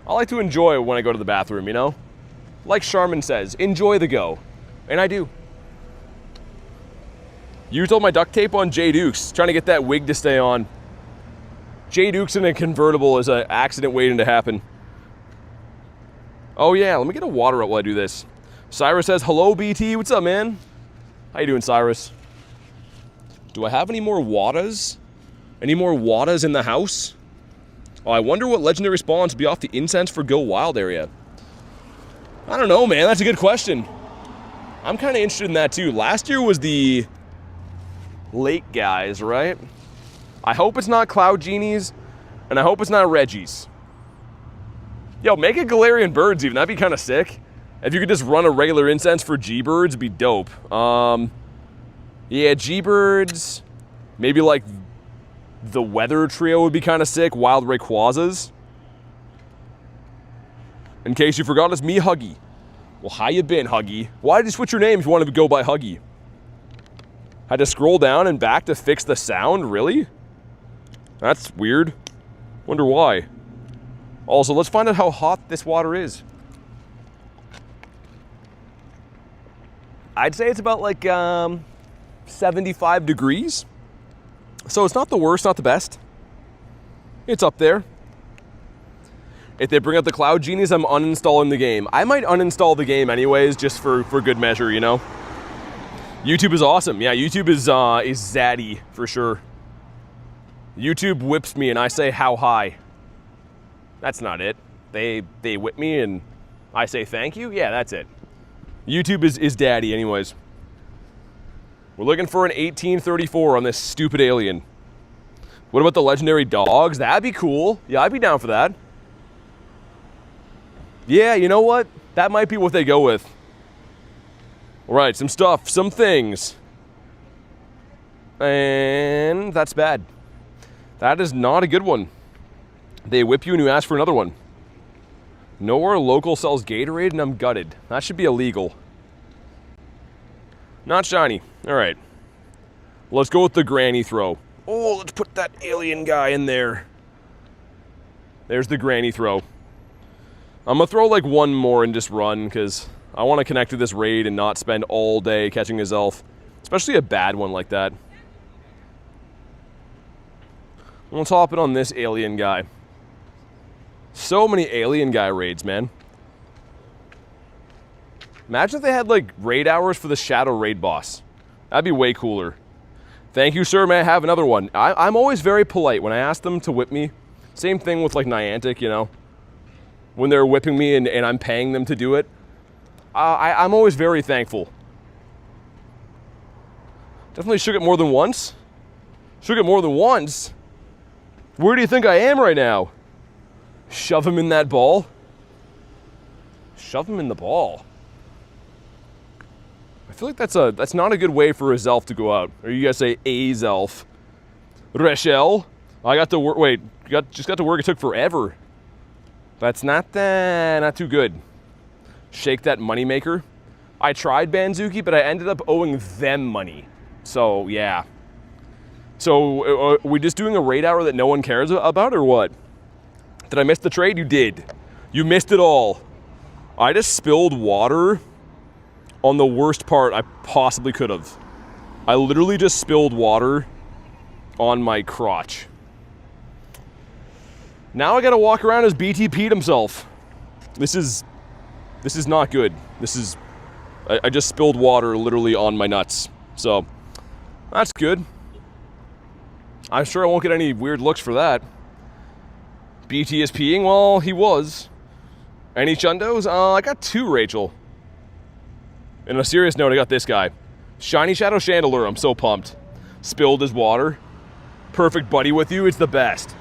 I like to enjoy when I go to the bathroom, you know? Like Charmin says, enjoy the go. And I do. Used all my duct tape on J Dukes, trying to get that wig to stay on. J Dukes in a convertible is an accident waiting to happen. Oh yeah, let me get a water up while I do this. Cyrus says, hello BT, what's up, man? How you doing, Cyrus? Do I have any more Watas? Any more Watas in the house? Oh, I wonder what legendary spawns will be off the Incense for Go Wild area. I don't know, man, that's a good question. I'm kind of interested in that too. Last year was the lake guys, right? I hope it's not Cloud Genies, and I hope it's not Reggies. Yo, make a Galarian Birds even, that'd be kind of sick. If you could just run a regular Incense for G-Birds, it'd be dope. Yeah, G-Birds, maybe like the Weather Trio would be kind of sick, Wild Rayquazas. In case you forgot, it's me, Huggy. Well, how you been, Huggy? Why did you switch your name if you wanted to go by Huggy? Had to scroll down and back to fix the sound? Really? That's weird. Wonder why. Also, let's find out how hot this water is. I'd say it's about like 75 degrees. So it's not the worst, not the best. It's up there. If they bring out the Cloud Genies, I'm uninstalling the game. I might uninstall the game anyways, just for good measure, you know? YouTube is awesome. Yeah, YouTube is zaddy, for sure. YouTube whips me and I say, how high? That's not it. They whip me and I say thank you? Yeah, that's it. YouTube is daddy anyways. We're looking for an 1834 on this stupid alien. What about the legendary dogs? That'd be cool. Yeah, I'd be down for that. Yeah, you know what? That might be what they go with. All right, some stuff, some things. And that's bad. That is not a good one. They whip you and you ask for another one. Nowhere local sells Gatorade and I'm gutted. That should be illegal. Not shiny. All right. Let's go with the granny throw. Oh, let's put that alien guy in there. There's the granny throw. I'm gonna throw like one more and just run because I want to connect to this raid and not spend all day catching Azelf. Especially a bad one like that. Let's hop in on this alien guy. So many alien guy raids, man. Imagine if they had like raid hours for the Shadow Raid boss. That'd be way cooler. Thank you, sir. May I have another one? I'm always very polite when I ask them to whip me. Same thing with like Niantic, you know. When they're whipping me and I'm paying them to do it. I'm always very thankful. Definitely shook it more than once. Shook it more than once? Where do you think I am right now? Shove him in that ball? Shove him in the ball. I feel like that's not a good way for Azelf to go out. Or you guys say Azelf. Rachel. I got to work. Wait, just got to work. It took forever. That's not too good. Shake that moneymaker. I tried Banzuki, but I ended up owing them money. So yeah. So are we just doing a raid hour that no one cares about, or what? Did I miss the trade? You did. You missed it all. I just spilled water on the worst part I possibly could have. I literally just spilled water on my crotch. Now I gotta walk around as BT Pete himself. This is not good. I just spilled water literally on my nuts. So, that's good. I'm sure I won't get any weird looks for that. BT is peeing? Well, he was. Any Shundos? I got two, Rachel. And on a serious note, I got this guy. Shiny Shadow Chandelier, I'm so pumped. Spilled his water. Perfect buddy with you, it's the best.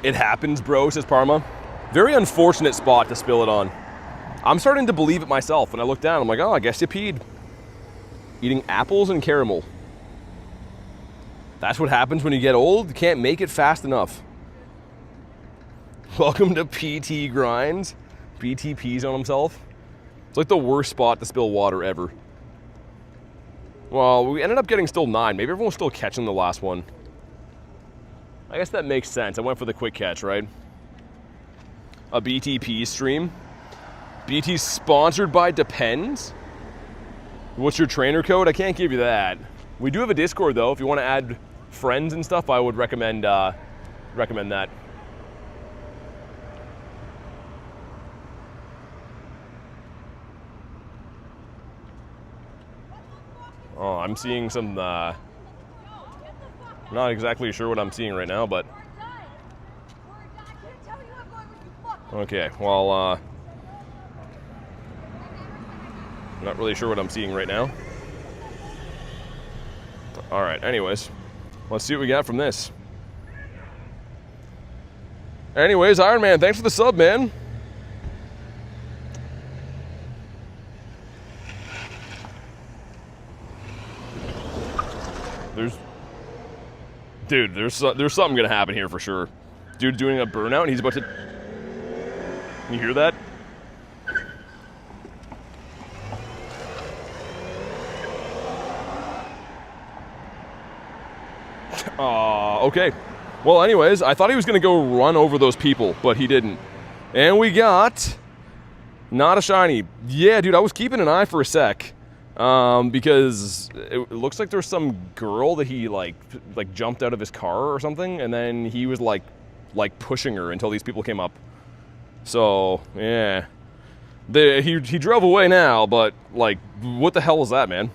It happens, bro, says Parma. Very unfortunate spot to spill it on. I'm starting to believe it myself. When I look down, I'm like, oh, I guess you peed. Eating apples and caramel. That's what happens when you get old. You can't make it fast enough. Welcome to PT Grindz. BT pees on himself. It's like the worst spot to spill water ever. Well, we ended up getting still 9. Maybe everyone's still catching the last one. I guess that makes sense. I went for the quick catch, right? A BTP stream. BT sponsored by Depends. What's your trainer code? I can't give you that. We do have a Discord though. If you want to add friends and stuff, I would recommend that. Oh, I'm seeing some, not exactly sure what I'm seeing right now, but. Okay, well, not really sure what I'm seeing right now. All right, anyways, let's see what we got from this. Anyways, Iron Man, thanks for the sub, man. There's something gonna happen here for sure. Dude's doing a burnout and he's about to. Can you hear that? Okay. Well, anyways, I thought he was gonna go run over those people, but he didn't. And we got not a shiny. Yeah, dude, I was keeping an eye for a sec. Because it looks like there's some girl that he like jumped out of his car or something, and then he was like pushing her until these people came up. So yeah, he drove away now, but like, what the hell is that, man?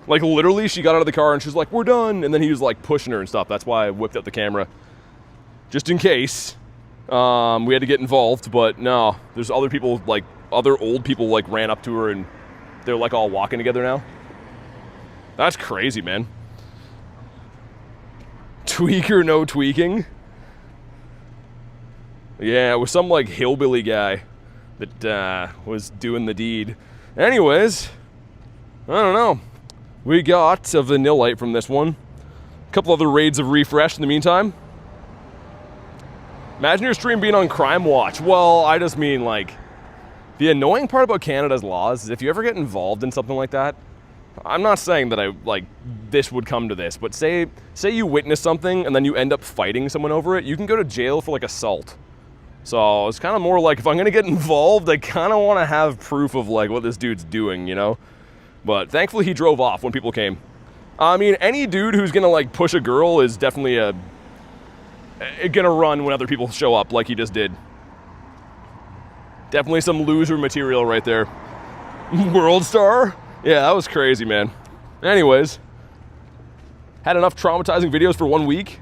Like literally, she got out of the car and she's like, "We're done," and then he was like pushing her and stuff. That's why I whipped out the camera, just in case we had to get involved. But no, there's other people, like other old people, like ran up to her and. They're like all walking together now. That's crazy, man. Tweaker, no tweaking. Yeah, it was some like hillbilly guy that was doing the deed. Anyways, I don't know. We got a Vanillite from this one. A couple other raids of refresh in the meantime. Imagine your stream being on Crime Watch. Well, I just mean like, the annoying part about Canada's laws is if you ever get involved in something like that, I'm not saying that this would come to this, but say you witness something and then you end up fighting someone over it, you can go to jail for like assault. So it's kind of more like, if I'm gonna get involved, I kind of want to have proof of like what this dude's doing, you know? But thankfully he drove off when people came. I mean, any dude who's gonna like push a girl is definitely gonna run when other people show up like he just did. Definitely some loser material right there. World Star? Yeah, that was crazy, man. Anyways, had enough traumatizing videos for 1 week.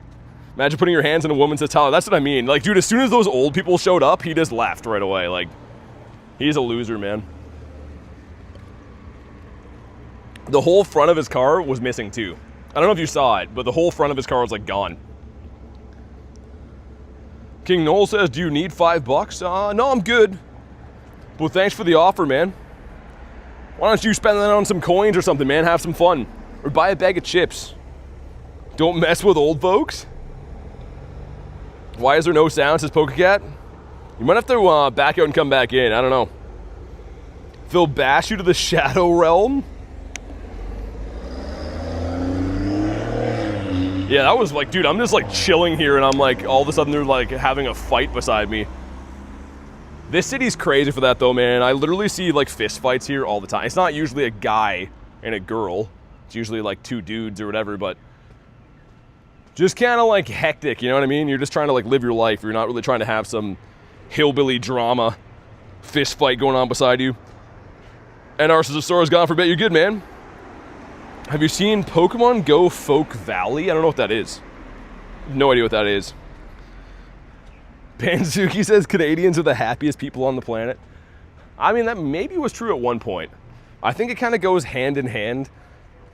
Imagine putting your hands in a woman's Tyler. That's what I mean. Like, dude, as soon as those old people showed up, he just left right away. Like, he's a loser, man. The whole front of his car was missing, too. I don't know if you saw it, but the whole front of his car was, like, gone. King Noel says, do you need $5? No, I'm good. Well, thanks for the offer, man. Why don't you spend that on some coins or something, man? Have some fun. Or buy a bag of chips. Don't mess with old folks. Why is there no sound, says Pokecat? You might have to back out and come back in. I don't know. They'll bash you to the Shadow Realm? Yeah, that was like, dude, I'm just like chilling here and I'm like, all of a sudden they're like having a fight beside me. This city's crazy for that though, man. I literally see like fist fights here all the time. It's not usually a guy and a girl. It's usually like two dudes or whatever, but just kind of like hectic, you know what I mean? You're just trying to like live your life. You're not really trying to have some hillbilly drama fist fight going on beside you. And Arcesaurus gone for a bit. You're good, man. Have you seen Pokemon GO Folk Valley? I don't know what that is. No idea what that is. Panzuki says Canadians are the happiest people on the planet. I mean, that maybe was true at one point. I think it kind of goes hand in hand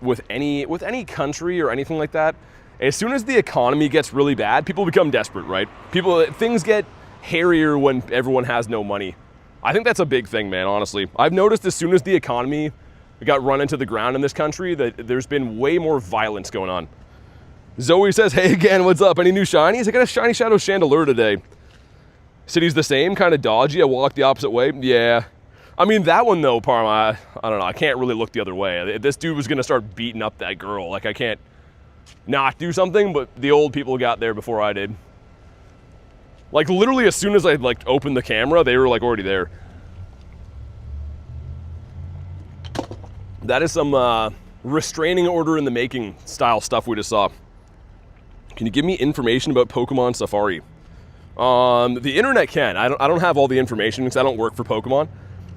with any country or anything like that. As soon as the economy gets really bad, people become desperate, right? Things get hairier when everyone has no money. I think that's a big thing, man, honestly. I've noticed as soon as the economy got run into the ground in this country that there's been way more violence going on. Zoe says, hey again, what's up? Any new shinies? I got a shiny Shadow Chandelure today. City's the same, kind of dodgy. I walked the opposite way. Yeah. I mean, that one though, Parma, I don't know. I can't really look the other way. This dude was going to start beating up that girl. Like, I can't not do something, but the old people got there before I did. Like, literally as soon as I, like, opened the camera, they were, like, already there. That is some restraining order in the making style stuff we just saw. Can you give me information about Pokemon Safari? The internet can. I don't have all the information because I don't work for Pokemon.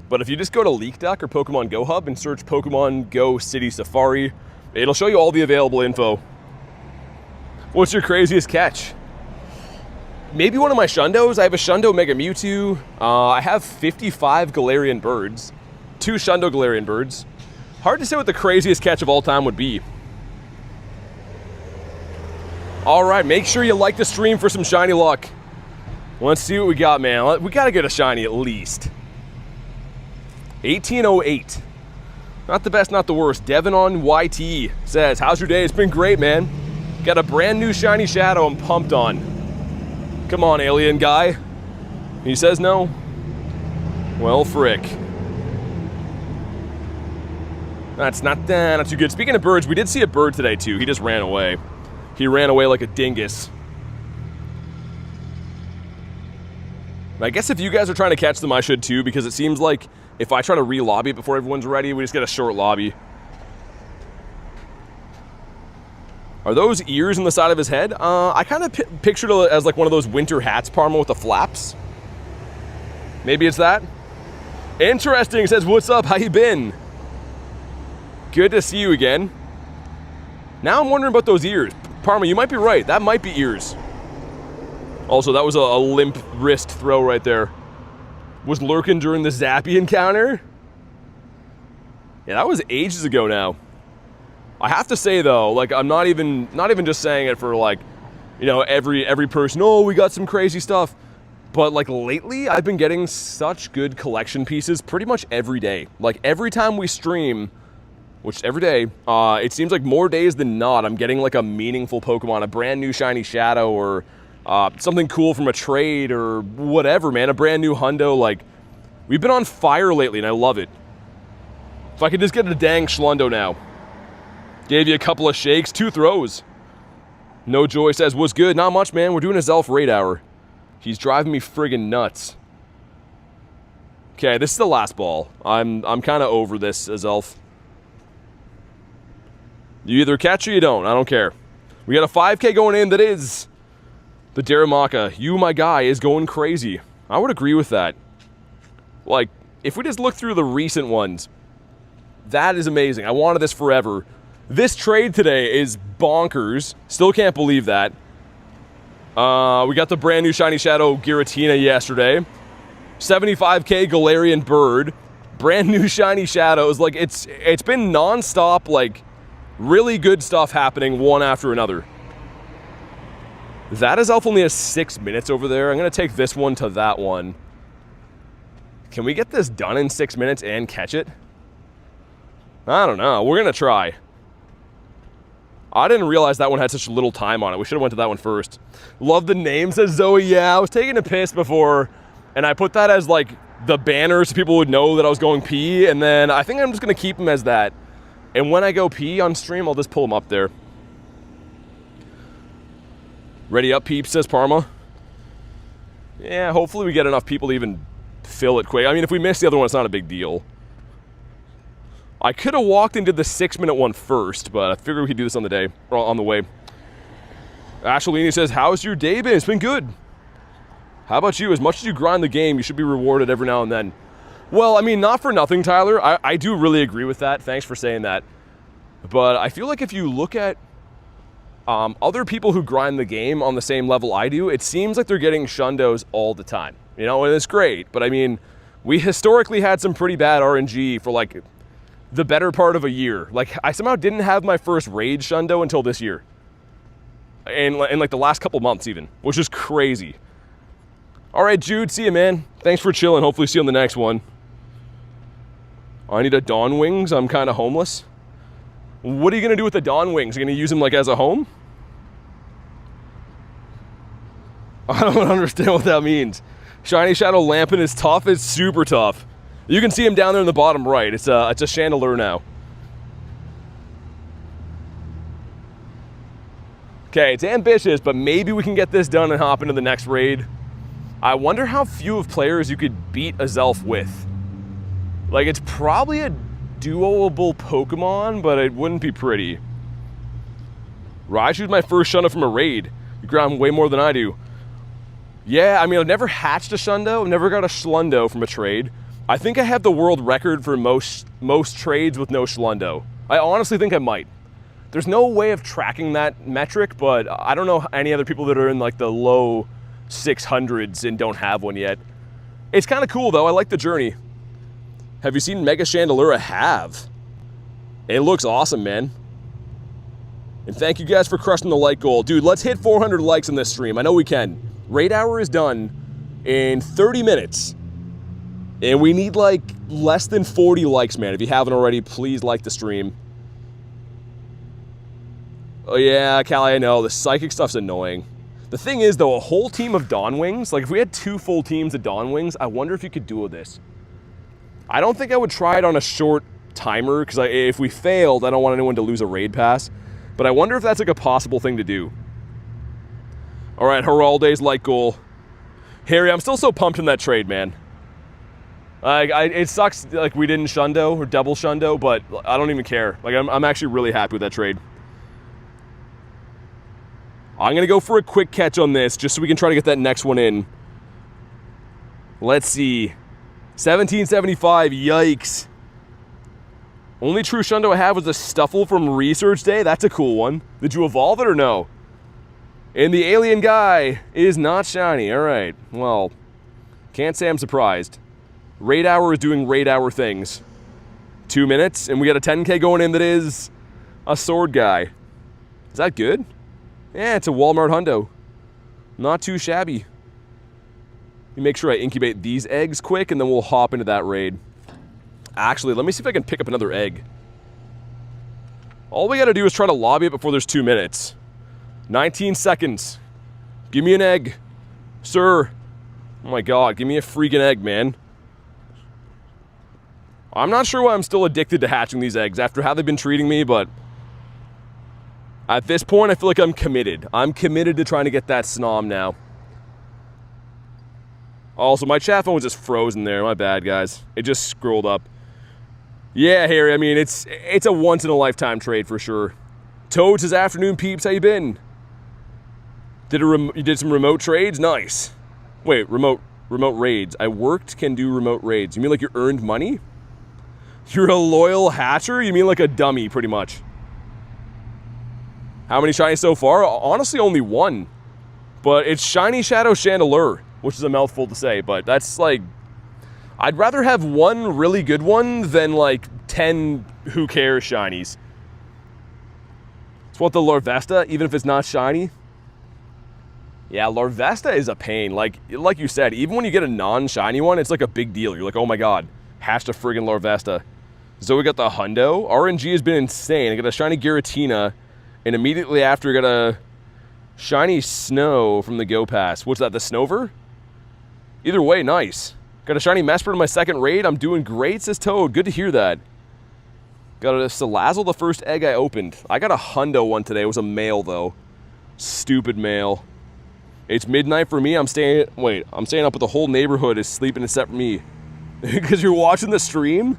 But if you just go to LeakDuck or Pokemon Go Hub and search Pokemon Go City Safari, it'll show you all the available info. What's your craziest catch? Maybe one of my Shundos. I have a Shundo Mega Mewtwo. I have 55 Galarian Birds. 2 Shundo Galarian Birds. Hard to say what the craziest catch of all time would be. Alright, make sure you like the stream for some shiny luck. Let's see what we got, man. We gotta get a shiny at least. 1808. Not the best, not the worst. Devin on YT says, how's your day? It's been great, man. Got a brand new shiny Shadow I'm pumped on. Come on, alien guy. He says no. Well, frick. That's not too good. Speaking of birds, we did see a bird today, too. He just ran away. He ran away like a dingus. I guess if you guys are trying to catch them, I should, too, because it seems like if I try to re-lobby it before everyone's ready, we just get a short lobby. Are those ears in the side of his head? I kind of pictured it as like one of those winter hats, Parma, with the flaps. Maybe it's that. Interesting, says, what's up? How you been? Good to see you again. Now I'm wondering about those ears. Parma, you might be right. That might be ears. Also, that was a limp wrist throw right there. Was lurking during the Zappy encounter? Yeah, that was ages ago now. I have to say though, like, I'm not even just saying it for, like, you know, every person, oh, we got some crazy stuff. But like lately, I've been getting such good collection pieces pretty much every day. Like every time we stream, which every day, it seems like more days than not, I'm getting like a meaningful Pokemon, a brand new shiny Shadow, or something cool from a trade, or whatever, man, a brand new Hundo. Like, we've been on fire lately, and I love it. If I could just get a dang Shundo now. Gave you a couple of shakes, 2 throws. No Joy says, what's good? Not much, man. We're doing Azelf Raid Hour. He's driving me friggin' nuts. Okay, this is the last ball. I'm kind of over this, Azelf. You either catch or you don't. I don't care. We got a 5K going in that is the Daramaka. You, my guy, is going crazy. I would agree with that. Like, if we just look through the recent ones, that is amazing. I wanted this forever. This trade today is bonkers. Still can't believe that. We got the brand new shiny Shadow Giratina yesterday. 75K Galarian Bird. Brand new shiny Shadows. Like, it's been non-stop, like, really good stuff happening one after another. That Azelf only has 6 minutes over there. I'm going to take this one to that one. Can we get this done in 6 minutes and catch it? I don't know. We're going to try. I didn't realize that one had such little time on it. We should have went to that one first. Love the name, says Zoe. Yeah, I was taking a piss before, and I put that as, like, the banner so people would know that I was going pee, and then I think I'm just going to keep them as that. And when I go pee on stream, I'll just pull them up there. Ready up, peeps, says Parma. Yeah, hopefully we get enough people to even fill it quick. I mean, if we miss the other one, it's not a big deal. I could have walked and did the 6-minute one first, but I figured we could do this on the day, or on the way. Ashley says, how's your day been? It's been good. How about you? As much as you grind the game, you should be rewarded every now and then. Well, I mean, not for nothing, Tyler. I do really agree with that. Thanks for saying that. But I feel like if you look at other people who grind the game on the same level I do, it seems like they're getting Shundos all the time. You know, and it's great. But I mean, we historically had some pretty bad RNG for like the better part of a year. Like, I somehow didn't have my first raid Shundo until this year. And in like the last couple months even, which is crazy. All right, Jude, see you, man. Thanks for chilling. Hopefully see you on the next one. I need a Dawn Wings. I'm kind of homeless. What are you going to do with the Dawn Wings? Are you going to use them like as a home? I don't understand what that means. Shiny Shadow Lampin is tough. It's super tough. You can see him down there in the bottom right. It's a Chandelure now. Okay, it's ambitious, but maybe we can get this done and hop into the next raid. I wonder how few of players you could beat Azelf with. Like, it's probably a duoable Pokemon, but it wouldn't be pretty. Raichu's my first Shundo from a raid. You ground way more than I do. Yeah, I mean, I've never hatched a Shundo. I've never got a Shundo from a trade. I think I have the world record for most trades with no Shundo. I honestly think I might. There's no way of tracking that metric, but I don't know any other people that are in like the low 600s and don't have one yet. It's kind of cool though. I like the journey. Have you seen Mega Chandelure? I have. It looks awesome, man. And thank you guys for crushing the like goal. Dude, let's hit 400 likes on this stream. I know we can. Raid Hour is done in 30 minutes. And we need like less than 40 likes, man. If you haven't already, please like the stream. Oh yeah, Callie, I know. The psychic stuff's annoying. The thing is, though, a whole team of Dawnwings, like if we had 2 full teams of Dawnwings, I wonder if you could duo this. I don't think I would try it on a short timer, because if we failed, I don't want anyone to lose a raid pass. But I wonder if that's like a possible thing to do. Alright, Heralday's like goal. Harry, I'm still so pumped in that trade, man. It sucks like we didn't Shundo, or double Shundo, but I don't even care. Like, I'm actually really happy with that trade. I'm going to go for a quick catch on this, just so we can try to get that next one in. Let's see. 1775, yikes. Only true Shundo I have was a Stuffle from Research Day. That's a cool one. Did you evolve it or no? And the alien guy is not shiny. Alright, well, can't say I'm surprised. Raid Hour is doing Raid Hour things. 2 minutes, and we got a 10k going in that is a sword guy. Is that good? Yeah, it's a Walmart Hundo. Not too shabby. Let me make sure I incubate these eggs quick, and then we'll hop into that raid. Actually, let me see if I can pick up another egg. All we gotta do is try to lobby it before there's 2 minutes. 19 seconds. Give me an egg. Sir. Oh my god, give me a freaking egg, man. I'm not sure why I'm still addicted to hatching these eggs after how they've been treating me, but at this point, I feel like I'm committed. I'm committed to trying to get that Snom now. Also, my chat phone was just frozen there. My bad, guys. It just scrolled up. Yeah, Harry, I mean, it's a once-in-a-lifetime trade for sure. Toads, his afternoon peeps, how you been? You did some remote trades? Nice. Wait, remote raids. I worked, can do remote raids. You mean like you earned money? You're a loyal hatcher? You mean like a dummy, pretty much. How many shinies so far? Honestly, only 1. But it's Shiny Shadow Chandelure, which is a mouthful to say, but that's like... I'd rather have 1 really good one than like 10 who cares shinies. It's what the Larvesta, even if it's not shiny. Yeah, Larvesta is a pain. Like you said, even when you get a non-shiny one, it's like a big deal. You're like, oh my god, hatched a friggin' Larvesta. So we got the Hundo. RNG has been insane. I got a Shiny Giratina, and immediately after I got a Shiny Snow from the Go Pass. What's that, the Snover? Either way, nice. Got a Shiny Mesprit in my second raid. I'm doing great, says Toad. Good to hear that. Got a Salazzle, the first egg I opened. I got a Hundo one today. It was a male, though. Stupid male. It's midnight for me. I'm staying up with the whole neighborhood is sleeping except for me. Because you're watching the stream?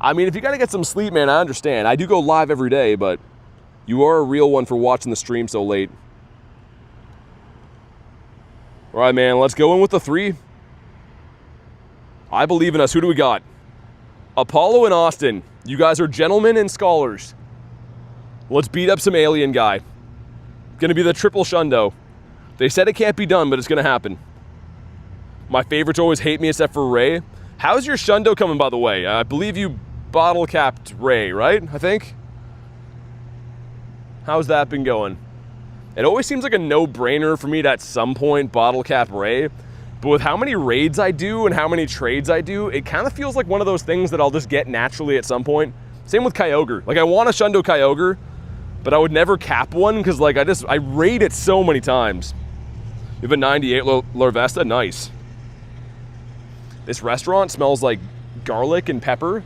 I mean, if you gotta get some sleep, man, I understand. I do go live every day, but you are a real one for watching the stream so late. All right, man, let's go in with the 3. I believe in us. Who do we got? Apollo and Austin. You guys are gentlemen and scholars. Let's beat up some alien guy. Gonna be the triple Shundo. They said it can't be done, but it's gonna happen. My favorites always hate me except for Ray. How's your Shundo coming, by the way? I believe you bottle-capped Ray, right? I think? How's that been going? It always seems like a no-brainer for me to at some point bottle-cap Ray. But with how many raids I do and how many trades I do, it kind of feels like one of those things that I'll just get naturally at some point. Same with Kyogre. Like, I want a Shundo Kyogre, but I would never cap one because, like, I raid it so many times. You have a 98 Larvesta? Nice. This restaurant smells like garlic and pepper.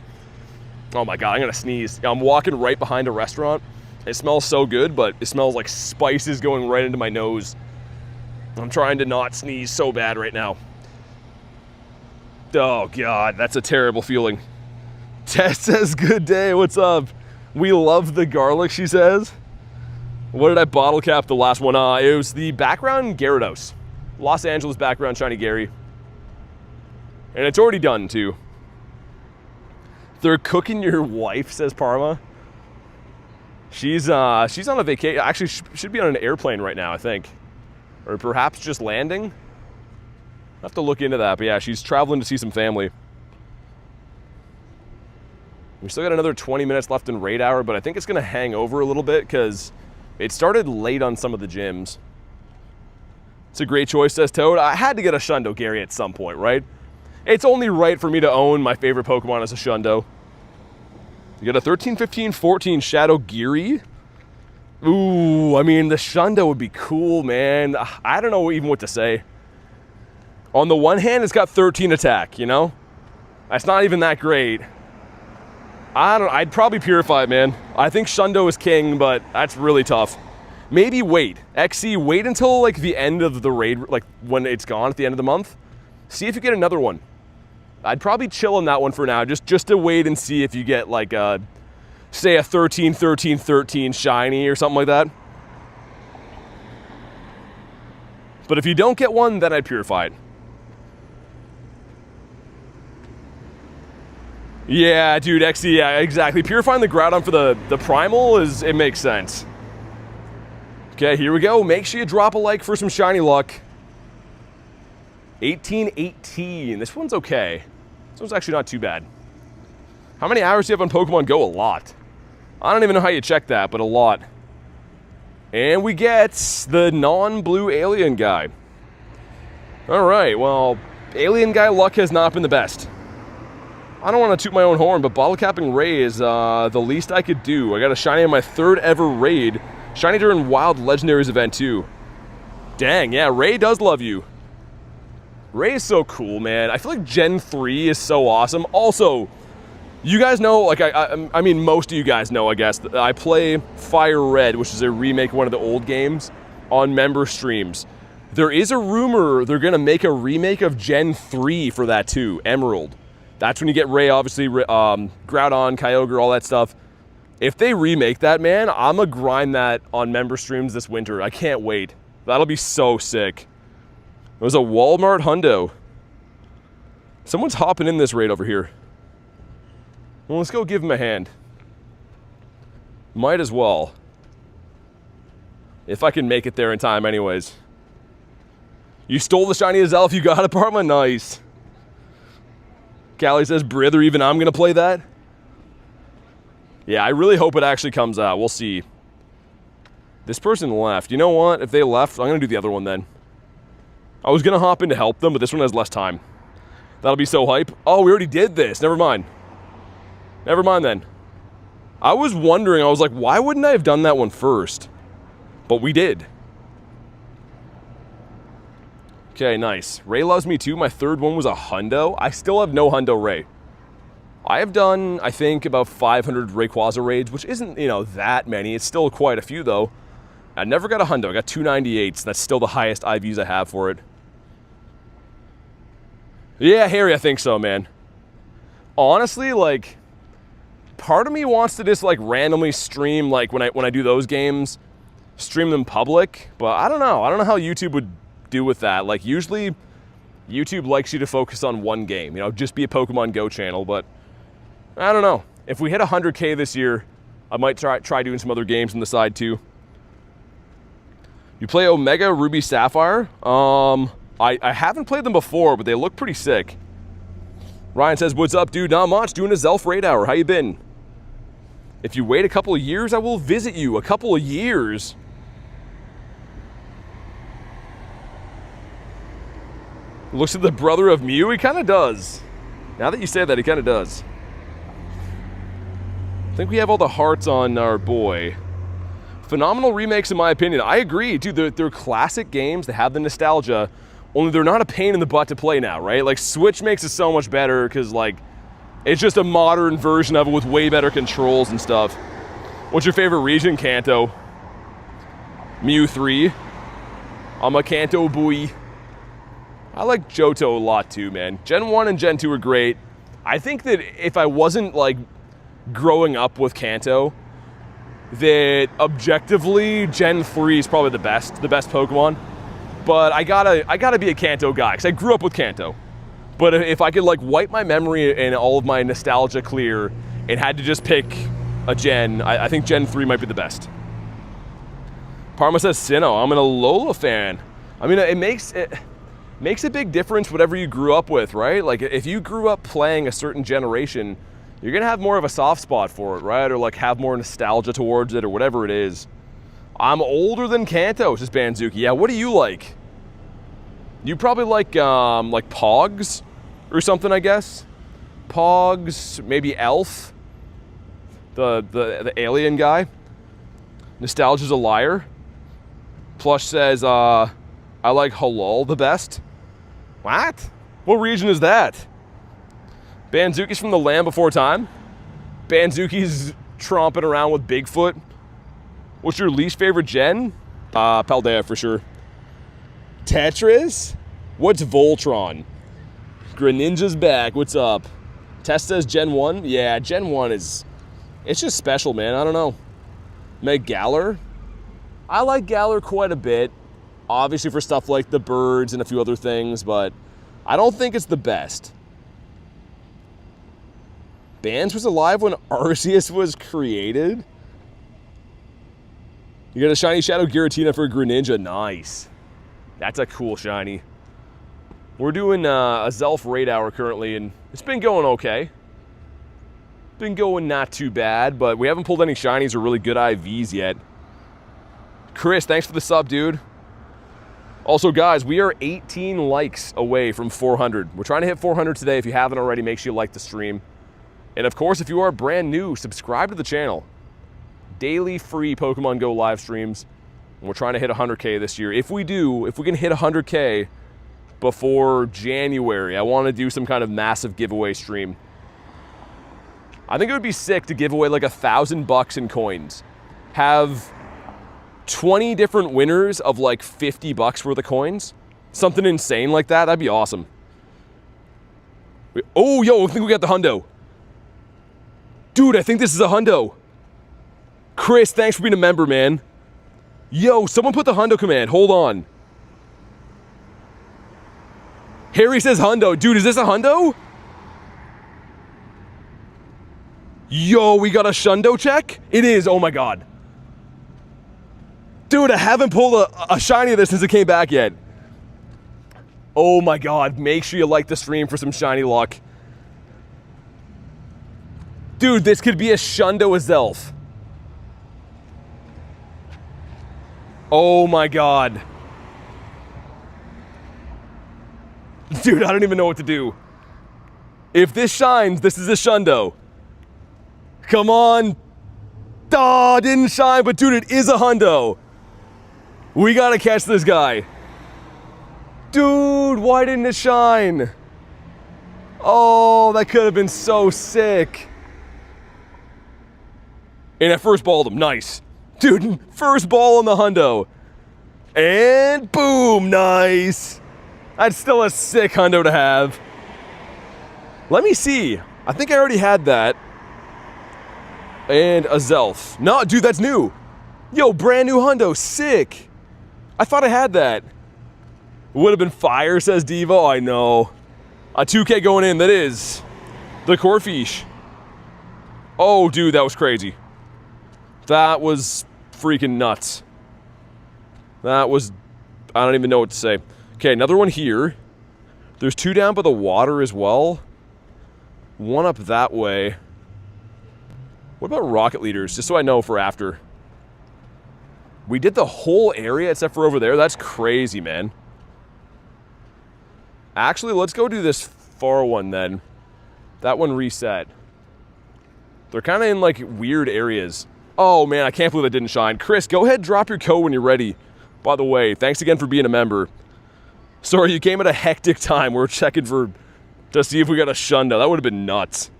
Oh my god, I'm gonna sneeze. I'm walking right behind a restaurant. It smells so good, but it smells like spices going right into my nose. I'm trying to not sneeze so bad right now. Oh god, that's a terrible feeling. Tess says, good day, what's up? We love the garlic, she says. What did I bottle cap the last one? It was the background Gyarados. Los Angeles background Shiny Gary. And it's already done, too. They're cooking your wife, says Parma. She's on a vacation. Actually, should be on an airplane right now, I think. Or perhaps just landing. I'll have to look into that. But yeah, she's traveling to see some family. We still got another 20 minutes left in Raid Hour, but I think it's going to hang over a little bit because it started late on some of the gyms. It's a great choice, says Toad. I had to get a Shundo Gary at some point, right? It's only right for me to own my favorite Pokemon as a Shundo. You got a 13, 15, 14 Shadow Giri. Ooh, I mean, the Shundo would be cool, man. I don't know even what to say. On the one hand, it's got 13 attack, you know? That's not even that great. I'd probably Purify it, man. I think Shundo is king, but that's really tough. Maybe wait. XC, wait until like the end of the raid, like when it's gone at the end of the month. See if you get another one. I'd probably chill on that one for now, just to wait and see if you get like a, say a 13, 13, 13 shiny or something like that. But if you don't get one, then I'd Purify it. Yeah, dude, XC, yeah, exactly. Purifying the Groudon for the Primal, it makes sense. Okay, here we go. Make sure you drop a like for some shiny luck. 1818. This one's okay. This one's actually not too bad. How many hours do you have on Pokemon GO? A lot. I don't even know how you check that, but a lot. And we get the non-blue alien guy. Alright, well, alien guy luck has not been the best. I don't want to toot my own horn, but bottle capping Ray is the least I could do. I got a shiny on my 3rd ever raid. Shiny during Wild Legendaries event too. Dang, yeah, Ray does love you. Ray is so cool, man. I feel like Gen 3 is so awesome. Also, you guys know, like I mean most of you guys know, I guess, that I play Fire Red, which is a remake of one of the old games, on member streams. There is a rumor they're gonna make a remake of Gen 3 for that too, Emerald. That's when you get Ray, obviously, Groudon, Kyogre, all that stuff. If they remake that, man, I'm gonna grind that on member streams this winter. I can't wait. That'll be so sick. It was a Walmart Hundo. Someone's hopping in this raid over here. Well, let's go give him a hand. Might as well. If I can make it there in time anyways. You stole the shiny Azelf, you got it, Parma? Nice. Callie says, brother, even I'm going to play that? Yeah, I really hope it actually comes out. We'll see. This person left. You know what? If they left, I'm going to do the other one then. I was going to hop in to help them, but this one has less time. That'll be so hype. Oh, we already did this. Never mind. Never mind then. I was wondering, I was like, why wouldn't I have done that one first? But we did. Okay, nice. Ray loves me too. My 3rd one was a Hundo. I still have no Hundo Ray. I have done, I think, about 500 Rayquaza raids, which isn't, you know, that many. It's still quite a few, though. I never got a Hundo. I got 298s. That's still the highest IVs I have for it. Yeah, Harry, I think so, man. Honestly, like, part of me wants to just, like, randomly stream, like, when I do those games, stream them public. But I don't know. I don't know how YouTube would do with that. Like, usually YouTube likes you to focus on one game, you know, just be a Pokemon GO channel, but I don't know. If we hit 100K this year, I might try doing some other games on the side too. You play Omega Ruby Sapphire? I haven't played them before, but they look pretty sick. Ryan says, what's up, dude? Not much. Doing a Azelf Raid Hour. How you been? If you wait a couple of years, I will visit you. A couple of years? Looks like the brother of Mew? He kind of does. Now that you say that, he kind of does. I think we have all the hearts on our boy. Phenomenal remakes in my opinion. I agree, dude. They're classic games. They have the nostalgia, only they're not a pain in the butt to play now, right? Like Switch makes it so much better because like it's just a modern version of it with way better controls and stuff. What's your favorite region? Kanto. Mew 3. I'm a Kanto boy. I like Johto a lot too, man. Gen 1 and Gen 2 are great. I think that if I wasn't like growing up with Kanto, that objectively Gen 3 is probably the best Pokemon. But I gotta be a Kanto guy because I grew up with Kanto. But if I could like wipe my memory and all of my nostalgia clear and had to just pick a gen, I think Gen 3 might be the best. Parma says Sinnoh. I'm an Alola fan. I mean, it makes a big difference whatever you grew up with, right? Like if you grew up playing a certain generation, you're gonna have more of a soft spot for it, right? Or like have more nostalgia towards it or whatever it is. I'm older than Kanto, says Banzuki. Yeah, what do you like? You probably like Pogs or something, I guess. Pogs, maybe Elf, the alien guy. Nostalgia's a liar. Plush says, I like Halal the best. What? What region is that? Banzuki's from the Land Before Time. Banzuki's tromping around with Bigfoot. What's your least favorite gen? Paldea for sure. Tetris? What's Voltron? Greninja's back. What's up? Tess says Gen 1. Yeah, Gen 1 is... it's just special, man. I don't know. Meg Galar? I like Galar quite a bit. Obviously for stuff like the birds and a few other things, but I don't think it's the best. Bands was alive when Arceus was created? You got a shiny Shadow Giratina for Greninja. Nice. That's a cool shiny. We're doing a Azelf Raid Hour currently, and it's been going okay. Been going not too bad, but we haven't pulled any shinies or really good IVs yet. Chris, thanks for the sub, dude. Also, guys, we are 18 likes away from 400. We're trying to hit 400 today. If you haven't already, make sure you like the stream. And of course, if you are brand new, subscribe to the channel. Daily free Pokemon GO live streams. And we're trying to hit 100K this year. If we can hit 100K before January, I want to do some kind of massive giveaway stream. I think it would be sick to give away like $1,000 in coins. Have 20 different winners of like $50 worth of coins. Something insane like that. That'd be awesome. Oh, yo, I think we got the Hundo. Dude, I think this is a Hundo. Chris, thanks for being a member, man. Yo, someone put the Hundo command. Hold on. Harry says Hundo. Dude, is this a Hundo? Yo, we got a Shundo check? It is. Oh my god. Dude, I haven't pulled a shiny of this since it came back yet. Oh my god. Make sure you like the stream for some shiny luck. Dude, this could be a Shundo Azelf. Oh my god. Dude, I don't even know what to do. If this shines, this is a Shundo. Come on. Oh, didn't shine, but dude, it is a Hundo. We gotta catch this guy. Dude, why didn't it shine? Oh, that could have been so sick. And I first balled him. Nice. Dude, first ball on the Hundo. And boom, nice. That's still a sick Hundo to have. Let me see. I think I already had that. And Azelf. No, dude, that's new. Yo, brand new Hundo. Sick. I thought I had that. Would have been fire, says Devo. I know. A 2K going in. That is the Corfish. Oh, dude, that was crazy. That was freaking nuts. That was... I don't even know what to say. Okay, another one here. There's two down by the water as well. One up that way. What about rocket leaders? Just so I know for after. We did the whole area except for over there. That's crazy, man. Actually, let's go do this far one then. That one reset. They're kind of in like weird areas. Oh, man, I can't believe that didn't shine. Chris, go ahead and drop your code when you're ready. By the way, thanks again for being a member. Sorry, you came at a hectic time. We're checking to see if we got a Shundo. That would have been nuts.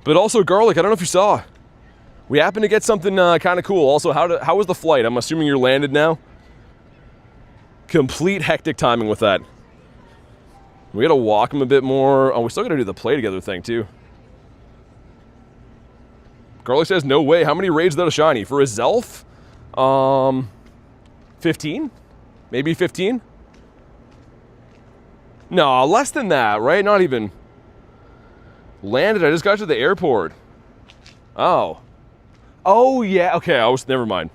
But also, Garlic, I don't know if you saw. We happened to get something kind of cool. Also, how was the flight? I'm assuming you're landed now. Complete hectic timing with that. We gotta walk him a bit more. Oh, we still gotta do the play together thing, too. Garlic says, no way. How many raids without a shiny? For Azelf? 15? Maybe 15? No, less than that, right? Not even. Landed, I just got to the airport. Oh. Oh, yeah, okay, never mind.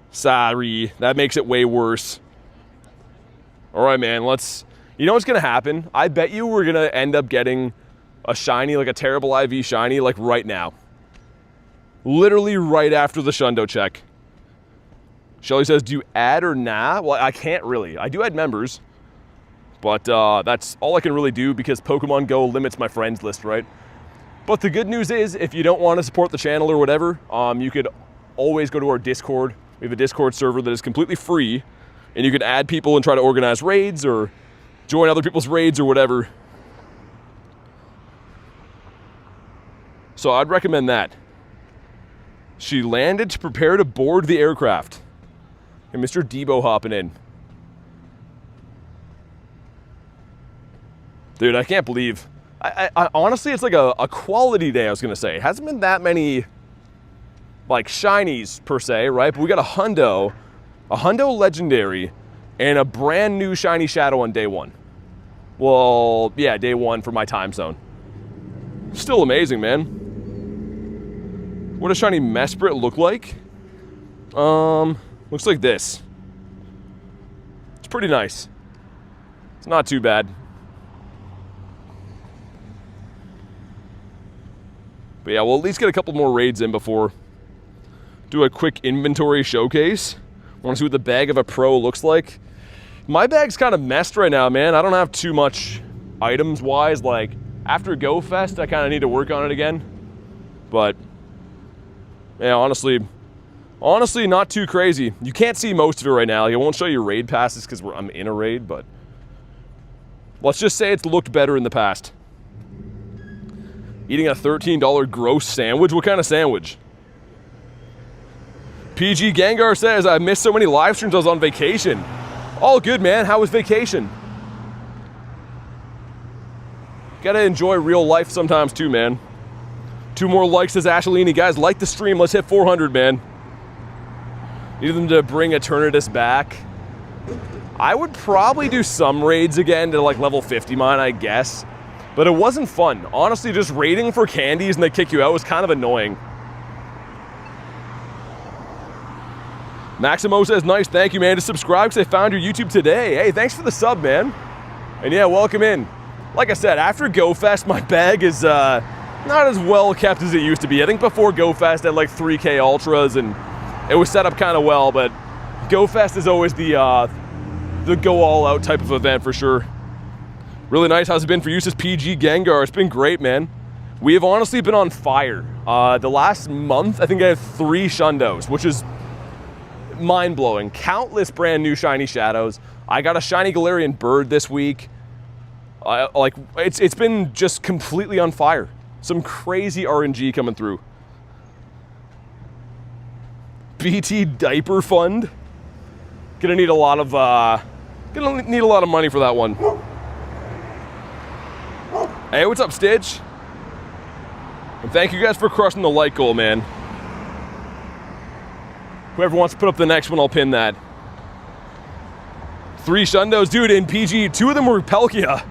Sorry, that makes it way worse. All right, man, you know what's gonna happen? I bet you we're gonna end up getting a shiny, like a terrible IV shiny, like right now. Literally right after the Shundo check. Shelly says, do you add or nah? Well, I can't really. I do add members. But that's all I can really do because Pokemon GO limits my friends list, right? But the good news is, if you don't want to support the channel or whatever, you could always go to our Discord. We have a Discord server that is completely free. And you can add people and try to organize raids or join other people's raids or whatever. So I'd recommend that. She landed to prepare to board the aircraft. And Mr. Debo hopping in. Dude, I can't believe. I honestly, it's like a quality day, I was going to say. It hasn't been that many, like, shinies, per se, right? But we got a Hundo Legendary, and a brand new shiny Shadow on day one. Well, yeah, day one for my time zone. Still amazing, man. What does shiny Mesprit look like? Looks like this. It's pretty nice. It's not too bad. But yeah, we'll at least get a couple more raids in before do a quick inventory showcase. Want to see what the bag of a pro looks like. My bag's kind of messed right now, man. I don't have too much items-wise. Like, after Go Fest, I kind of need to work on it again. But, yeah, honestly, not too crazy. You can't see most of it right now. Like, I won't show you raid passes because I'm in a raid, but let's just say it's looked better in the past. Eating a $13 gross sandwich? What kind of sandwich? PG Gengar says, I missed so many live streams, I was on vacation. All good, man. How was vacation? Gotta enjoy real life sometimes too, man. 2 more likes, says Ashlini. Guys, like the stream. Let's hit 400, man. Need them to bring Eternatus back. I would probably do some raids again to like level 50 mine, I guess. But it wasn't fun. Honestly, just raiding for candies and they kick you out was kind of annoying. Maximo says, nice, thank you, man. To subscribe because I found your YouTube today. Hey, thanks for the sub, man. And yeah, welcome in. Like I said, after Go Fest, my bag is not as well kept as it used to be. I think before Go Fest, I had like 3K Ultras and it was set up kind of well, but Go Fest is always the go all out type of event for sure. Really nice. How's it been for you? Says PG Gengar. It's been great, man. We have honestly been on fire. The last month, I think I have 3 Shundos, which is mind-blowing. Countless brand new shiny Shadows. I got a shiny Galarian Bird this week. Like, it's been just completely on fire. Some crazy RNG coming through. BT Diaper Fund. Gonna need a lot of money for that one. Hey, what's up, Stitch? And thank you guys for crushing the like goal, man. Whoever wants to put up the next one, I'll pin that. 3 Shundos. Dude, in PG, 2 of them were Palkia.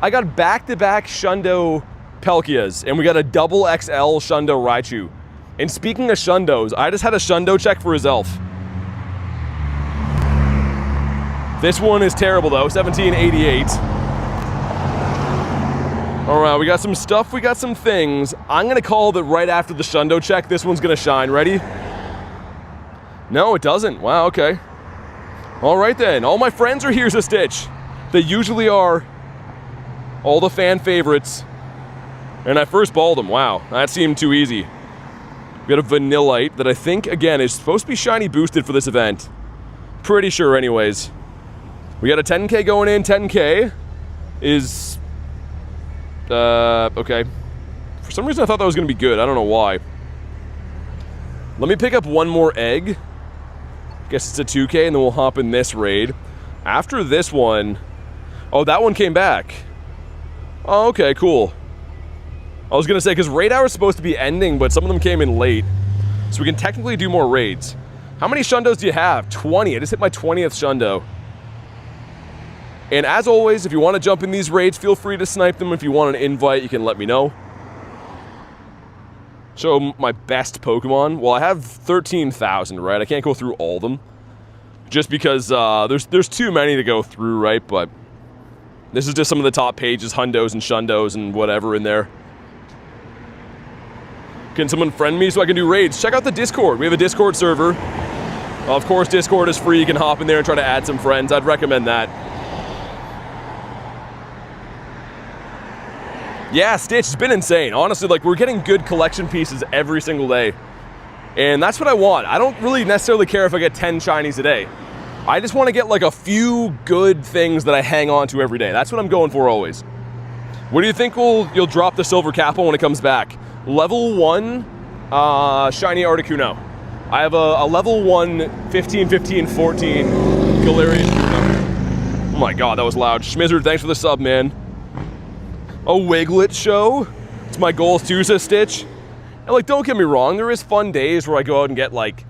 I got back-to-back Shundo Palkias, and we got a double XL Shundo Raichu. And speaking of Shundos, I just had a Shundo check for Azelf. This one is terrible, though. 1788. All right, we got some stuff, we got some things. I'm gonna call that right after the Shundo check, this one's gonna shine. Ready? No, it doesn't. Wow, okay. All right then, all my friends are Here's a Stitch. They usually are all the fan favorites. And I first balled him. Wow, that seemed too easy. We got a Vanillite that I think, again, is supposed to be shiny boosted for this event. Pretty sure anyways. We got a 10k going in. 10k is... okay. For some reason I thought that was going to be good. I don't know why. Let me pick up one more egg. Guess it's a 2k, and then we'll hop in this raid. After this one... Oh, that one came back. Oh, okay, cool. I was going to say, because raid hour is supposed to be ending, but some of them came in late. So we can technically do more raids. How many Shundos do you have? 20. I just hit my 20th Shundo. And as always, if you want to jump in these raids, feel free to snipe them. If you want an invite, you can let me know. Show my best Pokemon. Well, I have 13,000, right? I can't go through all of them. Just because there's too many to go through, right? But this is just some of the top pages, Hundos and Shundos and whatever in there. Can someone friend me so I can do raids? Check out the Discord. We have a Discord server. Of course, Discord is free. You can hop in there and try to add some friends. I'd recommend that. Yeah, Stitch, it's been insane. Honestly, like, we're getting good collection pieces every single day. And that's what I want. I don't really necessarily care if I get 10 shinies a day. I just want to get, like, a few good things that I hang on to every day. That's what I'm going for always. What do you think you'll drop the Silver Capel when it comes back? Level 1 shiny Articuno. I have a level 1 15-15-14 Galarian Bird. Oh my god, that was loud. Schmizzard, thanks for the sub, man. A Wiglet show? It's my goals too, says Stitch. And like, don't get me wrong, there is fun days where I go out and get like,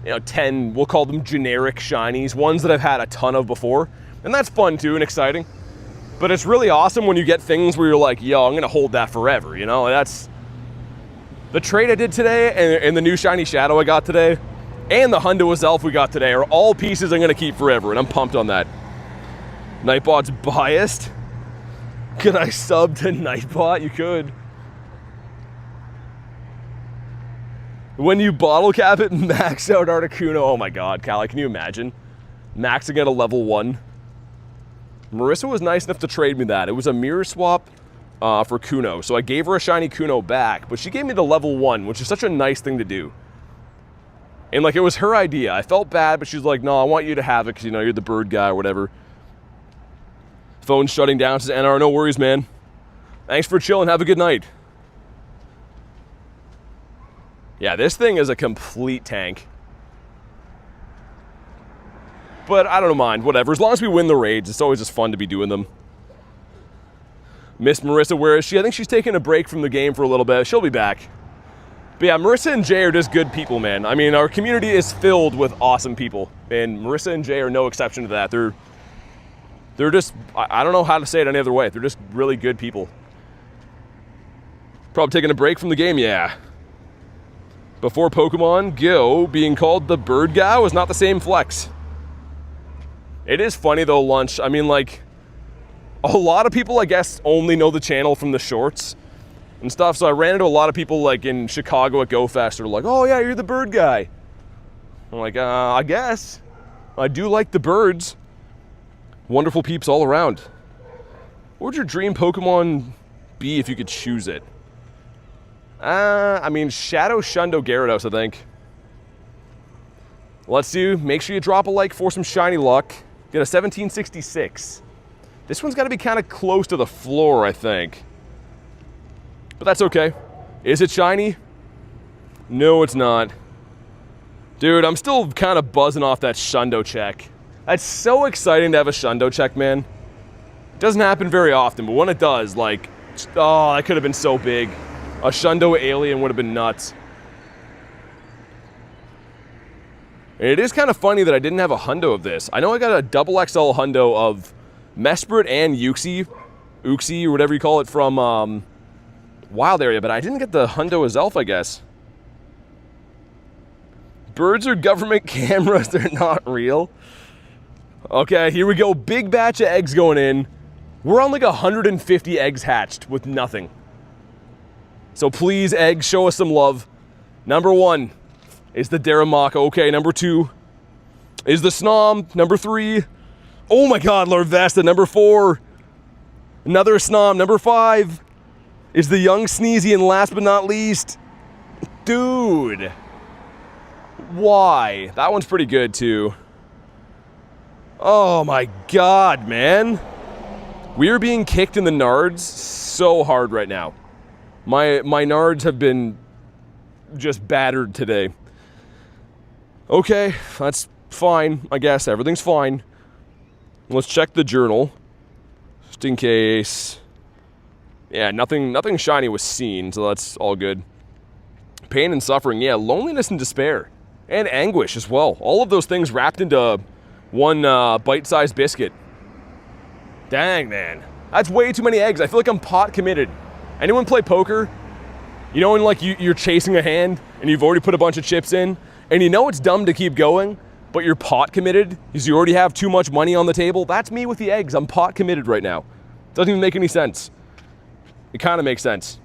you know, 10, we'll call them generic shinies, ones that I've had a ton of before. And that's fun too and exciting. But it's really awesome when you get things where you're like, yo, I'm gonna hold that forever, you know? That's... The trade I did today, and the new shiny Shadow I got today, and the Hundo Azelf we got today are all pieces I'm going to keep forever, and I'm pumped on that. Nightbot's biased. Could I sub to Nightbot? You could. When you bottle cap it, max out Articuno. Oh my god, Callie, can you imagine? Maxing at a level 1. Marissa was nice enough to trade me that. It was a mirror swap for Kuno. So I gave her a shiny Kuno back, but she gave me the level 1, which is such a nice thing to do. And like, it was her idea. I felt bad, but she's like, no, I want you to have it because, you know, you're the bird guy or whatever. Phone's shutting down, says NR, no worries, man. Thanks for chilling, have a good night. Yeah, this thing is a complete tank. But I don't mind, whatever. As long as we win the raids, it's always just fun to be doing them. Miss Marissa, where is she? I think she's taking a break from the game for a little bit. She'll be back. But yeah, Marissa and Jay are just good people, man. I mean, our community is filled with awesome people. And Marissa and Jay are no exception to that. They're just, I don't know how to say it any other way. They're just really good people. Probably taking a break from the game, yeah. Before Pokemon GO, being called the bird guy was not the same flex. It is funny though, Lunch. I mean, like, a lot of people, I guess, only know the channel from the shorts and stuff. So I ran into a lot of people like in Chicago at GoFest who are like, oh yeah, you're the bird guy. I'm like, I guess. I do like the birds. Wonderful peeps all around. What would your dream Pokemon be if you could choose it? I mean, Shadow Shundo Gyarados, I think. Let's do, make sure you drop a like for some shiny luck. Get a 1766. This one's got to be kind of close to the floor, I think. But that's okay. Is it shiny? No, it's not. Dude, I'm still kind of buzzing off that Shundo check. That's so exciting to have a Shundo check, man. It doesn't happen very often, but when it does, like, oh, that could have been so big. A Shundo alien would have been nuts. And it is kind of funny that I didn't have a Hundo of this. I know I got a double XL Hundo of Mesprit and Uxie, or whatever you call it, from Wild Area, but I didn't get the Hundo Azelf, I guess. Birds are government cameras, they're not real. Okay, here we go, big batch of eggs going in. We're on like 150 eggs hatched with nothing. So please, eggs, show us some love. Number 1 is the Daramaka. Okay, number 2 is the Snom. Number 3, oh my god, Larvesta. Number 4, another Snom. Number 5, is the young Sneezy, and last but not least, dude. Why? That one's pretty good too. Oh my god, man. We are being kicked in the nards so hard right now. My nards have been just battered today. Okay, that's fine, I guess. Everything's fine. Let's check the journal. Just in case. Yeah, nothing shiny was seen, so that's all good. Pain and suffering, yeah, loneliness and despair. And anguish as well. All of those things wrapped into one bite-sized biscuit. Dang, man. That's way too many eggs. I feel like I'm pot committed. Anyone play poker? You know when like you're chasing a hand and you've already put a bunch of chips in, and you know it's dumb to keep going, but you're pot committed because you already have too much money on the table? That's me with the eggs. I'm pot committed right now. Doesn't even make any sense. It kind of makes sense.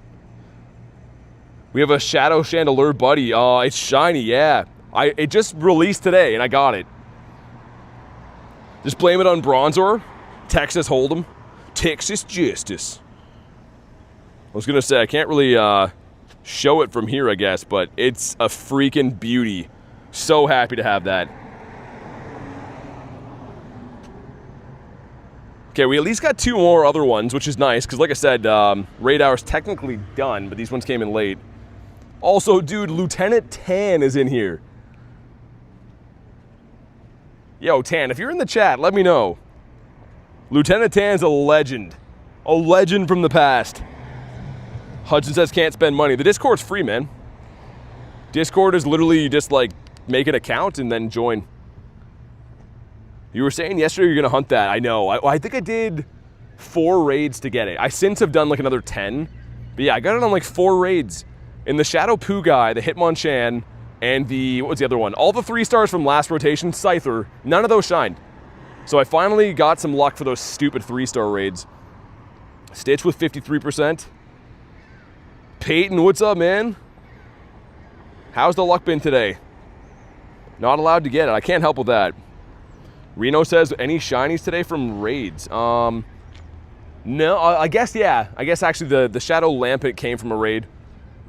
We have a Shadow Chandelier buddy. It's shiny, yeah. It just released today and I got it. Just blame it on Bronzor. Texas Hold'em. Texas Justice. I was gonna say, I can't really show it from here, I guess, but it's a freaking beauty. So happy to have that. Okay, we at least got 2 more other ones, which is nice, because like I said, Raid Hour's technically done, but these ones came in late. Also, dude, Lieutenant Tan is in here. Yo, Tan, if you're in the chat, let me know. Lieutenant Tan's a legend. A legend from the past. Hudson says can't spend money. The Discord's free, man. Discord is literally you just like make an account and then join. You were saying yesterday you're gonna hunt that. I know. I think I did 4 raids to get it. I since have done like another 10. But yeah, I got it on like 4 raids. In the Shadow Poo guy, the Hitmonchan, and the, what was the other one? All the 3 stars from last rotation, Scyther, none of those shined. So I finally got some luck for those stupid 3-star raids. Stitch with 53%. Peyton, what's up, man? How's the luck been today? Not allowed to get it. I can't help with that. Reno says, any shinies today from raids? No, I guess, yeah. I guess actually the Shadow Lampet came from a raid.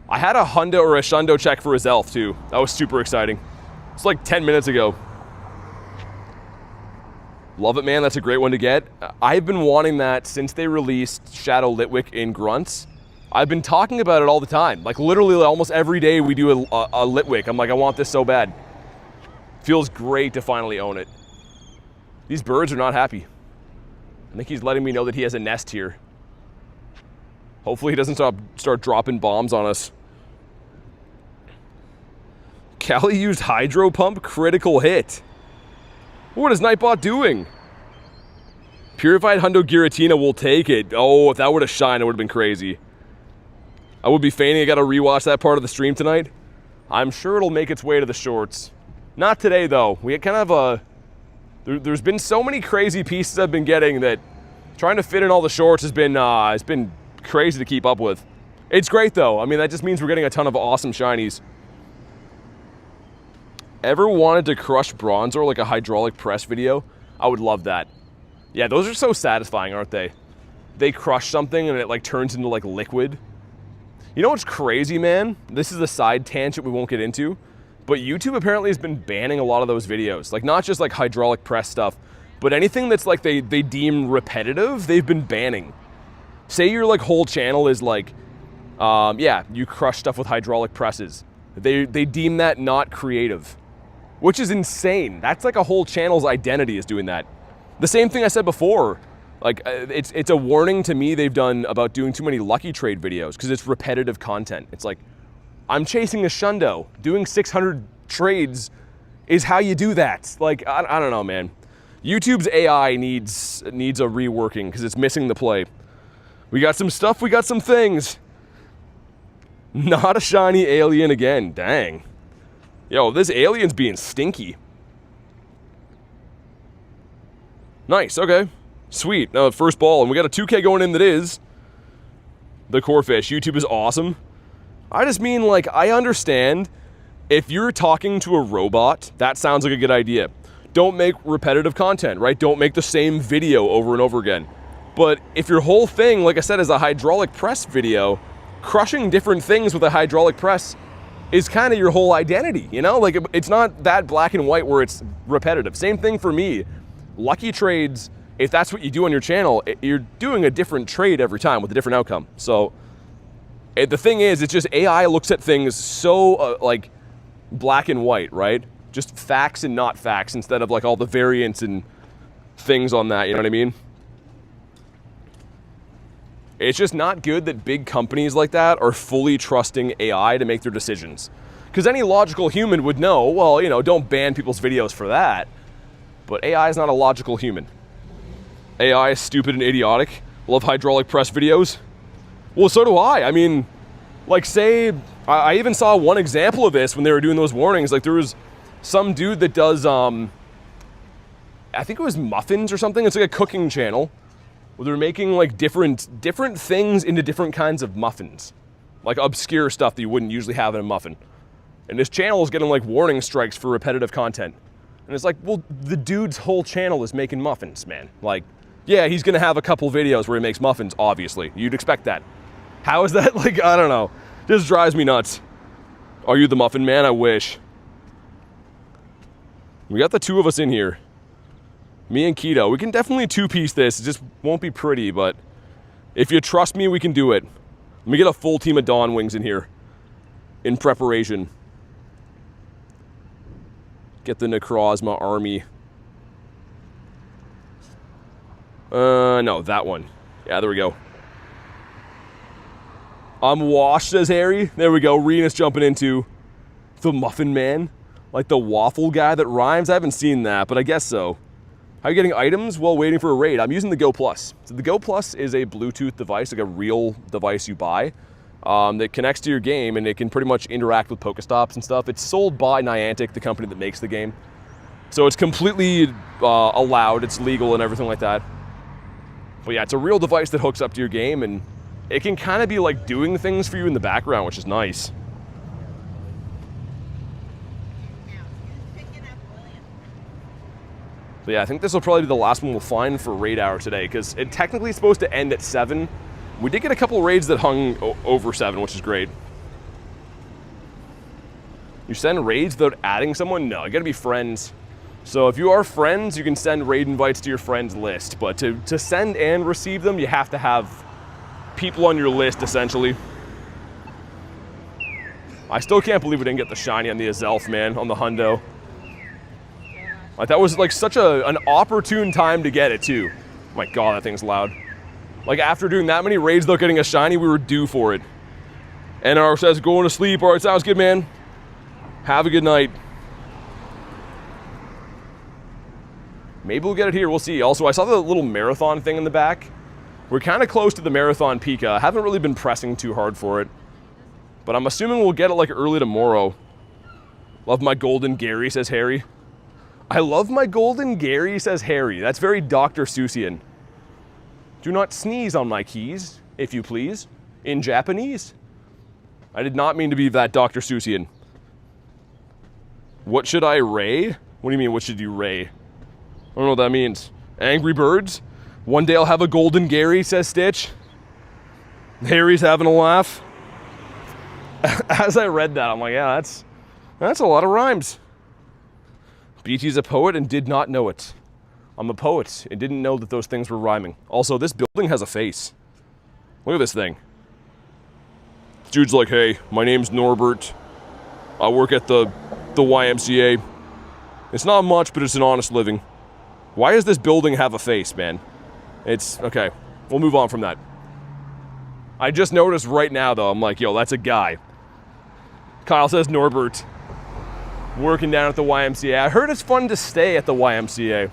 I had a Hundo or a Shundo check for Azelf too. That was super exciting. It's like 10 minutes ago. Love it, man. That's a great one to get. I've been wanting that since they released Shadow Litwick in Grunts. I've been talking about it all the time. Like literally almost every day we do a Litwick. I'm like, I want this so bad. Feels great to finally own it. These birds are not happy. I think he's letting me know that he has a nest here. Hopefully he doesn't start dropping bombs on us. Callie used Hydro Pump, critical hit. What is Nightbot doing? Purified Hundo Giratina will take it. Oh, if that would have shined, it would have been crazy. I would be feigning I gotta rewatch that part of the stream tonight. I'm sure it'll make its way to the shorts. Not today, though. We kind of there's been so many crazy pieces I've been getting that trying to fit in all the shorts has been crazy to keep up with. It's great, though. I mean, that just means we're getting a ton of awesome shinies. Ever wanted to crush Bronzor like a hydraulic press video? I would love that. Yeah, those are so satisfying, aren't they? They crush something and it like turns into like liquid. You know what's crazy, man? This is a side tangent we won't get into, but YouTube apparently has been banning a lot of those videos. Like not just like hydraulic press stuff, but anything that's like they deem repetitive, they've been banning. Say your like whole channel is like, yeah, you crush stuff with hydraulic presses. They deem that not creative, which is insane. That's like a whole channel's identity is doing that. The same thing I said before. Like it's a warning to me they've done about doing too many Lucky Trade videos because it's repetitive content. It's like, I'm chasing a Shundo. Doing 600 trades is how you do that. Like, I don't know, man. YouTube's AI needs a reworking because it's missing the play. We got some stuff, we got some things. Not a shiny alien again, dang. Yo, this alien's being stinky. Nice, okay. Sweet, first ball, and we got a 2K going in that is the core fish. YouTube is awesome. I just mean, like, I understand if you're talking to a robot, that sounds like a good idea. Don't make repetitive content, right? Don't make the same video over and over again. But if your whole thing, like I said, is a hydraulic press video, crushing different things with a hydraulic press is kind of your whole identity, you know? Like, it's not that black and white where it's repetitive. Same thing for me. Lucky trades, if that's what you do on your channel, you're doing a different trade every time with a different outcome. So the thing is, it's just AI looks at things so like black and white, right? Just facts and not facts instead of like all the variants and things on that, you know what I mean? It's just not good that big companies like that are fully trusting AI to make their decisions. Because any logical human would know, well, you know, don't ban people's videos for that. But AI is not a logical human. AI is stupid and idiotic. Love hydraulic press videos. Well, so do I. I mean, like, say, I even saw one example of this when they were doing those warnings. Like, there was some dude that does, I think it was muffins or something. It's like a cooking channel where they're making like different things into different kinds of muffins, like obscure stuff that you wouldn't usually have in a muffin. And this channel is getting like warning strikes for repetitive content. And it's like, well, the dude's whole channel is making muffins, man. Like, yeah, he's gonna have a couple videos where he makes muffins, obviously. You'd expect that. How is that? Like, I don't know. Just drives me nuts. Are you the muffin man? I wish. We got the two of us in here. Me and Keto. We can definitely two-piece this. It just won't be pretty, but if you trust me, we can do it. Let me get a full team of Dawn Wings in here in preparation. Get the Necrozma army. No, that one. Yeah, there we go. I'm washed, says Harry. There we go. Renus jumping into the Muffin Man. Like the waffle guy that rhymes. I haven't seen that, but I guess so. How are you getting items while waiting for a raid? I'm using the Go Plus. So the Go Plus is a Bluetooth device, like a real device you buy, that connects to your game, and it can pretty much interact with Pokestops and stuff. It's sold by Niantic, the company that makes the game. So it's completely allowed, it's legal and everything like that. But yeah, it's a real device that hooks up to your game, and it can kind of be like doing things for you in the background, which is nice. So yeah, I think this will probably be the last one we'll find for Raid Hour today, because it technically is supposed to end at 7. We did get a couple raids that hung over 7, which is great. You send raids without adding someone? No, you gotta be friends. So if you are friends, you can send raid invites to your friends list, but to send and receive them, you have to have people on your list, essentially. I still can't believe we didn't get the shiny on the Azelf, man, on the Hundo. Like, that was like such an opportune time to get it too. Oh my god, that thing's loud. Like, after doing that many raids without getting a shiny, we were due for it. NR says, going to sleep. All right, sounds good, man. Have a good night. Maybe we'll get it here, we'll see. Also, I saw the little marathon thing in the back. We're kind of close to the marathon Pika. I haven't really been pressing too hard for it, but I'm assuming we'll get it like early tomorrow. Love my golden Gary, says Harry. I love my golden Gary, says Harry. That's very Dr. Seussian. Do not sneeze on my keys, if you please, in Japanese. I did not mean to be that Dr. Seussian. What should I ray? What do you mean, what should you ray? I don't know what that means. Angry Birds? One day I'll have a golden Gary, says Stitch. Harry's having a laugh. As I read that, I'm like, yeah, that's a lot of rhymes. BT's a poet and did not know it. I'm a poet and didn't know that those things were rhyming. Also, this building has a face. Look at this thing. Dude's like, hey, my name's Norbert. I work at the YMCA. It's not much, but it's an honest living. Why does this building have a face, man? It's, okay, we'll move on from that. I just noticed right now, though, I'm like, yo, that's a guy. Kyle says Norbert. Working down at the YMCA. I heard it's fun to stay at the YMCA,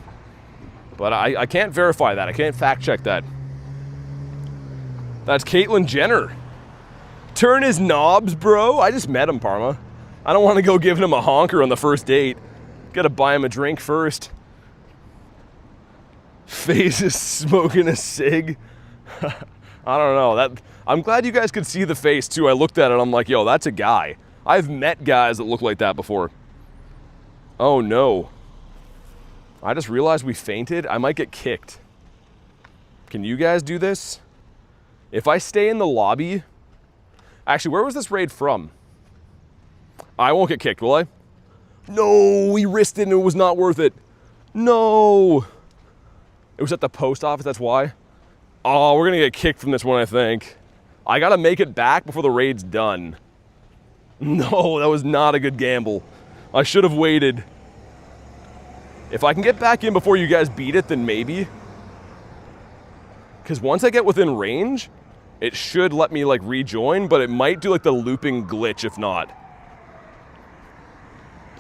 but I can't verify that. I can't fact check that. That's Caitlyn Jenner. Turn his knobs, bro. I just met him, Parma. I don't want to go giving him a honker on the first date. Gotta buy him a drink first. FaZe is smoking a cig. I don't know. I'm glad you guys could see the face too. I looked at it, I'm like, yo, that's a guy. I've met guys that look like that before. Oh no. I just realized we fainted. I might get kicked. Can you guys do this? If I stay in the lobby... Actually, where was this raid from? I won't get kicked, will I? No, we risked it and it was not worth it. No. It was at the post office, that's why. Oh, we're gonna get kicked from this one, I think. I gotta make it back before the raid's done. No, that was not a good gamble. I should have waited. If I can get back in before you guys beat it, then maybe. Because once I get within range, it should let me like rejoin, but it might do like the looping glitch if not.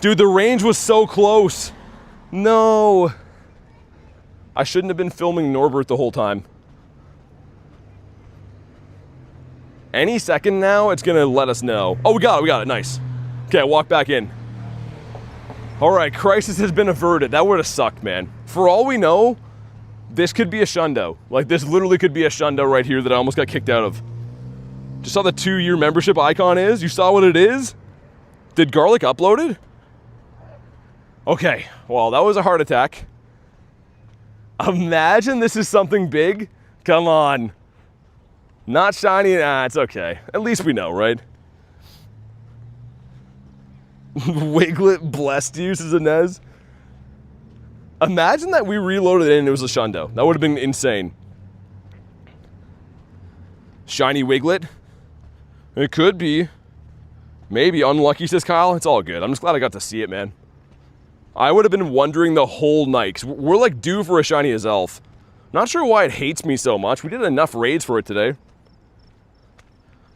Dude, the range was so close. No. I shouldn't have been filming Norbert the whole time. Any second now, it's gonna let us know. Oh, we got it, nice. Okay, walk back in. All right, crisis has been averted. That would have sucked, man. For all we know, this could be a Shundo. Like, this literally could be a Shundo right here that I almost got kicked out of. Just saw the 2-year membership icon is? You saw what it is? Did Garlic upload it? Okay, well, that was a heart attack. Imagine this is something big. Come on. Not shiny, nah, it's okay. At least we know, right? Wiglet blessed you, says Inez. Imagine that we reloaded it and it was a Shundo. That would have been insane. Shiny Wiglet? It could be. Maybe unlucky, says Kyle. It's all good. I'm just glad I got to see it, man. I would have been wondering the whole night, 'cause we're like due for a shiny Azelf. Not sure why it hates me so much. We did enough raids for it today.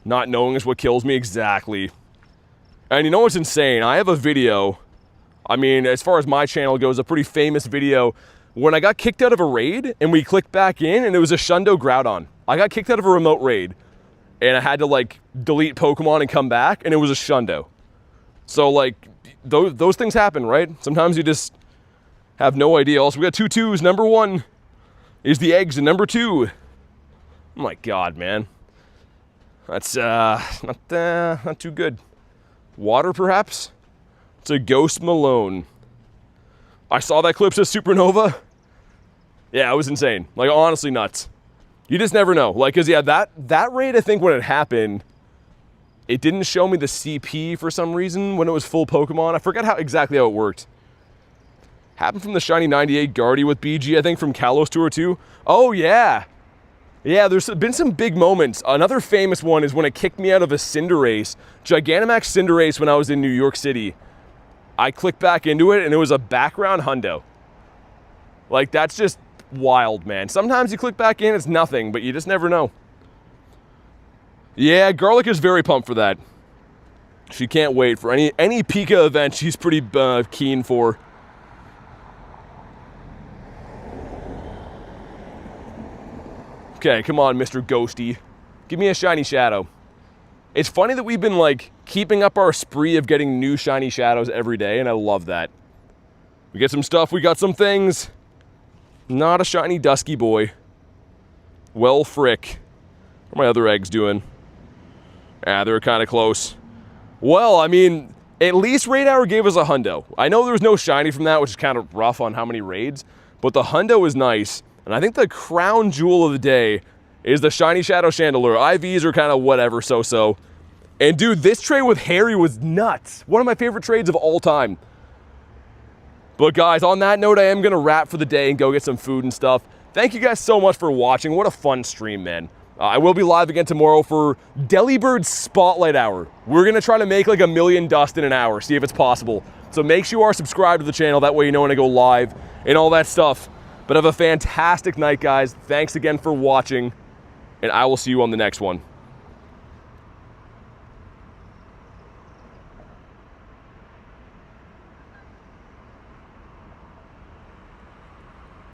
Not knowing is what kills me, exactly. And you know what's insane? I have a video, I mean, as far as my channel goes, a pretty famous video, when I got kicked out of a raid, and we clicked back in, and it was a Shundo Groudon. I got kicked out of a remote raid, and I had to, like, delete Pokemon and come back, and it was a Shundo. So, like, those things happen, right? Sometimes you just have no idea. Also, we got 2 2s. Number 1 is the eggs, and number 2... Oh my god, man. That's, not too good. Water, perhaps? It's a Ghost Malone. I saw that clip says Supernova. Yeah, it was insane. Like, honestly nuts. You just never know. Like, cause yeah, that raid, I think when it happened, it didn't show me the CP for some reason when it was full Pokemon. I forget exactly how it worked. Happened from the Shiny 98 Guardy with BG, I think from Kalos Tour 2. Oh, yeah. Yeah, there's been some big moments. Another famous one is when it kicked me out of a Cinderace, Gigantamax Cinderace when I was in New York City. I clicked back into it and it was a background Hundo. Like, that's just wild, man. Sometimes you click back in, it's nothing, but you just never know. Yeah, Garlic is very pumped for that. She can't wait for any Pika event she's pretty keen for. Okay, come on, Mr. Ghosty. Give me a shiny shadow. It's funny that we've been, like, keeping up our spree of getting new shiny shadows every day, and I love that. We get some stuff, we got some things. Not a shiny Dusky Boy. Well, frick. What are my other eggs doing? Ah, they're kind of close. Well, I mean, at least Raid Hour gave us a Hundo. I know there was no shiny from that, which is kind of rough on how many raids, but the Hundo is nice. And I think the crown jewel of the day is the Shiny Shadow Chandelure. IVs are kind of whatever, so-so. And dude, this trade with Harry was nuts. One of my favorite trades of all time. But guys, on that note, I am going to wrap for the day and go get some food and stuff. Thank you guys so much for watching. What a fun stream, man. I will be live again tomorrow for Daily Birds Spotlight Hour. We're going to try to make like 1 million dust in an hour, see if it's possible. So make sure you are subscribed to the channel. That way you know when I go live and all that stuff. But have a fantastic night, guys. Thanks again for watching, and I will see you on the next one.